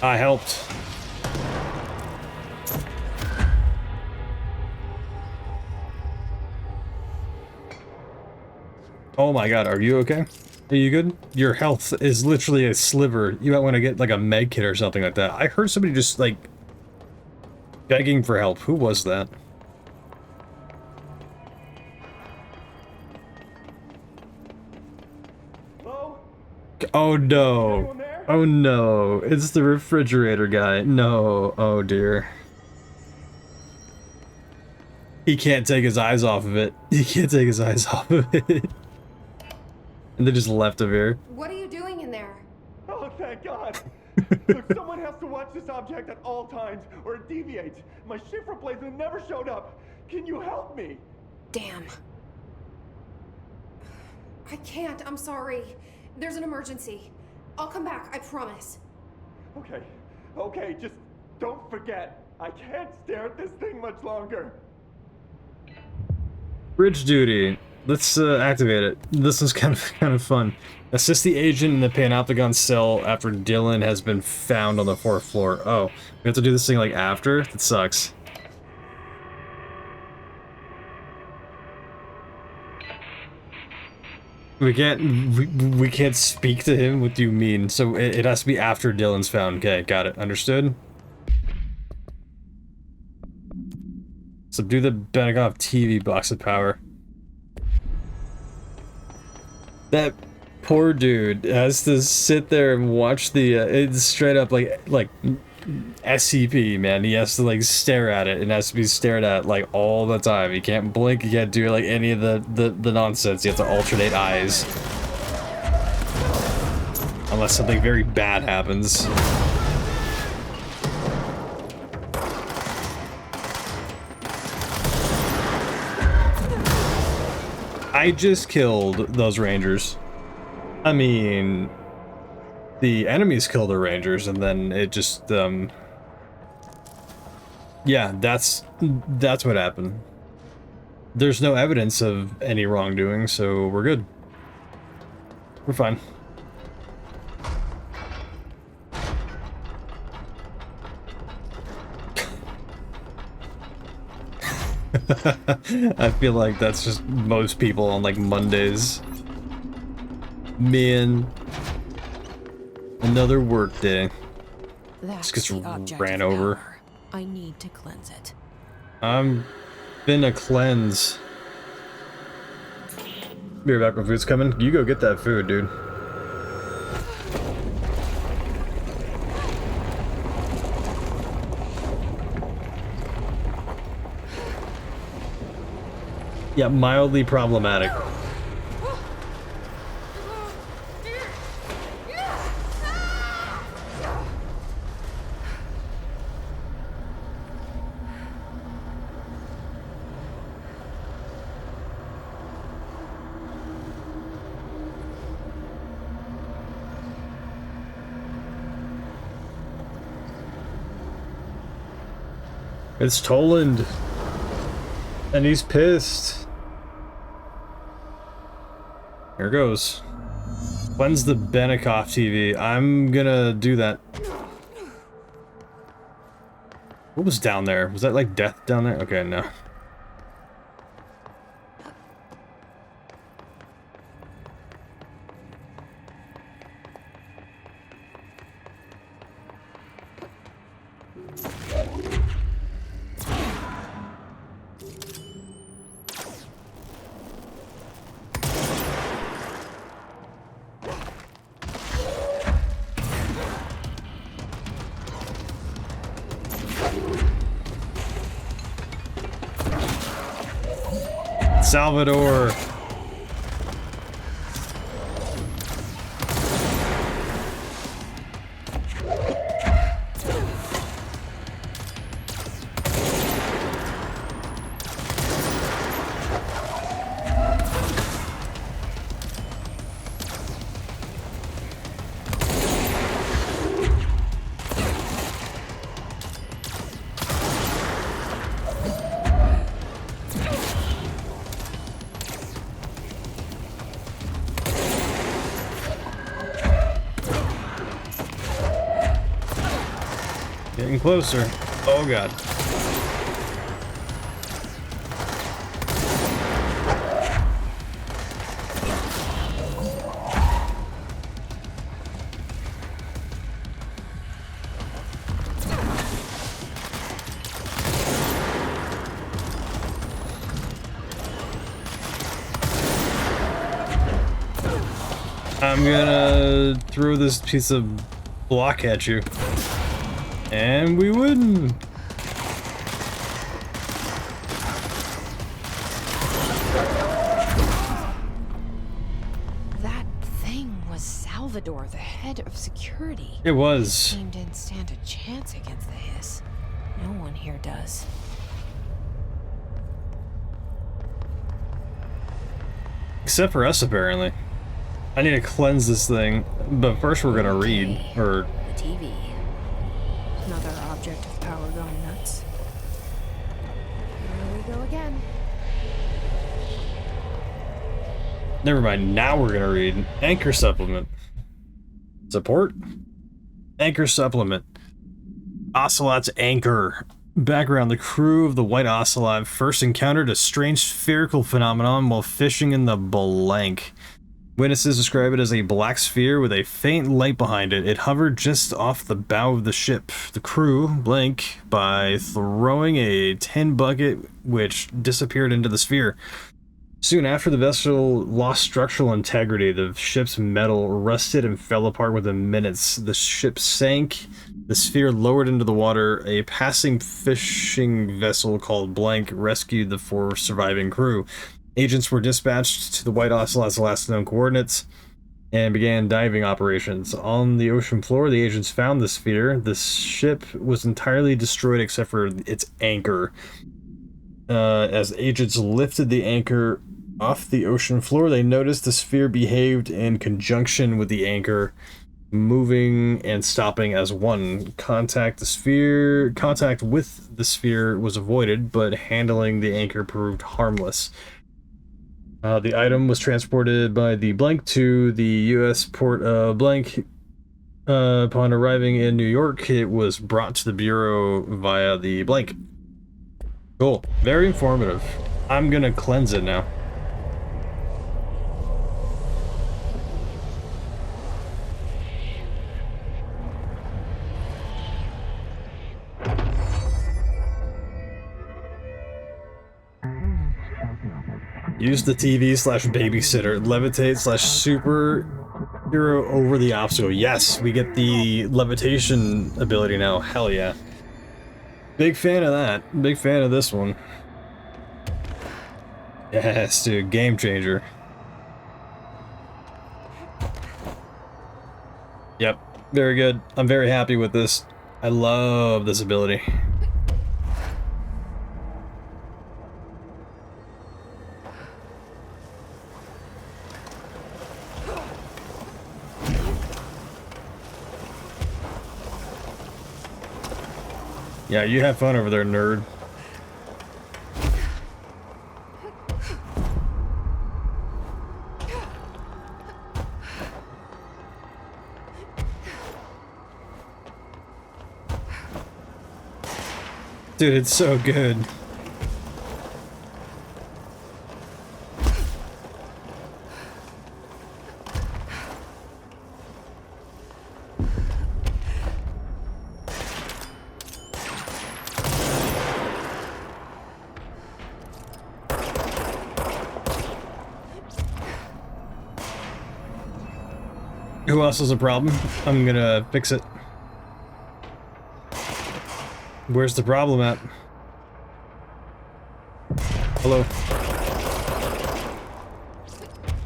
I helped. Oh my god, are you okay? Are you good? Your health is literally a sliver. You might want to get like a med kit or something like that. I heard somebody just like begging for help. Who was that? Hello? Oh no. Oh no. It's the refrigerator guy. No. Oh dear. He can't take his eyes off of it. He can't take his eyes off of it. And they just left him here. What are you doing in there? Oh, thank God. Look, someone has to watch this object at all times, or it deviates. My shift replacement never showed up. Can you help me? Damn. I can't, I'm sorry. There's an emergency. I'll come back, I promise. Okay, okay, just don't forget. I can't stare at this thing much longer. Bridge duty. Let's activate it. This is kind of fun. Assist the agent in the Panopticon cell after Dylan has been found on the 4th floor. Oh, we have to do this thing like after? That sucks. We can't speak to him? What do you mean? So it has to be after Dylan's found. Okay, got it. Understood? Subdue the Benikoff TV box of power. That poor dude has to sit there and watch the it's straight up like SCP, man. He has to like stare at it and has to be stared at like all the time. He can't blink, he can't do like any of the nonsense. He has to alternate eyes. Unless something very bad happens. I just killed those rangers. I mean, the enemies killed the rangers, and then it just, yeah, that's what happened. There's no evidence of any wrongdoing, so we're good. We're fine. I feel like that's just most people on like Mondays. Man, another work day. That's Just the gets object ran of over. power. I need to cleanse it. I'm been a cleanse. Be right back when food's coming. You go get that food, dude. Yeah, mildly problematic. It's Toland. And he's pissed. Here goes. Cleanse the Benikoff TV. I'm gonna do that. What was down there? Was that like death down there? Okay, no. Salvador. Getting closer. Oh god. I'm gonna throw this piece of block at you. And we wouldn't. That thing was Salvador, the head of security. It was. He didn't stand a chance against the Hiss. No one here does. Except for us, apparently. I need to cleanse this thing, but first we're gonna read, or... The TV. Another object of power going nuts. Here we go again. Never mind, now we're gonna read. Anchor Supplement. Support? Anchor Supplement. Ocelot's Anchor. Background: the crew of the White Ocelot first encountered a strange spherical phenomenon while fishing in the blank. Witnesses describe it as a black sphere with a faint light behind it. It hovered just off the bow of the ship. The crew blinked by throwing a tin bucket which disappeared into the sphere. Soon after, the vessel lost structural integrity. The ship's metal rusted and fell apart within minutes. The ship sank. The sphere lowered into the water. A passing fishing vessel called Blank rescued the 4 surviving crew. Agents were dispatched to the White Ocelot's last known coordinates and began diving operations. On the ocean floor, the agents found the sphere. The ship was entirely destroyed except for its anchor. As agents lifted the anchor off the ocean floor, they noticed the sphere behaved in conjunction with the anchor, moving and stopping as one. Contact with the sphere was avoided, but handling the anchor proved harmless. The item was transported by the Blank to the U.S. port of Blank. Upon arriving in New York, it was brought to the Bureau via the Blank. Cool. Very informative. I'm gonna cleanse it now. Use the TV / babysitter. Levitate / superhero over the obstacle. Yes, we get the levitation ability now. Hell yeah. Big fan of that. Big fan of this one. Yes, dude. Game changer. Yep. Very good. I'm very happy with this. I love this ability. Yeah, you have fun over there, nerd. Dude, it's so good. Who else has a problem? I'm gonna fix it. Where's the problem at? Hello.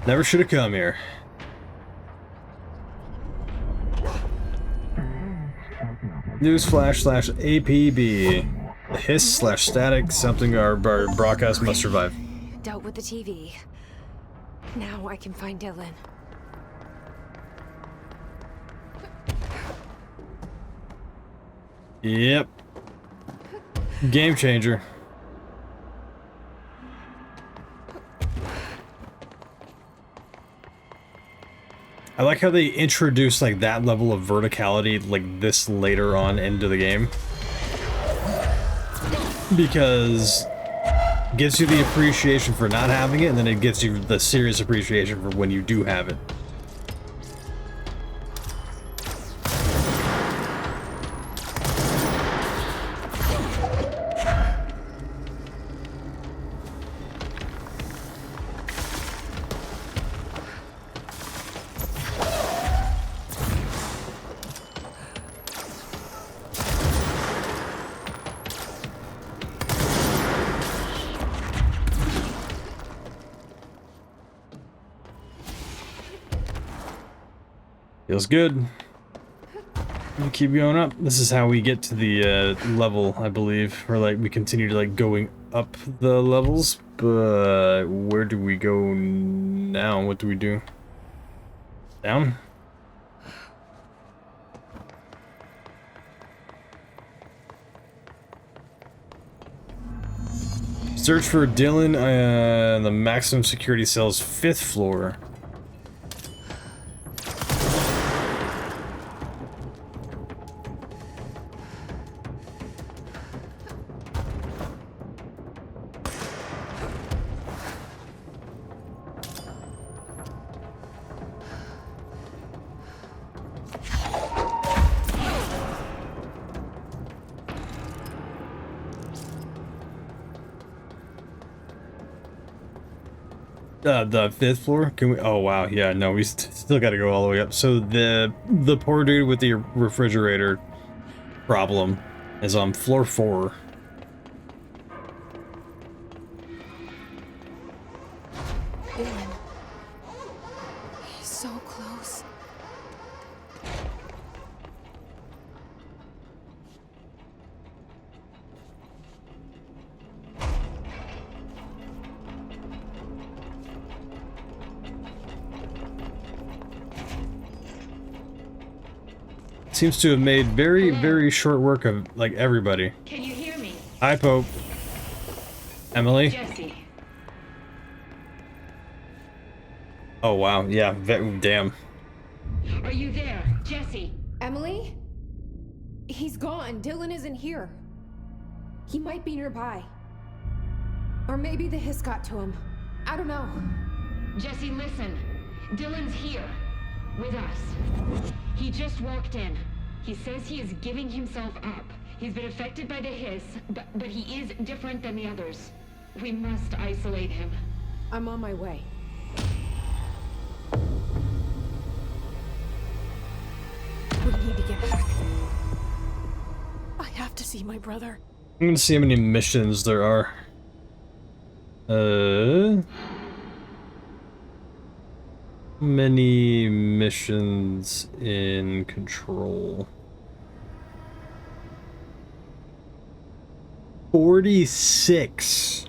Never should have come here. Newsflash / APB. Hiss / static. Something our broadcast must survive. Dealt with the TV. Now I can find Dylan. Yep. Game changer. I like how they introduce like that level of verticality like this later on into the game. Because it gives you the appreciation for not having it, and then it gives you the serious appreciation for when you do have it. Feels good. We keep going up. This is how we get to the level, I believe. Or like we continue to like going up the levels. But where do we go now? What do we do? Down? Search for Dylan on the maximum security cell's 5th floor. The 5th floor? Can we? Oh wow, yeah, no, we still got to go all the way up. So the poor dude with the refrigerator problem is on floor 4. Dylan. He's so close. Seems to have made very short work of like everybody. Can you hear me? Hi, Pope. Emily. Jesse. Oh wow, yeah, damn. Are you there, Jesse? Emily? He's gone. Dylan isn't here. He might be nearby. Or maybe the hiss got to him. I don't know. Jesse, listen. Dylan's here. With us. He just walked in. He says he is giving himself up. He's been affected by the hiss, but he is different than the others. We must isolate him. I'm on my way. We need to get back. I have to see my brother. I'm gonna see how many missions there are. Many missions in Control. 46.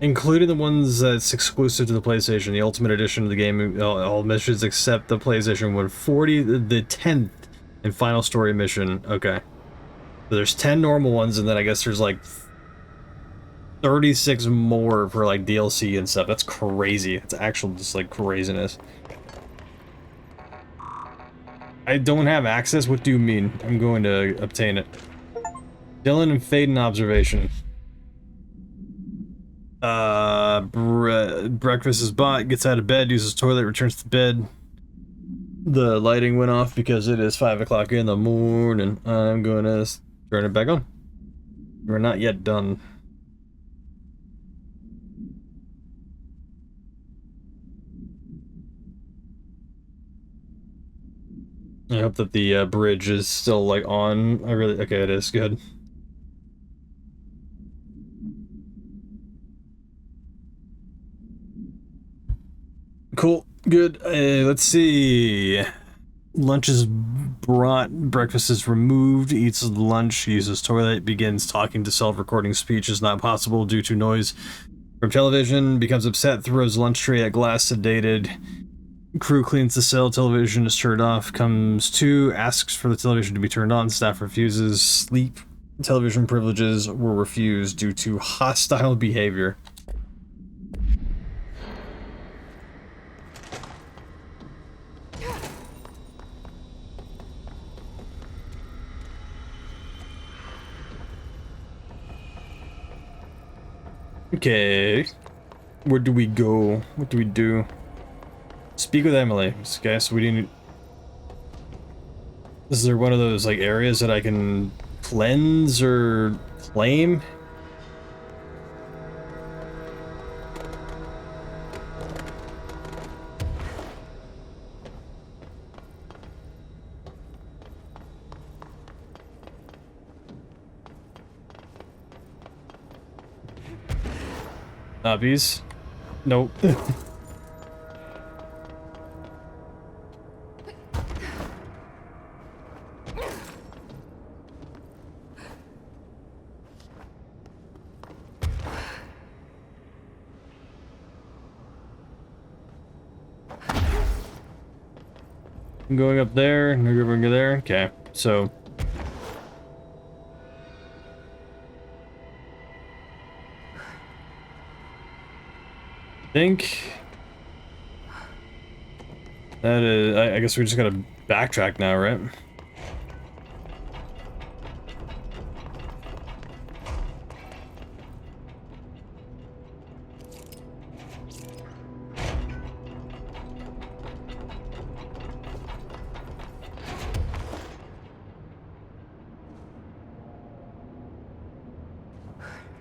Including the ones that's exclusive to the PlayStation, the Ultimate Edition of the game, all missions except the PlayStation one. 40, the 10th And final story mission. Okay. So there's 10 normal ones, and then I guess there's like 36 more for like DLC and stuff. That's crazy. It's actual just like craziness. I don't have access. What do you mean? I'm going to obtain it. Dylan and Faden observation. Breakfast is bought, gets out of bed, uses toilet, returns to bed. The lighting went off because it is 5 o'clock in the morning. I'm gonna turn it back on. We're not yet done. I hope that the bridge is still like on. Okay, it is good. Cool, good. Let's see. Lunch is brought, breakfast is removed, eats lunch, uses toilet, begins talking to self-recording speech is not possible due to noise from television, becomes upset, throws lunch tray at glass, sedated. Crew cleans the cell, television is turned off, comes to, asks for the television to be turned on, staff refuses, sleep, television privileges were refused due to hostile behavior. Okay, where do we go? What do we do? Speak with Emily. Okay, so we didn't. Is there one of those like areas that I can cleanse or claim? Obbies? Nope. I'm going up there, no going there. Okay, so I think that is. I guess we just gotta backtrack now, right?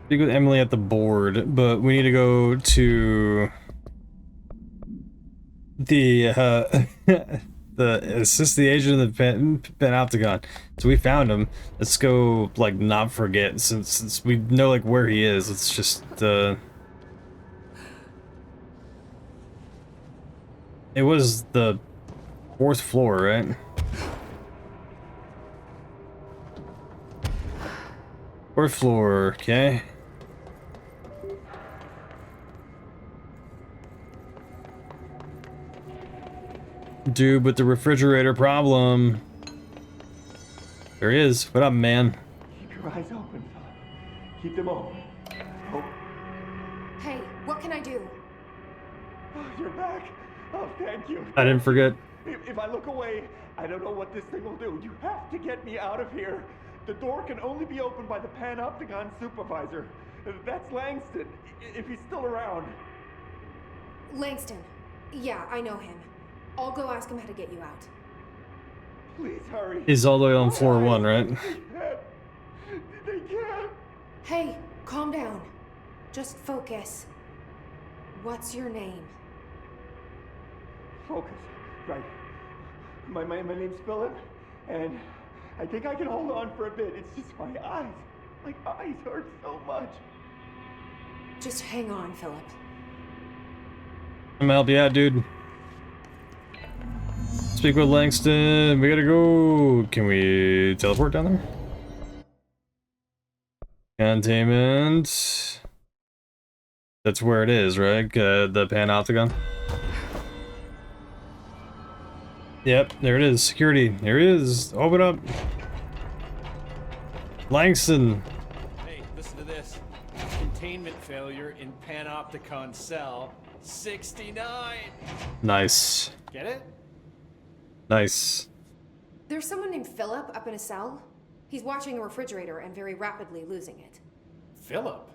Speak with Emily at the board, but we need to go to the assist the agent of the Panopticon. So we found him. Let's go like not forget since we know like where he is. Let's just it was the 4th floor, right? Fourth floor, okay. Dude with the refrigerator problem. There he is. What up, man? Keep your eyes open, fella. Keep them open. Oh. Hey, what can I do? Oh, you're back. Oh, thank you. I didn't forget. If I look away, I don't know what this thing will do. You have to get me out of here. The door can only be opened by the Panopticon supervisor. That's Langston, if he's still around. Langston. Yeah, I know him. I'll go ask him how to get you out. Please hurry. He's all the way on floor 1, right? They can't. Hey, calm down. Just focus. What's your name? Focus. Right. My name's Philip, and I think I can hold on for a bit. It's just my eyes. My eyes hurt so much. Just hang on, Philip. I'm gonna help you out, dude. Speak with Langston. We gotta go. Can we teleport down there? Containment. That's where it is, right? The Panopticon. Yep, there it is. Security. There it is. Open up. Langston. Hey, listen to this. Containment failure in Panopticon cell 69. Nice. Get it? Nice. There's someone named Philip up in a cell. He's watching a refrigerator and very rapidly losing it. Philip?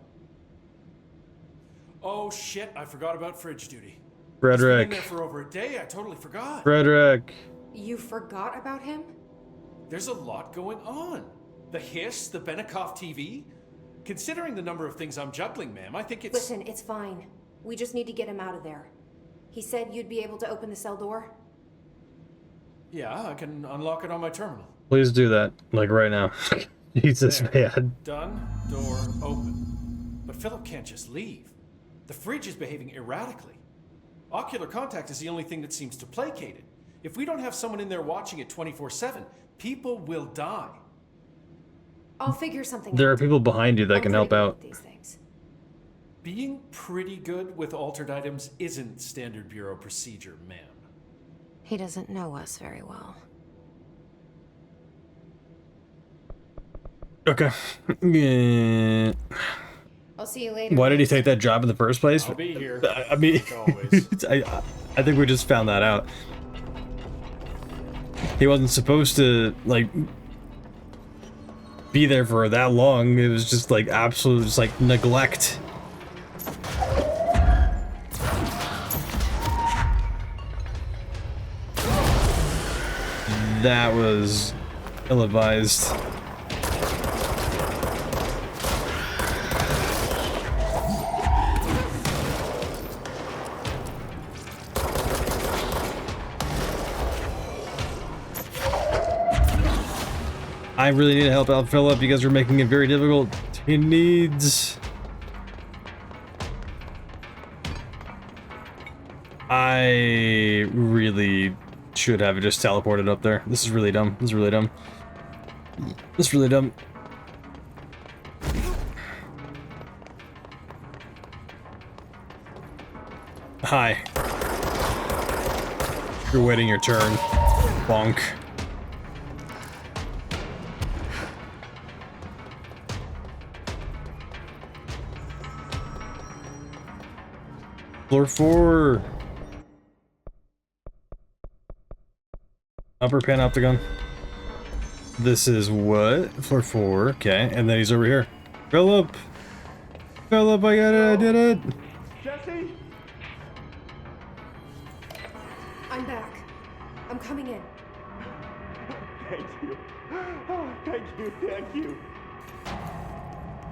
Oh shit, I forgot about fridge duty. Frederick. He's been in there for over a day, I totally forgot. Frederick. You forgot about him? There's a lot going on. The hiss, the Benikoff TV. Considering the number of things I'm juggling, ma'am, I think it's... Listen, it's fine. We just need to get him out of there. He said you'd be able to open the cell door? Yeah, I can unlock it on my terminal. Please do that, like right now. Jesus, There. man. Done, door open. But Philip can't just leave. The fridge is behaving erratically. Ocular contact is the only thing that seems to placate it. If we don't have someone in there watching it 24/7, people will die. I'll figure something There out. are people behind you that can help out. These things. Being pretty good with altered items isn't standard bureau procedure, ma'am. He doesn't know us very well. Okay. Yeah. I'll see you later. Why did he take that job in the first place? I'll be here. I mean, like always. I think we just found that out. He wasn't supposed to, like, be there for that long. It was just, like, absolute, just, like, neglect. That was ill-advised. I really need to help out Philip. You guys are making it very difficult. He needs... I really should have just teleported up there. This is really dumb. This is really dumb. This is really dumb. Hi. You're waiting your turn. Bonk. Floor 4. Upper Panopticon. This is what? Floor 4. Okay, and then he's over here. Philip! Philip, I got it! I did it! Jesse? I'm back. I'm coming in. Thank you. Oh, thank you, thank you.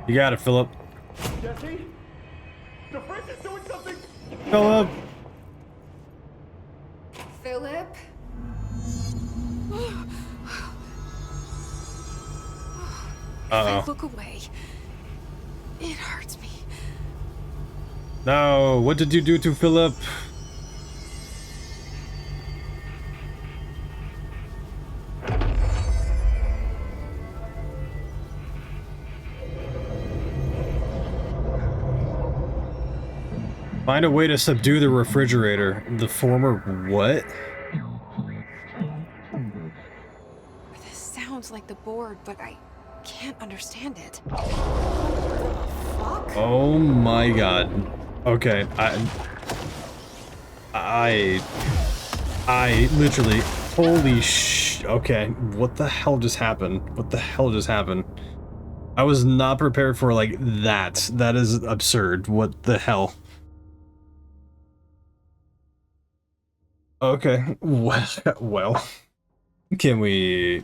You got it, Philip. Jesse? The fridge is doing something! Philip! Philip? If I Uh-oh. look away, it hurts me. No, what did you do to Philip? Find a way to subdue the refrigerator. The former what? This sounds like the board, but I can't understand it. Oh my god. Okay, I literally, holy okay, what the hell just happened? What the hell just happened? I was not prepared for, like, that. That is absurd. What the hell? Okay, well, can we...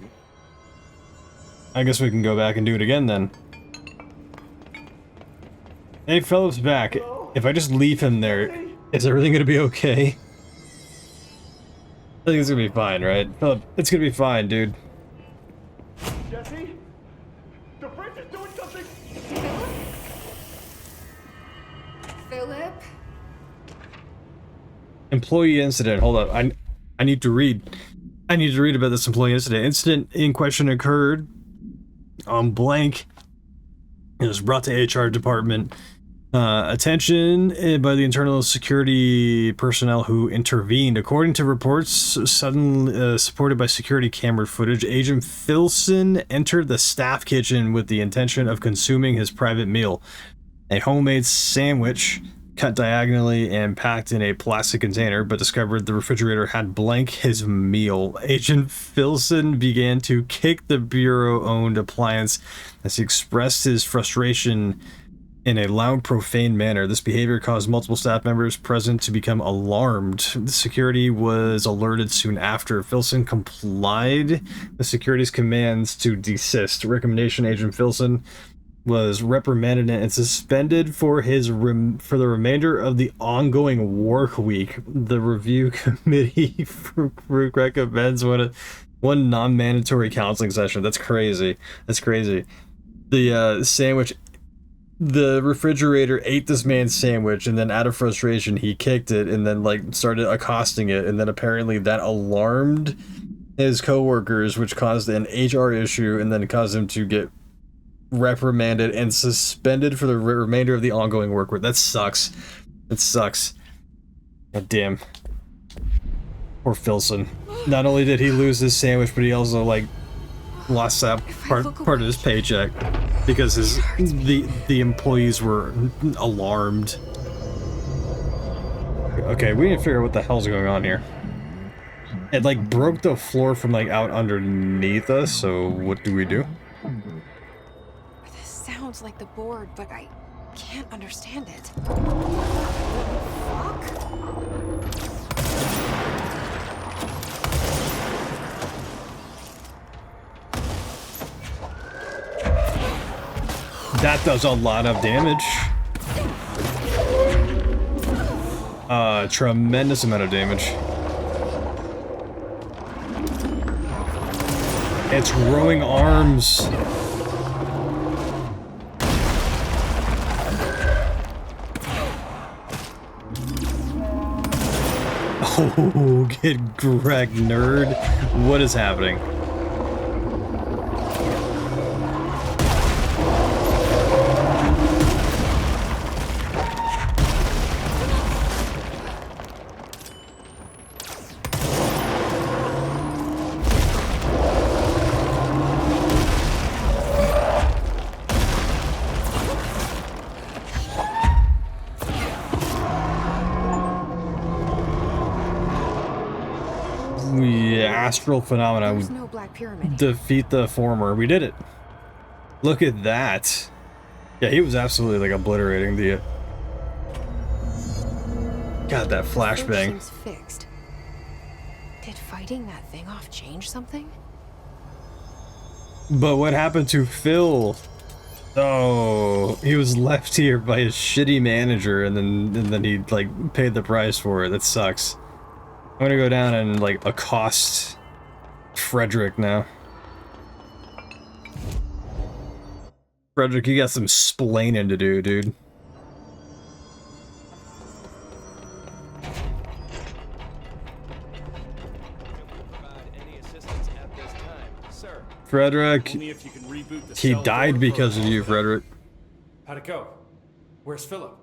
I guess we can go back and do it again then. Hey, Philip's back. If I just leave him there, is everything gonna be okay? I think it's gonna be fine, right? Philip, it's gonna be fine, dude. Jesse? The fridge is doing something! Philip? Employee incident. Hold up. I need to read. I need to read about this employee incident. Incident in question occurred on blank. It was brought to HR department. Attention by the internal security personnel who intervened. According to reports, suddenly supported by security camera footage, Agent Filson entered the staff kitchen with the intention of consuming his private meal. A homemade sandwich cut diagonally and packed in a plastic container, but discovered the refrigerator had blank his meal. Agent Filson began to kick the Bureau-owned appliance as he expressed his frustration in a loud, profane manner. This behavior caused multiple staff members present to become alarmed. The security was alerted soon after. Filson complied with security's commands to desist. Recommendation: Agent Filson was reprimanded and suspended for for the remainder of the ongoing work week. The review committee recommends one non-mandatory counseling session. That's crazy. That's crazy. The sandwich. The refrigerator ate this man's sandwich, and then out of frustration he kicked it and then like started accosting it, and then apparently that alarmed his coworkers, which caused an HR issue and then caused him to get reprimanded and suspended for the remainder of the ongoing work week. That sucks. It sucks. God damn. Poor Filson. Not only did he lose his sandwich, but he also like lost that part of his paycheck because the employees were alarmed. Okay, we need to figure out what the hell's going on here. It like broke the floor from like out underneath us, so what do we do? This sounds like the board, but I can't understand it. That does a lot of damage. Tremendous amount of damage. It's growing arms. Oh, get wrecked, nerd. What is happening? Astral phenomena. There's no Black Pyramid. Defeat the former. We did it. Look at that. Yeah, he was absolutely like obliterating the. God, that flashbang. Seems fixed. Did fighting that thing off change something? But what happened to Phil? Oh, he was left here by his shitty manager, and then he like paid the price for it. That sucks. I'm gonna go down and like accost Frederick now. Frederick, you got some splaining to do, dude. Frederick, he died because of you, Frederick. How'd it go? Where's Philip?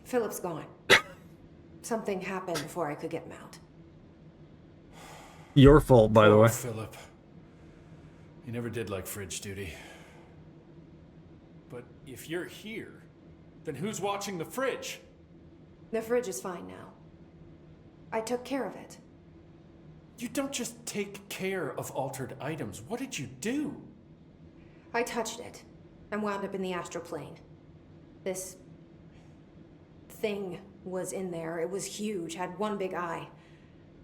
Philip's gone. Something happened before I could get him out. Your fault, by the way. Philip. You never did like fridge duty. But if you're here, then who's watching the fridge? The fridge is fine now. I took care of it. You don't just take care of altered items. What did you do? I touched it and wound up in the astral plane. This thing was in there. It was huge, had one big eye.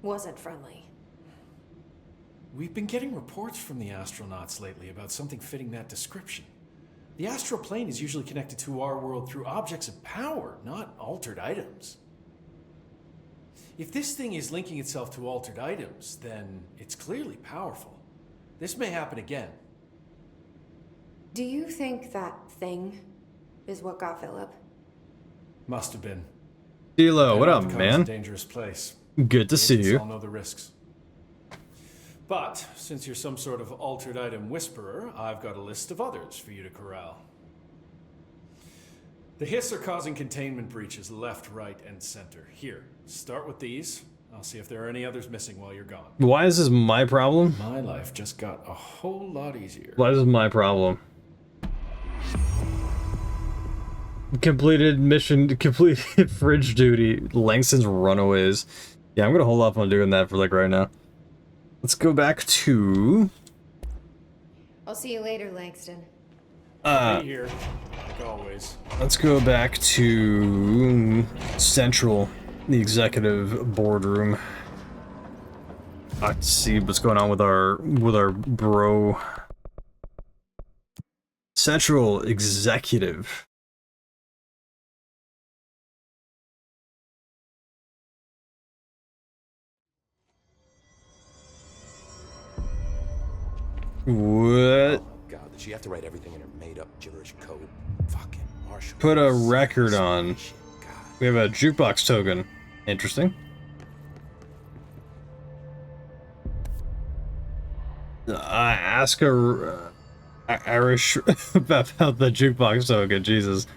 Wasn't friendly. We've been getting reports from the astronauts lately about something fitting that description. The astral plane is usually connected to our world through objects of power, not altered items. If this thing is linking itself to altered items, then it's clearly powerful. This may happen again. Do you think that thing is what got Philip? Must have been. D'Lo, what up, It's man? a dangerous place. Good to see you. All know the risks. But since you're some sort of altered item whisperer, I've got a list of others for you to corral. The Hiss are causing containment breaches left, right, and center. Here, start with these. I'll see if there are any others missing while you're gone. Why is this my problem? My life just got a whole lot easier. Why is this my problem? Completed mission, completed fridge duty. Langston's Runaways. Yeah, I'm gonna hold off on doing that for like right now. Let's go back to... I'll see you later, Langston. Be here, like always. Let's go back to Central, the executive boardroom. Let's see what's going on with our bro. Central executive. What? God, did she have to write everything in her made-up gibberish code? Fucking Marshall. Put a record on. We have a jukebox token. Interesting. Ask Irish about the jukebox token. Jesus.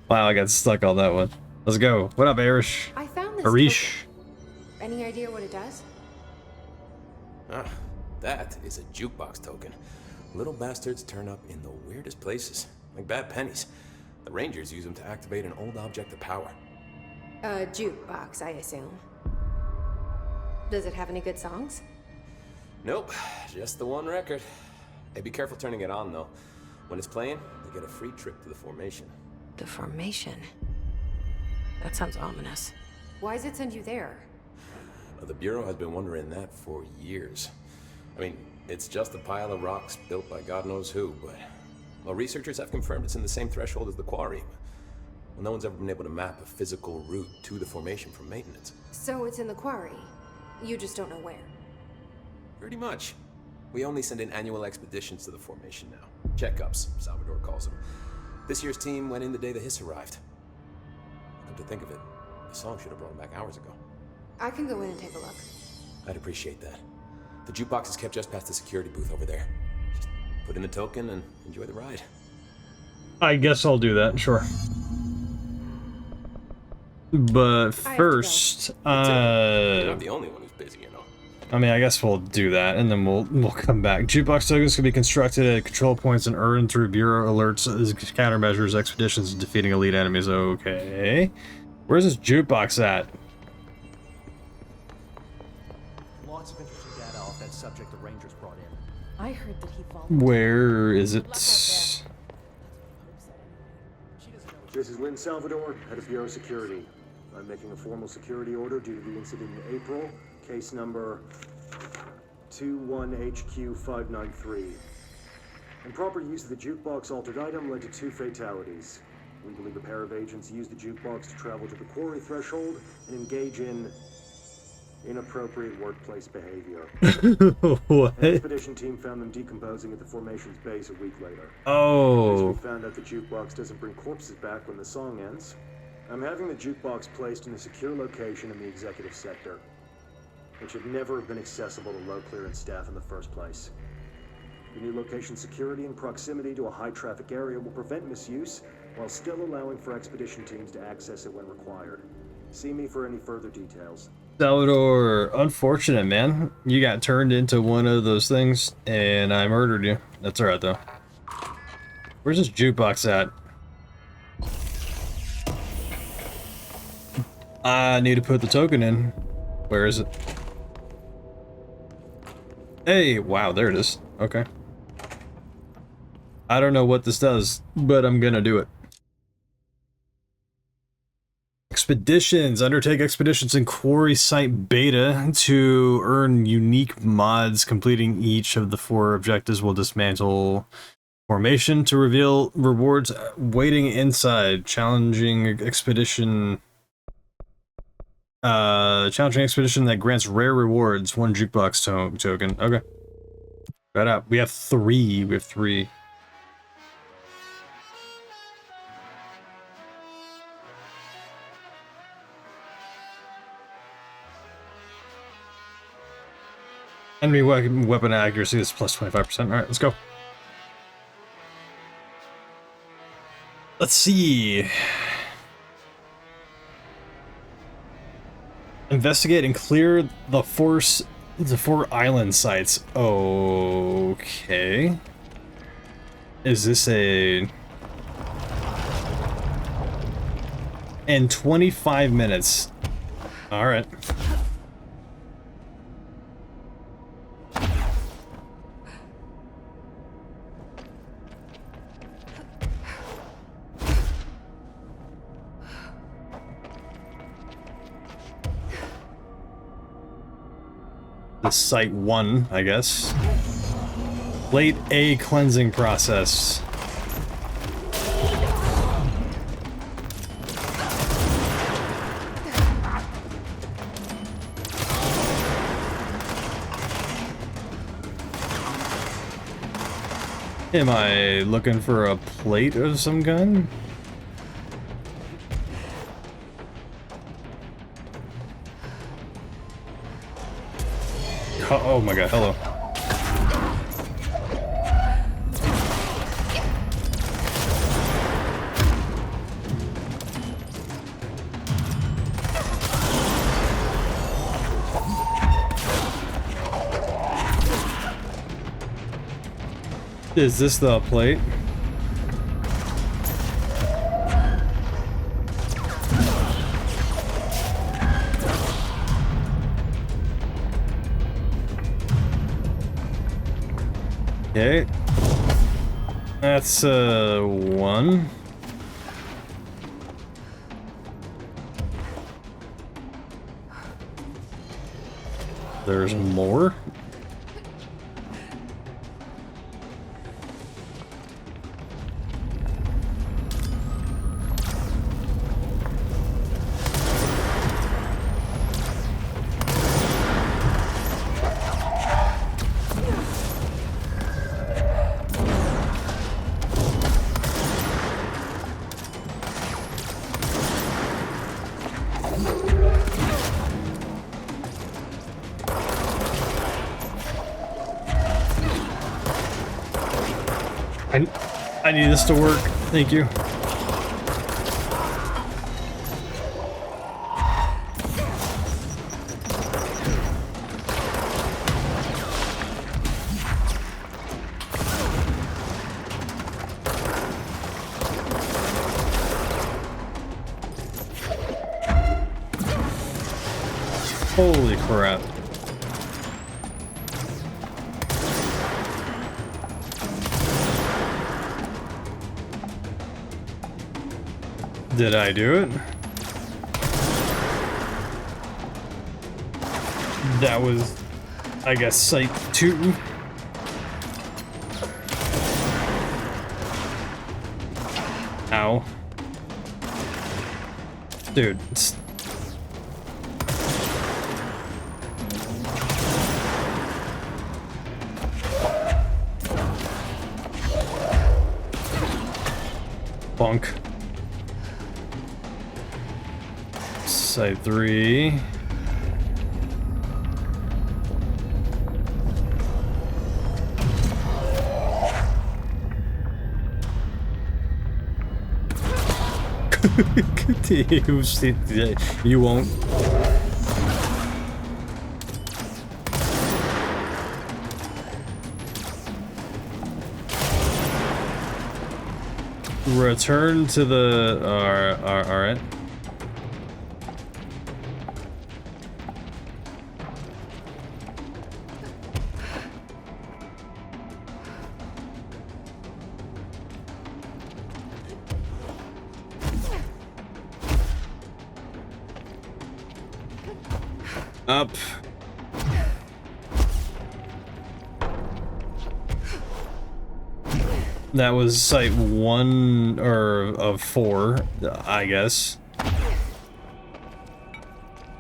Wow, I got stuck on that one. Let's go. What up, Irish? I found this Arish. token. Any idea what it does? That is a jukebox token. Little bastards turn up in the weirdest places, like bad pennies. The Rangers use them to activate an old object of power. A jukebox, I assume. Does it have any good songs? Nope, just the one record. Hey, be careful turning it on, though. When it's playing, you get a free trip to the formation. The formation? That sounds ominous. Why does it send you there? The Bureau has been wondering that for years. I mean, it's just a pile of rocks built by God knows who, but... Well, researchers have confirmed it's in the same threshold as the quarry. Well, no one's ever been able to map a physical route to the formation from maintenance. So it's in the quarry. You just don't know where. Pretty much. We only send in annual expeditions to the formation now. Checkups, Salvador calls them. This year's team went in the day the Hiss arrived. Come to think of it, the song should have brought them back hours ago. I can go in and take a look. I'd appreciate that. The jukebox is kept just past the security booth over there. Just put in the token and enjoy the ride. I guess I'll do that, sure. But first, You're not the only one who's busy, you know. I mean, I guess we'll do that, and then we'll come back. Jukebox tokens can be constructed at control points and earned through Bureau alerts as countermeasures, expeditions, and defeating elite enemies. Okay. Where's this jukebox at? Lots of interesting data off that subject the Rangers brought in. I heard that he volunteered. Where is it? This is Lynn Salvador, head of Bureau Security. I'm making a formal security order due to the incident in April, case number 21HQ593. Improper use of the jukebox altered item led to 2 fatalities. We believe a pair of agents used the jukebox to travel to the quarry threshold and engage in inappropriate workplace behavior. What? An expedition team found them decomposing at the formation's base a week later. Oh. As we found out the jukebox doesn't bring corpses back when the song ends. I'm having the jukebox placed in a secure location in the executive sector. It should never have been accessible to low clearance staff in the first place. The new location security and proximity to a high traffic area will prevent misuse while still allowing for expedition teams to access it when required. See me for any further details. Salvador, unfortunate, man. You got turned into one of those things, and I murdered you. That's alright, though. Where's this jukebox at? I need to put the token in. Where is it? Hey, wow, there it is. Okay. I don't know what this does, but I'm gonna do it. Expeditions. Undertake expeditions in Quarry Site Beta to earn unique mods. Completing each of the 4 objectives will dismantle formation to reveal rewards waiting inside. Challenging expedition that grants rare rewards. 1 jukebox token. Okay. Right up. We have 3. We have 3. Enemy weapon accuracy is plus 25%. Alright, let's go. Let's see. investigate and clear the 4 island sites. Okay. Is this a... In 25 minutes. Alright. The site 1, I guess. Late A cleansing process. Am I looking for a plate of some gun? Oh my god, hello. Is this the plate? Okay. That's, 1. There's more? I need this to work. Thank you. Holy crap. Did I do it? That was, I guess, site 2. Ow. Dude. Bonk. Site 3. You won't. Return to the... Alright. Up. That was site 1 or of 4, I guess.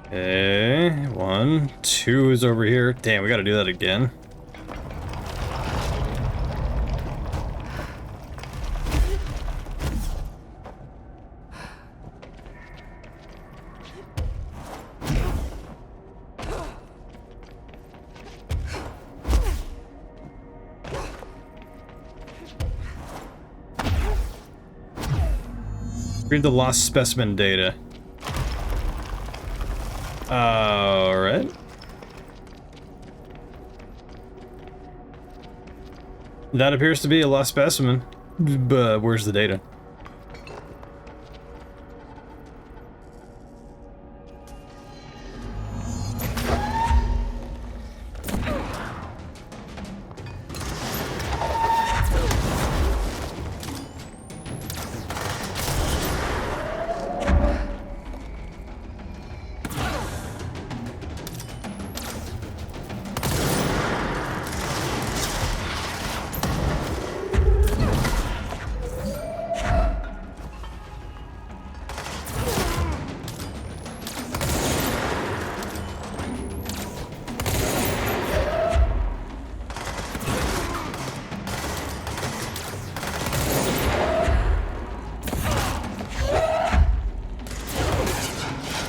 Okay, 1, 2 is over here. Damn, we gotta do that again. Read the lost specimen data. Alright. That appears to be a lost specimen, but where's the data?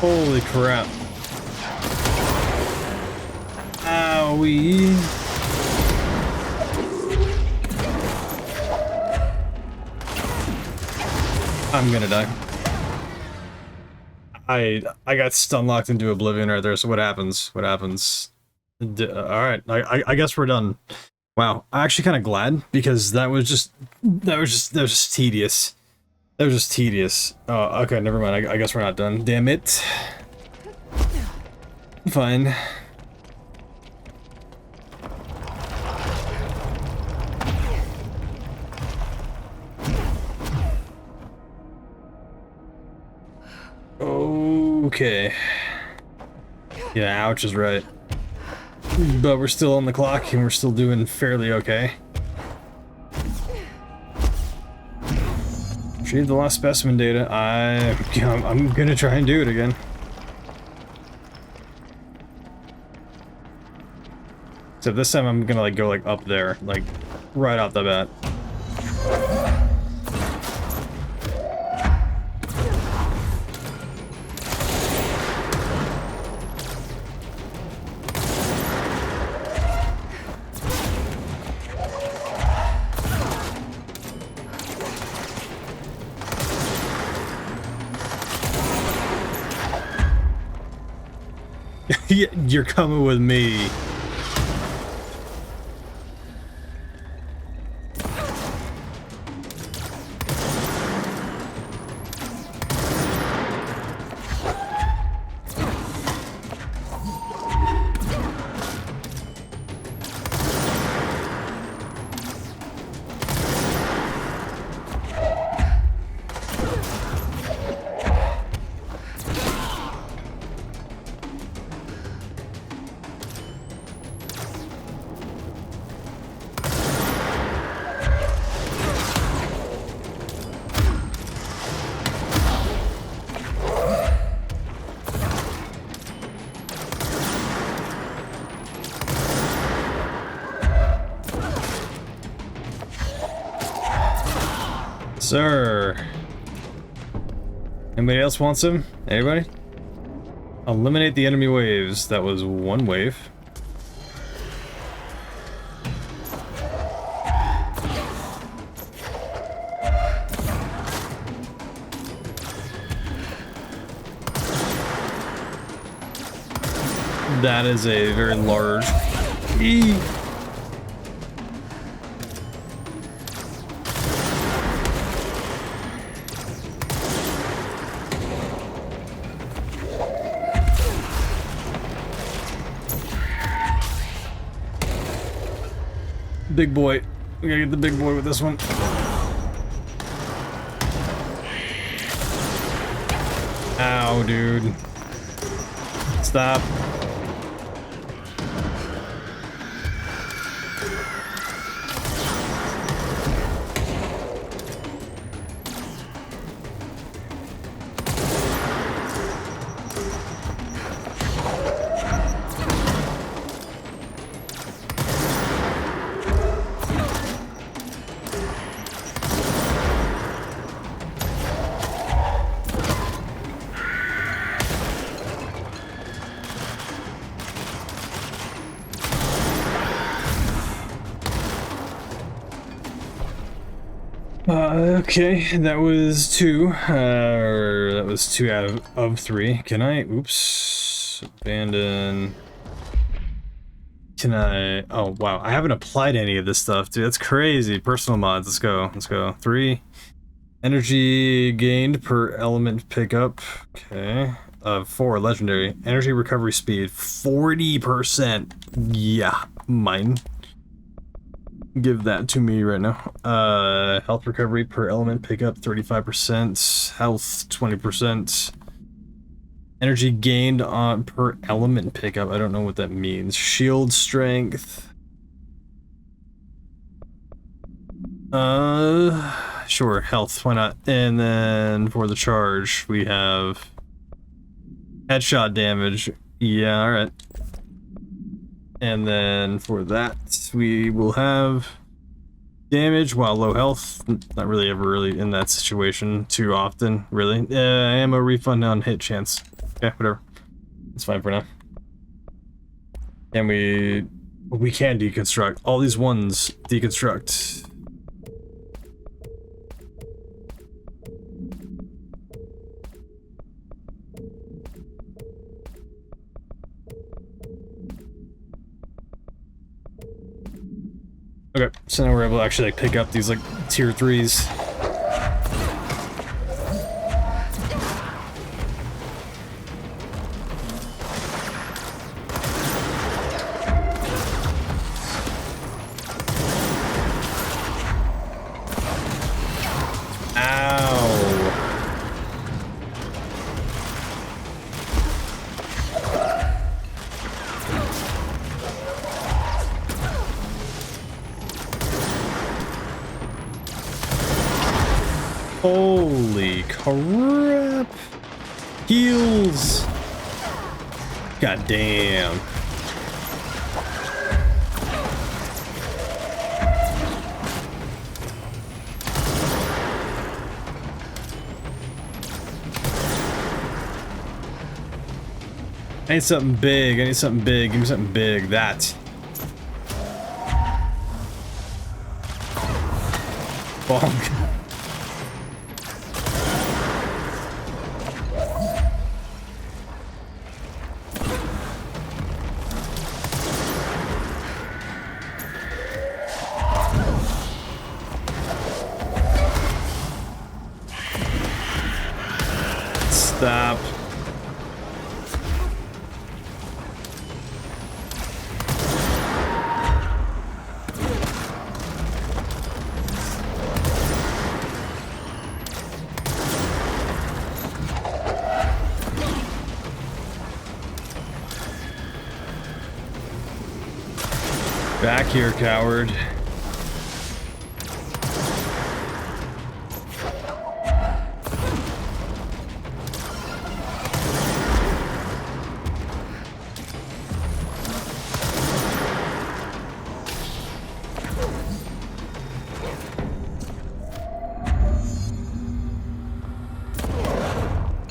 Holy crap. Owie. I'm gonna die. I got stun locked into oblivion right there, so what happens? What happens? Alright, I guess we're done. Wow, I'm actually kind of glad, because that was just tedious. That was just tedious. Oh, okay, never mind. I guess we're not done. Damn it. Fine. Okay. Yeah, ouch is right. But we're still on the clock, and we're still doing fairly okay. Retrieve the lost specimen data. I'm gonna try and do it again. So this time I'm gonna go up there, right off the bat. You're coming with me. Sir. Anybody else want some? Anybody? Eliminate the enemy waves. That was one wave. That is a very large... Big boy. We gotta get the big boy with this one. Ow, dude. Stop. Okay, that was two. That was 2 out of 3. Can I? Oops. Abandon. Can I? Oh wow, I haven't applied any of this stuff, dude. That's crazy. Personal mods. Let's go. Let's go. 3. Energy gained per element pickup. Okay. 4. Legendary. Energy recovery speed 40%. Yeah, mine. Give that to me right now. Health recovery per element pickup 35%. Health 20%. Energy gained on per element pickup. I don't know what that means. Shield strength. Sure. Health. Why not? And then for the charge, we have headshot damage. Yeah. All right. And then for that, we will have damage while low health. Not really ever really in that situation too often. Really. Ammo refund on hit chance. Okay, whatever. It's fine for now. And we can deconstruct. All these ones deconstruct. Okay, so now we're able to actually like pick up these like tier 3s. Holy crap! Heals! God damn. I need something big. I need something big. Give me something big. That. Bonk. Stop. Back here, coward.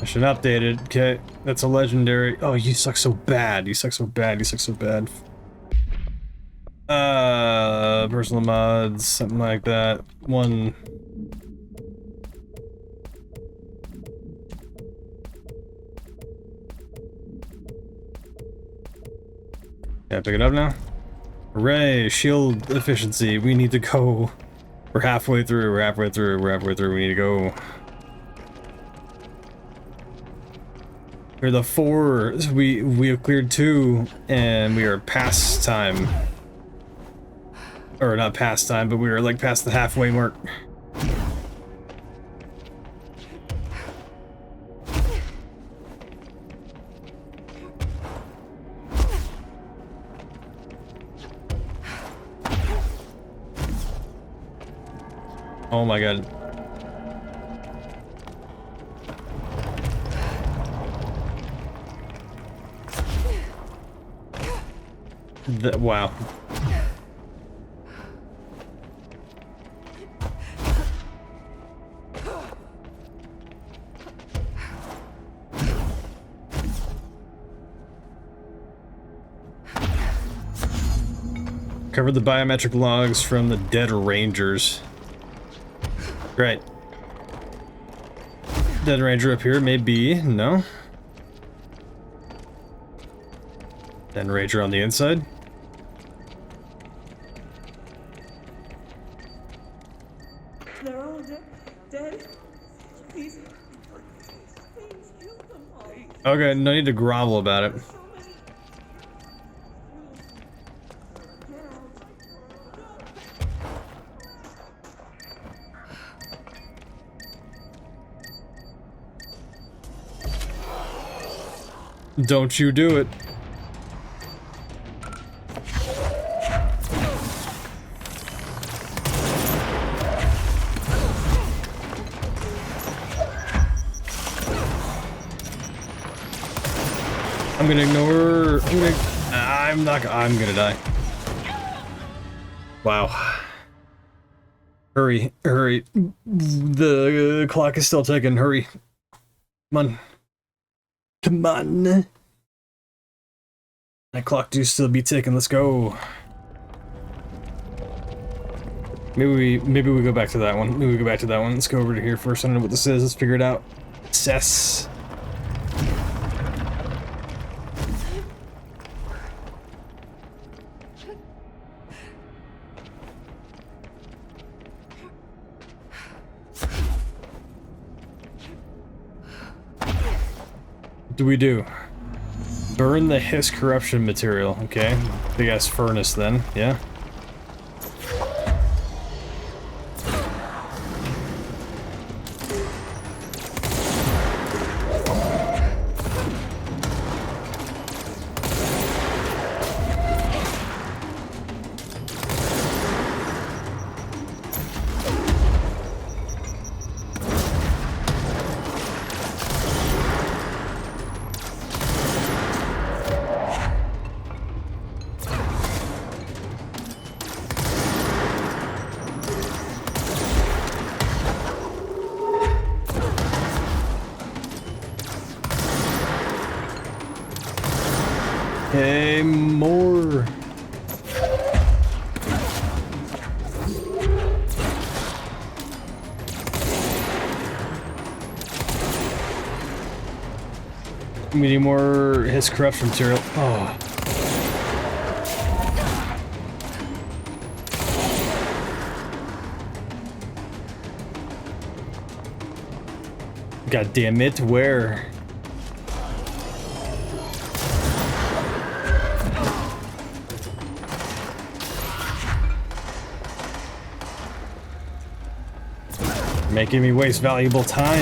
I should update it. Okay, that's a legendary. Oh, you suck so bad. You suck so bad. You suck so bad. Personal mods, something like that. 1. Yeah, pick it up now. Hooray, shield efficiency. We need to go. We're halfway through. We're halfway through. We're halfway through. We need to go. We're the 4. We have cleared 2, and we are past time. Or not past time, but we were like past the halfway mark. Oh my god. Wow. Cover the biometric logs from the dead rangers. Great. Dead ranger up here, maybe. No. Then Rager on the inside. They're all dead. Please kill them all. Okay, no need to grovel about it. Don't you do it. I'm gonna ignore. I'm gonna die. Wow. Hurry, hurry. The clock is still ticking. Hurry. Come on. Come on. That clock do still be ticking. Let's go. Maybe we go back to that one. Maybe we go back to that one. Let's go over to here first. I don't know what this is. Let's figure it out. Assess. What do we do? Burn the Hiss corruption material. Okay. Big ass furnace then. Yeah. Okay, more. We need more Hiss corruption material. Oh. God damn it, where? Making me waste valuable time.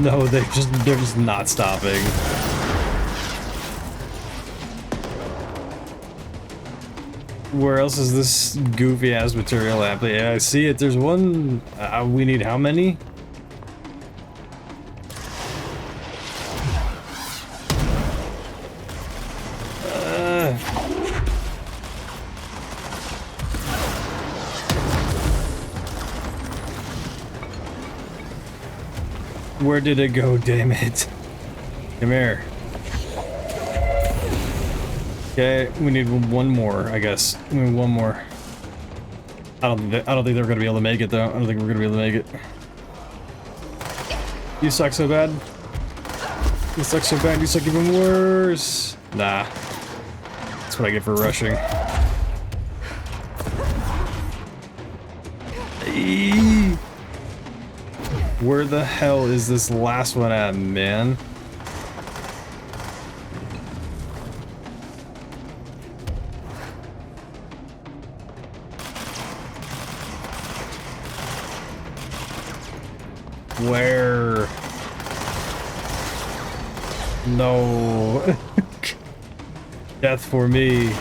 No, they're just not stopping. Where else is this goofy ass material at? Yeah, I see it. There's one. We need how many? Where did it go, damn it? Come here. Okay, we need one more, I guess. We need one more. I don't think they're gonna be able to make it though. I don't think we're gonna be able to make it. You suck so bad. You suck so bad, you suck even worse. Nah. That's what I get for rushing. Eee. Where the hell is this last one at, man? Where? No. Death for me.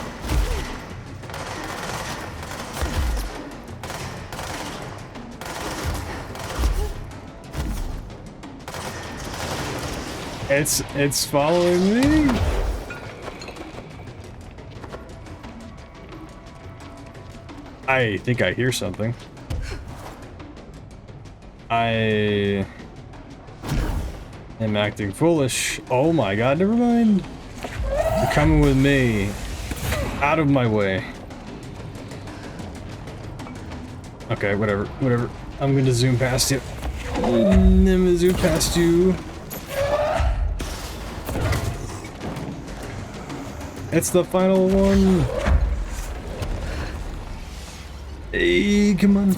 It's following me. I think I hear something. I am acting foolish. Oh my god, never mind. You're coming with me. Out of my way. Okay, whatever. I'm gonna zoom past you. I'm gonna zoom past you. It's the final one. Hey, come on.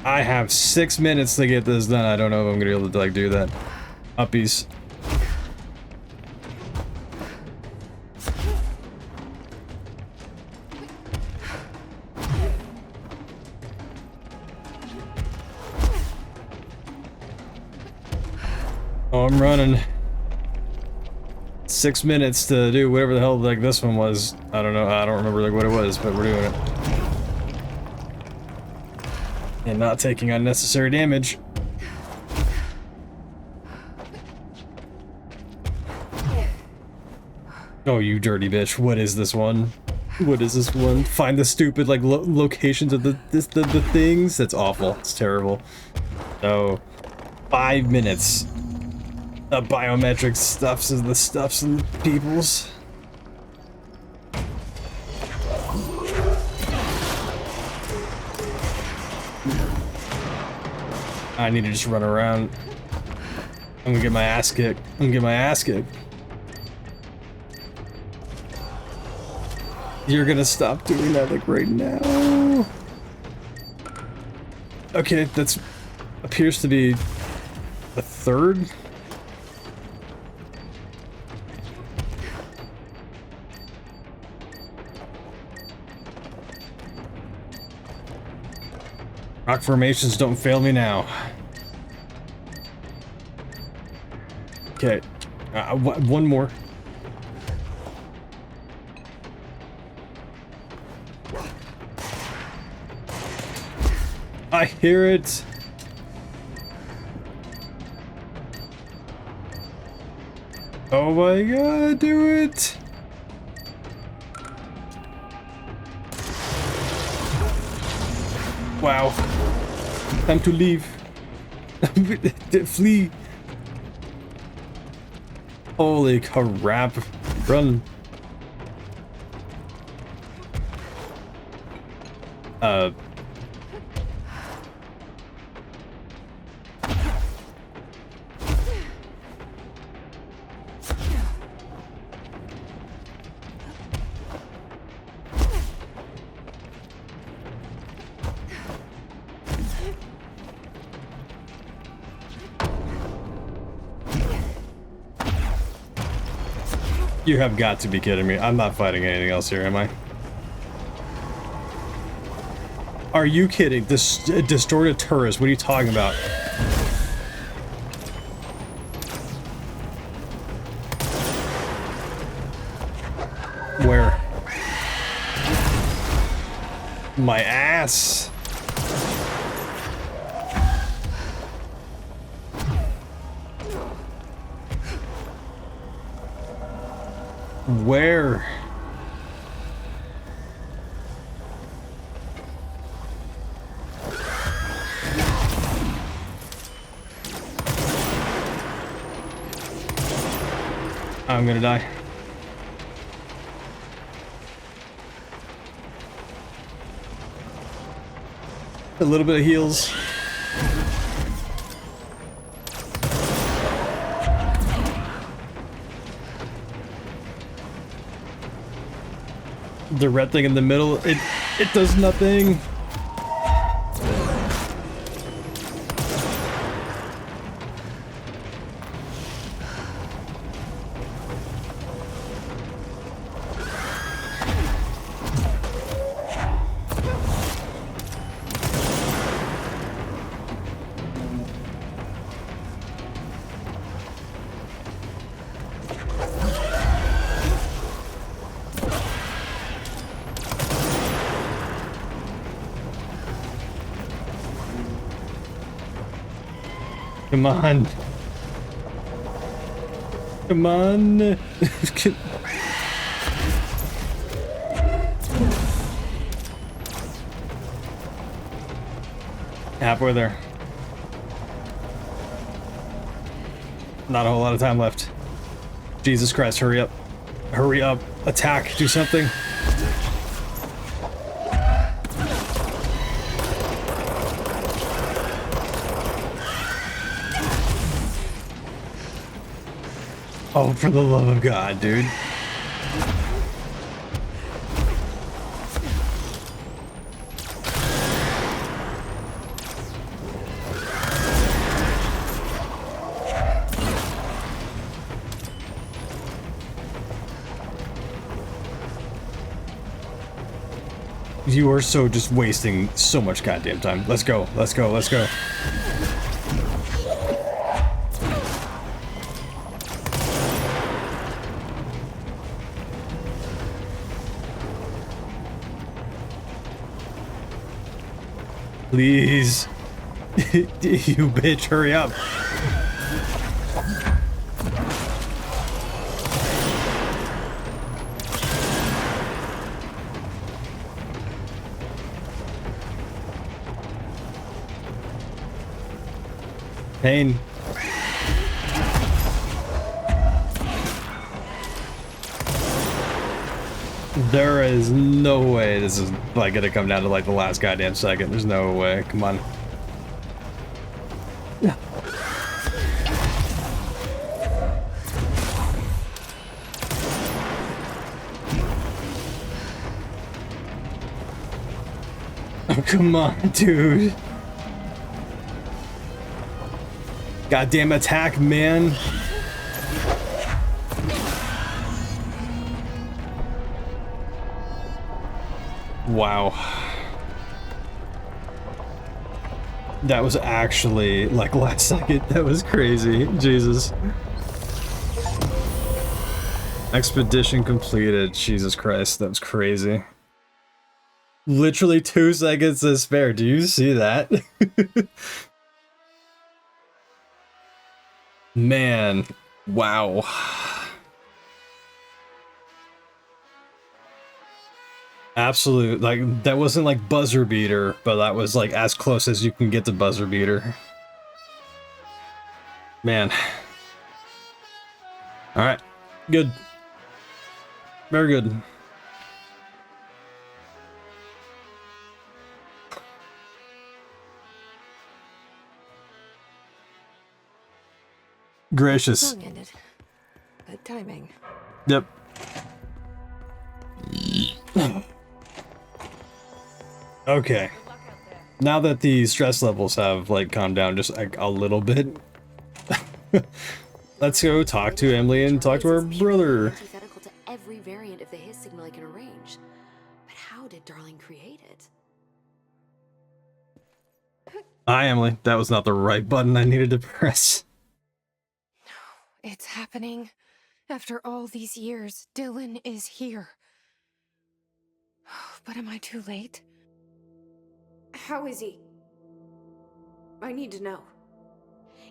I have 6 minutes to get this done. I don't know if I'm gonna be able to like do that. Uppies. Oh, I'm running. 6 minutes to do whatever the hell like this one was. I don't know. I don't remember like what it was, but we're doing it. And not taking unnecessary damage. Oh, you dirty bitch. What is this one? What is this one? Find the stupid like locations of the things. That's awful. It's terrible. So 5 minutes. The biometric stuffs and the stuffs and the peoples. I need to just run around. I'm gonna get my ass kicked. I'm gonna get my ass kicked. You're gonna stop doing that like right now. Okay, that's appears to be the third. Rock formations don't fail me now. Okay, one more. I hear it. Oh my god, do it. Wow. Time to leave. Flee. Holy crap. Run. You have got to be kidding me. I'm not fighting anything else here, am I? Are you kidding? This distorted tourist, what are you talking about? Where? My ass. Where? I'm gonna die. A little bit of heals. The red thing in the middle, it does nothing. Come on. Come on. Halfway there. Not a whole lot of time left. Jesus Christ, hurry up. Hurry up. Attack. Do something. Oh, for the love of God, dude. You are so just wasting so much goddamn time. Let's go, let's go, let's go. Please. You bitch, hurry up. Pain. There is no way this is like gonna come down to like the last goddamn second. There's no way. Come on. Yeah. Oh, come on, dude. Goddamn attack, man. Wow. That was actually like last second. That was crazy. Jesus. Expedition completed. Jesus Christ, that was crazy. Literally 2 seconds to spare. Do you see that? Man, wow. Absolute, like, that wasn't like buzzer beater, but that was like as close as you can get to buzzer beater. Man. Alright, good. Very good. Gracious. Song ended. Good timing. Yep. Okay. Now that the stress levels have like calmed down just like a little bit, let's go talk to Emily and talk to her brother. Antithetical to every variant of the Hiss signal I can arrange. But how did Darling create it? Hi, Emily. That was not the right button I needed to press. It's happening. After all these years, Dylan is here. But am I too late? How is he? I need to know.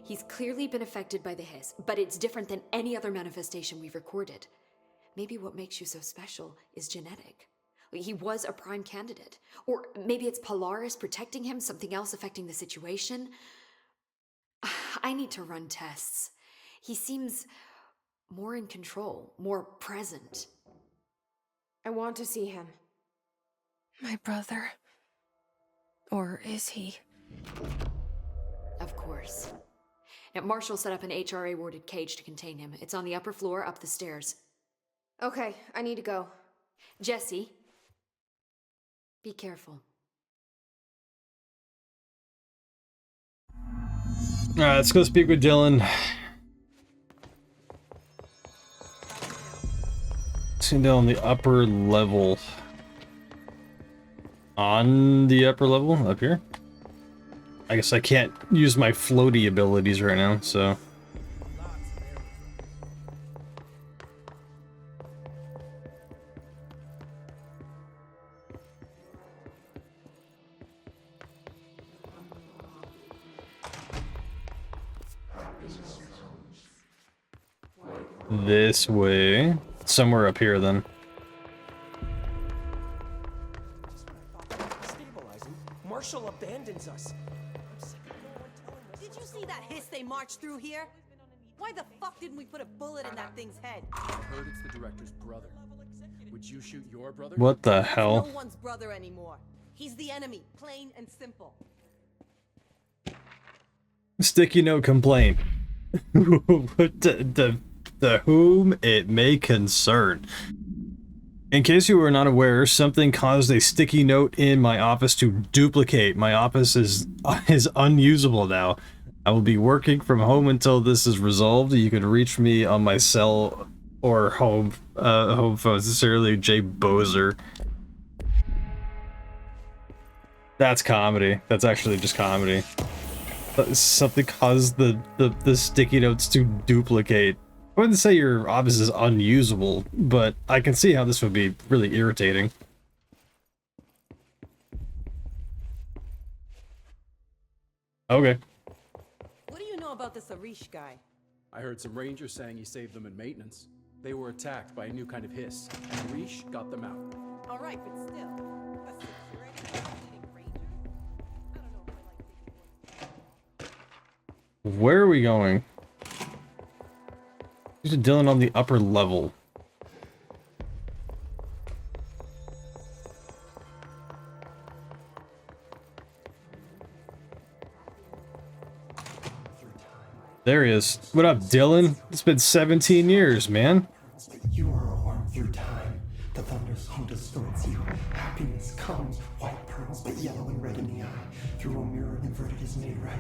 He's clearly been affected by the Hiss, but it's different than any other manifestation we've recorded. Maybe what makes you so special is genetic. He was a prime candidate. Or maybe it's Polaris protecting him, something else affecting the situation. I need to run tests. He seems more in control, more present. I want to see him. My brother. Or is he? Of course. Now, Marshall set up an HRA-warded cage to contain him. It's on the upper floor, up the stairs. Okay, I need to go. Jesse, be careful. Alright, let's go speak with Dylan. Sitting down on the upper level. On the upper level? Up here? I guess I can't use my floaty abilities right now, so... This way. Somewhere up here, then. Stabilizing. Marshall abandons us. Did you see that Hiss they marched through here? Why the fuck didn't we put a bullet in that thing's head? I heard it's the director's brother. Would you shoot your brother? What the He's hell? no one's brother anymore. He's the enemy, plain and simple. Sticky note complaint. The whom it may concern. In case you were not aware, something caused a sticky note in my office to duplicate. My office is unusable now. I will be working from home until this is resolved. You can reach me on my cell or home phone. Sincerely, Jay Bozer. That's comedy. That's actually just comedy. Something caused the sticky notes to duplicate. I wouldn't say your office is unusable, but I can see how this would be really irritating. Okay. What do you know about this Arish guy? I heard some rangers saying he saved them in maintenance. They were attacked by a new kind of hiss, and Arish got them out. All right, but still, a security ranger? I don't know if I like Where are we going? There's a Dylan on the upper level. There he is. What up, Dylan? It's been 17 years, man. You are a worm through time. The thunder's home distorts you. Happiness comes, white pearls, but yellow and red in the eye. Through a mirror, inverted is made right.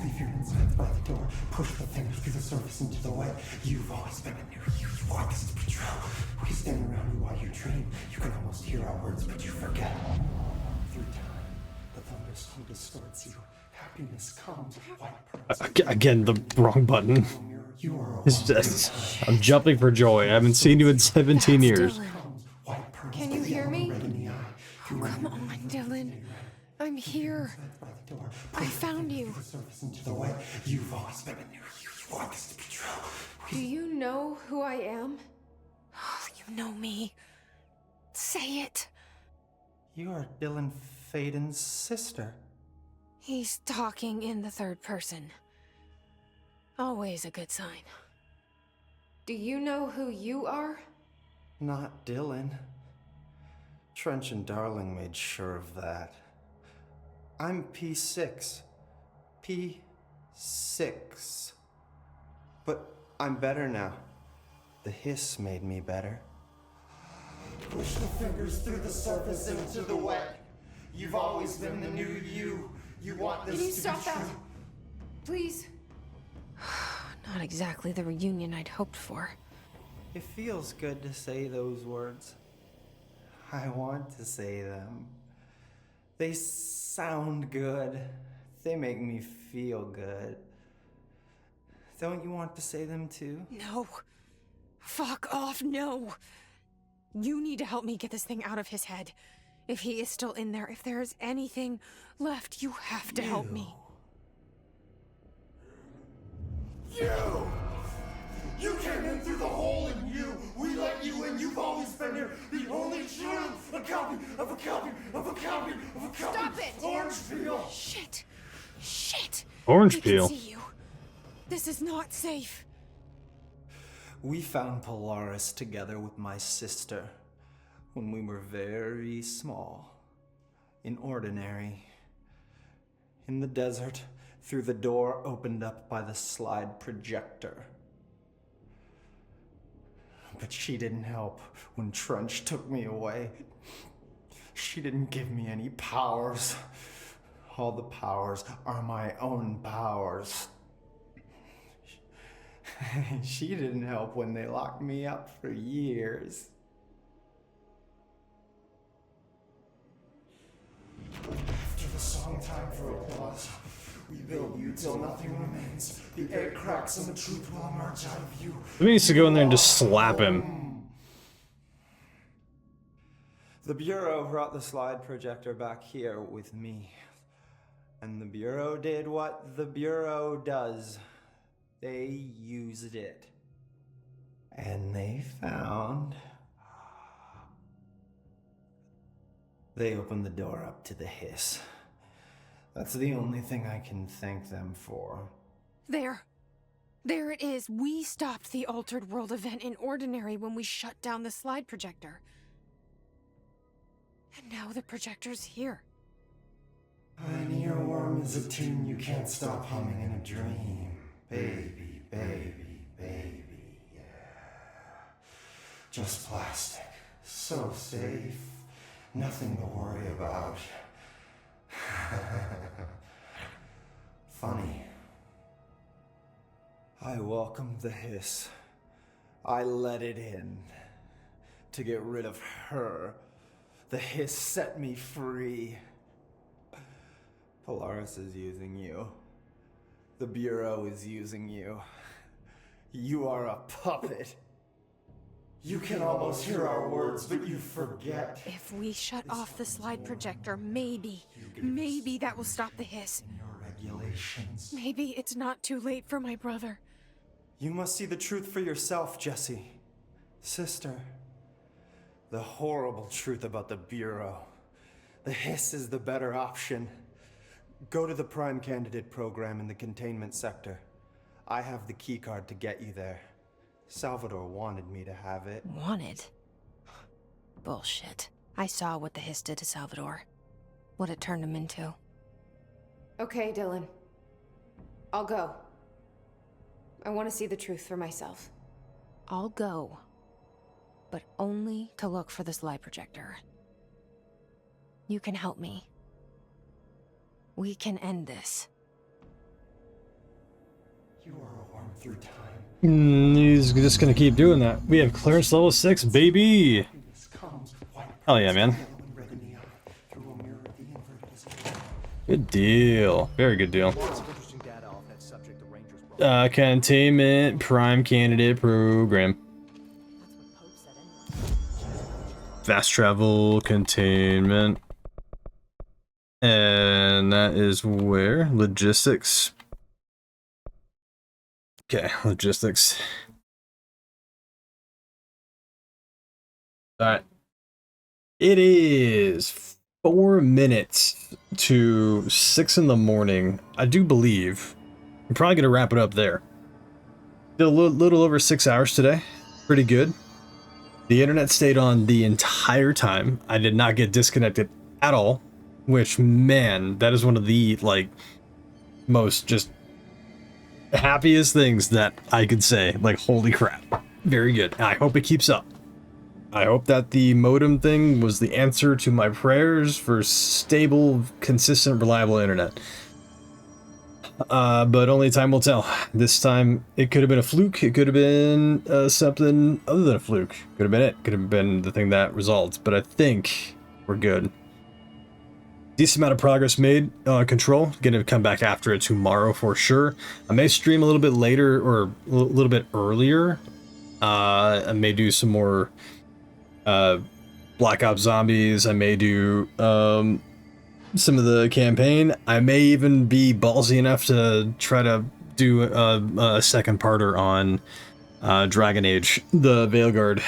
Leave your insides by the door. Push the fingers through the surface into the way. You've always been in there. You want this to be true. We stand around you while you dream. You can almost hear our words, but you forget. Through time, the thunder's home distorts you. Happiness comes, white pearls. Again, the wrong button. It's just, I'm jumping for joy. I haven't seen you in 17 years. Can you hear me? Oh, come on, Dylan. I'm here. I found you. You've always been in there. You want this to be true. Do you know who I am? Oh, you know me. Say it. You are Dylan Faden's sister. He's talking in the third person. Always a good sign. Do you know who you are? Not Dylan. Trench and Darling made sure of that. I'm P6. P6. But I'm better now. The hiss made me better. Push the fingers through the surface into the wet. You've always been the new you. You want this Can you to stop be that? true. Please? Not exactly the reunion I'd hoped for. It feels good to say those words. I want to say them. They sound good. They make me feel good. Don't you want to say them too? No. Fuck off, no. You need to help me get this thing out of his head. If he is still in there, if there is anything left, you have to help me. You! You came in through the hole in you! We let you in, you've always been here! The only true! A copy of a copy of a copy of a copy! Stop it! Orange peel! Shit! Shit! Orange I peel. can see you. This is not safe. We found Polaris together with my sister when we were very small. In Ordinary. In the desert, through the door opened up by the slide projector. But she didn't help when Trench took me away. She didn't give me any powers. All the powers are my own powers. She didn't help when they locked me up for years. After the song time for applause, we build you till nothing remains. The air cracks and the truth will emerge out of you. He needs to go in there and just slap him. The Bureau brought the slide projector back here with me. And the Bureau did what the Bureau does. They used it. And they found... They opened the door up to the hiss. That's the only thing I can thank them for. There. There it is. We stopped the Altered World event in Ordinary when we shut down the slide projector. And now the projector's here. An earworm is a tune you can't stop humming in a dream. Baby, baby, baby, yeah. Just plastic. So safe. Nothing to worry about. Funny. I welcomed the hiss. I let it in. To get rid of her. The hiss set me free. Polaris is using you. The Bureau is using you. You are a puppet. You can almost hear our words, but you forget. If we shut off the slide projector, maybe that will stop the hiss. Regulations. Maybe it's not too late for my brother. You must see the truth for yourself, Jesse. Sister. The horrible truth about the Bureau. The hiss is the better option. Go to the Prime Candidate program in the containment sector. I have the keycard to get you there. Salvador wanted me to have it. Wanted? Bullshit. I saw what the hiss did to Salvador. What it turned him into. Okay, Dylan. I'll go. I want to see the truth for myself. I'll go. But only to look for the slide projector. You can help me. We can end this. You are a worm through time. He's just gonna keep doing that. We have clearance level 6, baby! Hell yeah, man. Good deal. Very good deal. Containment Prime Candidate program. Fast travel containment. And that is where? Logistics. Okay, logistics. Alright. It is 4 minutes to 6 in the morning. I do believe. I'm probably gonna wrap it up there. Did a little over 6 hours today. Pretty good. The internet stayed on the entire time. I did not get disconnected at all. Which, man, that is one of the, like, most just happiest things that I could say. Like, holy crap. Very good. I hope it keeps up. I hope that the modem thing was the answer to my prayers for stable, consistent, reliable internet. But only time will tell. This time, it could have been a fluke. It could have been something other than a fluke. Could have been it. Could have been the thing that results. But I think we're good. Decent amount of progress made on Control. Gonna come back after it tomorrow for sure. I may stream a little bit later or a little bit earlier. I may do some more Black Ops Zombies. I may do some of the campaign. I may even be ballsy enough to try to do a second parter on Dragon Age, the Veilguard,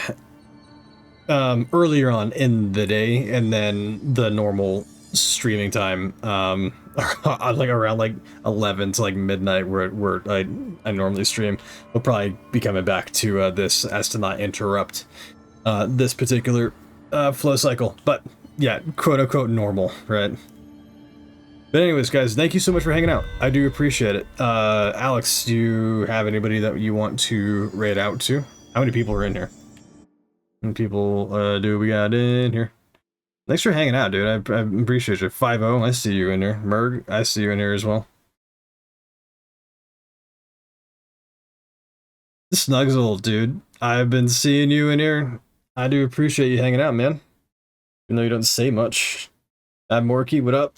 earlier on in the day, and then the normal streaming time, like around like 11 to like midnight, where I normally stream. We'll probably be coming back to this as to not interrupt this particular flow cycle. But yeah, quote unquote normal, right? But anyways, guys, thank you so much for hanging out. I do appreciate it. Alex, do you have anybody that you want to raid out to? How many people are in here? How many people do we got in here? Thanks for hanging out, dude. I appreciate you. 5-0, I see you in here. Merg, I see you in here as well. Snuggles, dude. I've been seeing you in here. I do appreciate you hanging out, man. Even though you don't say much. Ab Morky, what up?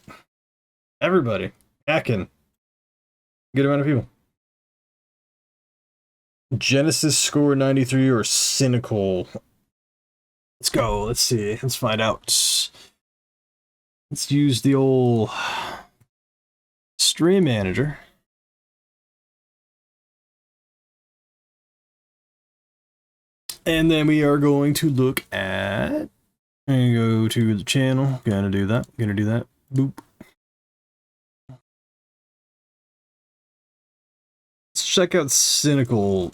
Everybody. Hacking. Good amount of people. Genesis score 93 or cynical. Let's go. Let's see. Let's find out. Let's use the old stream manager. And then we are going to look at and go to the channel. Gonna do that. Gonna do that. Boop. Let's check out Cynical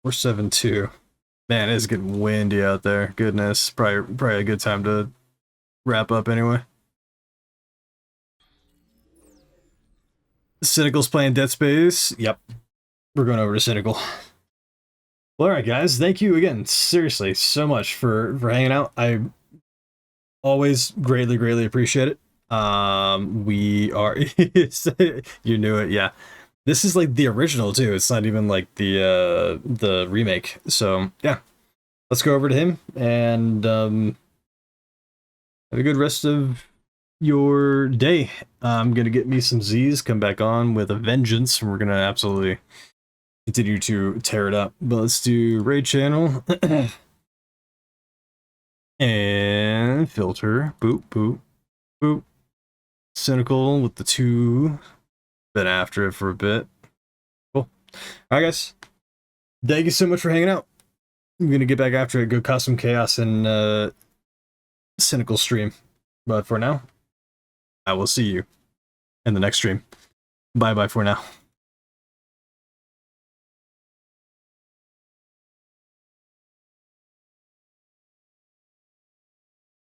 472. Man, it's getting windy out there. Goodness, probably a good time to wrap up anyway. Cynical's playing Dead Space. Yep. We're going over to Cynical. Well, alright guys, thank you again, seriously, so much for hanging out. I always greatly appreciate it. We are you knew it, yeah. This is like the original too. It's not even like the remake. So yeah. Let's go over to him and have a good rest of your day. I'm gonna get me some Z's, come back on with a vengeance, and we're gonna absolutely continue to tear it up. But let's do raid channel and filter. Boop boop boop. Cynical with the 2. Been after it for a bit. Cool. Alright guys. Thank you so much for hanging out. I'm gonna get back after it, go cause some chaos and Cynical stream. But for now, I will see you in the next stream. Bye bye for now.